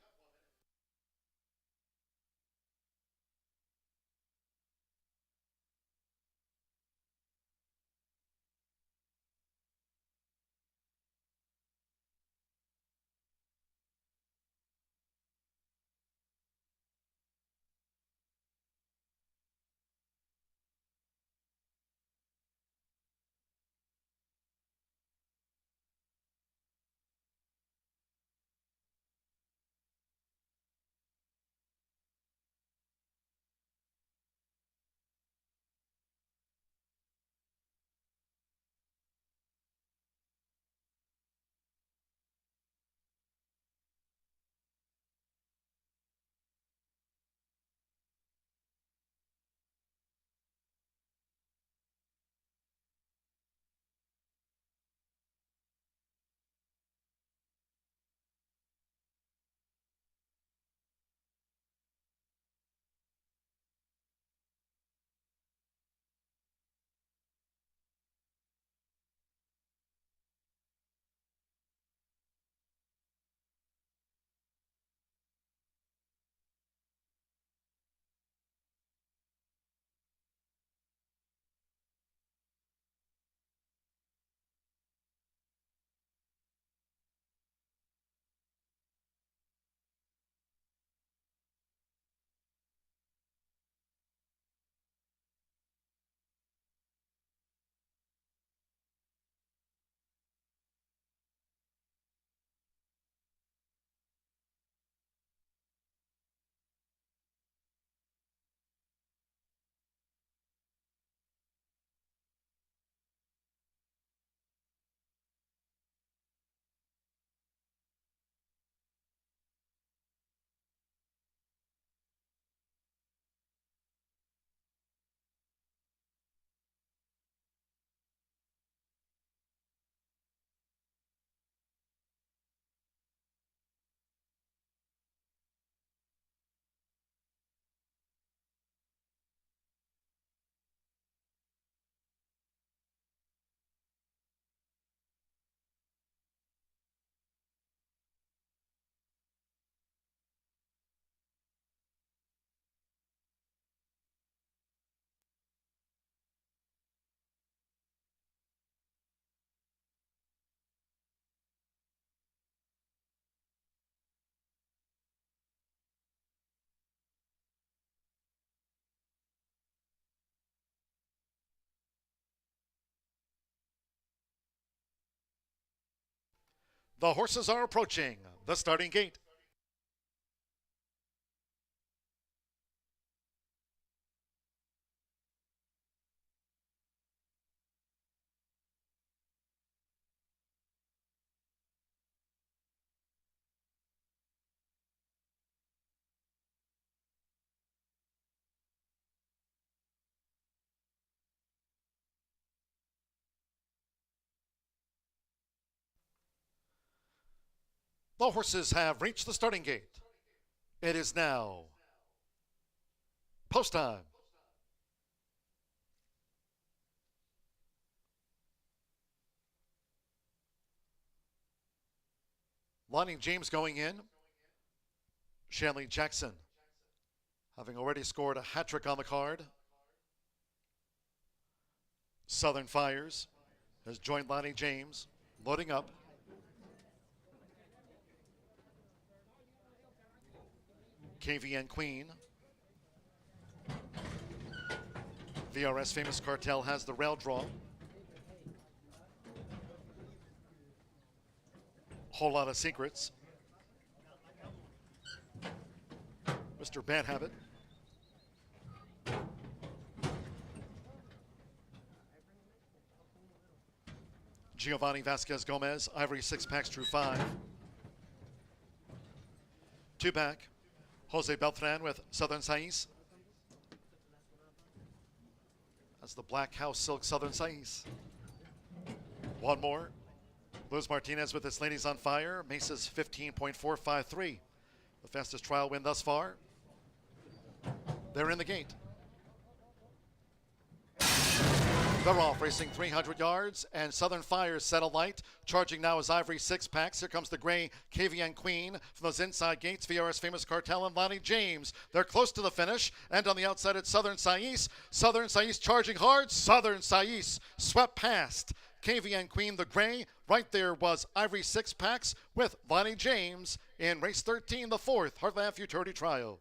Speaker 1: The horses are approaching the starting gate. The horses have reached the starting gate. It is now post time. Lonnie James going in. Shanley Jackson, having already scored a hat trick on the card. Southern Fires has joined Lonnie James, loading up. KVN Queen. VRS Famous Cartel has the rail draw. Whole lot of secrets. Mr. Bad Habit. Giovanni Vasquez Gomez, Ivory 6-packs, True 5. 2-pack, Jose Beltran with Southern Sais. That's the Black House Silk Southern Sais. One more, Luz Martinez with his Ladies on Fire, Mesa's 15.453. The fastest trial win thus far. They're in the gate. They're off, racing 300 yards, and Southern Fire set alight. Charging now is Ivory 6-packs. Here comes the gray KVN Queen from those inside gates. VRS Famous Cartel and Lonnie James. They're close to the finish, and on the outside it's Southern Sais. Southern Sais charging hard. Southern Sais swept past KVN Queen, the gray. Right there was Ivory 6-packs with Lonnie James in race 13, the fourth Heartland Futurity Trial.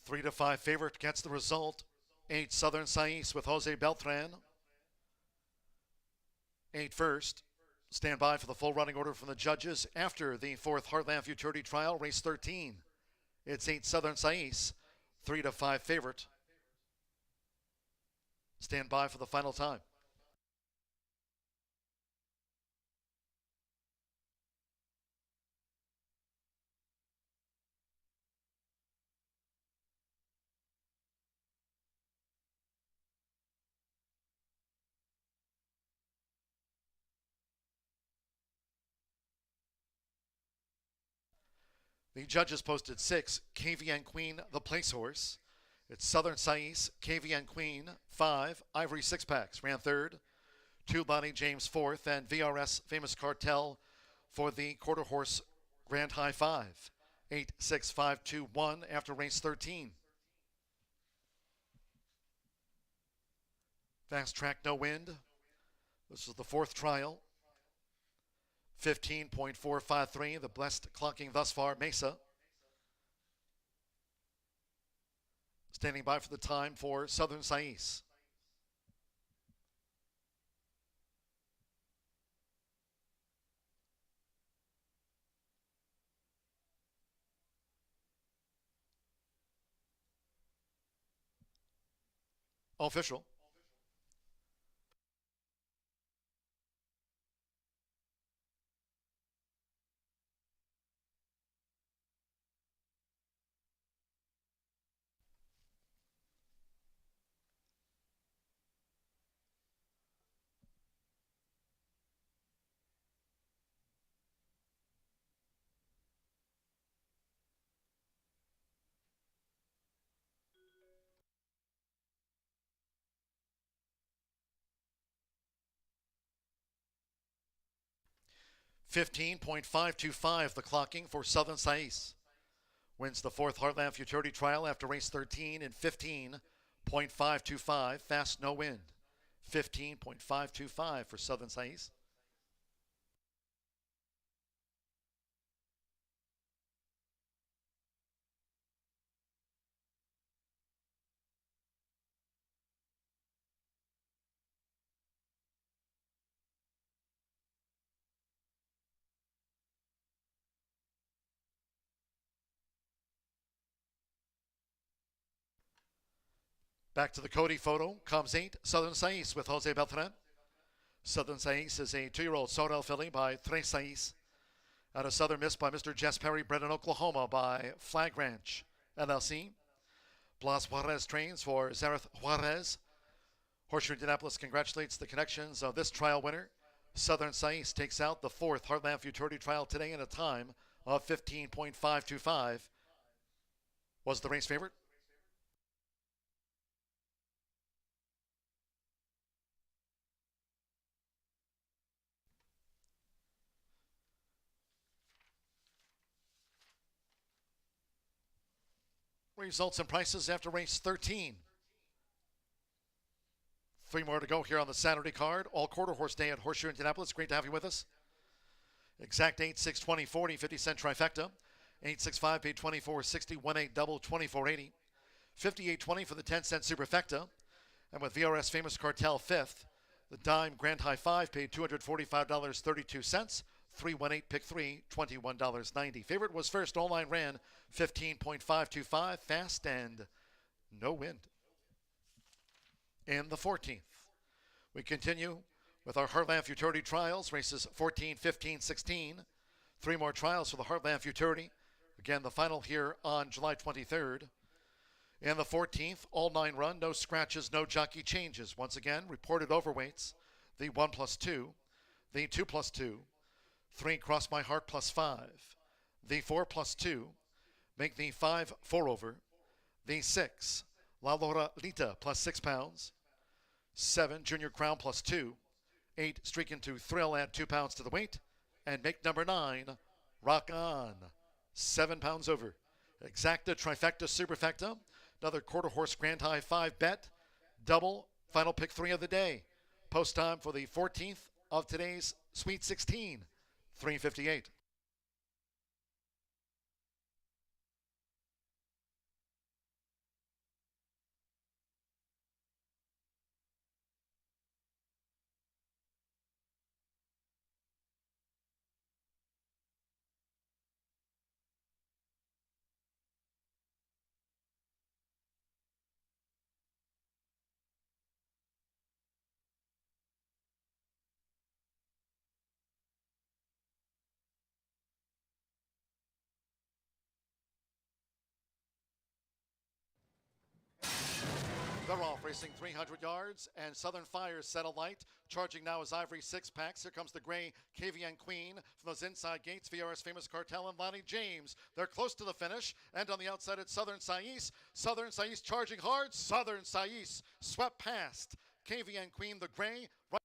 Speaker 1: Three to five favorite gets the result. 8 Southern Sais with Jose Beltran. 8 first. Stand by for the full running order from the judges after the fourth Heartland Futurity Trial, race 13. It's 8 Southern Sais, 3 to 5 favorite. Stand by for the final time. The judges posted 6, KVN Queen, the place horse. It's Southern Sais, KVN Queen, 5, Ivory 6-packs, ran third. 2, Lonnie James, fourth, and VRS Famous Cartel for the quarter horse Grand High 5. 8, 6, 5, 2, 1 after race 13. Fast track, no wind. This is the fourth trial. 15.453, the best clocking thus far, Mesa. Standing by for the time for Southern Sais. Official. 15.525 the clocking for Southern Sais. Wins the fourth Heartland Futurity Trial after race 13 in 15.525. Fast no wind. 15.525 for Southern Sais. Back to the Cody photo. Comes 8, Southern Sais with Jose Beltran. Southern Sais is a 2-year-old Sorrel filly by Tres Sais. Out of Southern Miss by Mr. Jess Perry, bred in Oklahoma by Flag Ranch LLC. Blas Juarez trains for Zareth Juarez. Horseshoe Indianapolis congratulates the connections of this trial winner. Southern Sais takes out the fourth Heartland Futurity Trial today in a time of 15.525. Was the race favorite? Results and prices after race 13. 3 more to go here on the Saturday card. All quarter horse day at Horseshoe Indianapolis. Great to have you with us. Exact 8, 6, 20, 40, 50-cent trifecta. 865 paid 24.60, 18 double 24.80. 58.20 for the 10-cent superfecta. And with VRS Famous Cartel 5th, the dime Grand High 5 paid $245.32. 318 pick 3, $21.90. Favorite was first. All line ran 15.525. Fast and no wind. In the 14th, we continue with our Heartland Futurity trials, races 14, 15, 16. 3 more trials for the Heartland Futurity. Again, the final here on July 23rd. In the 14th, all 9 run, no scratches, no jockey changes. Once again, reported overweights. The 1+2, the 2+2, 3 Cross My Heart +5, the 4+2, make the 5 4 over, the 6 La Loralita +6 pounds, 7 Junior Crown +2, 8 Streakin' to Thrill add 2 pounds to the weight, and make number 9 Rock On 7 pounds over. Exacta Trifecta Superfecta, another quarter horse Grand High 5 bet, double final pick 3 of the day. Post time for the 14th of today's Sweet 16. 3:58. They're off, racing 300 yards, and Southern Fire Satellite. Charging now is Ivory 6-packs. Here comes the gray KVN Queen from those inside gates. VRS Famous Cartel and Lonnie James. They're close to the finish, and on the outside it's Southern Sais. Southern Sais charging hard. Southern Sais swept past KVN Queen, the gray. Right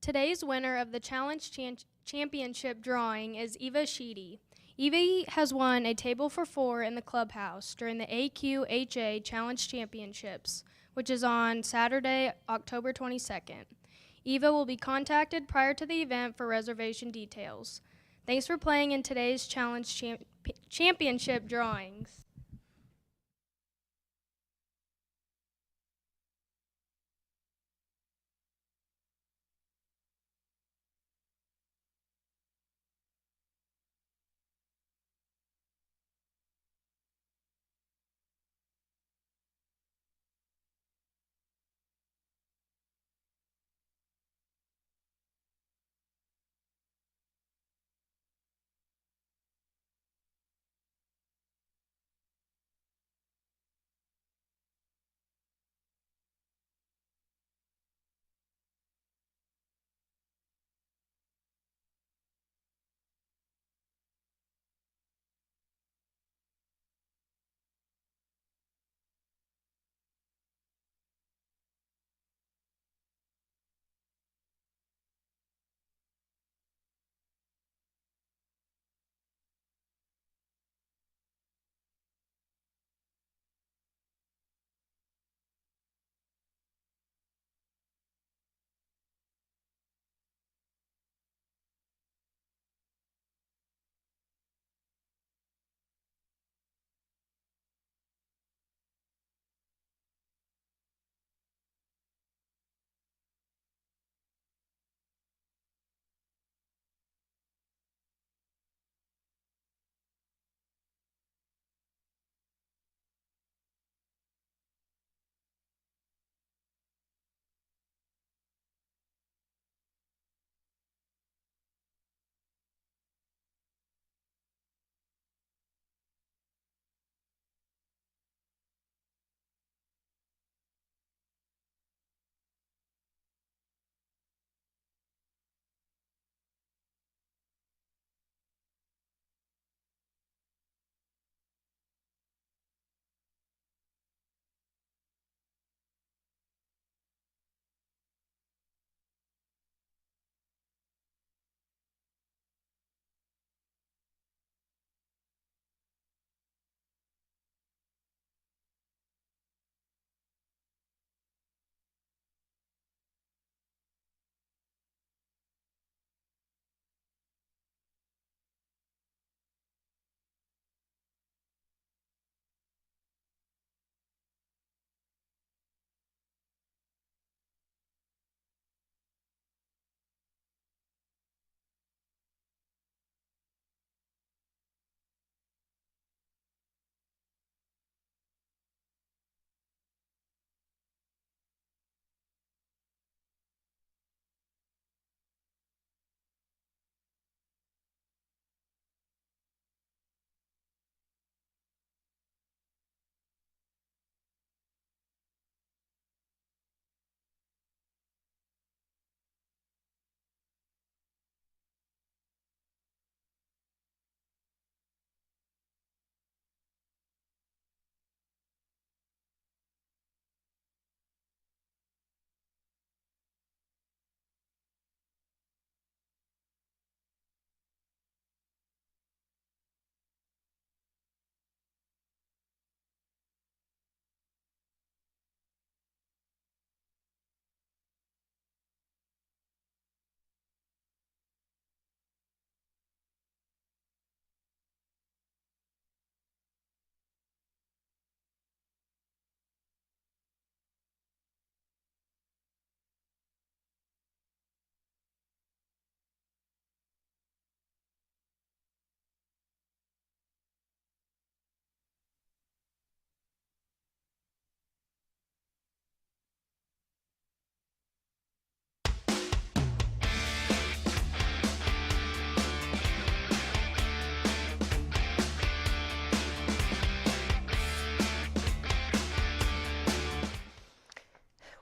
Speaker 9: Today's winner of the Challenge Championship drawing is Eva Sheedy. Eva has won a table for 4 in the clubhouse during the AQHA Challenge Championships, which is on Saturday, October 22nd. Eva will be contacted prior to the event for reservation details. Thanks for playing in today's Challenge Championship drawings.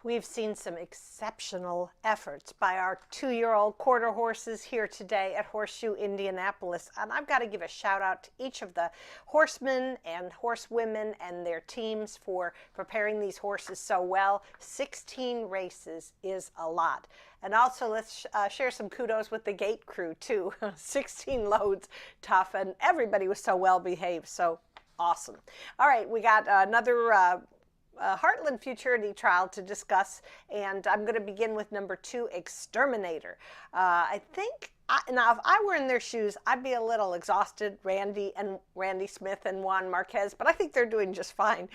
Speaker 4: We've seen some exceptional efforts by our 2-year-old quarter horses here today at Horseshoe Indianapolis. And I've got to give a shout out to each of the horsemen and horsewomen and their teams for preparing these horses so well. 16 races is a lot. And also let's share some kudos with the gate crew too. 16 loads, tough, and everybody was so well behaved, so awesome. All right, we got another Heartland Futurity trial to discuss, and I'm going to begin with number 2, Exterminator. I think, now if I were in their shoes, I'd be a little exhausted, Randy Smith and Juan Marquez, but I think they're doing just fine.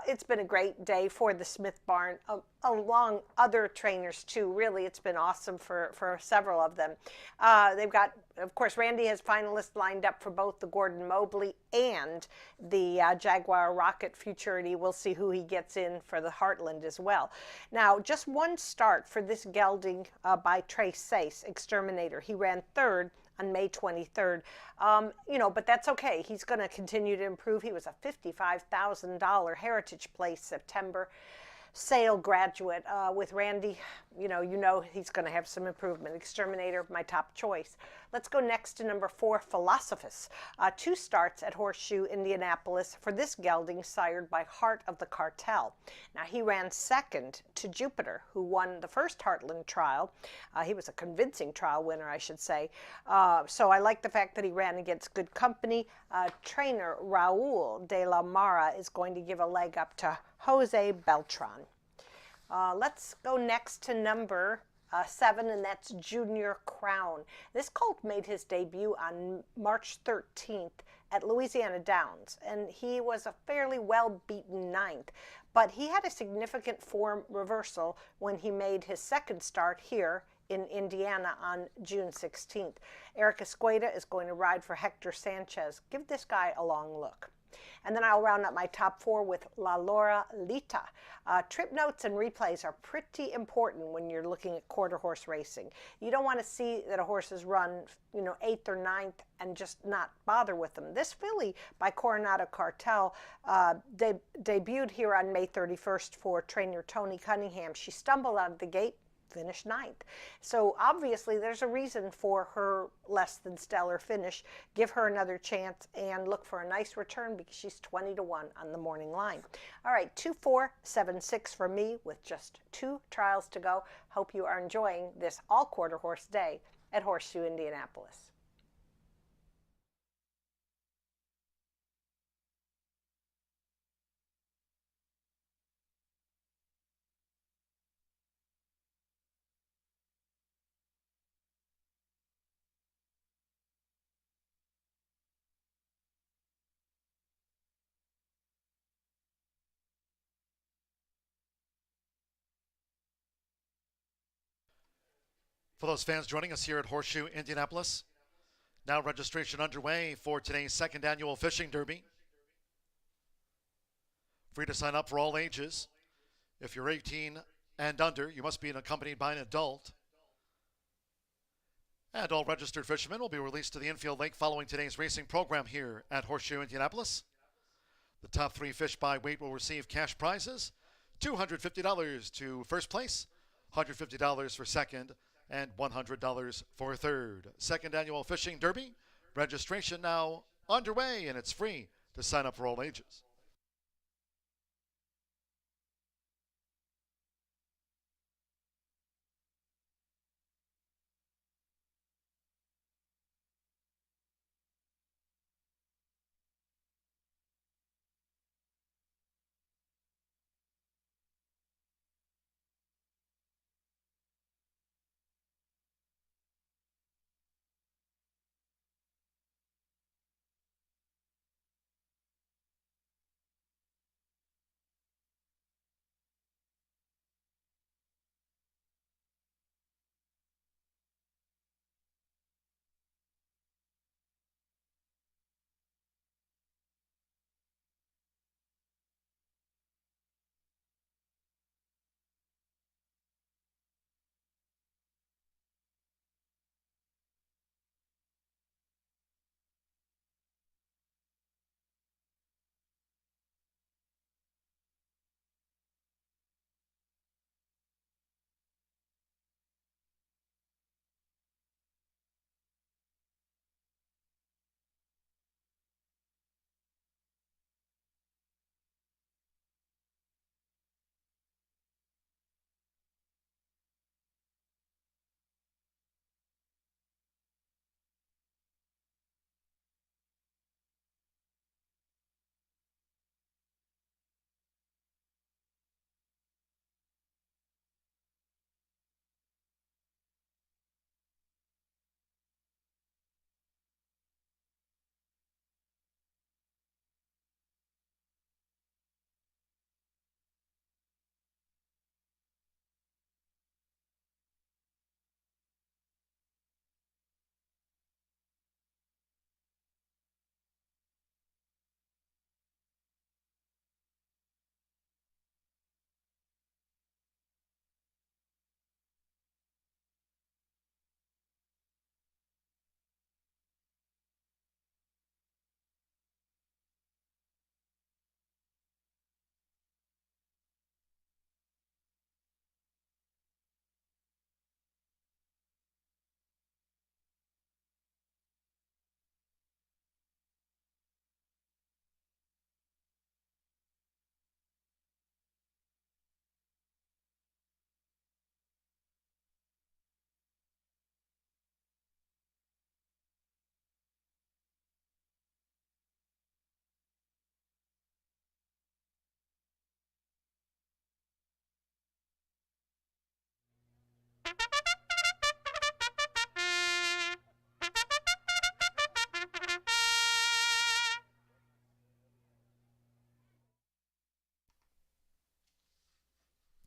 Speaker 4: It's been a great day for the Smith barn, along other trainers too. Really, it's been awesome for several of them. They've got, of course, Randy has finalists lined up for both the Gordon Mobley and the Jaguar Rocket Futurity. We'll see who he gets in for the Heartland as well. Now, just one start for this gelding by Trey Sace, Exterminator. He ran 3rd on May 23rd. But that's okay. He's going to continue to improve. He was a $55,000 Heritage Place September sale graduate with Randy. You know he's going to have some improvement. Exterminator, my top choice. Let's go next to number 4, Philosophus. 2 starts at Horseshoe Indianapolis for this gelding, sired by Heart of the Cartel. Now, he ran 2nd to Jupiter, who won the first Heartland trial. He was a convincing trial winner, I should say. So I like the fact that he ran against good company. Trainer Raul de la Mara is going to give a leg up to Jose Beltran. Let's go next to number 7, and that's Junior Crown. This colt made his debut on March 13th at Louisiana Downs, and he was a fairly well-beaten 9th. But he had a significant form reversal when he made his 2nd start here in Indiana on June 16th. Eric Escueda is going to ride for Hector Sanchez. Give this guy a long look. And then I'll round up my top 4 with La Laura Lita. Trip notes and replays are pretty important when you're looking at quarter horse racing. You don't want to see that a horse is run, 8th or 9th and just not bother with them. This filly by Coronado Cartel debuted here on May 31st for trainer Tony Cunningham. She stumbled out of the gate, finished 9th. So obviously there's a reason for her less than stellar finish. Give her another chance and look for a nice return because she's 20 to 1 on the morning line. All right, 2, 4, 7, 6 for me with just 2 trials to go. Hope you are enjoying this all quarter horse day at Horseshoe Indianapolis.
Speaker 1: For those fans joining us here at Horseshoe Indianapolis, now registration underway for today's 2nd annual fishing derby. Free to sign up for all ages. If you're 18 and under, you must be accompanied by an adult. And all registered fishermen will be released to the infield lake following today's racing program here at Horseshoe Indianapolis. The top 3 fish by weight will receive cash prizes, $250 to first place, $150 for second, and $100 for third. 2nd annual fishing derby. Registration now underway, and it's free to sign up for all ages.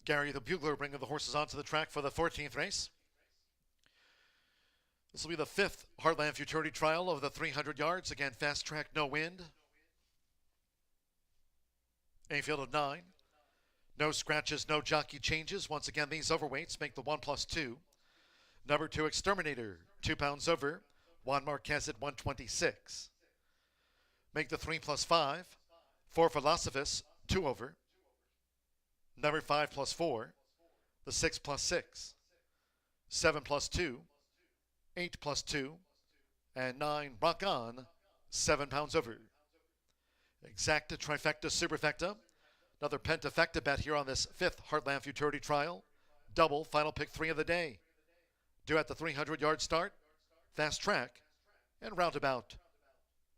Speaker 1: Gary the Bugler bringing the horses onto the track for the 14th race. This will be the 5th Heartland Futurity Trial of the 300 yards. Again, fast track, no wind. A field of 9. No scratches, no jockey changes. Once again, these overweights make the 1+2. Number 2, Exterminator, 2 pounds over. Juan Marquez at 126. Make the 3+5. 4, Philosophus, 2 over. Number 5+4. The 6+6. 7+2. 8+2. And 9, Rock On, 7 pounds over. Exacta, trifecta, superfecta. Another pentafecta bet here on this 5th Heartland Futurity Trial. Double, final pick 3 of the day. Due at the 300-yard start, fast track, and roundabout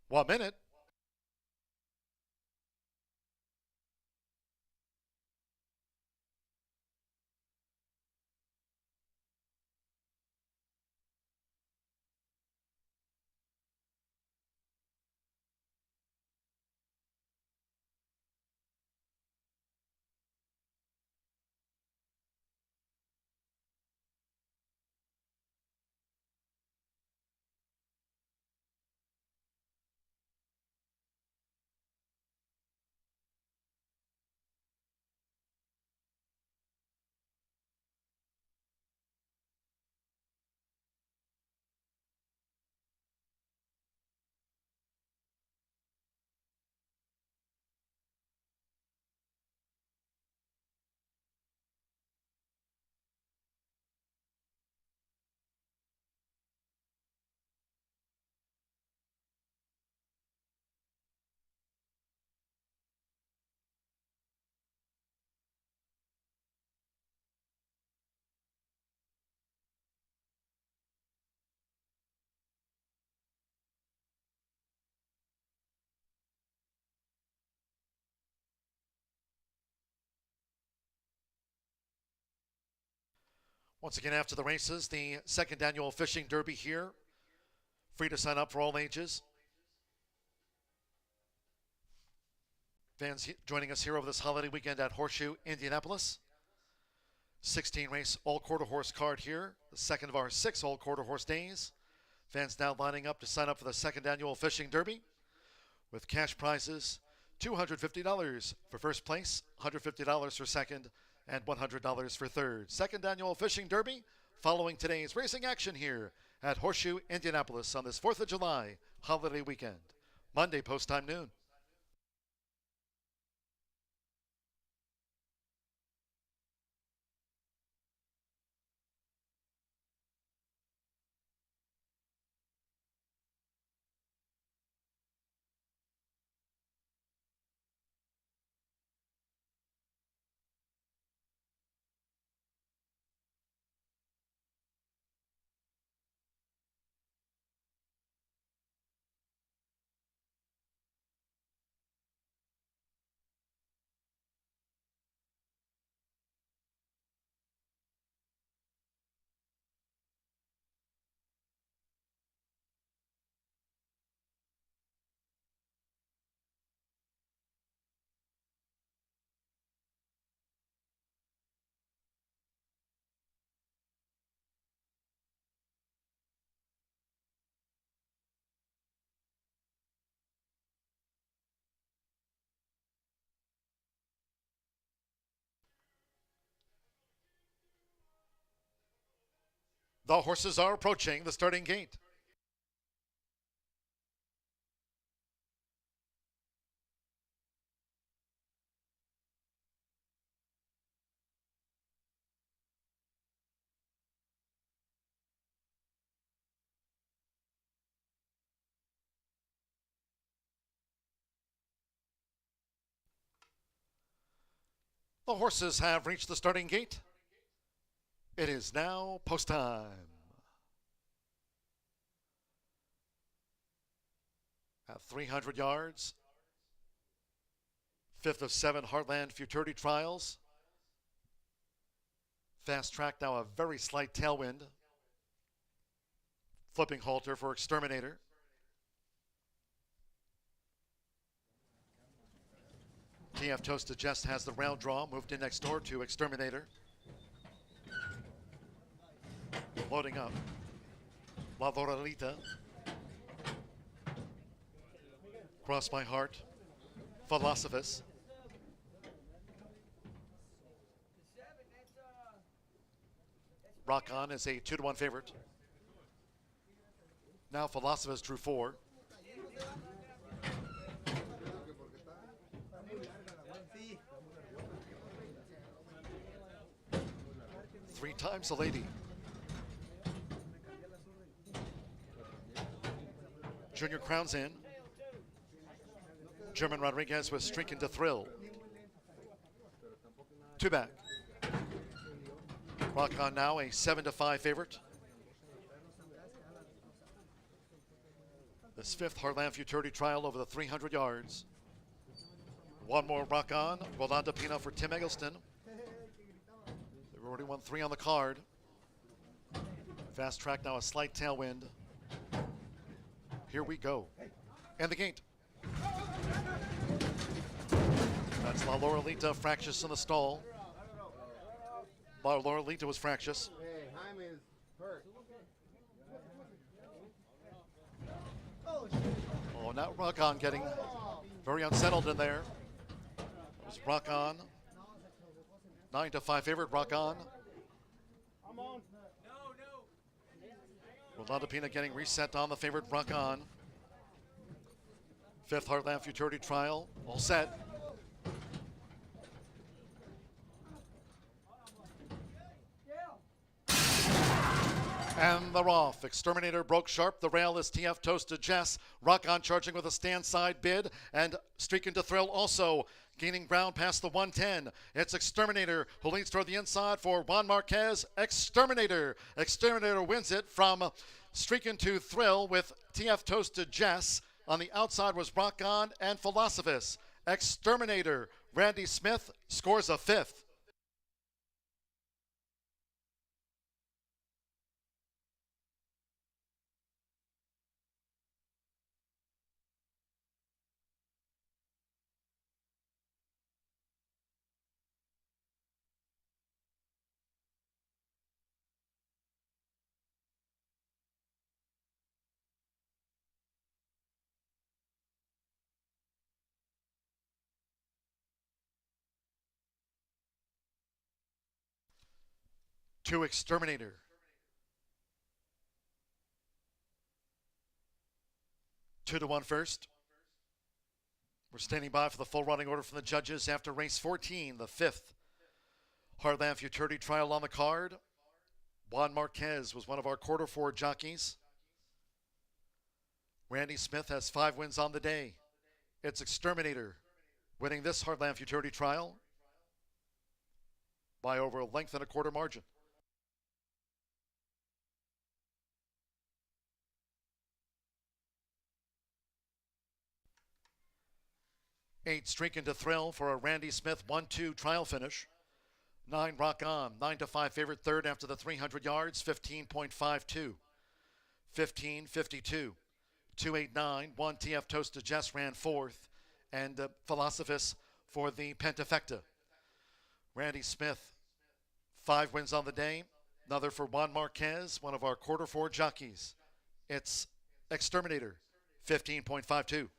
Speaker 1: 1 minute. Once again, after the races, the 2nd annual Fishing Derby here. Free to sign up for all ages. Fans joining us here over this holiday weekend at Horseshoe Indianapolis. 16 race all quarter horse card here. The second of our 6 all quarter horse days. Fans now lining up to sign up for the 2nd annual Fishing Derby with cash prizes. $250 for first place, $150 for second, and $100 for third. 2nd annual Fishing Derby following today's racing action here at Horseshoe Indianapolis on this 4th of July holiday weekend. Monday post time noon. The horses are approaching the starting gate. The horses have reached the starting gate. It is now post time. At 300 yards, 5th of 7 Heartland Futurity Trials. Fast track now, a very slight tailwind. Flipping halter for Exterminator. TF Toasted Jess has the round draw, moved in next door to Exterminator. Loading up. La Doralita. Cross My Heart. Philosophus. Rock On is a 2-1 favorite. Now Philosophus drew 4. Three times a lady. Junior Crown's in. German Rodriguez was streaking to thrill. 2 back. Rock On now a 7-5 favorite. This 5th Heartland Futurity trial over the 300 yards. One more Rock On. Rolanda Pina for Tim Eggleston. They've already won 3 on the card. Fast track now a slight tailwind. Here we go. And the gate. That's La Laurelita fractious in the stall. La Laurelita was fractious. Oh, now Rock On getting very unsettled in there. It was Rock On. 9-5 favorite, Rock On. Rolanda Pina getting reset on the favorite, Rock On. 5th Heartland Futurity trial, all set. And they're off. Exterminator broke sharp. The rail is TF Toasted Jess. Rock On charging with a stand side bid. And streaking to thrill also. Gaining ground past the 110. It's Exterminator who leads toward the inside for Juan Marquez. Exterminator. Exterminator wins it from streaking to thrill with TF Toasted Jess. On the outside was Rock On and Philosophus. Exterminator. Randy Smith scores a 5th. To Exterminator. Two to one first. We're standing by for the full running order from the judges after race 14, the 5th Heartland Futurity trial on the card. Juan Marquez was one of our quarter 4 jockeys. Randy Smith has 5 wins on the day. It's Exterminator winning this Heartland Futurity trial by over a length and a quarter margin. 8 streaking to thrill for a Randy Smith 1-2 trial finish. 9 Rock On, 9-5 favorite third after the 300 yards, 15.52. 15.52. 289, 1 TF Toasted Jess ran 4th, and Philosophus for the Pentafecta. Randy Smith, 5 wins on the day. Another for Juan Marquez, one of our quarter 4 jockeys. It's Exterminator, 15.52.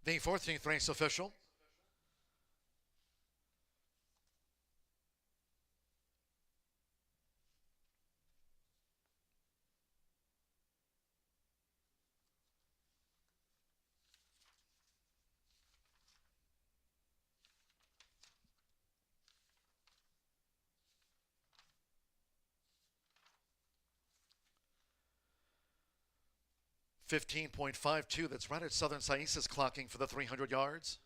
Speaker 1: The 14th race official. .52. That's right at Southern Saisa's clocking for the 300 yards.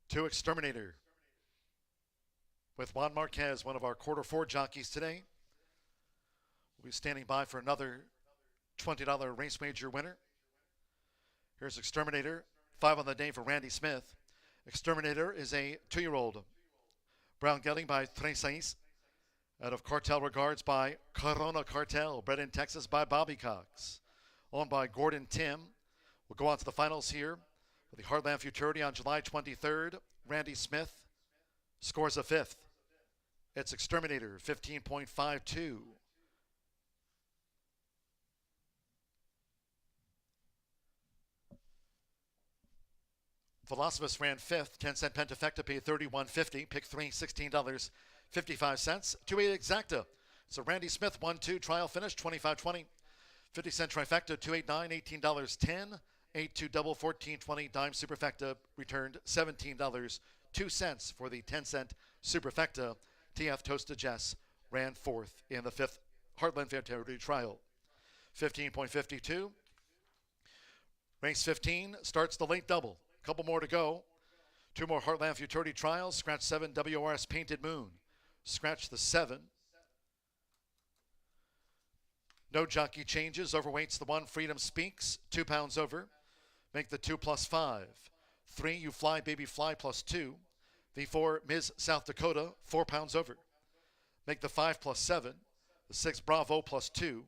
Speaker 1: To Exterminator with Juan Marquez, one of our quarter four jockeys today. We'll be standing by for another $20 race wager winner. Here's Exterminator, 5 on the day for Randy Smith. Exterminator is a 2-year-old. Brown gelding by Tres Sais. Out of Cartel Regards by Corona Cartel. Bred in Texas by Bobby Cox. Owned by Gordon Tim. We'll go on to the finals here. For the Heartland Futurity on July 23rd, Randy Smith scores a 5th. It's Exterminator, 15.52. Velocibus ran 5th, 10-cent Pentafecta paid $31.50, pick 3, $16.55. 2-8 Exacta. So Randy Smith 1-2, trial finish, $25.20. 50-cent Trifecta, $289, $18.10. 8-2 double, $14.20. Dime Superfecta returned $17.02 for the 10-cent Superfecta. TF Toasted Jess ran 4th in the 5th Heartland Futurity trial. 15.52. Race 15 starts the late double. Couple more to go. 2 more Heartland Futurity trials. Scratch 7 WRS Painted Moon. Scratch the 7. No jockey changes. Overweight's the 1. Freedom Speaks, 2 pounds over. Make the 2 plus 5. 3 You Fly Baby Fly plus 2. The 4 Ms. South Dakota, 4 pounds over. Make the 5 plus 7. The 6 Bravo plus 2.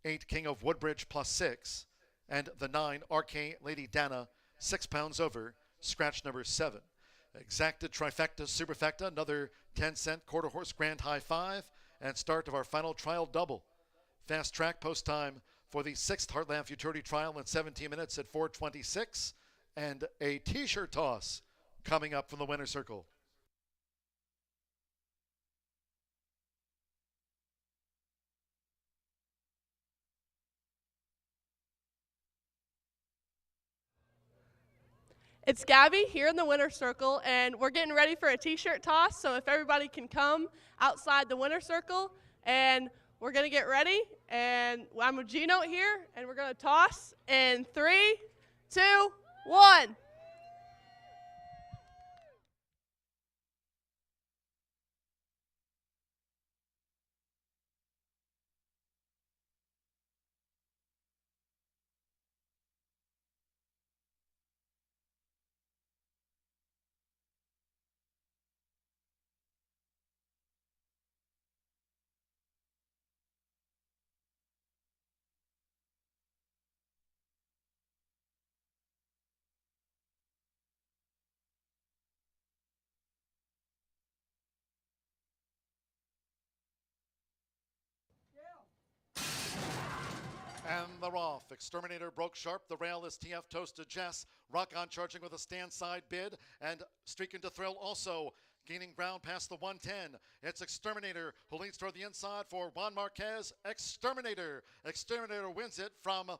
Speaker 1: 8 King of Woodbridge plus 6. And the 9 RK Lady Dana, 6 pounds over, scratch number 7. Exacta Trifecta Superfecta, another 10-cent quarter horse grand high 5, and start of our final trial double. Fast track post time for the 6th Heartland Futurity trial in 17 minutes at 4:26, and a t-shirt toss coming up from the winner's circle.
Speaker 10: It's Gabby here in the winner's circle, and we're getting ready for a t-shirt toss, so if everybody can come outside the winner's circle, and we're going to get ready, and I'm with G-Note here, and we're going to toss in 3, 2, 1.
Speaker 1: And they're off. Exterminator broke sharp. The rail is TF Toasted Jess. Rock on charging with a stand side bid. And Streaking to Thrill also gaining ground past the 110. It's Exterminator who leads toward the inside for Juan Marquez. Exterminator. Exterminator wins it from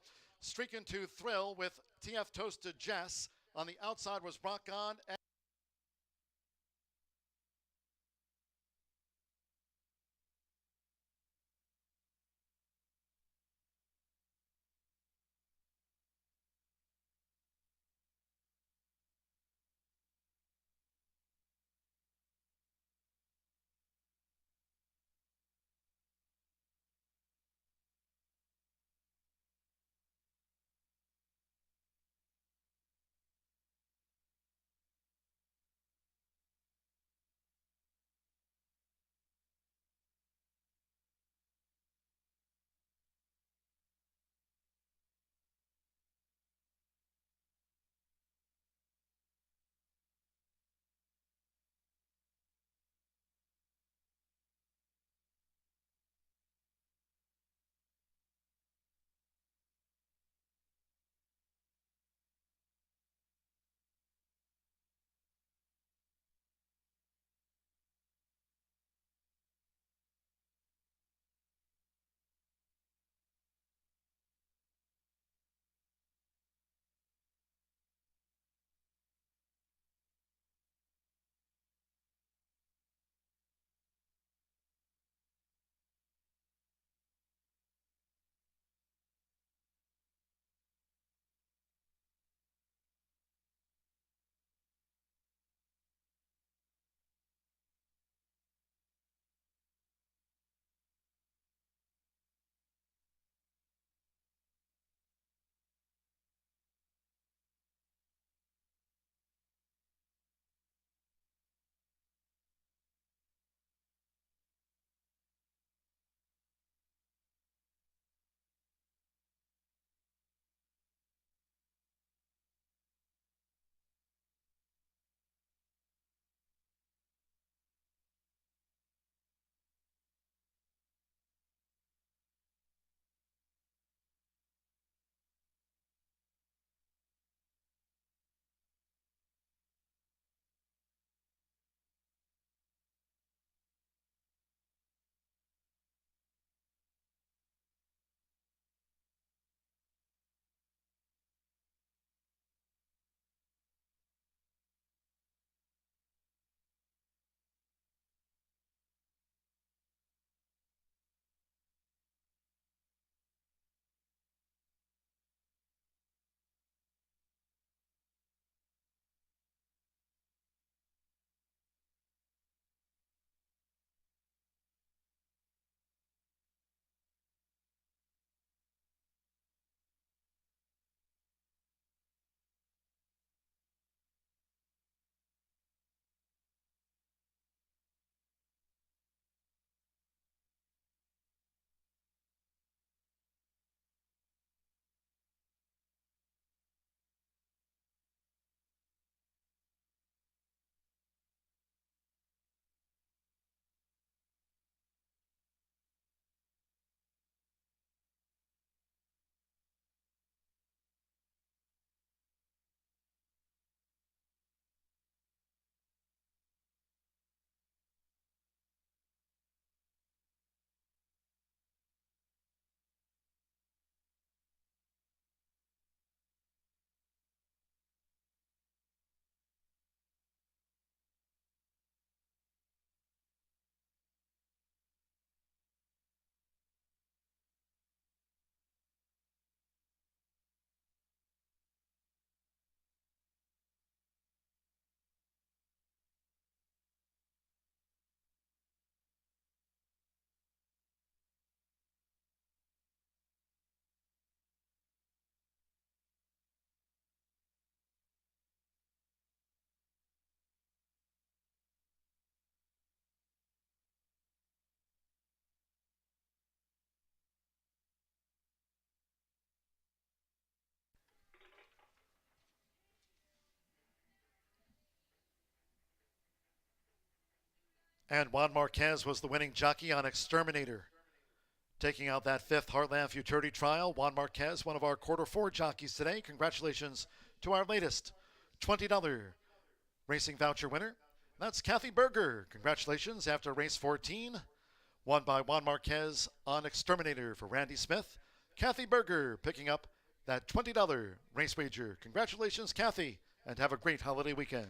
Speaker 1: Streaking to Thrill with TF Toasted Jess. On the outside was Rock on. And Juan Marquez was the winning jockey on Exterminator. Taking out that 5th Heartland Futurity Trial, Juan Marquez, one of our quarter 4 jockeys today. Congratulations to our latest $20 racing voucher winner. That's Kathy Berger. Congratulations after race 14. Won by Juan Marquez on Exterminator for Randy Smith. Kathy Berger picking up that $20 race wager. Congratulations, Kathy, and have a great holiday weekend.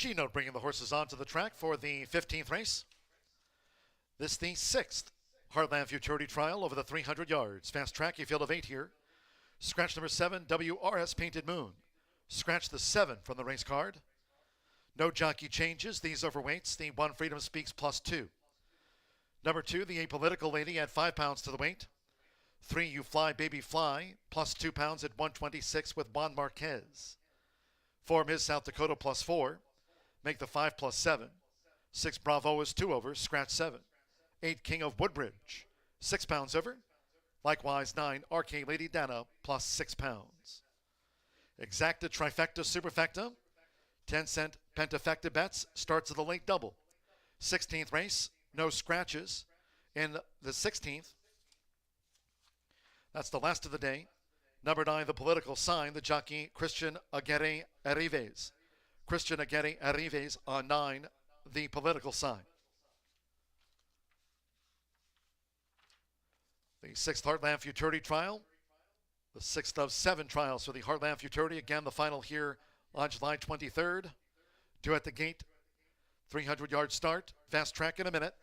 Speaker 1: G-Note bringing the horses onto the track for the 15th race. This the 6th Heartland Futurity Trial over the 300 yards. Fast track, a field of 8 here. Scratch number 7, WRS Painted Moon. Scratch the 7 from the race card. No jockey changes. These overweights, the One Freedom Speaks +2. Number 2, the Apolitical Lady at 5 pounds to the weight. 3, You Fly Baby Fly, +2 pounds at 126 with Juan Marquez. 4, Miss South Dakota +4. Make the 5 +7. 6, Bravo is 2 over, scratch 7. 8, King of Woodbridge, 6 pounds over. Likewise, 9, RK Lady Dana +6 pounds. Exacta Trifecta Superfecta, 10-cent Pentafecta bets, starts at the late double. 16th race, no scratches. In the 16th, that's the last of the day. Number 9, the political sign, the jockey Christian Aguirre Arrives. Christian Aguirre Arrives on 9, the political sign. The 6th Heartland Futurity Trial, the 6th of 7 trials for the Heartland Futurity. Again, the final here on July 23rd. Due at the gate, 300-yard start, fast track in a minute.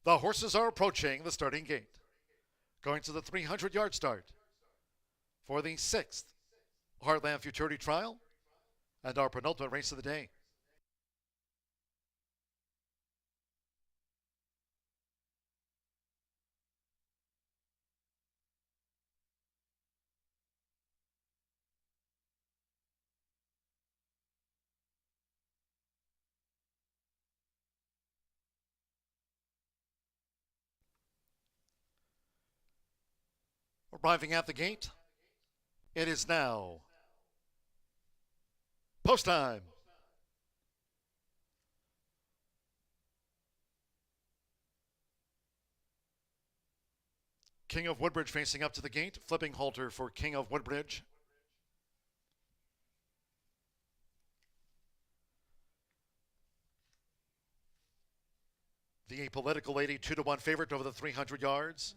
Speaker 1: The horses are approaching the starting gate. Going to the 300-yard start for the 6th Heartland Futurity Trial and our penultimate race of the day. Arriving at the gate, it is now post time. King of Woodbridge facing up to the gate, flipping halter for King of Woodbridge. The Apolitical Lady 2-1 favorite over the 300 yards.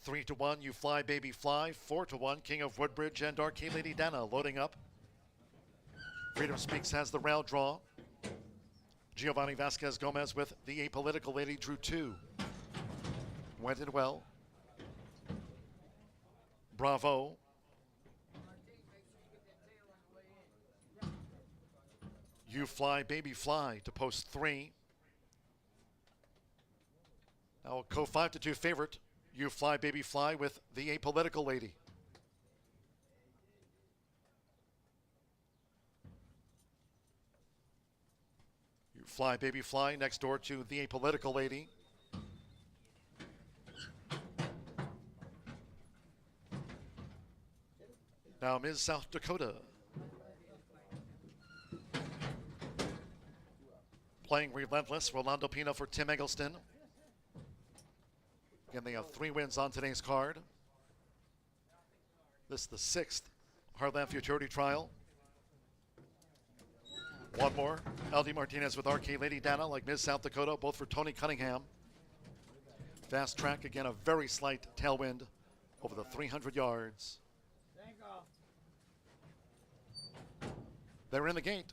Speaker 1: 3-1, You Fly Baby Fly. 4-1, King of Woodbridge and Arcade Lady Dana loading up. Freedom Speaks has the rail draw. Giovanni Vasquez Gomez with the Apolitical Lady drew 2. Went in well. Bravo. You Fly Baby Fly to post 3. Now a co-5-2 favorite, You Fly Baby Fly with the Apolitical Lady. You Fly Baby Fly next door to the Apolitical Lady. Now Ms. South Dakota. Playing Relentless, Rolando Pino for Tim Eggleston. Again, they have 3 wins on today's card. This is the 6th Heartland Futurity Trial. One more. LD Martinez with Arcade Lady Dana, like Ms. South Dakota, both for Tony Cunningham. Fast track, again, a very slight tailwind over the 300 yards. They're in the gate.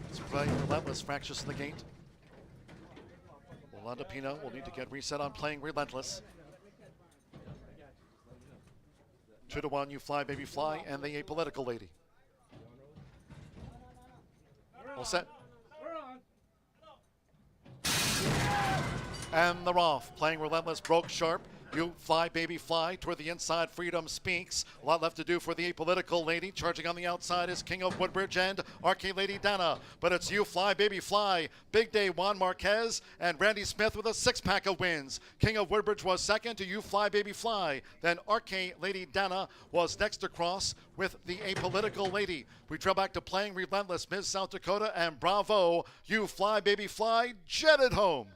Speaker 1: It's playing Relentless, fractious in the gate. Rolando Pino will need to get reset on playing Relentless. 2-1, You Fly Baby Fly, and the Apolitical Lady. All set. And they're off. Playing Relentless broke sharp. You Fly Baby Fly toward the inside. Freedom Speaks. A lot left to do for the Apolitical Lady. Charging on the outside is King of Woodbridge and Arcade Lady Dana. But it's You Fly Baby Fly. Big Day Juan Marquez and Randy Smith with a 6-pack of wins. King of Woodbridge was second to You Fly Baby Fly. Then Arcade Lady Dana was next across with the Apolitical Lady. We trail back to playing Relentless. Ms. South Dakota and Bravo. You Fly Baby Fly jetted home.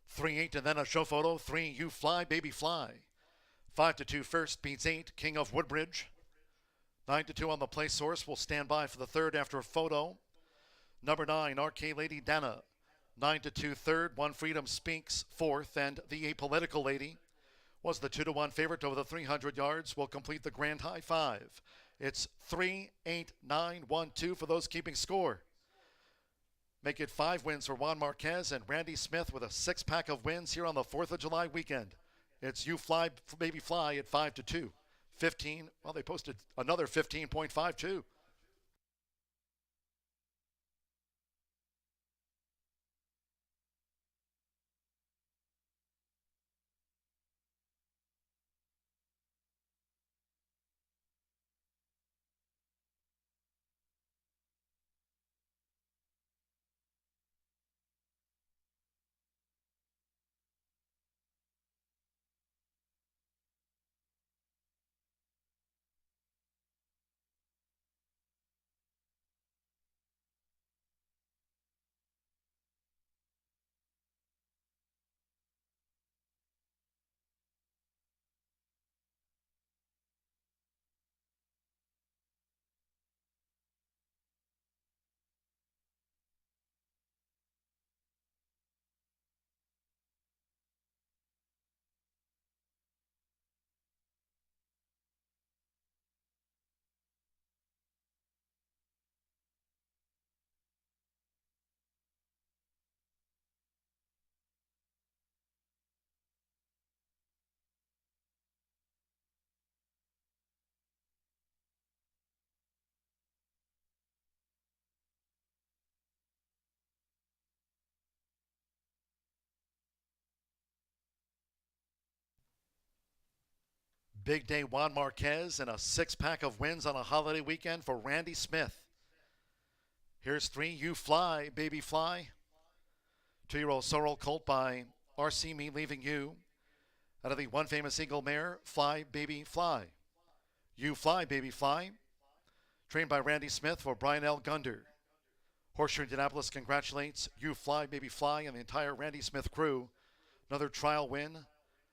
Speaker 1: Three, 8, and then a show photo. 3, You Fly Baby Fly. 5-2 first beats 8, King of Woodbridge. 9-2 on the play source. Will stand by for the third after a photo. Number 9, Arcade Lady Dana. 9-2 third. 1 Freedom Speaks fourth, and the Apolitical Lady was the 2-1 favorite over the 300 yards. Will complete the grand high 5. It's 3, 8, 9, 1, 2 for those keeping score. Make it 5 wins for Juan Marquez and Randy Smith with a 6-pack of wins here on the 4th of July weekend. It's You Fly Baby Fly at 5-2. 15, well, they posted another 15.52. Big day Juan Marquez and a 6-pack of wins on a holiday weekend for Randy Smith. Here's 3, You Fly, Baby Fly. 2-year-old Sorrel colt by RC Me Leaving You. Out of the One Famous Eagle mare, Fly, Baby Fly. You Fly, Baby Fly. Trained by Randy Smith for Brian L. Gunder. Horseshoe Indianapolis congratulates You Fly, Baby Fly and the entire Randy Smith crew. Another trial win.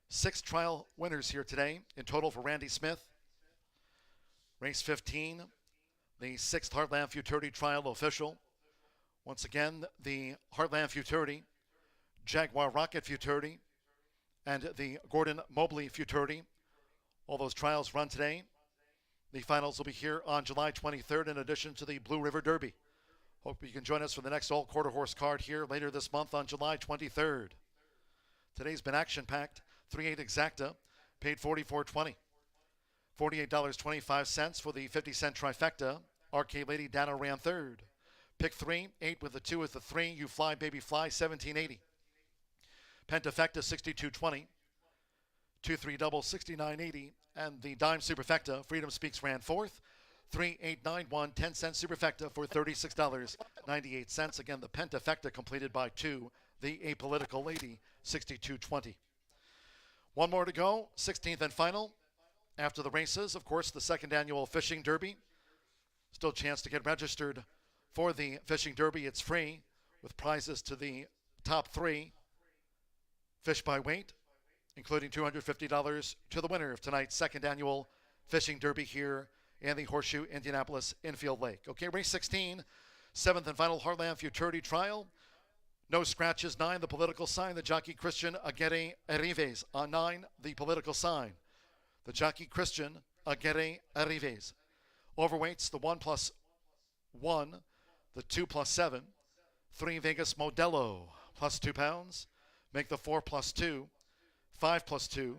Speaker 1: 6 trial winners here today in total for Randy Smith. Race 15, the 6th Heartland Futurity Trial official. Once again, the Heartland Futurity, Jaguar Rocket Futurity, and the Gordon Mobley Futurity. All those trials run today. The finals will be here on July 23rd in addition to the Blue River Derby. Hope you can join us for the next all quarter horse card here later this month on July 23rd. Today's been action-packed. 3/8 exacta, paid $44.20. $48.25 for the 50-cent trifecta. RK Lady Dano ran third. Pick 3, 8 with the 2 with the 3. You Fly, Baby Fly, $17.80. Pentafecta, $62.20. 2-3 double, $69.80. And the dime superfecta, Freedom Speaks ran fourth. 3, 8, 9, 1, 10-cent superfecta for $36.98. Again, the pentafecta completed by 2. The Apolitical Lady, $62.20. One more to go, 16th and final. After the races, of course, the 2nd annual Fishing Derby. Still a chance to get registered for the Fishing Derby. It's free with prizes to the top 3. Fish by weight, including $250 to the winner of tonight's 2nd annual Fishing Derby here in the Horseshoe Indianapolis Infield Lake. Okay, race 16, 7th and final Heartland Futurity Trial. No scratches, 9, the political sign. The jockey Christian Aguirre Arrives on 9, the political sign. The jockey Christian Aguirre Arrives. Overweights, the 1+1, the 2+7, 3 Vegas Modelo +2 pounds. Make the 4+2, 5+2,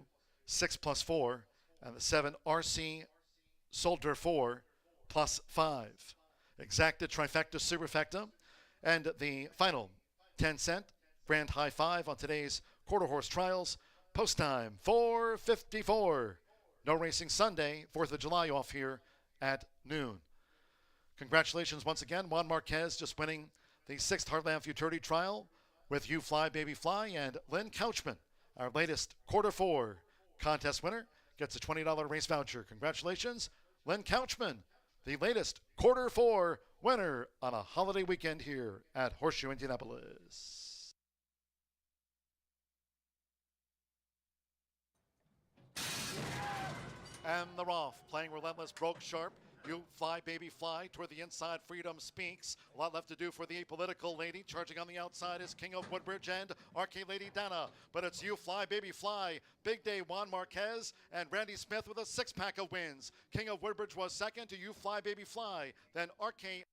Speaker 1: 6+4, and the 7 RC Soldier 4 +5. Exacta, trifecta, superfecta, and the final 10-cent grand high 5 on today's quarter horse trials. Post time 4:54. No racing Sunday, 4th of July off here at noon. Congratulations once again, Juan Marquez just winning the 6th Heartland Futurity Trial with You Fly, Baby Fly, and Lynn Couchman, our latest quarter 4 contest winner, gets a $20 race voucher. Congratulations, Lynn Couchman, the latest quarter 4 winner on a holiday weekend here at Horseshoe Indianapolis. And the Roth playing relentless, broke sharp. You Fly, Baby Fly, toward the inside, Freedom Speaks. A lot left to do for the Apolitical Lady. Charging on the outside is King of Woodbridge and RK Lady Dana. But it's You Fly, Baby Fly. Big day, Juan Marquez and Randy Smith with a 6-pack of wins. King of Woodbridge was second to You Fly, Baby Fly. Then RK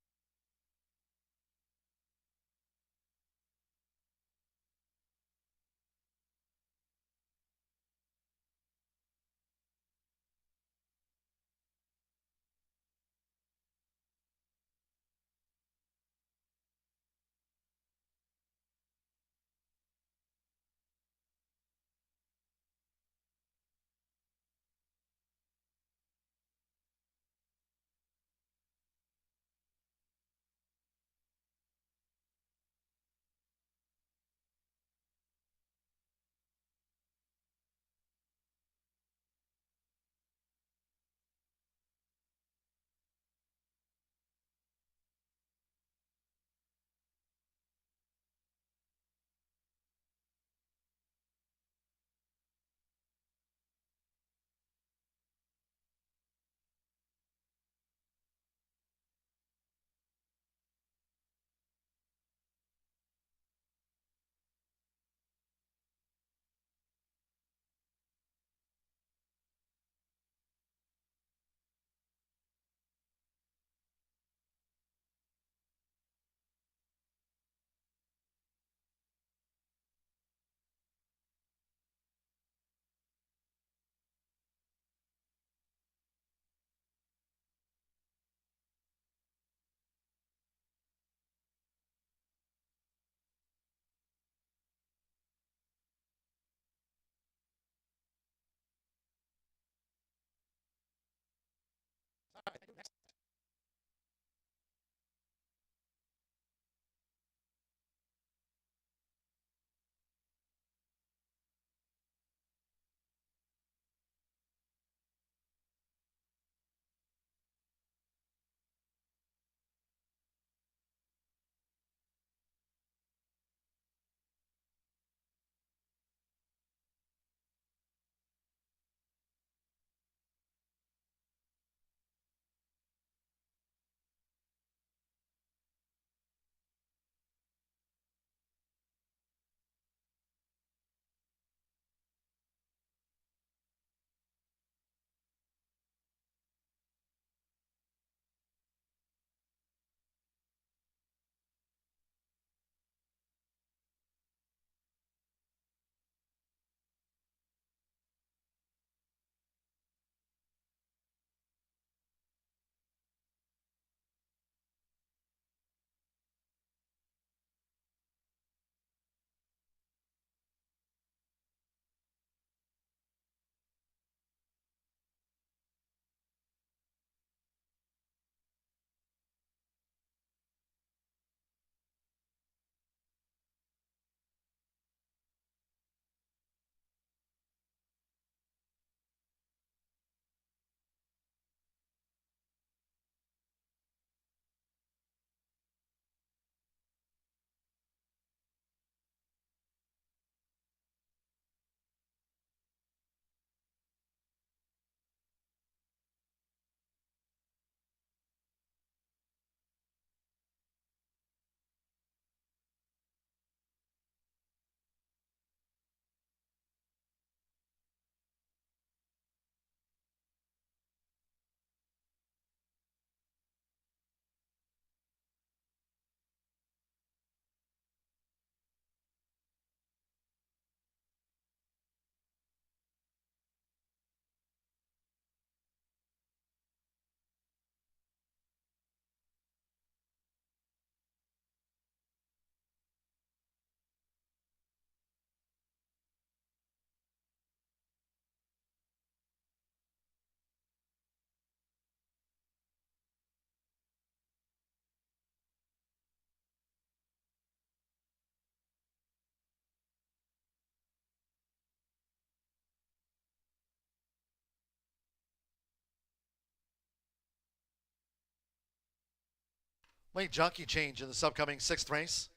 Speaker 1: Late jockey change in this upcoming 6th race.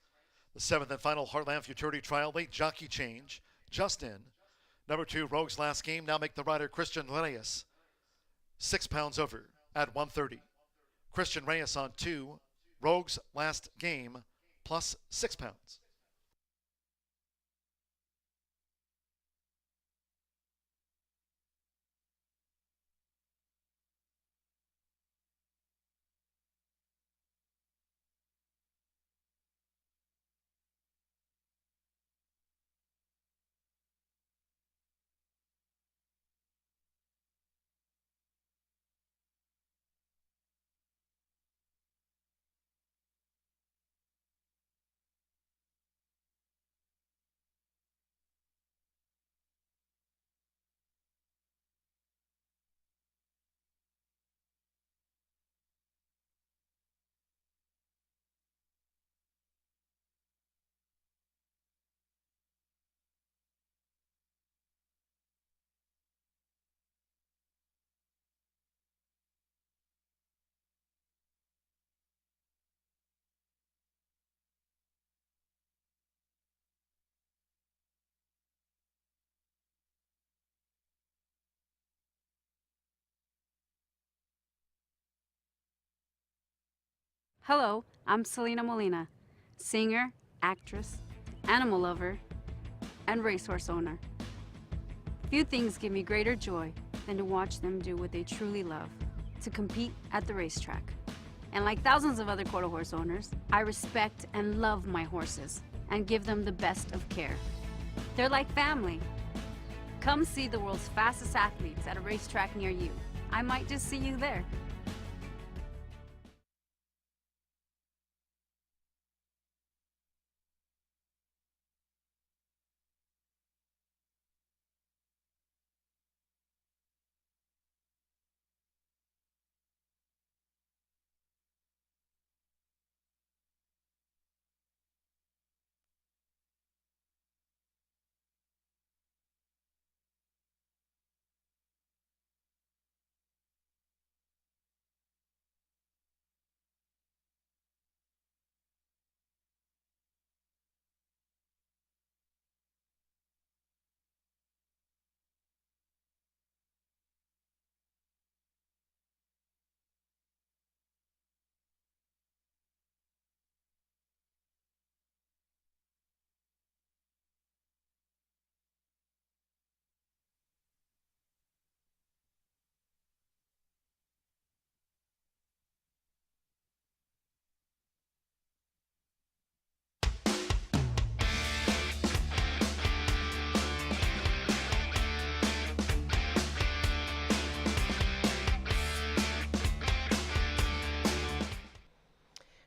Speaker 1: The 7th and final Heartland Futurity Trial. Late jockey change just in. Number 2, Rogue's Last Game. Now make the rider Christian Reyes 6 pounds over at 130. Christian Reyes on 2. Rogue's Last Game plus 6 pounds.
Speaker 6: Hello, I'm Selena Molina, singer, actress, animal lover, and racehorse owner. Few things give me greater joy than to watch them do what they truly love, to compete at the racetrack. And like thousands of other quarter horse owners, I respect and love my horses and give them the best of care. They're like family. Come see the world's fastest athletes at a racetrack near you. I might just see you there.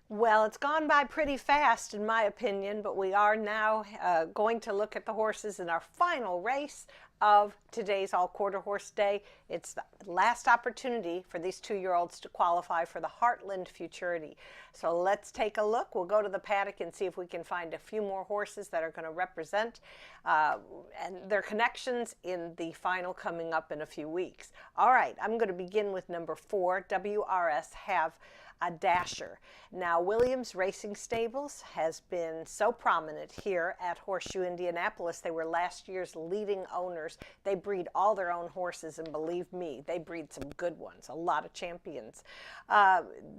Speaker 4: Well, it's gone by pretty fast, in my opinion, but we are now going to look at the horses in our final race of today's all-quarter horse day. It's the last opportunity for these 2-year-olds to qualify for the Heartland Futurity. So let's take a look. We'll go to the paddock and see if we can find a few more horses that are going to represent and their connections in the final coming up in a few weeks. All right, I'm going to begin with number 4, WRS Have a Dasher. Now, Williams Racing Stables has been so prominent here at Horseshoe Indianapolis. They were last year's leading owners. They breed all their own horses, and believe me, they breed some good ones, a lot of champions.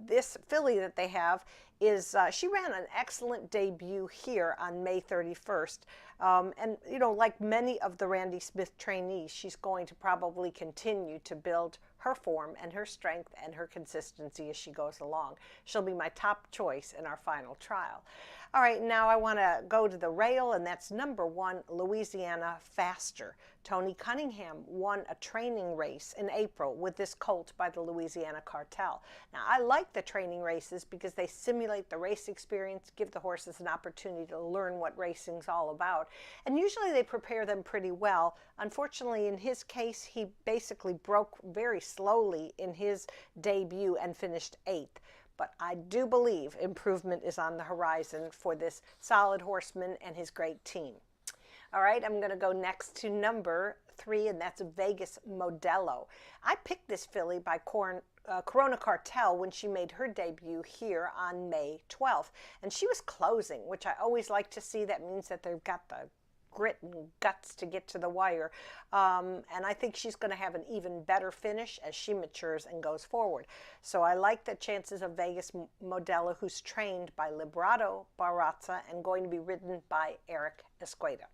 Speaker 4: This filly that they have is, she ran an excellent debut here on May 31st. And, you know, like many of the Randy Smith trainees, she's going to probably continue to build her form and her strength and her consistency as she goes along. She'll be my top choice in our final trial. All right, now I want to go to the rail, and that's number 1, Louisiana Faster. Tony Cunningham won a training race in April with this colt by the Louisiana Cartel. Now, I like the training races because they simulate the race experience, give the horses an opportunity to learn what racing's all about, and usually they prepare them pretty well. Unfortunately, in his case, he basically broke very slowly in his debut and finished 8th. But I do believe improvement is on the horizon for this solid horseman and his great team. All right, I'm going to go next to number 3, and that's Vegas Modelo. I picked this filly by Corona Cartel when she made her debut here on May 12th. And she was closing, which I always like to see. That means that they've got the grit and guts to get to the wire. And I think she's going to have an even better finish as she matures and goes forward. So I like the chances of Vegas Modelo, who's trained by Librado Barraza and going to be ridden by Eric Esqueda.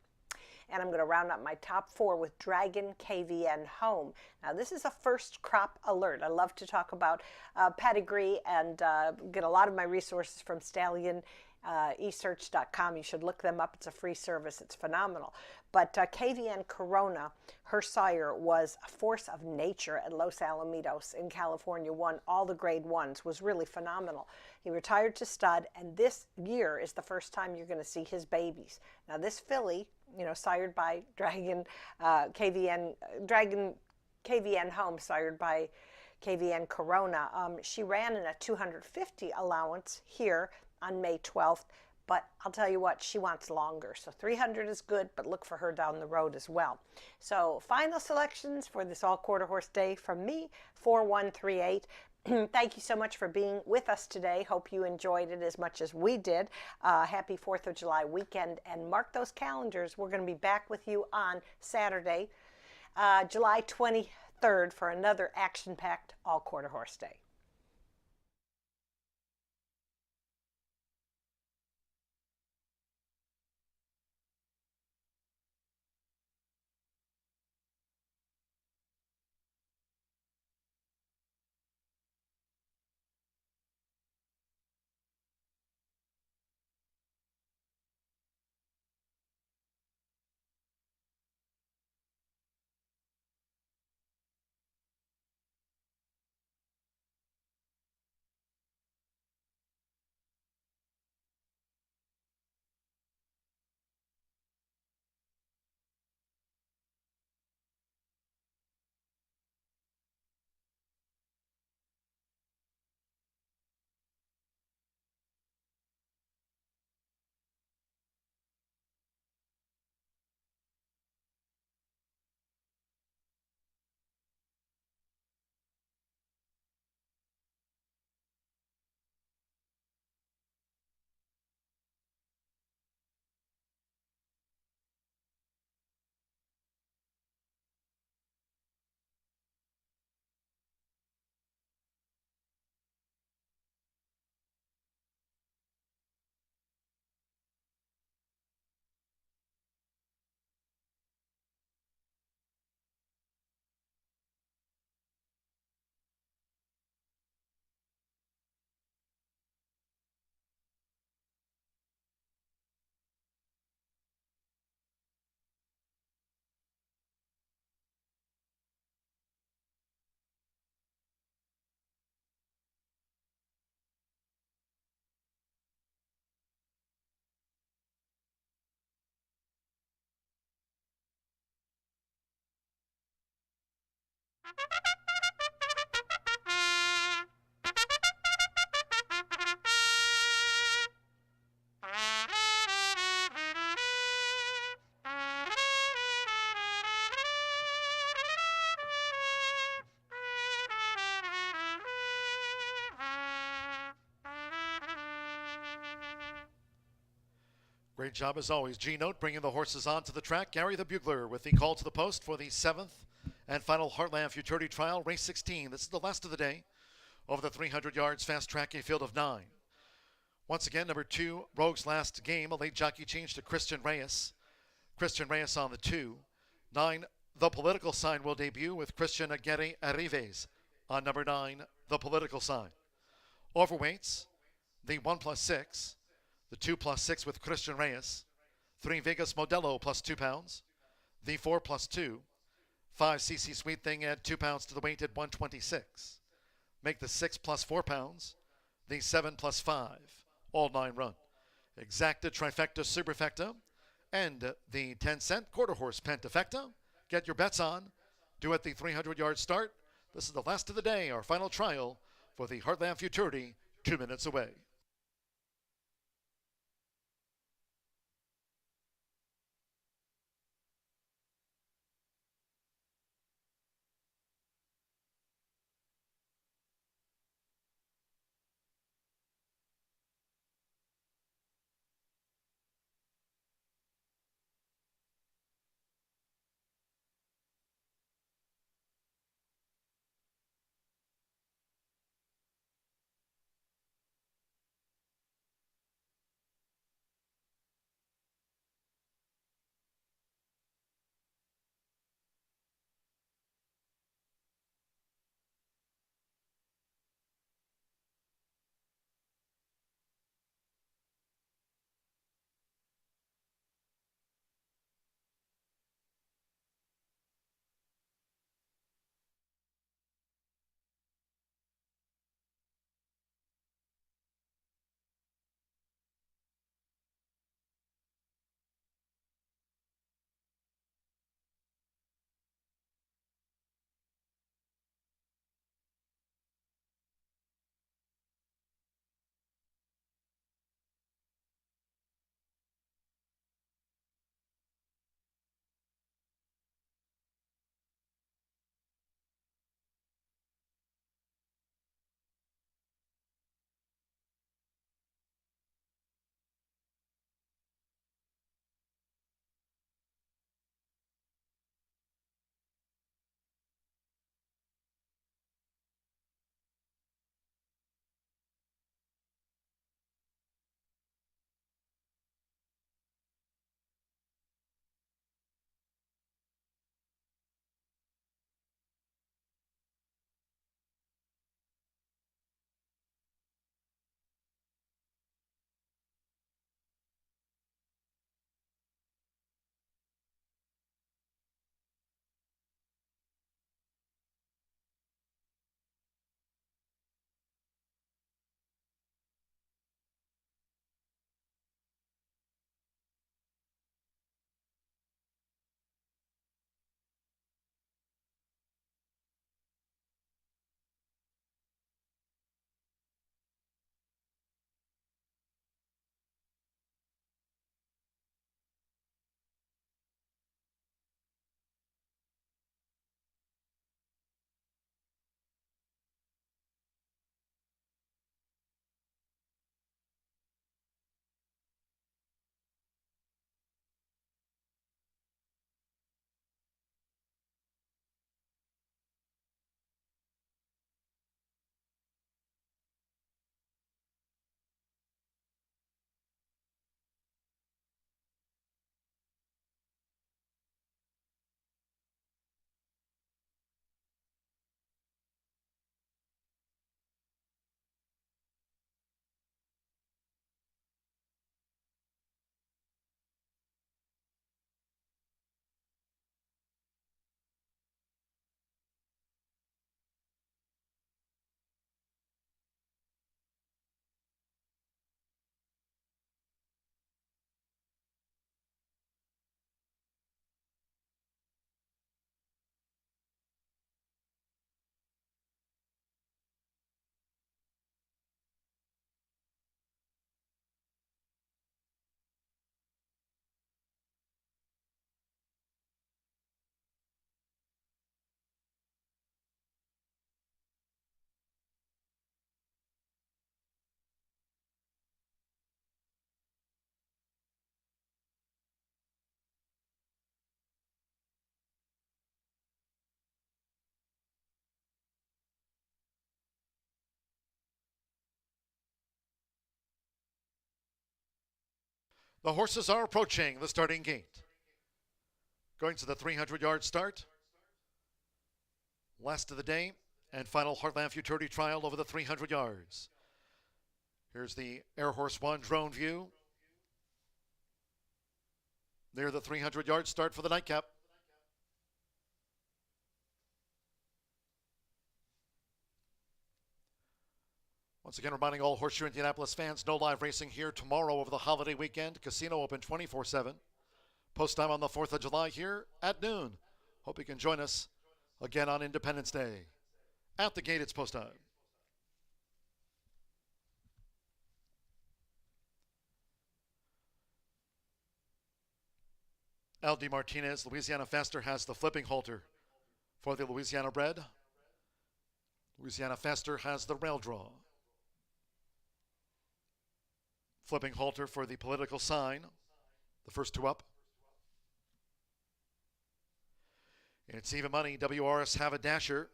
Speaker 4: And I'm going to round up my top 4 with Dragon KVN Home. Now, this is a first crop alert. I love to talk about pedigree and get a lot of my resources from StallionEsearch.com. You should look them up. It's a free service. It's phenomenal. But KVN Corona, her sire, was a force of nature at Los Alamitos in California, won all the grade 1s, was really phenomenal. He retired to stud, and this year is the first time you're going to see his babies. Now, this filly, sired by Dragon KVN Home, sired by KVN Corona. She ran in a 250 allowance here on May 12th, but I'll tell you what, she wants longer. So 300 is good, but look for her down the road as well. So final selections for this all quarter horse day from me, 4138. Thank you so much for being with us today. Hope you enjoyed it as much as we did. Happy 4th of July weekend, and mark those calendars. We're going to be back with you on Saturday, July 23rd for another action-packed all quarter horse day.
Speaker 1: Great job as always. G-Note bringing the horses onto the track. Gary the Bugler with the call to the post for the 7th and final Heartland Futurity Trial, race 16. This is the last of the day. Over the 300 yards, fast track, a field of 9. Once again, number 2, Rogue's Last Game, a late jockey change to Christian Reyes. Christian Reyes on the 2. 9, The Political Sign will debut with Christian Aguirre Arrives on number 9, The Political Sign. Overweights, the 1+6. The 2+6 with Christian Reyes. 3 Vegas Modelo plus 2 pounds. The 4+2. 5 CC Sweet Thing add 2 pounds to the weight at 126. Make the 6+4 pounds. The 7+5. All 9 run. Exacta Trifecta Superfecta. And the 10-cent quarter horse Pentafecta. Get your bets on. Do at the 300-yard start. This is the last of the day, our final trial for the Heartland Futurity, 2 minutes away. The horses are approaching the starting gate. Going to the 300-yard start. Last of the day and final Heartland Futurity trial over the 300 yards. Here's the Air Horse 1 drone view. Near the 300-yard start for the nightcap. Once again, reminding all Horseshoe Indianapolis fans, no live racing here tomorrow over the holiday weekend. Casino open 24/7. Post time on the 4th of July here at noon. Hope you can join us again on Independence Day. At the gate, it's post time. L.D. Martinez, Louisiana Faster, has the flipping halter for the Louisiana bred. Louisiana Faster has the rail draw. Flipping halter for the political sign. The first two up. And it's even money. WRS have a dasher.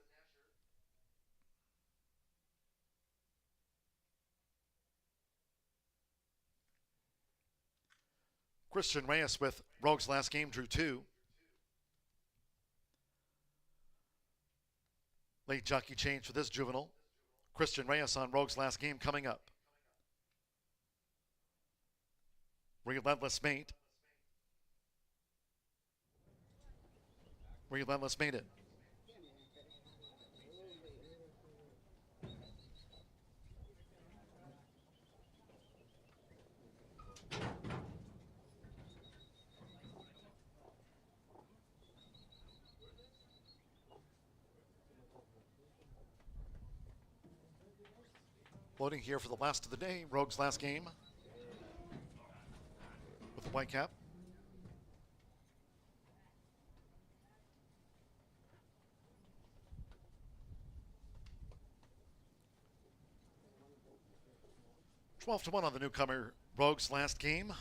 Speaker 1: Christian Reyes with Rogue's Last Game drew 2. Late jockey change for this juvenile. Christian Reyes on Rogue's Last Game coming up. Relentless Mate. Relentless Mate it. Loading here for the last of the day, Rogue's Last Game with the white cap. $12-1 on the newcomer, Rogue's Last Game.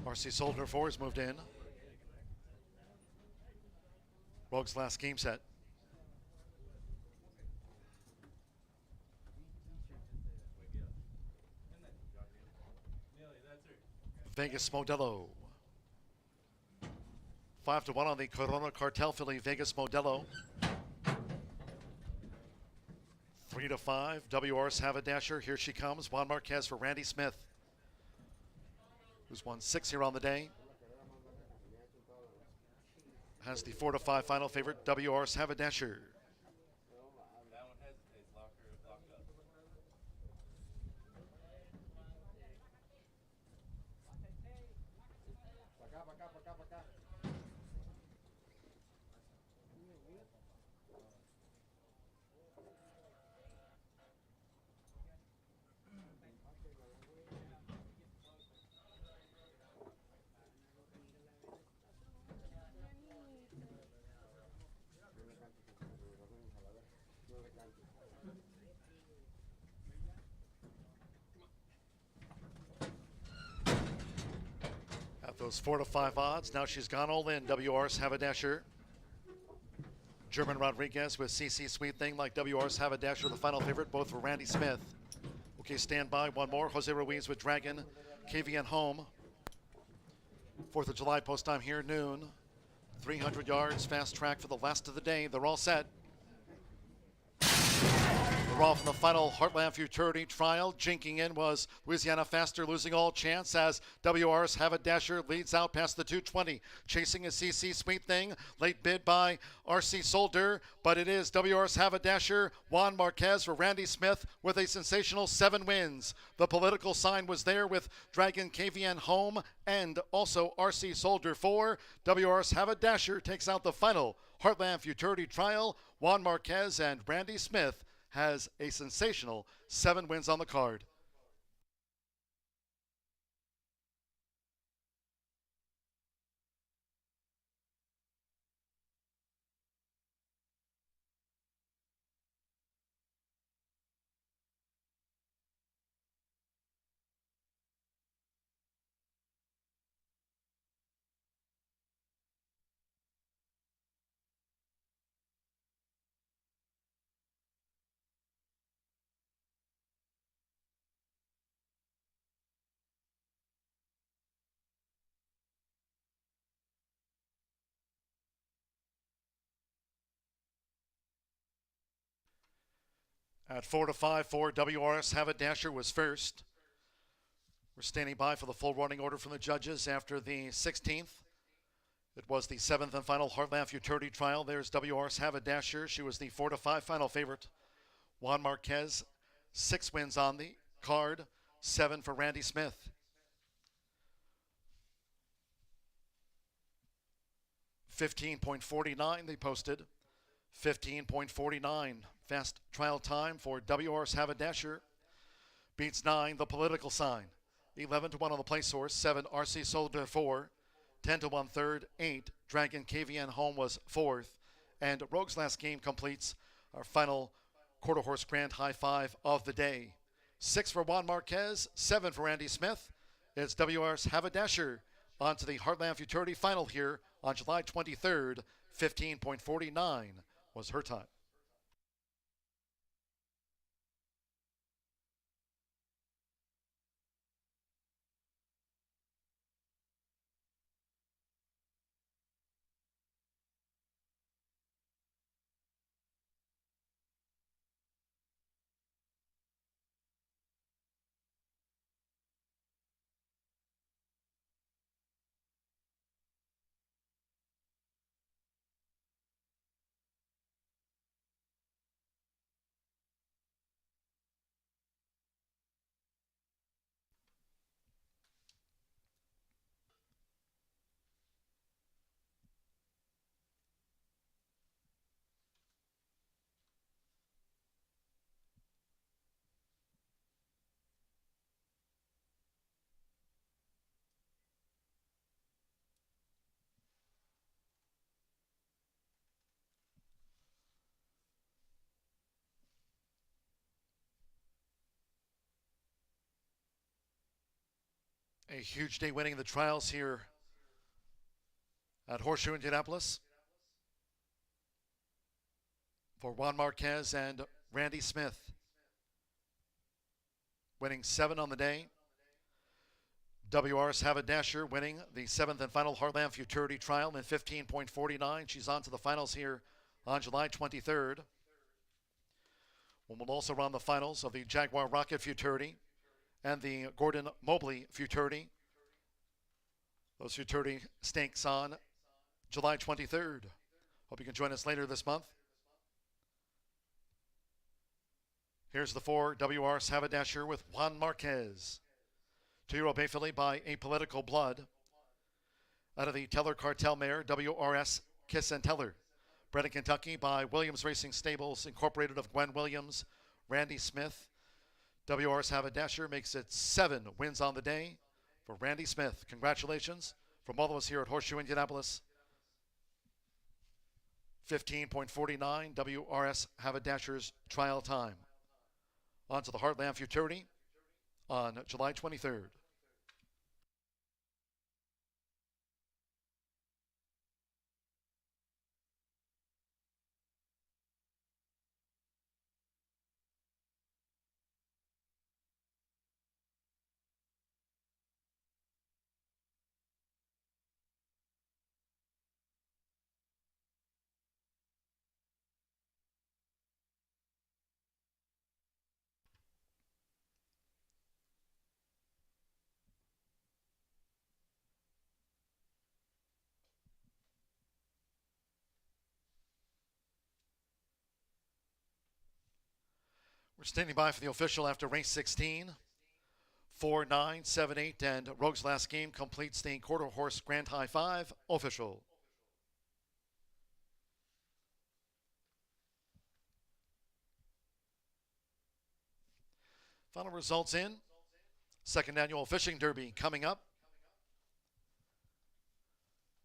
Speaker 1: RC Soldier 4 has moved in. Rogue's Last Game set. Vegas Modelo. 5-1 on the Corona Cartel filly, Vegas Modelo. 3-5, WR's Have a Dasher. Here she comes. Juan Marquez for Randy Smith, who's won 6 here on the day. Has the 4-5 final favorite, WR's Have a Dasher. At those 4-5 odds, now she's gone all in. WR's Have a Dasher. German Rodriguez with CC Sweet Thing like WR's Have a Dasher, the final favorite, both for Randy Smith. Okay, stand by. One more. Jose Ruiz with Dragon. KVN home. 4th of July post time here, noon. 300 yards, fast track for the last of the day. They're all set. We're off in the final Heartland Futurity trial. Jinking in was Louisiana Faster, losing all chance as WR's Have a Dasher leads out past the 220. Chasing a CC Sweet Thing. Late bid by RC Soldier, but it is WR's Have a Dasher. Juan Marquez for Randy Smith with a sensational 7 wins. The political sign was there with Dragon KVN home and also RC Soldier 4. WR's Have a Dasher takes out the final Heartland Futurity trial. Juan Marquez and Randy Smith has a sensational 7 wins on the card. At 4-5, WRS Haberdasher was first. We're standing by for the full running order from the judges after the 16th. It was the 7th and final Heartland Futurity trial. There's WRS Haberdasher. She was the 4-5 final favorite. Juan Marquez, 6 wins on the card, 7 for Randy Smith. 15.49 they posted. 15.49 fast trial time for WRS Haberdasher. Beats 9, the political sign. 11-1 on the place horse. 7, RC Soldier 4. 10-1 third. 8, Dragon KVN Home was 4th. And Rogue's Last Game completes our final quarter horse grand high 5 of the day. 6 for Juan Marquez. 7 for Randy Smith. It's WRS Haberdasher on to the Heartland Futurity final here on July 23rd. 15.49 was her time. A huge day winning the trials here at Horseshoe Indianapolis for Juan Marquez and Randy Smith. Winning 7 on the day. WRS Haberdasher winning the 7th and final Heartland Futurity trial in 15.49. She's on to the finals here on July 23rd. We'll also run the finals of the Jaguar Rocket Futurity and the Gordon Mobley Futurity. Those Futurity stakes on July 23rd. Hope you can join us later this month. Here's the 4 WRS Haberdasher with Juan Marquez. 2-year-old bay filly by A Political Blood. Out of the Teller Cartel mare, WRS Kiss and Teller. Bred in Kentucky by Williams Racing Stables, Incorporated of Gwen Williams, Randy Smith. WRS Haberdasher makes it 7 wins on the day for Randy Smith. Congratulations from all of us here at Horseshoe Indianapolis. 15.49 WRS Haberdasher's trial time. On to the Heartland Futurity on July 23rd. We're standing by for the official after race 16. 4, 9, 7, 8, and Rogue's Last Game completes the quarter horse grand high 5 official. Final results in. Second annual fishing derby coming up.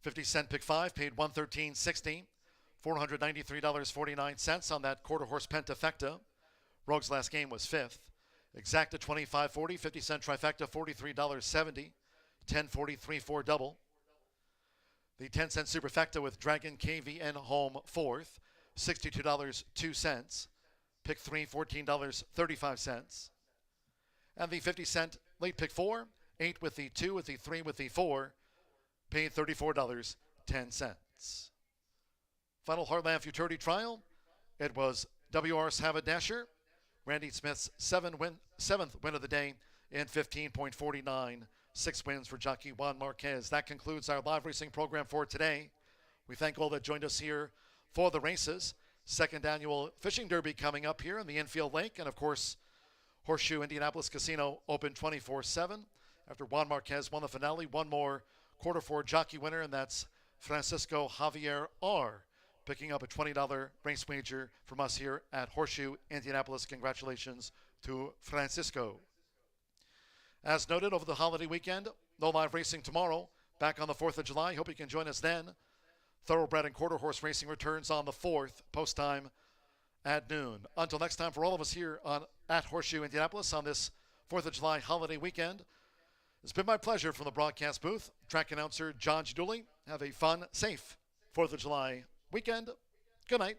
Speaker 1: 50-cent pick 5 paid $113.60. $493.49 on that quarter horse pentafecta. Rogue's Last Game was 5th. Exacta $25.40, 50-cent trifecta $43.70, $10.43 for double. The 10-cent superfecta with Dragon KVN Home 4th, $62.02. Pick 3, $14.35. And the 50-cent late pick 4, 8 with the 2, with the 3, with the 4, paid $34.10. Final Heartland Futurity trial. It was WRS Haberdasher Randy Smith's seventh win of the day in 15.49. 6 wins for jockey Juan Marquez. That concludes our live racing program for today. We thank all that joined us here for the races. Second annual fishing derby coming up here in the infield lake. And of course, Horseshoe Indianapolis Casino open 24/7. After Juan Marquez won the finale, one more quarter four jockey winner, and that's Francisco Javier R. picking up a $20 race wager from us here at Horseshoe Indianapolis. Congratulations to Francisco. As noted, over the holiday weekend, no live racing tomorrow. Back on the 4th of July. Hope you can join us then. Thoroughbred and quarter horse racing returns on the 4th, post time at noon. Until next time, for all of us here at Horseshoe Indianapolis on this 4th of July holiday weekend, it's been my pleasure from the broadcast booth. Track announcer John Giuduli. Have a fun, safe 4th of July weekend. Good night.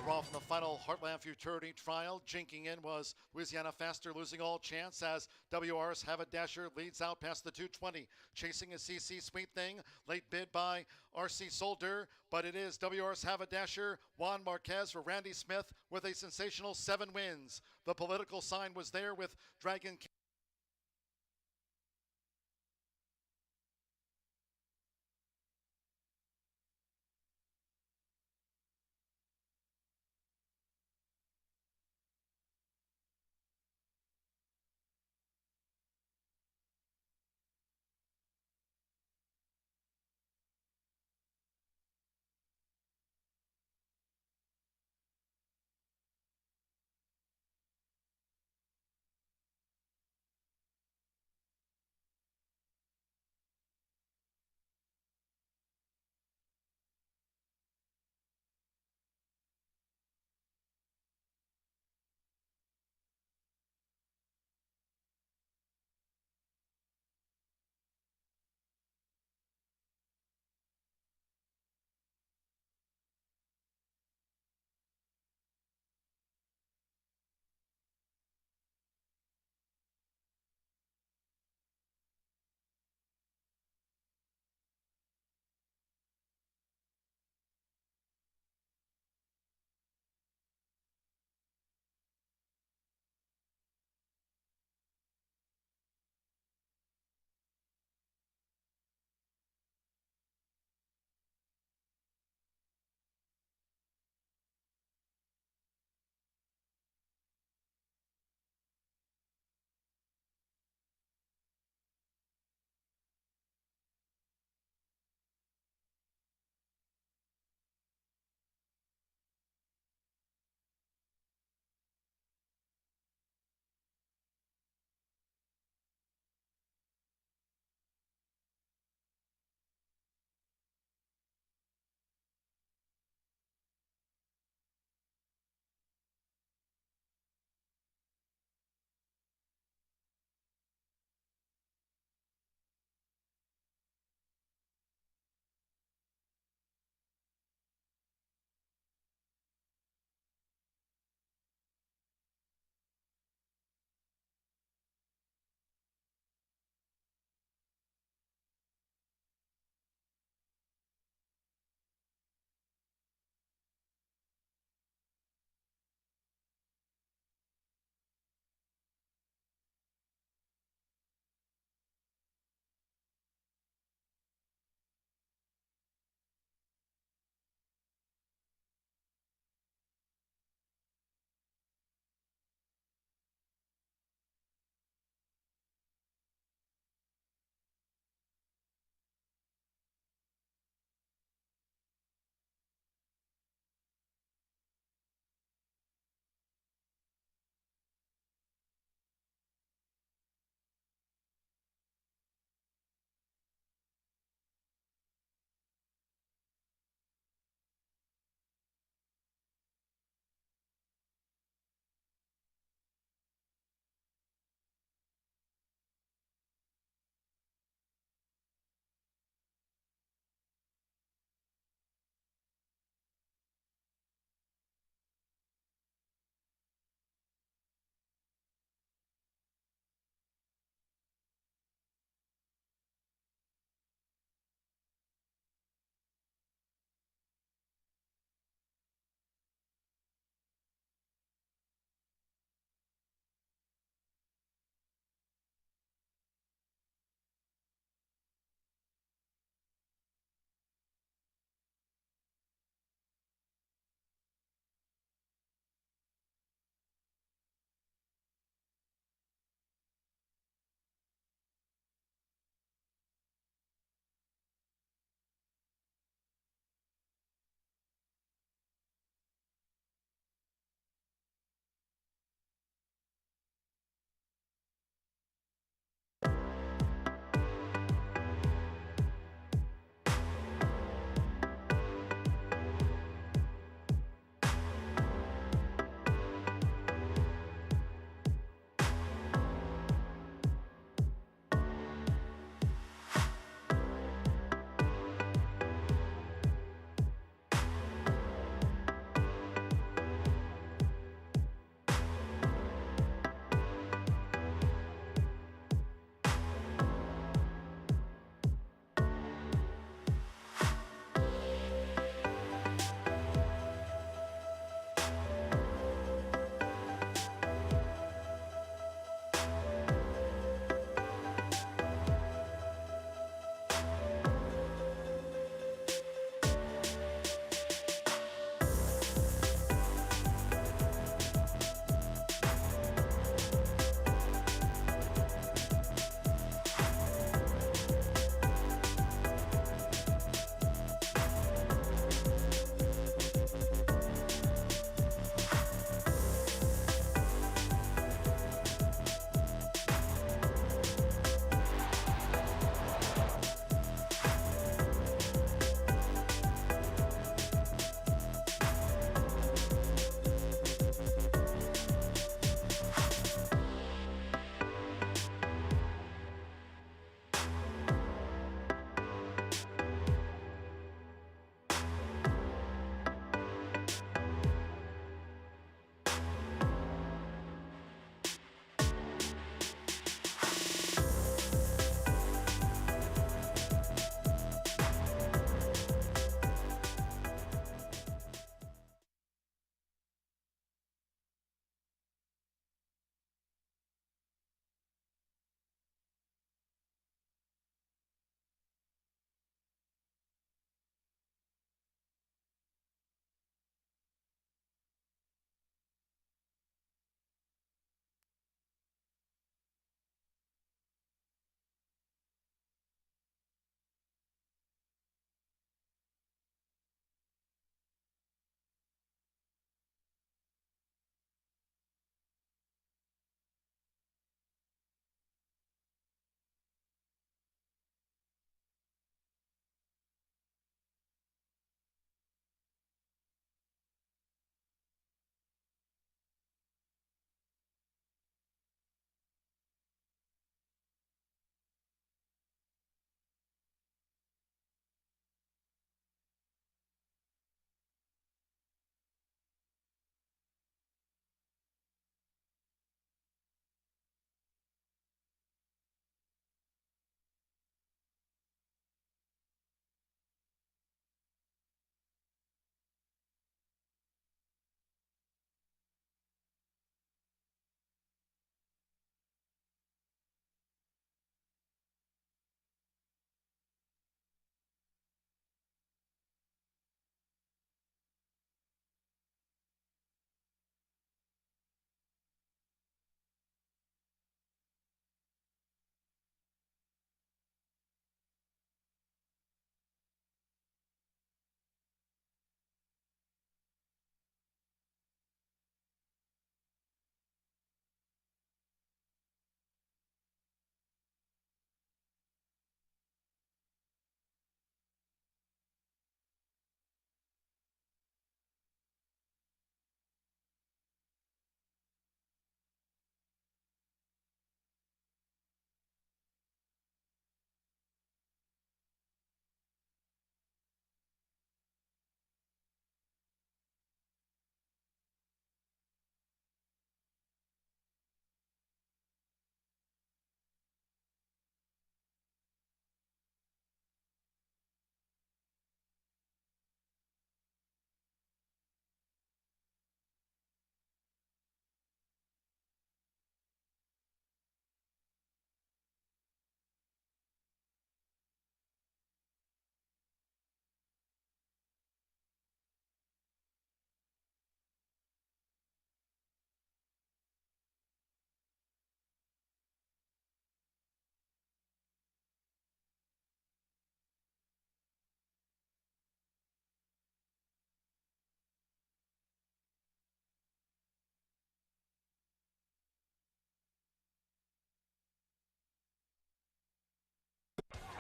Speaker 1: Raw from the final Heartland Futurity trial. Jinking in was Louisiana Faster, losing all chance as WR's Have a Dasher leads out past the 220. Chasing a CC Sweet Thing. Late bid by RC Solder, but it is WR's Have a Dasher, Juan Marquez for Randy Smith with a sensational 7 wins. The political sign was there with Dragon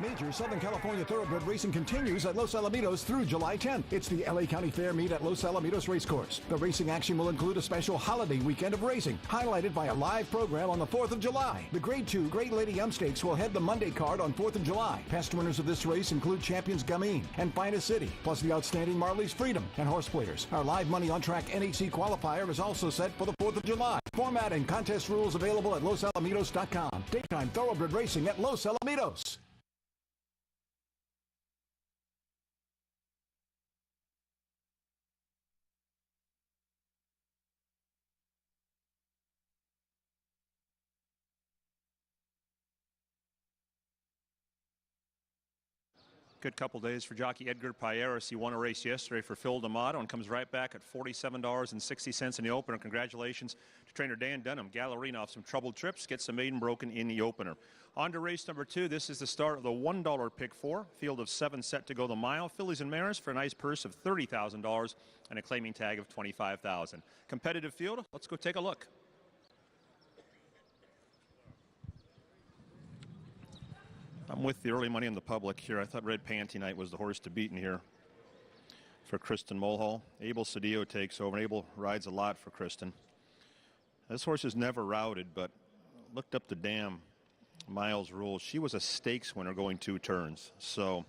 Speaker 11: Major Southern California thoroughbred racing continues at Los Alamitos through July 10th. It's the LA County Fair meet at Los Alamitos Racecourse. The racing action will include a special holiday weekend of racing, highlighted by a live program on the 4th of July. The Grade 2 Great Lady M Stakes will head the Monday card on 4th of July. Past winners of this race include champions Gamine and Finest City, plus the outstanding Marley's Freedom and horse players. Our live money on track NHC qualifier is also set for the 4th of July. Format and contest rules available at losalamitos.com. Daytime thoroughbred racing at Los Alamitos.
Speaker 12: Good couple days for jockey Edgar Payeras. He won a race yesterday for Phil D'Amato and comes right back at $47.60 in the opener. Congratulations to trainer Dan Dunham. Gallerina off some troubled trips, gets the maiden broken in the opener. On to race number 2. This is the start of the $1 pick 4. Field of 7 set to go the mile. Fillies and Mares for a nice purse of $30,000 and a claiming tag of $25,000. Competitive field. Let's go take a look. I'm with the early money in the public here. I thought Red Panty Night was the horse to beat in here for Kristen Mulhall. Abel Cedillo takes over, and Abel rides a lot for Kristen. This horse is never routed, but looked up the dam Miles rules. She was a stakes winner going 2 turns, so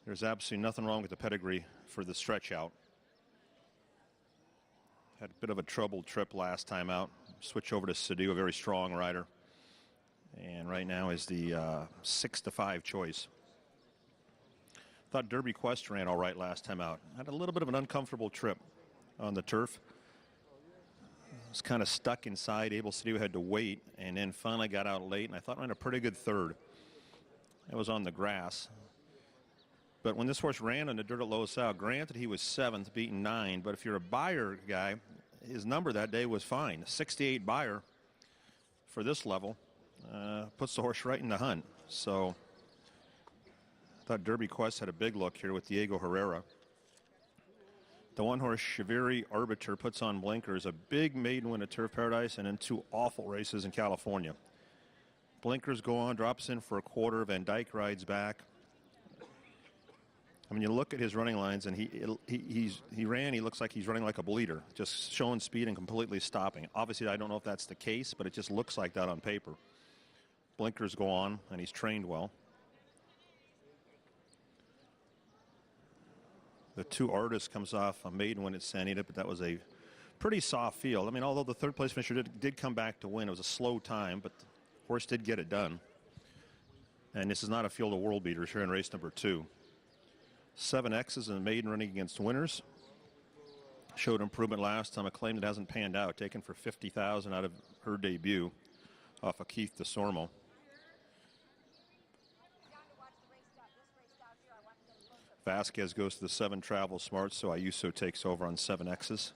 Speaker 12: there's absolutely nothing wrong with the pedigree for the stretch out. Had a bit of a troubled trip last time out. Switch over to Cedillo, a very strong rider. And right now is the 6-5 choice. Thought Derby Quest ran all right last time out. Had a little bit of an uncomfortable trip on the turf. Was kind of stuck inside. Abel Cedillo had to wait, and then finally got out late, and I thought ran a pretty good third. It was on the grass. But when this horse ran on the dirt at Los Al, granted he was 7th, beaten 9, but if you're a buyer guy, his number that day was fine. 68 buyer for this level. Puts the horse right in the hunt. So I thought Derby Quest had a big look here with Diego Herrera. The one horse Shaviri Arbiter puts on blinkers, a big maiden win at Turf Paradise, and then 2 awful races in California. Blinkers go on, drops in for a quarter. Van Dyke rides back. I mean, you look at his running lines, and he looks like he's running like a bleeder, just showing speed and completely stopping. Obviously, I don't know if that's the case, but it just looks like that on paper. Blinkers go on, and he's trained well. The 2 Artists comes off a maiden win at San Anita, but that was a pretty soft field. I mean, although the 3rd place finisher did come back to win, it was a slow time, but the horse did get it done. And this is not a field of world beaters here in race number 2. 7 X's and a maiden running against winners. Showed improvement last time, a claim that hasn't panned out, taken for $50,000 out of her debut off of Keith DeSormo. Vasquez goes to the 7 Travel Smart, so Ayuso takes over on 7 X's.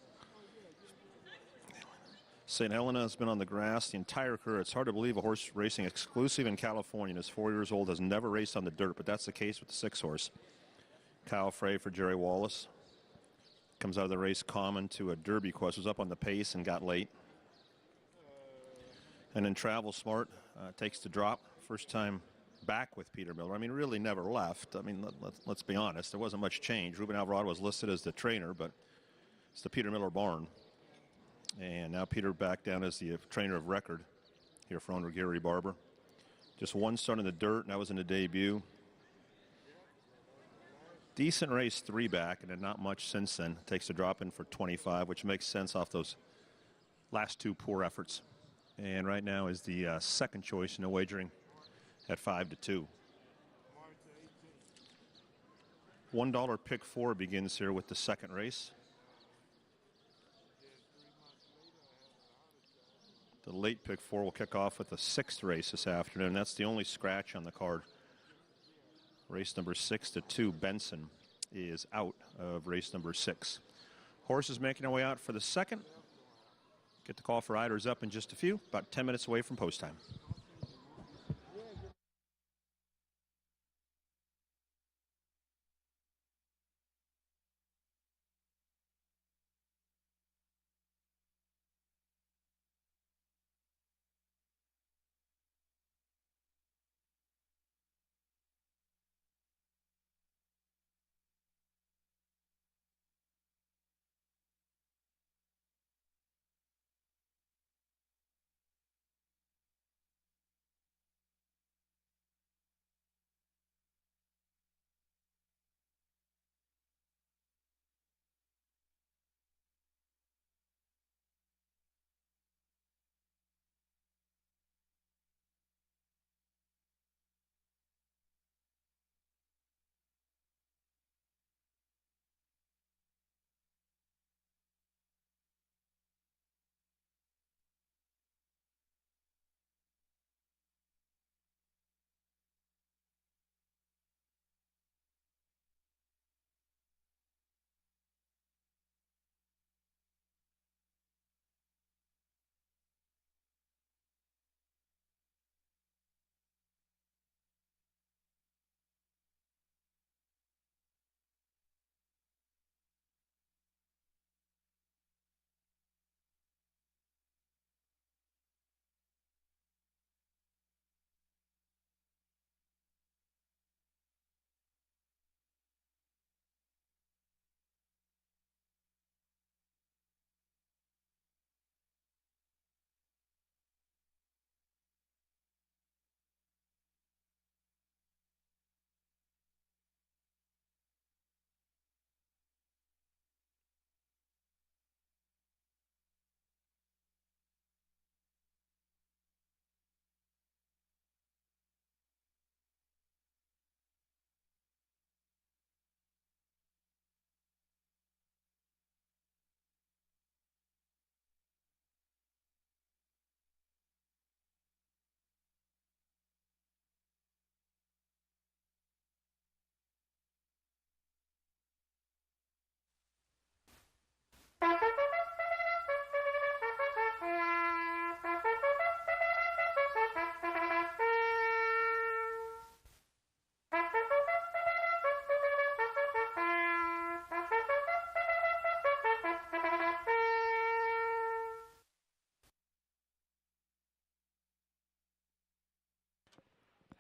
Speaker 12: St. Helena has been on the grass the entire career. It's hard to believe a horse racing exclusive in California and is 4 years old, has never raced on the dirt, but that's the case with the 6 horse. Kyle Frey for Jerry Wallace. Comes out of the race common to a Derby Quest, was up on the pace and got late. And then Travel Smart takes the drop. First time back with Peter Miller. I mean, really never left. I mean, let's be honest. There wasn't much change. Ruben Alvarado was listed as the trainer, but it's the Peter Miller barn. And now Peter back down as the trainer of record here for owner Gary Barber. Just 1 start in the dirt, and that was in the debut. Decent race 3 back, and then not much since then. Takes a drop in for 25, which makes sense off those last 2 poor efforts. And right now is the 2nd choice in the wagering at 5-2. $1 pick 4 begins here with the 2nd race. The late pick 4 will kick off with the 6th race this afternoon. That's the only scratch on the card. Race number 6-2, Benson is out of race number 6. Horses making their way out for the 2nd. Get the call for riders up in just a few, about 10 minutes away from post time.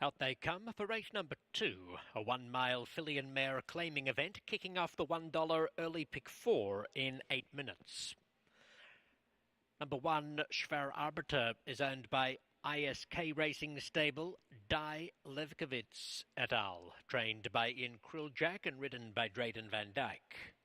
Speaker 13: Out they come for race number 2, a 1 mile filly and mare claiming event, kicking off the $1 early pick 4 in 8 minutes. Number 1, Schwer Arbiter, is owned by ISK Racing Stable, Di Levkovitz et al., trained by Ian Kruljak and ridden by Drayden van Dyke.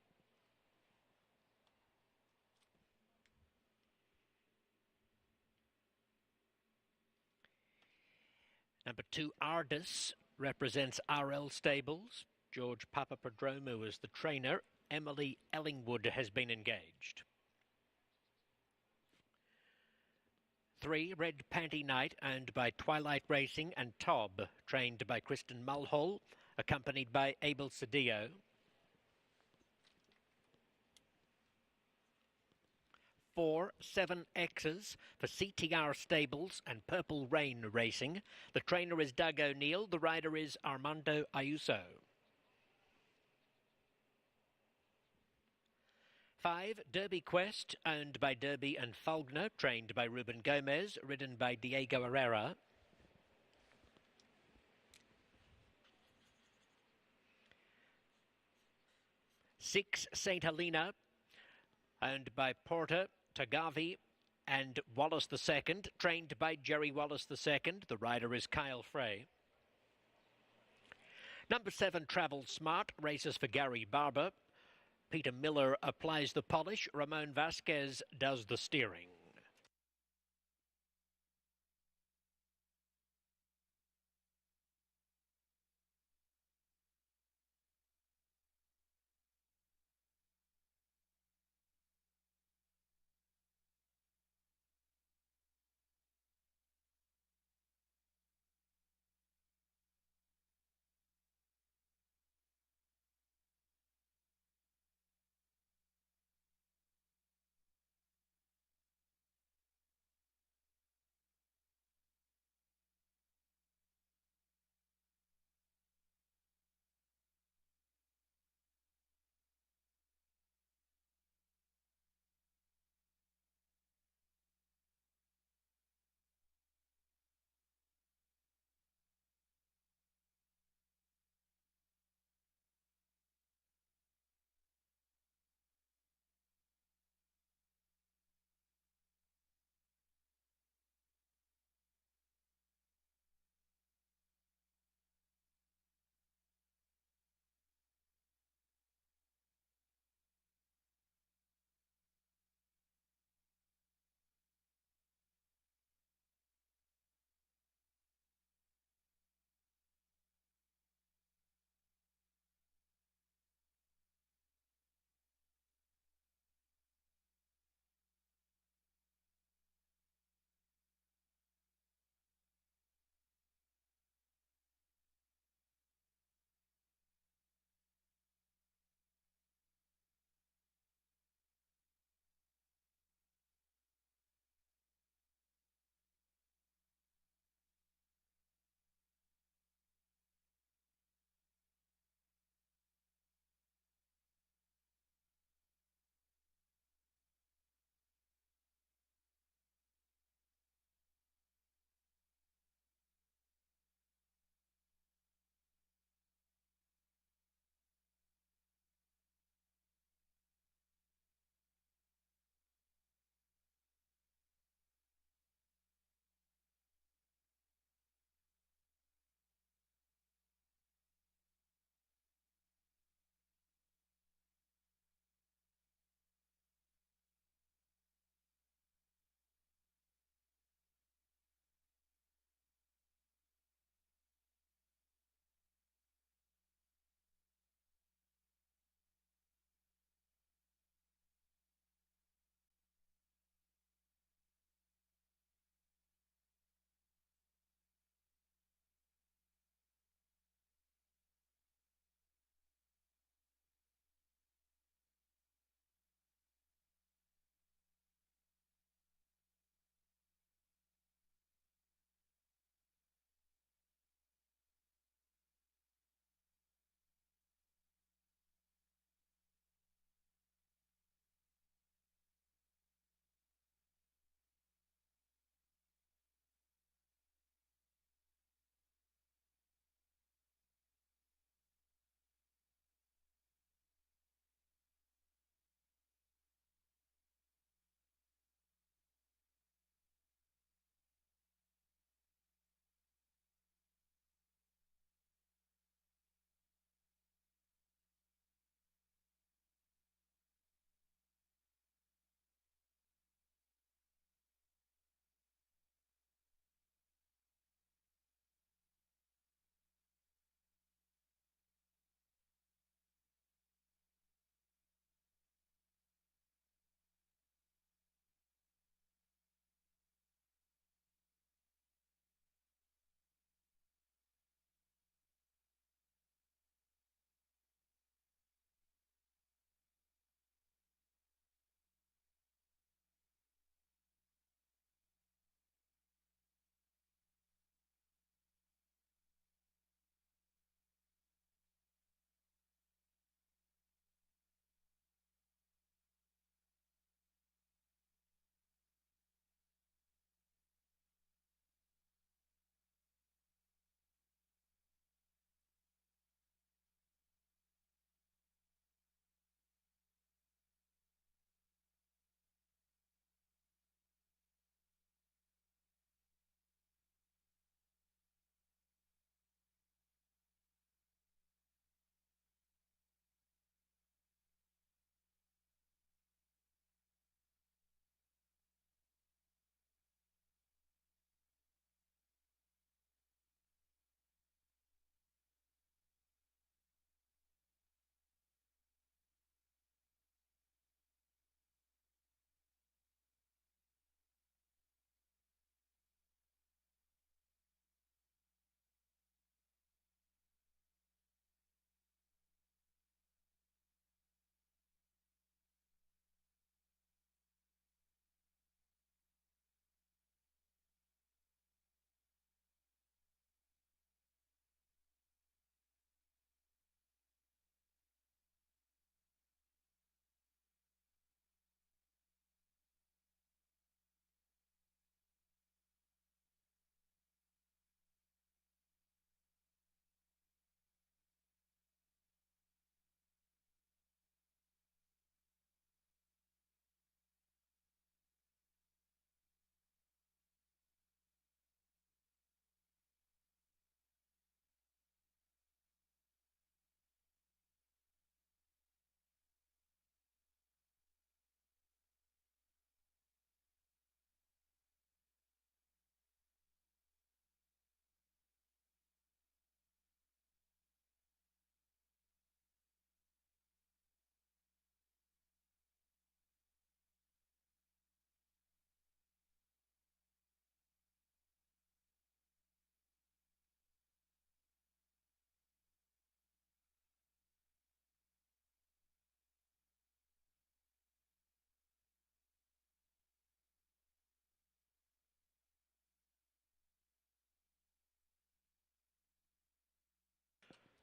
Speaker 13: Number 2, Ardis, represents RL Stables. George Papapadromou is the trainer. Emily Ellingwood has been engaged. 3, Red Panty Night, owned by Twilight Racing and Tob, trained by Kristen Mulhall, accompanied by Abel Cedillo. 4, 7 X's for CTR Stables and Purple Rain Racing. The trainer is Doug O'Neill. The rider is Armando Ayuso. 5, Derby Quest, owned by Derby and Faulkner, trained by Ruben Gomez, ridden by Diego Herrera. 6, St. Helena, owned by Porter, Tagavi and Wallace II, trained by Jerry Wallace II. The rider is Kyle Frey. Number 7, Travel Smart, races for Gary Barber. Peter Miller applies the polish. Ramon Vasquez does the steering.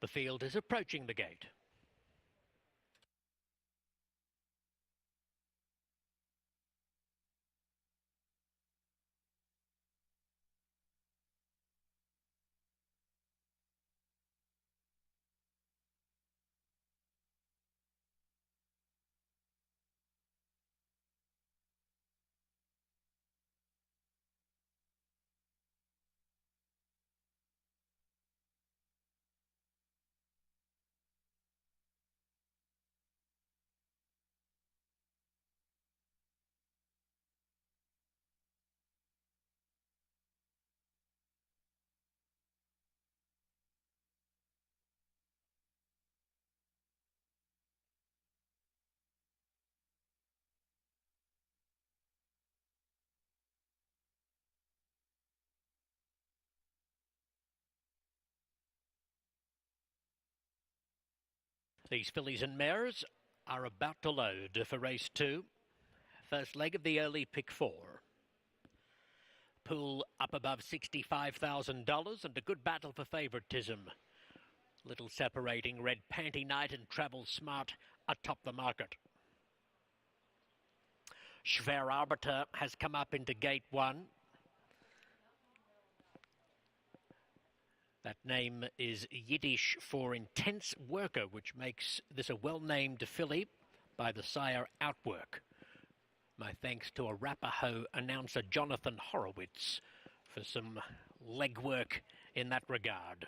Speaker 13: The field is approaching the gate. These fillies and mares are about to load for race 2. First leg of the early pick 4. Pool up above $65,000 and a good battle for favouritism. Little separating Red Panty Night and Travel Smart atop the market. Schwer Arbiter has come up into gate 1. That name is Yiddish for intense worker, which makes this a well-named filly by the sire Outwork. My thanks to Arapaho announcer Jonathan Horowitz for some legwork in that regard.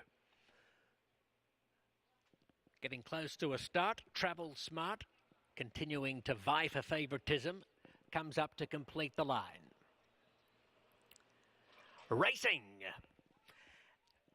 Speaker 13: Getting close to a start, Travel Smart, continuing to vie for favouritism, comes up to complete the line. Racing!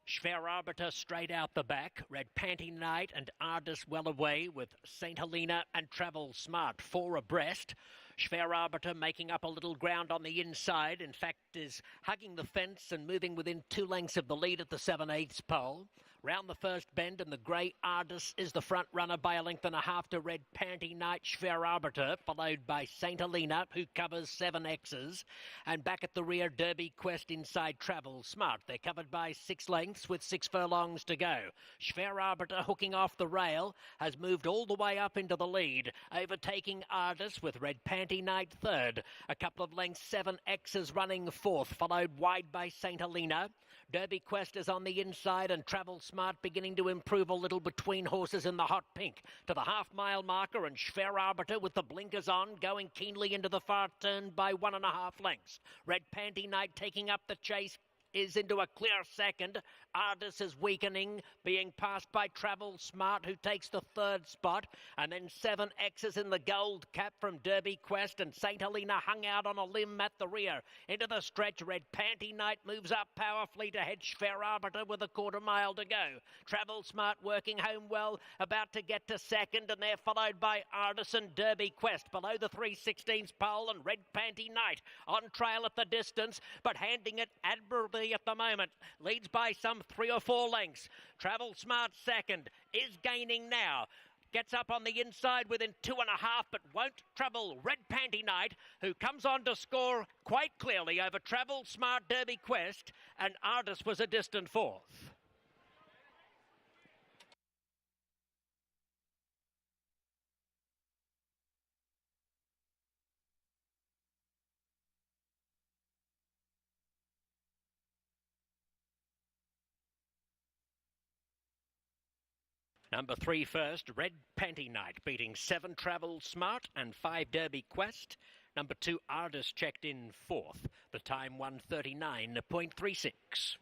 Speaker 13: Schwer Arbiter straight out the back. Red Panty Night and Ardis well away with St. Helena and Travel Smart 4 abreast. Schwer Arbiter making up a little ground on the inside. In fact, is hugging the fence and moving within 2 lengths of the lead at the 7/8 pole. Round the first bend, and the grey Ardis is the front runner by a length and a half to Red Panty Night, Schwer Arbiter, followed by St. Helena, who covers 7 X's. And back at the rear, Derby Quest inside Travel Smart. They're covered by 6 lengths with 6 furlongs to go. Schwer Arbiter, hooking off the rail, has moved all the way up into the lead, overtaking Ardis with Red Panty Night third. A couple of lengths, 7 X's running fourth, followed wide by St. Helena. Derby Quest is on the inside, and Travel Smart beginning to improve a little between horses in the hot pink. To the half-mile marker, and Schwer Arbiter with the blinkers on, going keenly into the far turn by 1.5 lengths. Red Panty Night taking up the chase, is into a clear second. Ardis is weakening, being passed by Travel Smart, who takes the third spot. And then 7 X's in the gold cap from Derby Quest, and St. Helena hung out on a limb at the rear. Into the stretch, Red Panty Night moves up powerfully to head Schwer Arbiter with a 1/4 mile to go. Travel Smart working home well, about to get to second, and they're followed by Ardis and Derby Quest. Below the 3/16 pole, and Red Panty Night on trail at the distance, but handing it admirably at the moment. Leads by some 3 or 4 lengths. Travel Smart second, is gaining now. Gets up on the inside within 2.5, but won't trouble Red Panty Night, who comes on to score quite clearly over Travel Smart, Derby Quest, and Ardis was a distant 4th. Number 3 first, Red Panty Night, beating 7 Travel Smart and 5 Derby Quest. Number 2, Ardis checked in 4th. The time 1:39.36.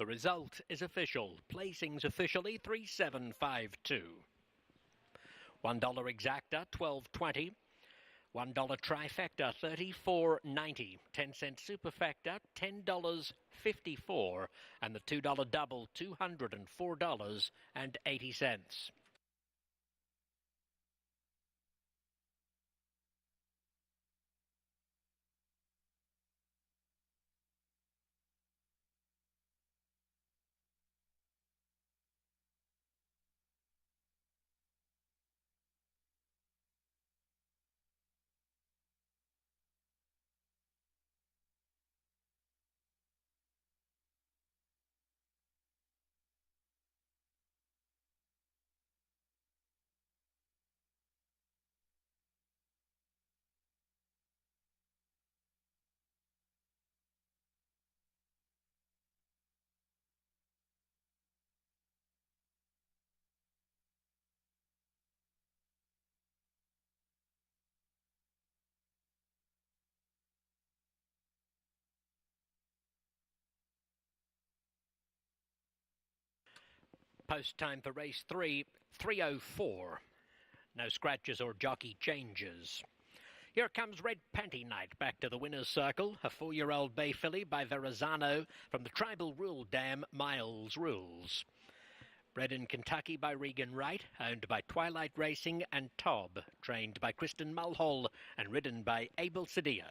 Speaker 13: The result is official. Placings officially 3752. $1 exacta, 12.20. $1 trifecta, 34.90. 10-cent superfecta, $10.54. And the $2 double, $204.80. Post time for race 3, 3:04. No scratches or jockey changes. Here comes Red Panty Night back to the winner's circle. A 4-year-old bay filly by Verrazano from the Tribal Rule Dam, Miles Rules. Bred in Kentucky by Regan Wright, owned by Twilight Racing and Tob, trained by Kristen Mulhall and ridden by Abel Cedillo.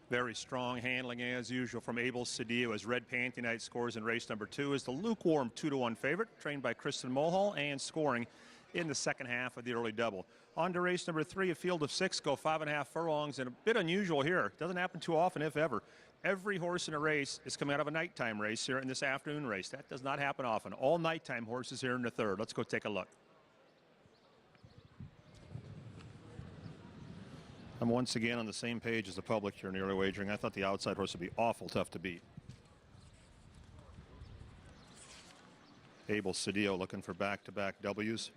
Speaker 12: Very strong handling as usual from Abel Cedillo as Red Panty Night scores in race number 2 is the lukewarm 2-1 favorite, trained by Kristen Mulhall and scoring in the second half of the early double. On to race number 3, a field of 6 go 5.5 furlongs, and a bit unusual here. Doesn't happen too often, if ever. Every horse in a race is coming out of a nighttime race here in this afternoon race. That does not happen often. All nighttime horses here in the third. Let's go take a look. I'm once again on the same page as the public here in the early wagering. I thought the outside horse would be awful tough to beat. Abel Cedillo looking for back-to-back W's.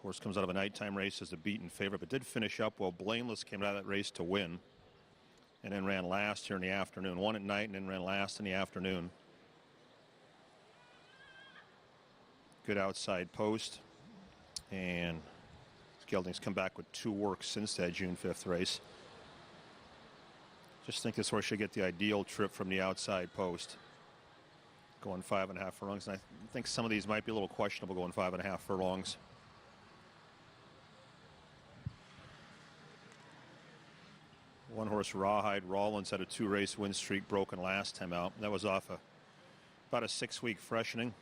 Speaker 12: Horse comes out of a nighttime race as a beaten favorite, but did finish up well. Blameless came out of that race to win, and then ran last here in the afternoon. Won at night and then ran last in the afternoon. Good outside post, and Gelding's come back with 2 works since that June 5th race. Just think this horse should get the ideal trip from the outside post, going 5.5 furlongs. And I think some of these might be a little questionable going 5.5 furlongs. One horse, Rawhide Rollins, had a 2-race win streak broken last time out. That was off about a 6-week freshening.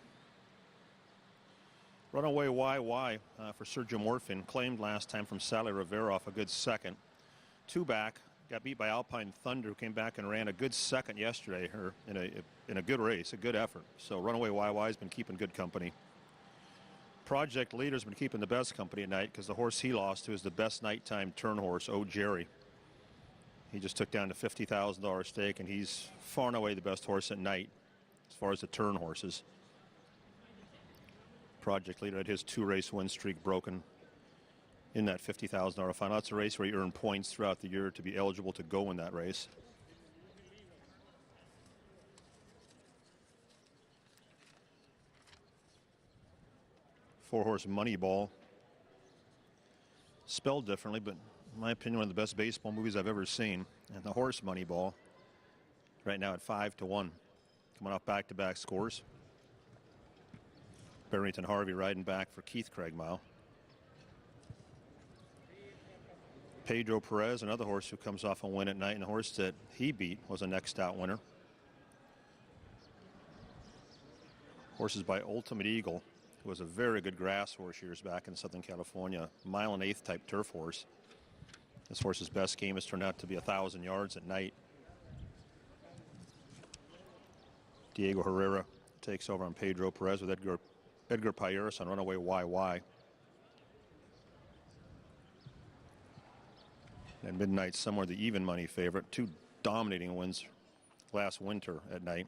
Speaker 12: Runaway YY for Sergio Morfin, claimed last time from Sally Rivera off a good second. 2 back, got beat by Alpine Thunder, who came back and ran a good second yesterday in a good race, a good effort. So Runaway YY has been keeping good company. Project Leader's been keeping the best company at night because the horse he lost to is the best nighttime turn horse, Oh Jerry. He just took down the $50,000 stake, and he's far and away the best horse at night as far as the turn horses. Project Leader had his 2-race win streak broken in that $50,000 final. That's a race where you earn points throughout the year to be eligible to go in that race. Four-horse Moneyball, spelled differently, but in my opinion, one of the best baseball movies I've ever seen. And the horse Moneyball, right now at 5-1, coming off back-to-back scores. Barrington Harvey riding back for Keith Craigmile. Pedro Perez, another horse who comes off a win at night, and the horse that he beat was a next out winner. Horses by Ultimate Eagle, who was a very good grass horse years back in Southern California, 1 1/8 type turf horse. This horse's best game has turned out to be 1,000 yards at night. Diego Herrera takes over on Pedro Perez with Edgar Payeras on Runaway YY. And Midnight Somewhere, the even money favorite. 2 dominating wins last winter at night.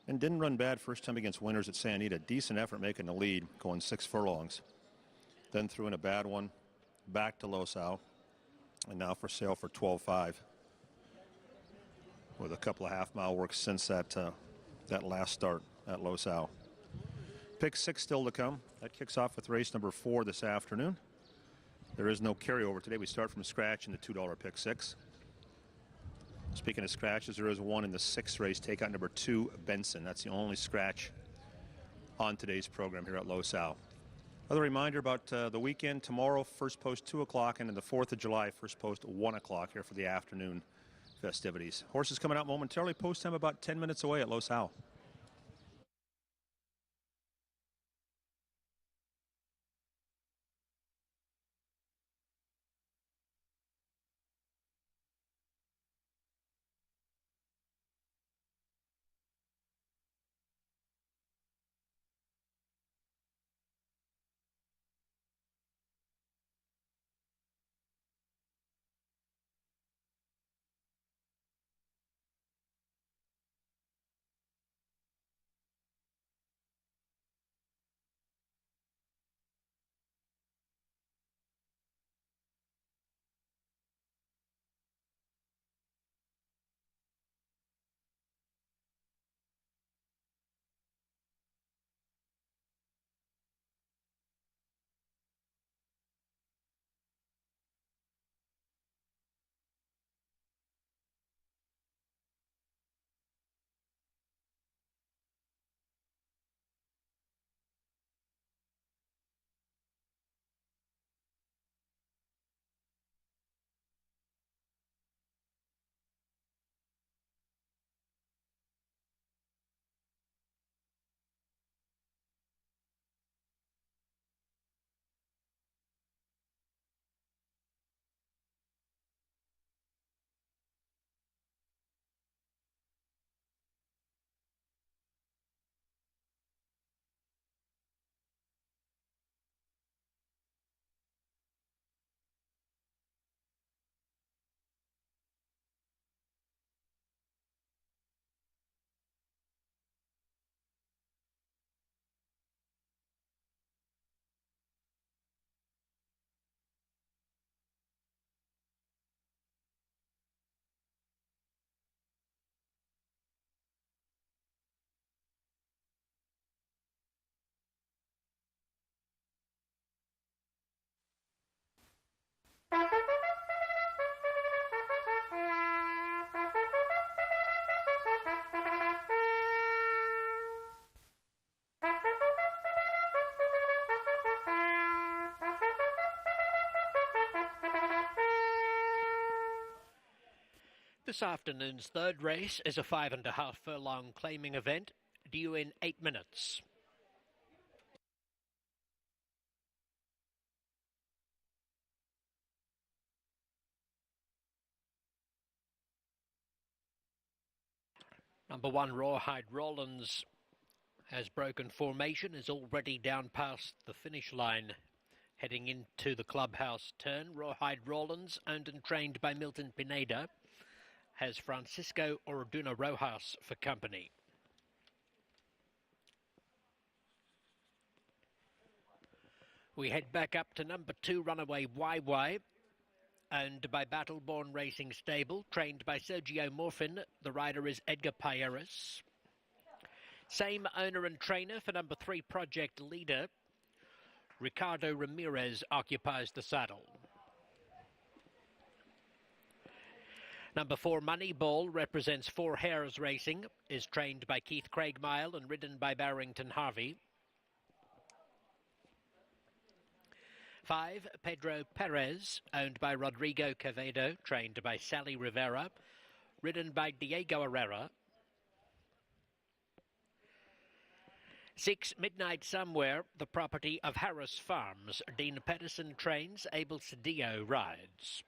Speaker 12: And didn't run bad first time against winners at Santa Anita. Decent effort making the lead, going 6 furlongs. Then threw in a bad one, back to Los Al, and now for sale for $12.5. With a couple of half-mile works since that last start at Los Al. Pick 6 still to come. That kicks off with race number 4 this afternoon. There is no carryover today. We start from scratch in the $2 pick 6. Speaking of scratches, there is one in the 6th race, takeout number 2, Benson. That's the only scratch on today's program here at Los Al. Another reminder about the weekend. Tomorrow, first post 2 o'clock, and then the 4th of July, first post 1 o'clock here for the afternoon festivities. Horses coming out momentarily. Post time about 10 minutes away at Los Al.
Speaker 13: This afternoon's third race is a 5.5 furlong claiming event due in 8 minutes. Number 1, Rawhide Rollins, has broken formation, is already down past the finish line, heading into the clubhouse turn. Rawhide Rollins, owned and trained by Milton Pineda, has Francisco Orduna Rojas for company. We head back up to number 2, Runaway YY, owned by Battleborn Racing Stable, trained by Sergio Morfin. The rider is Edgar Payeras. Same owner and trainer for number 3, Project Leader. Ricardo Ramirez occupies the saddle. Number 4, Moneyball, represents Four Hares Racing, is trained by Keith Craigmile and ridden by Barrington Harvey. 5, Pedro Perez, owned by Rodrigo Quevedo, trained by Sally Rivera, ridden by Diego Herrera. 6, Midnight Somewhere, the property of Harris Farms. Dean Pedersen trains, Abel Cedillo rides.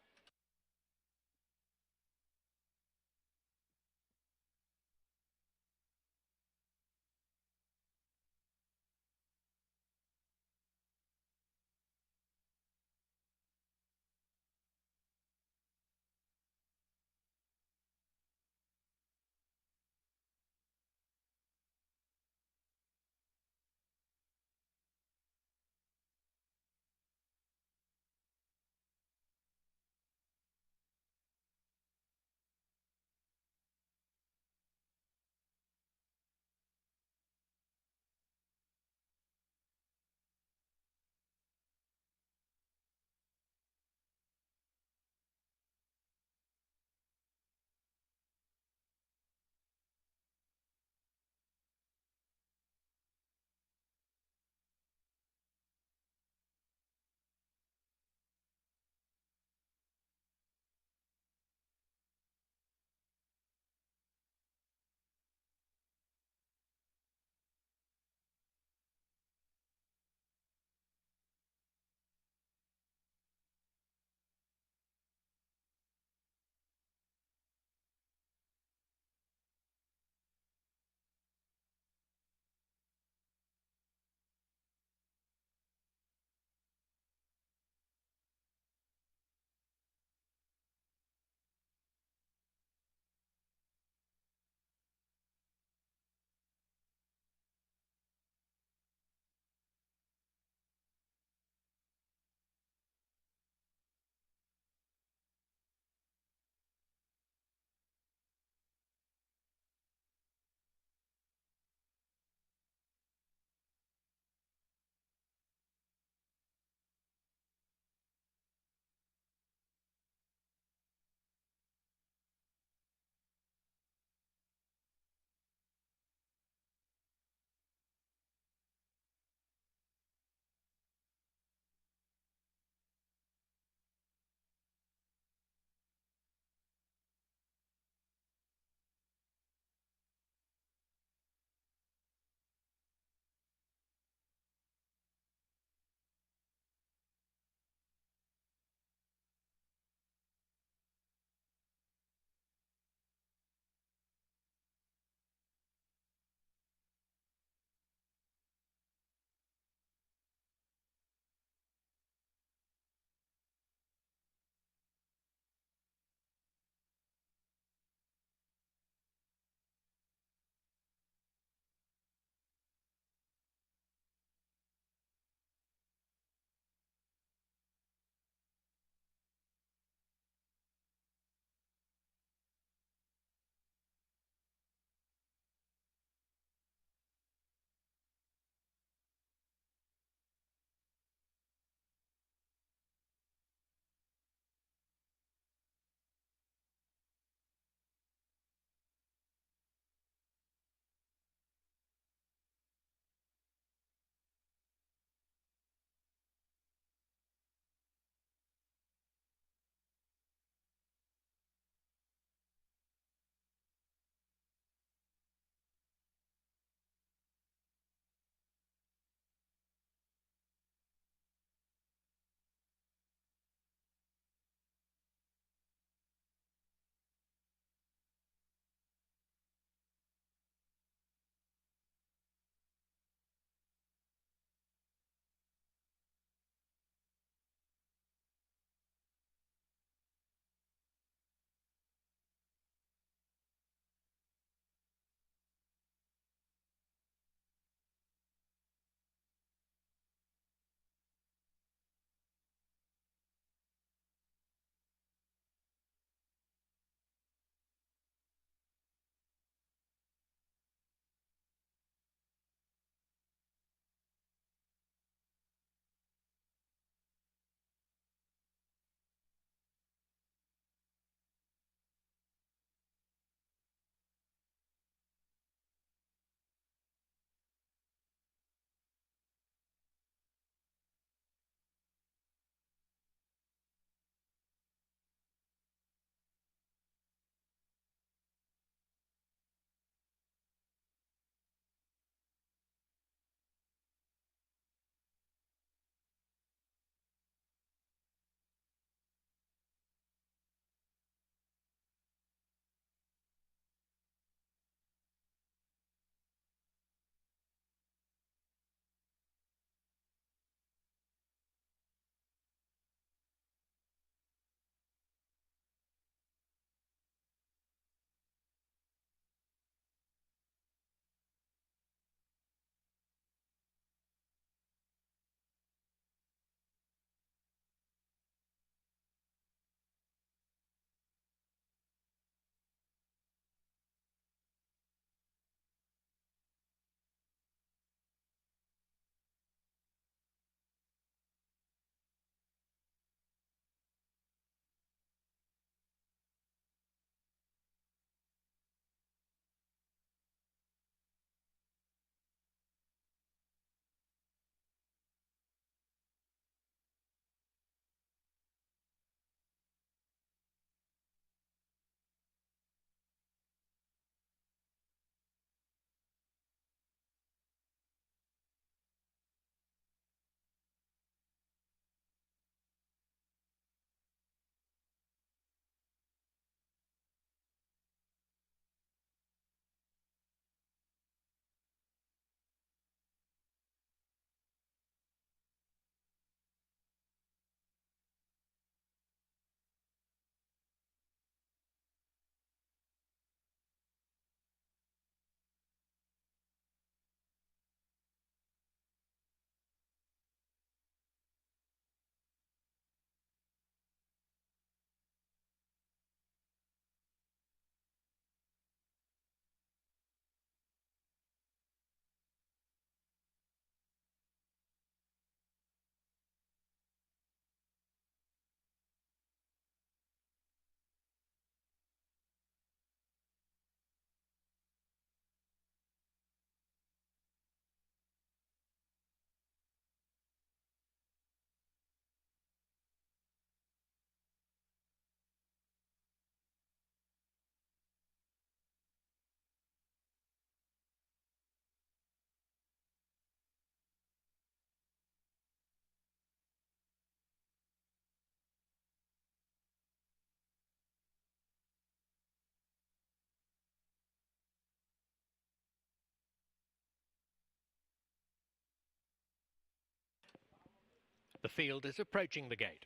Speaker 13: The field is approaching the gate.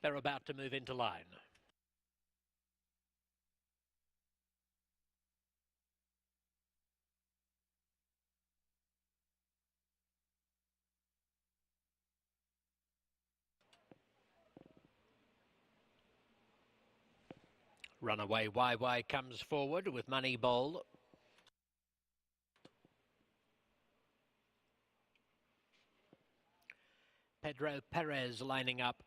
Speaker 13: They're about to move into line. Runaway YY comes forward with Moneyball. Pedro Perez lining up.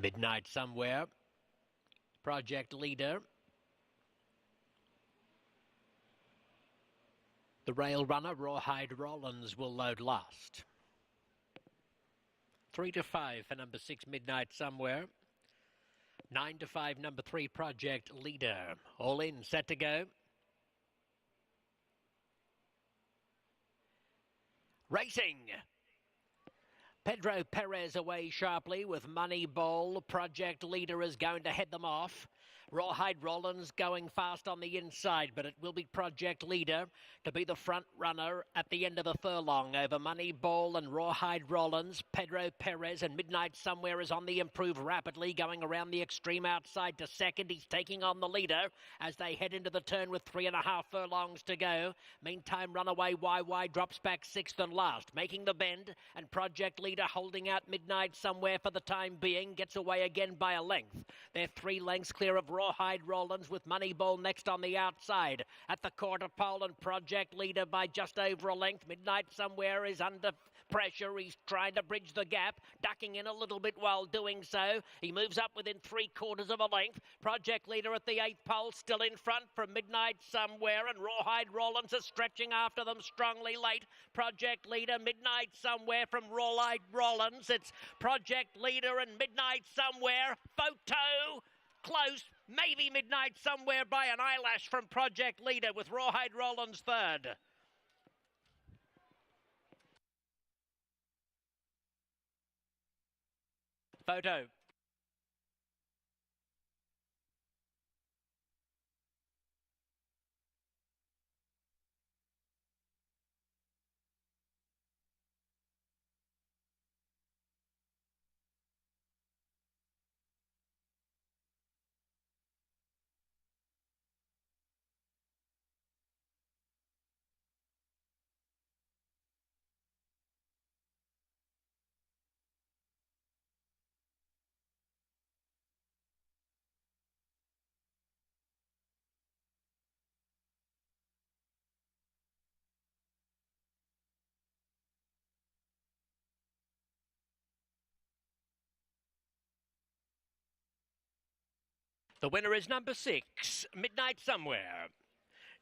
Speaker 13: Midnight Somewhere. Project Leader. The rail runner, Rawhide Rollins, will load last. 3 to 5 for number 6, Midnight Somewhere. 9 to 5, number 3, Project Leader. All in, set to go. Racing. Pedro Perez away sharply with Moneyball. Project Leader is going to head them off. Rawhide Rollins going fast on the inside, but it will be Project Leader to be the front runner at the end of the furlong over Moneyball and Rawhide Rollins. Pedro Perez and Midnight Somewhere is on the improve rapidly, going around the extreme outside to second. He's taking on the leader as they head into the turn with 3.5 furlongs to go. Meantime, Runaway YY drops back 6th and last, making the bend, and Project Leader holding out Midnight Somewhere for the time being, gets away again by a length. They're 3 lengths clear of Rawhide Rollins with Moneyball next on the outside. At the quarter pole and Project Leader by just over a length. Midnight Somewhere is under pressure. He's trying to bridge the gap, ducking in a little bit while doing so. He moves up within 3/4 of a length. Project Leader at the 8th pole, still in front from Midnight Somewhere, and Rawhide Rollins is stretching after them strongly late. Project Leader, Midnight Somewhere from Rawhide Rollins. It's Project Leader and Midnight Somewhere. Photo close, maybe Midnight Somewhere by an eyelash from Project Leader with Rawhide Rollins third. Photo. The winner is number 6, Midnight Somewhere.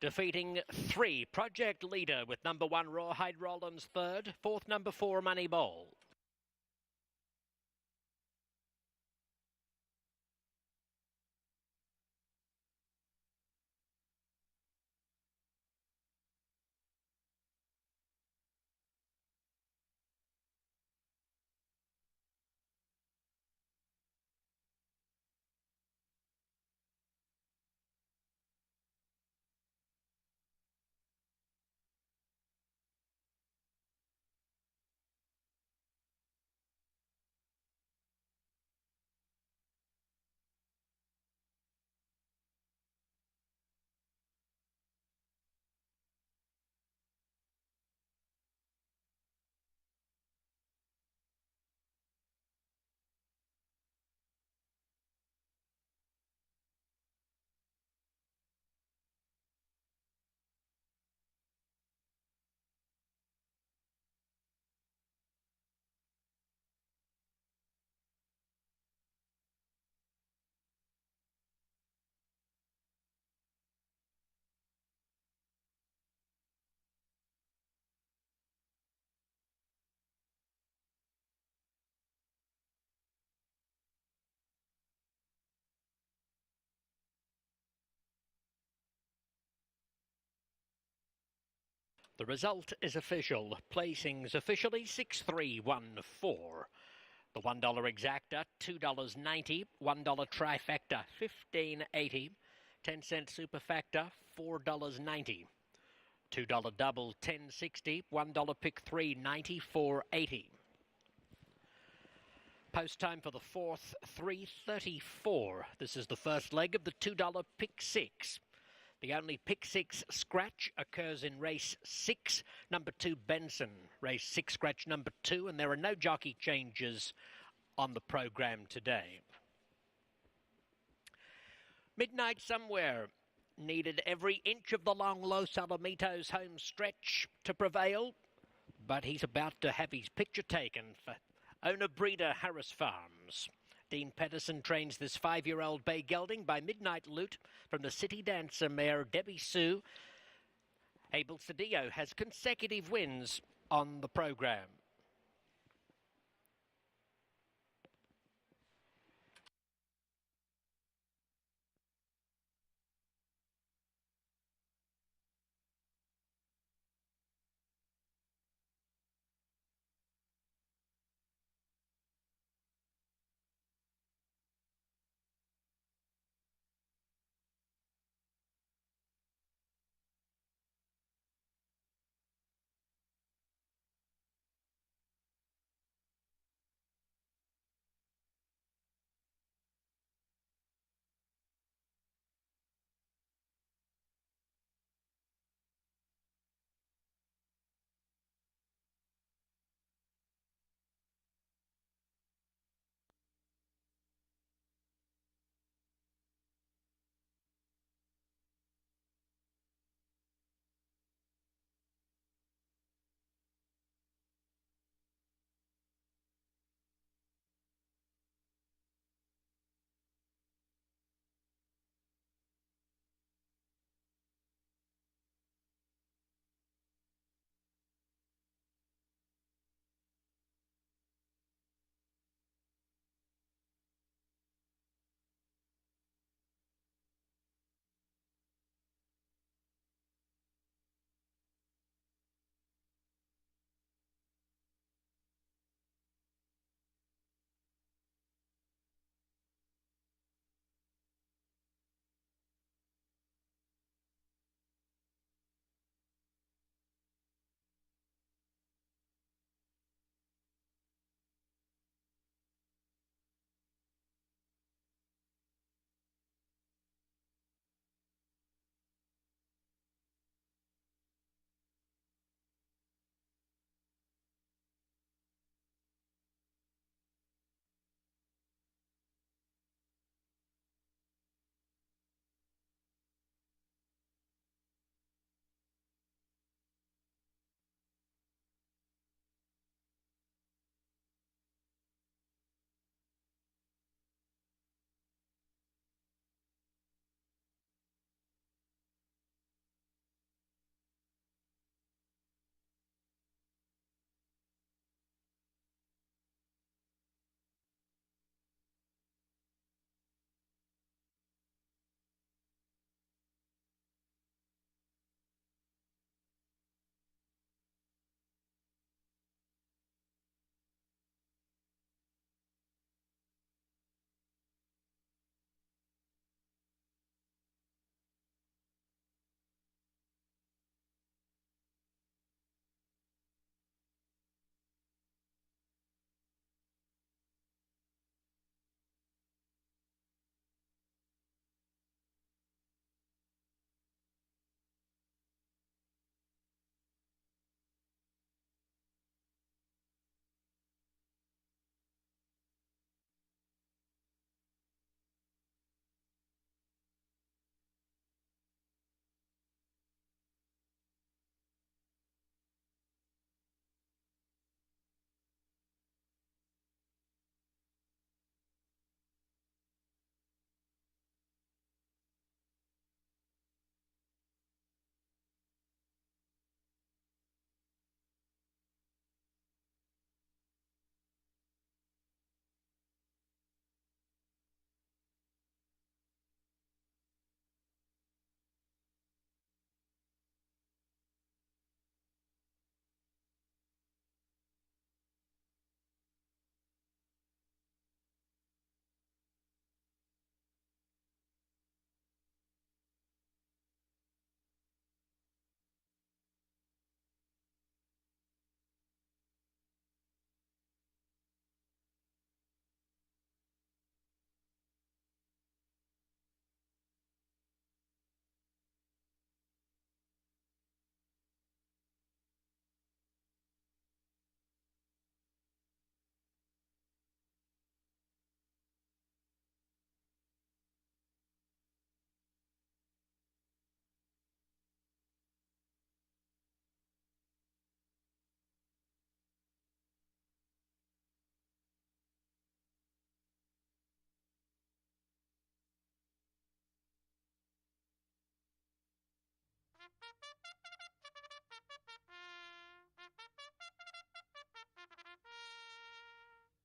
Speaker 13: Defeating 3, Project Leader with number 1, Rawhide Rollins third. 4th, number 4, Moneyball. The result is official. Placings officially 6314. The $1 exacta, $2.90. $1 trifecta, $15.80. 10-cent superfactor, $4.90. $2 double, $10.60. $1 pick 3, $94.80. Post time for the fourth, 3:34. This is the first leg of the $2 pick 6. The only pick 6 scratch occurs in race 6, number 2 Benson. Race 6 scratch number 2, and there are no jockey changes on the program today. Midnight Somewhere needed every inch of the long Los Alamitos home stretch to prevail, but he's about to have his picture taken for owner-breeder Harris Farms. Dean Pedersen trains this 5-year-old bay gelding by Midnight Loot from the City Dancer mare Debbie Sue. Abel Cedillo has consecutive wins on the program.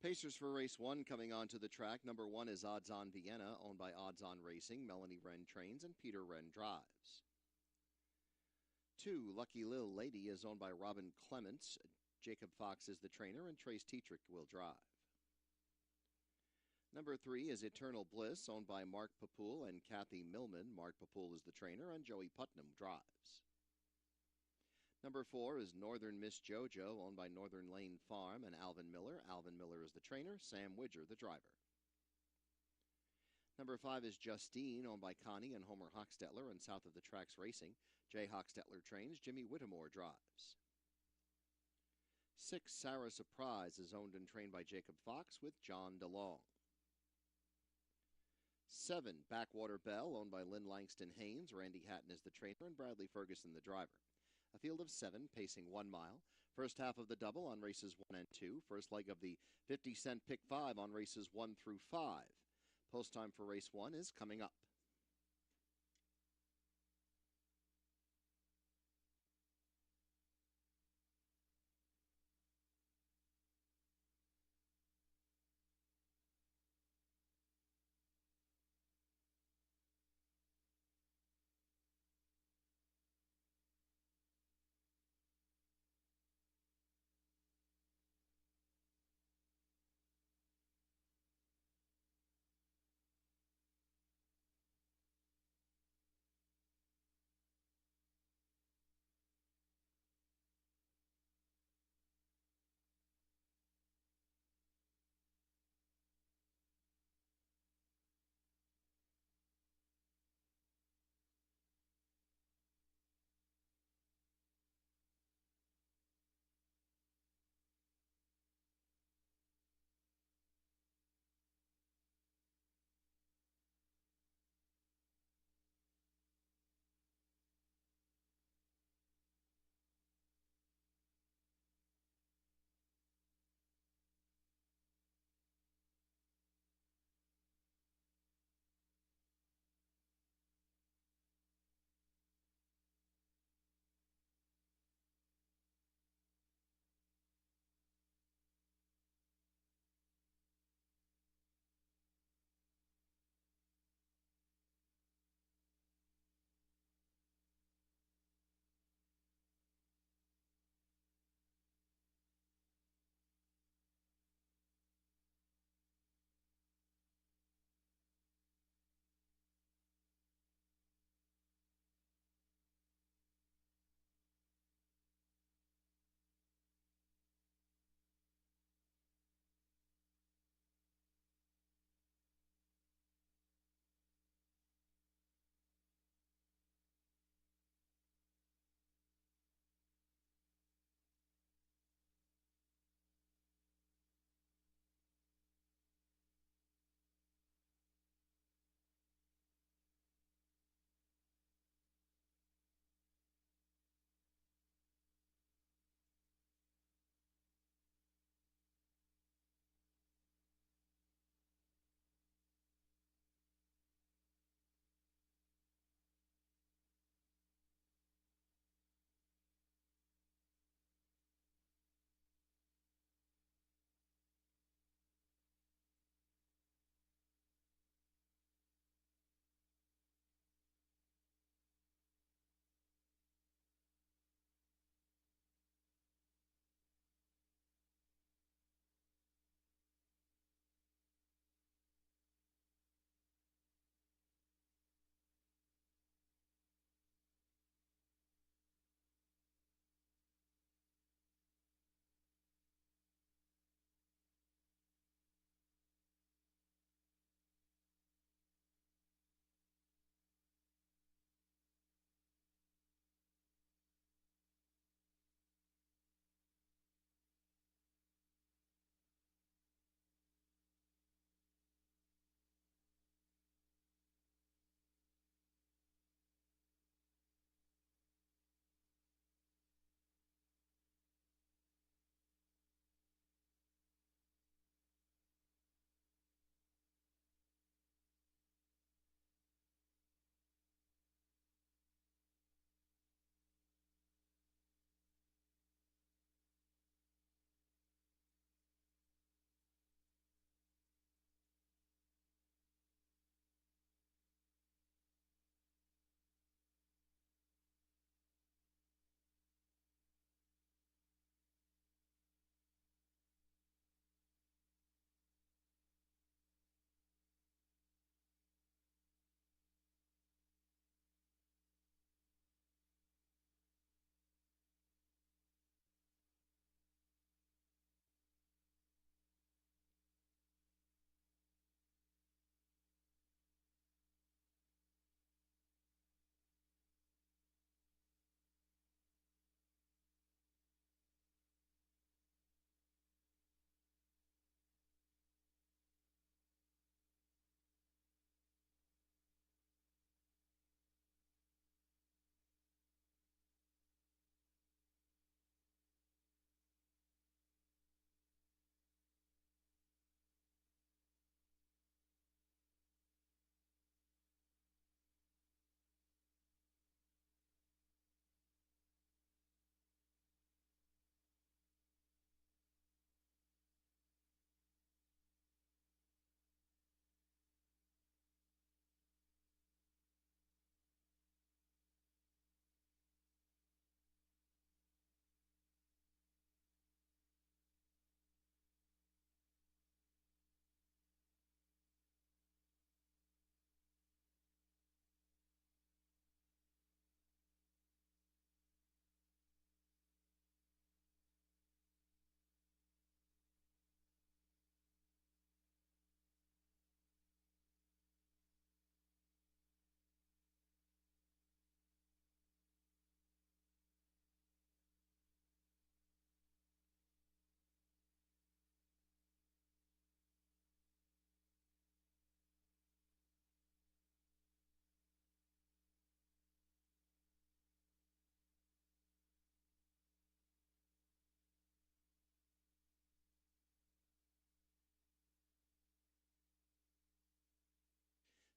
Speaker 14: Pacers for race 1 coming onto the track. Number 1 is Odds On Vienna, owned by Odds On Racing. Melanie Wren trains and Peter Wren drives. 2, Lucky Lil Lady is owned by Robin Clements. Jacob Fox is the trainer and Trace Tetrick will drive. Number 3 is Eternal Bliss, owned by Mark Papoul and Kathy Millman. Mark Papoul is the trainer and Joey Putnam drives. Number 4 is Northern Miss JoJo, owned by Northern Lane Farm and Alvin Miller. Alvin Miller is the trainer, Sam Widger the driver. Number 5 is Justine, owned by Connie and Homer Hochstetler and South of the Tracks Racing. Jay Hochstetler trains, Jimmy Whittemore drives. 6, Sarah Surprise is owned and trained by Jacob Fox with John DeLong. 7, Backwater Bell, owned by Lynn Langston Haynes. Randy Hatton is the trainer and Bradley Ferguson the driver. A field of 7, pacing 1 mile. First half of the double on races 1 and 2. First leg of the 50-cent pick 5 on races 1 through 5. Post time for race 1 is coming up.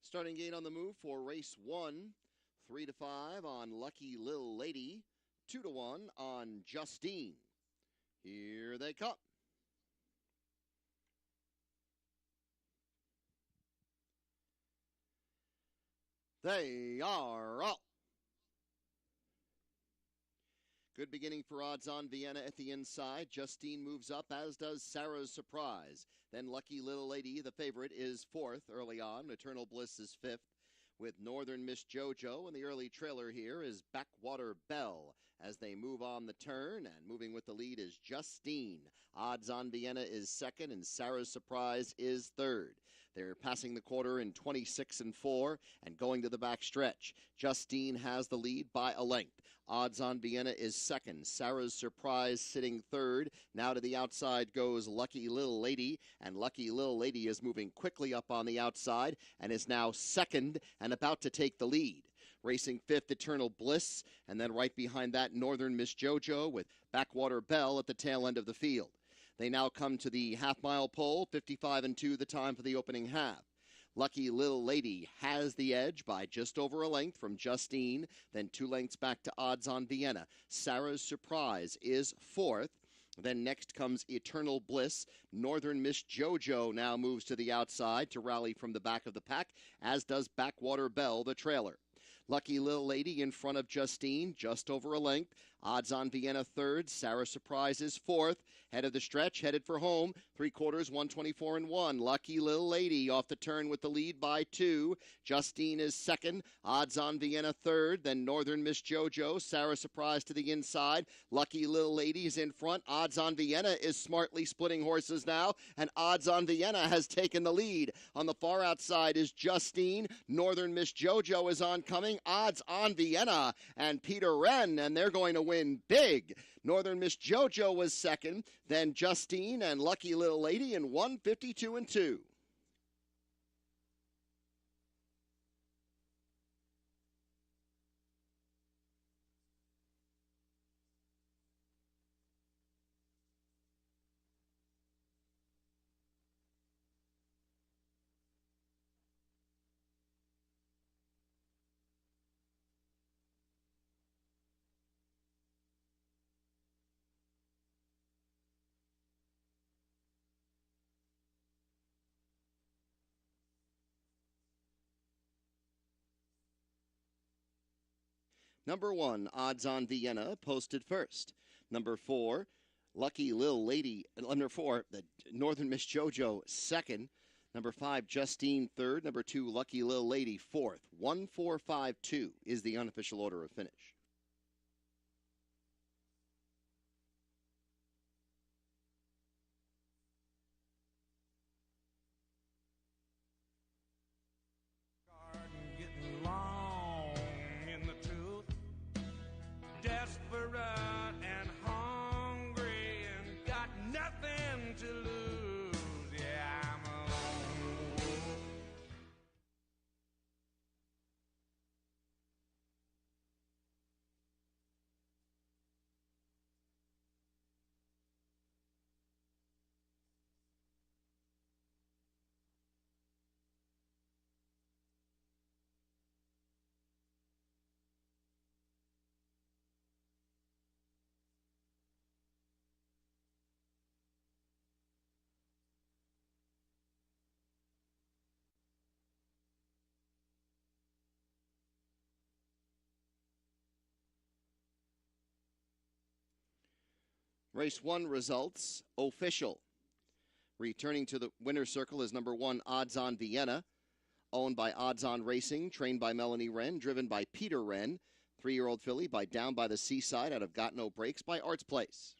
Speaker 14: Starting gate on the move for race 1, 3 to 5 on Lucky Lil Lady, 2 to 1 on Justine. Here they come. They are up. Good beginning for Odds On Vienna at the inside. Justine moves up, as does Sarah's Surprise. Then Lucky Little Lady, the favorite, is fourth early on. Eternal Bliss is fifth, with Northern Miss JoJo. And the early trailer here is Backwater Bell as they move on the turn. And moving with the lead is Justine. Odds On Vienna is second, and Sarah's Surprise is third. They're passing the quarter in 26 and 4 and going to the back stretch. Justine has the lead by a length. Odds On Vienna is second. Sarah's Surprise sitting third. Now to the outside goes Lucky Lil Lady, and Lucky Lil Lady is moving quickly up on the outside and is now second and about to take the lead. Racing fifth, Eternal Bliss, and then right behind that, Northern Miss JoJo with Backwater Bell at the tail end of the field. They now come to the half-mile pole, 55 and 2 the time for the opening half. Lucky Lil Lady has the edge by just over a length from Justine, then 2 lengths back to Odds On Vienna. Sarah's Surprise is fourth. Then next comes Eternal Bliss. Northern Miss JoJo now moves to the outside to rally from the back of the pack, as does Backwater Bell, the trailer. Lucky Lil Lady in front of Justine, just over a length. Odds On Vienna third. Sarah Surprise is fourth. Head of the stretch, headed for home. 3/4, 124 and 1. Lucky Lil Lady off the turn with the lead by 2. Justine is second. Odds On Vienna third. Then Northern Miss JoJo. Sarah Surprise to the inside. Lucky Lil Lady is in front. Odds On Vienna is smartly splitting horses now, and Odds On Vienna has taken the lead. On the far outside is Justine. Northern Miss JoJo is oncoming. Odds On Vienna and Peter Wren, and they're going to win big. Northern Miss JoJo was second, then Justine and Lucky Little Lady in 152 and 2. Number 1, Odds On Vienna, posted first. Number 4, Lucky Lil Lady. Number 4, the Northern Miss JoJo, second. Number 5, Justine, third. Number 2, Lucky Lil Lady, fourth. 1, 4, 5, 2 is the unofficial order of finish. Race 1 results official. Returning to the winner's circle is number 1, Odds On Vienna, owned by Odds On Racing, trained by Melanie Wren, driven by Peter Wren. 3-year-old filly by Down by the Seaside out of Got No Breaks by Arts Place.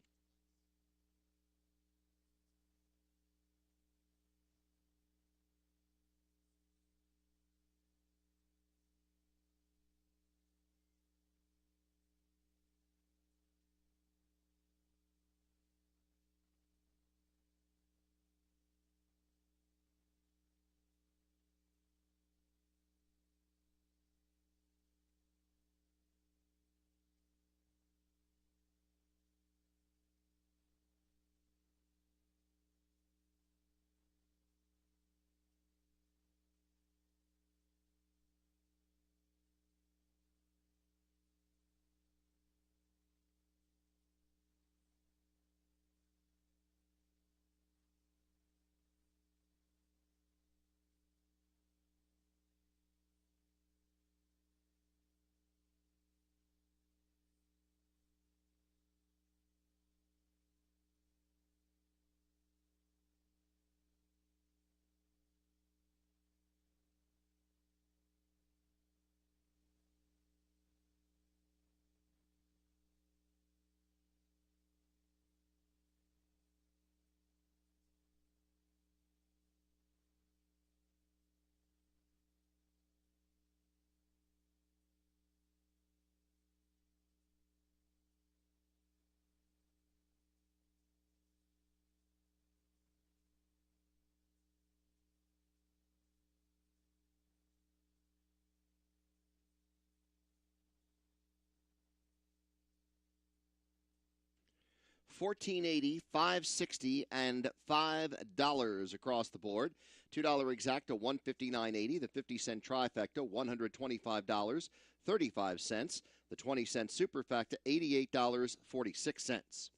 Speaker 14: $14.80, $5.60, and $5 across the board. $2 exacta, $159.80. The 50-cent trifecta, $125.35. The 20-cent superfecta, $88.46.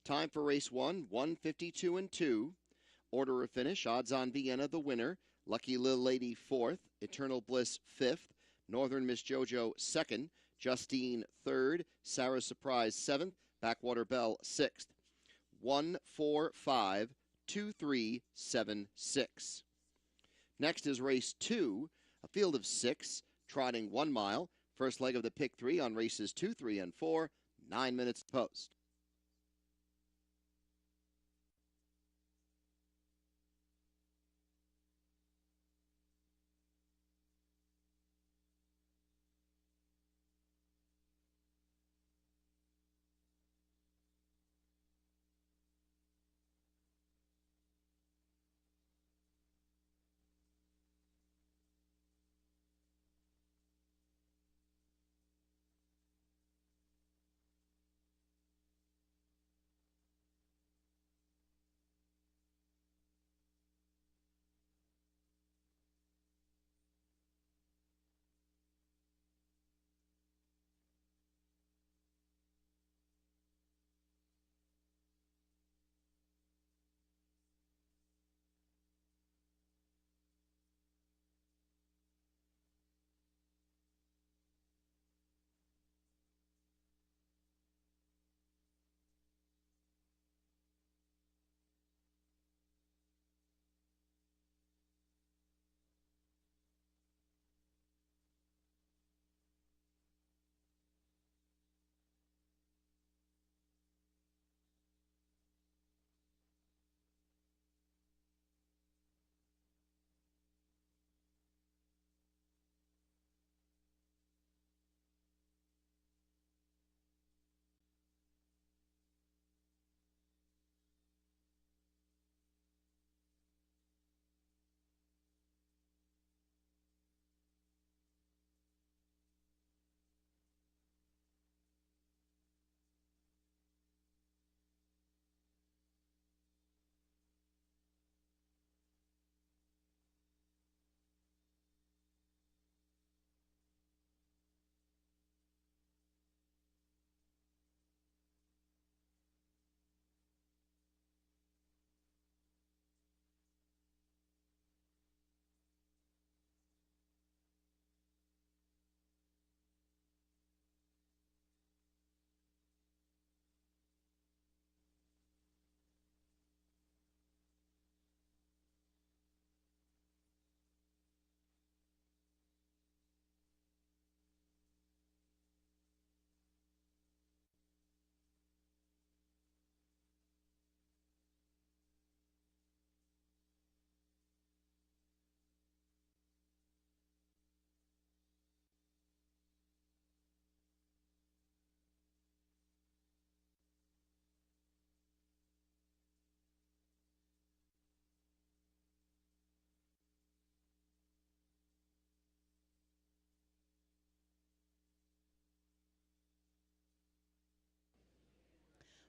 Speaker 14: Time for race 1, 152 and 2. Order of finish, odds on Vienna the winner, Lucky Little Lady 4th, Eternal Bliss 5th, Northern Miss JoJo 2nd, Justine 3rd, Sarah Surprise 7th, Backwater Bell 6th. 1, 4, 5, 2, 3, 7, 6. Next is race 2, a field of 6, trotting 1 mile. First leg of the pick 3 on races 2, 3, and 4, 9 minutes to post.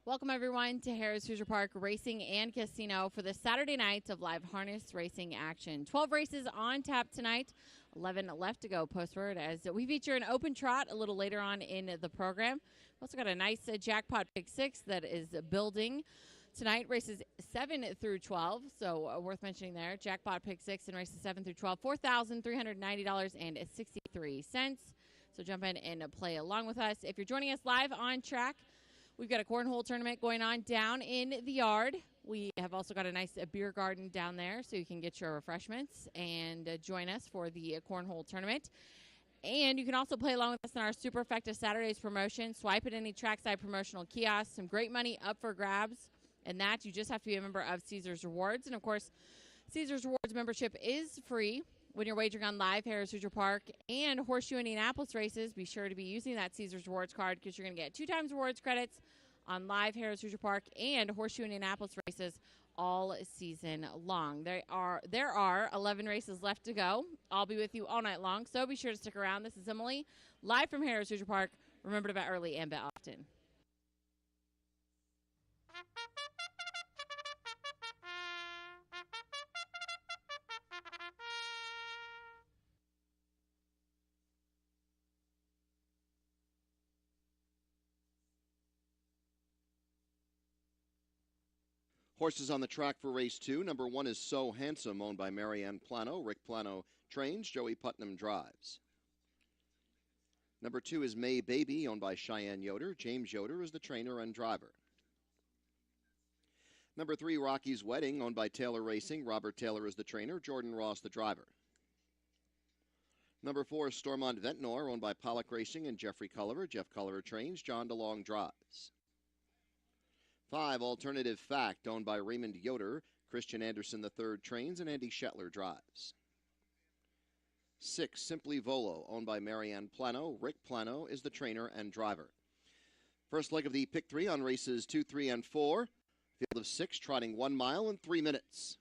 Speaker 15: Welcome, everyone, to Harris Hoosier Park Racing and Casino for the Saturday night of live harness racing action. 12 races on tap tonight, 11 left to go postward as we feature an open trot a little later on in the program. We've also got a nice jackpot pick 6 that is building tonight, races 7 through 12, so worth mentioning there. Jackpot pick 6 in races 7 through 12, $4,390.63. So jump in and play along with us. If you're joining us live on track, we've got a cornhole tournament going on down in the yard. We have also got a nice beer garden down there so you can get your refreshments and join us for the cornhole tournament. And you can also play along with us in our Super Effective Saturdays promotion. Swipe at any trackside promotional kiosk. Some great money up for grabs. And that, you just have to be a member of Caesars Rewards. And, of course, Caesars Rewards membership is free when you're wagering on live Harris Hoosier Park and Horseshoe Indianapolis races. Be sure to be using that Caesars Rewards card because you're going to get 2 times rewards credits on live Harris Hoosier Park and Horseshoe Indianapolis races all season long. There are 11 races left to go. I'll be with you all night long, so be sure to stick around. This is Emily, live from Harris Hoosier Park. Remember to bet early and bet often.
Speaker 14: Horses on the track for race 2. Number 1 is So Handsome, owned by Marianne Plano. Rick Plano trains. Joey Putnam drives. Number 2 is May Baby, owned by Cheyenne Yoder. James Yoder is the trainer and driver. Number 3, Rocky's Wedding, owned by Taylor Racing. Robert Taylor is the trainer. Jordan Ross the driver. Number 4 is Stormont Ventnor, owned by Pollock Racing and Jeffrey Culliver. Jeff Culliver trains. John DeLong drives. 5, Alternative Fact, owned by Raymond Yoder. Christian Anderson III trains and Andy Shetler drives. 6, Simply Volo, owned by Marianne Plano. Rick Plano is the trainer and driver. First leg of the Pick 3 on races 2, 3, and 4. Field of 6, trotting 1 mile in 3 minutes.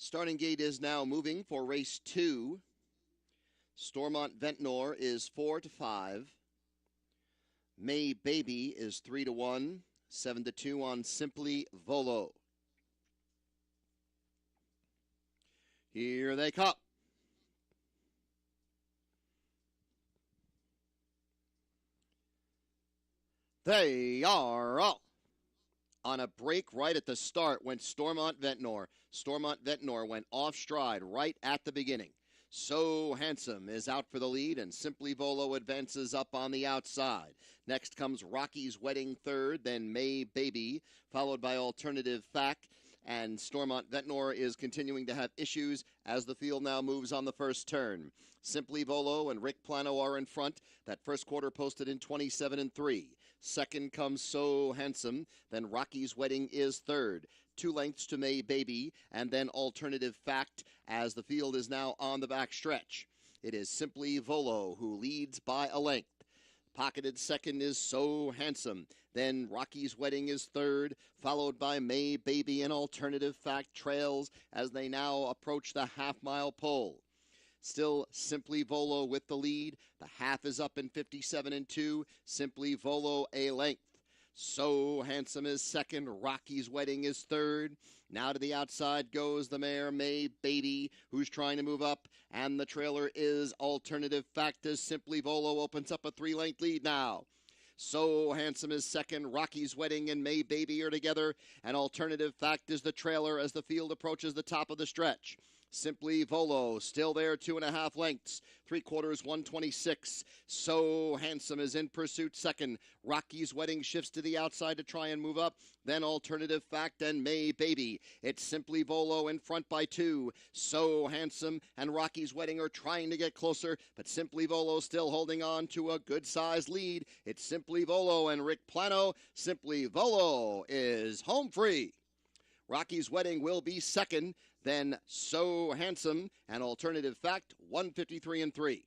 Speaker 14: Starting gate is now moving for race 2. Stormont Ventnor is 4-5. May Baby is 3-1. 7-2 on Simply Volo. Here they come. They are off. On a break right at the start went Stormont Ventnor. Stormont Ventnor went off stride right at the beginning. So Handsome is out for the lead, and Simply Volo advances up on the outside. Next comes Rocky's Wedding third, then May Baby, followed by Alternative Fact. And Stormont Ventnor is continuing to have issues as the field now moves on the first turn. Simply Volo and Rick Plano are in front. That first quarter posted in 27-3. Second comes So Handsome. Then Rocky's Wedding is third. 2 lengths to May Baby, and then Alternative Fact as the field is now on the back stretch. It is Simply Volo who leads by a length. Pocketed second is So Handsome. Then Rocky's Wedding is third, followed by May Baby and Alternative Fact trails as they now approach the half-mile pole. Still Simply Volo with the lead. The half is up in 57-2. Simply Volo a length. So Handsome is second. Rocky's Wedding is third. Now to the outside goes the mare May Baby, who's trying to move up. And the trailer is Alternative Fact as Simply Volo opens up a 3-length lead now. So Handsome is second. Rocky's Wedding and May Baby are together. And Alternative Fact is the trailer as the field approaches the top of the stretch. Simply Volo still there, 2.5 lengths. 3/4, 126. So Handsome is in pursuit second. Rocky's Wedding shifts to the outside to try and move up. Then Alternative Fact and May Baby. It's Simply Volo in front by 2. So Handsome and Rocky's Wedding are trying to get closer, but Simply Volo still holding on to a good-sized lead. It's Simply Volo and Rick Plano. Simply Volo is home free. Rocky's Wedding will be second. Then So Handsome and Alternative Fact, 153-3.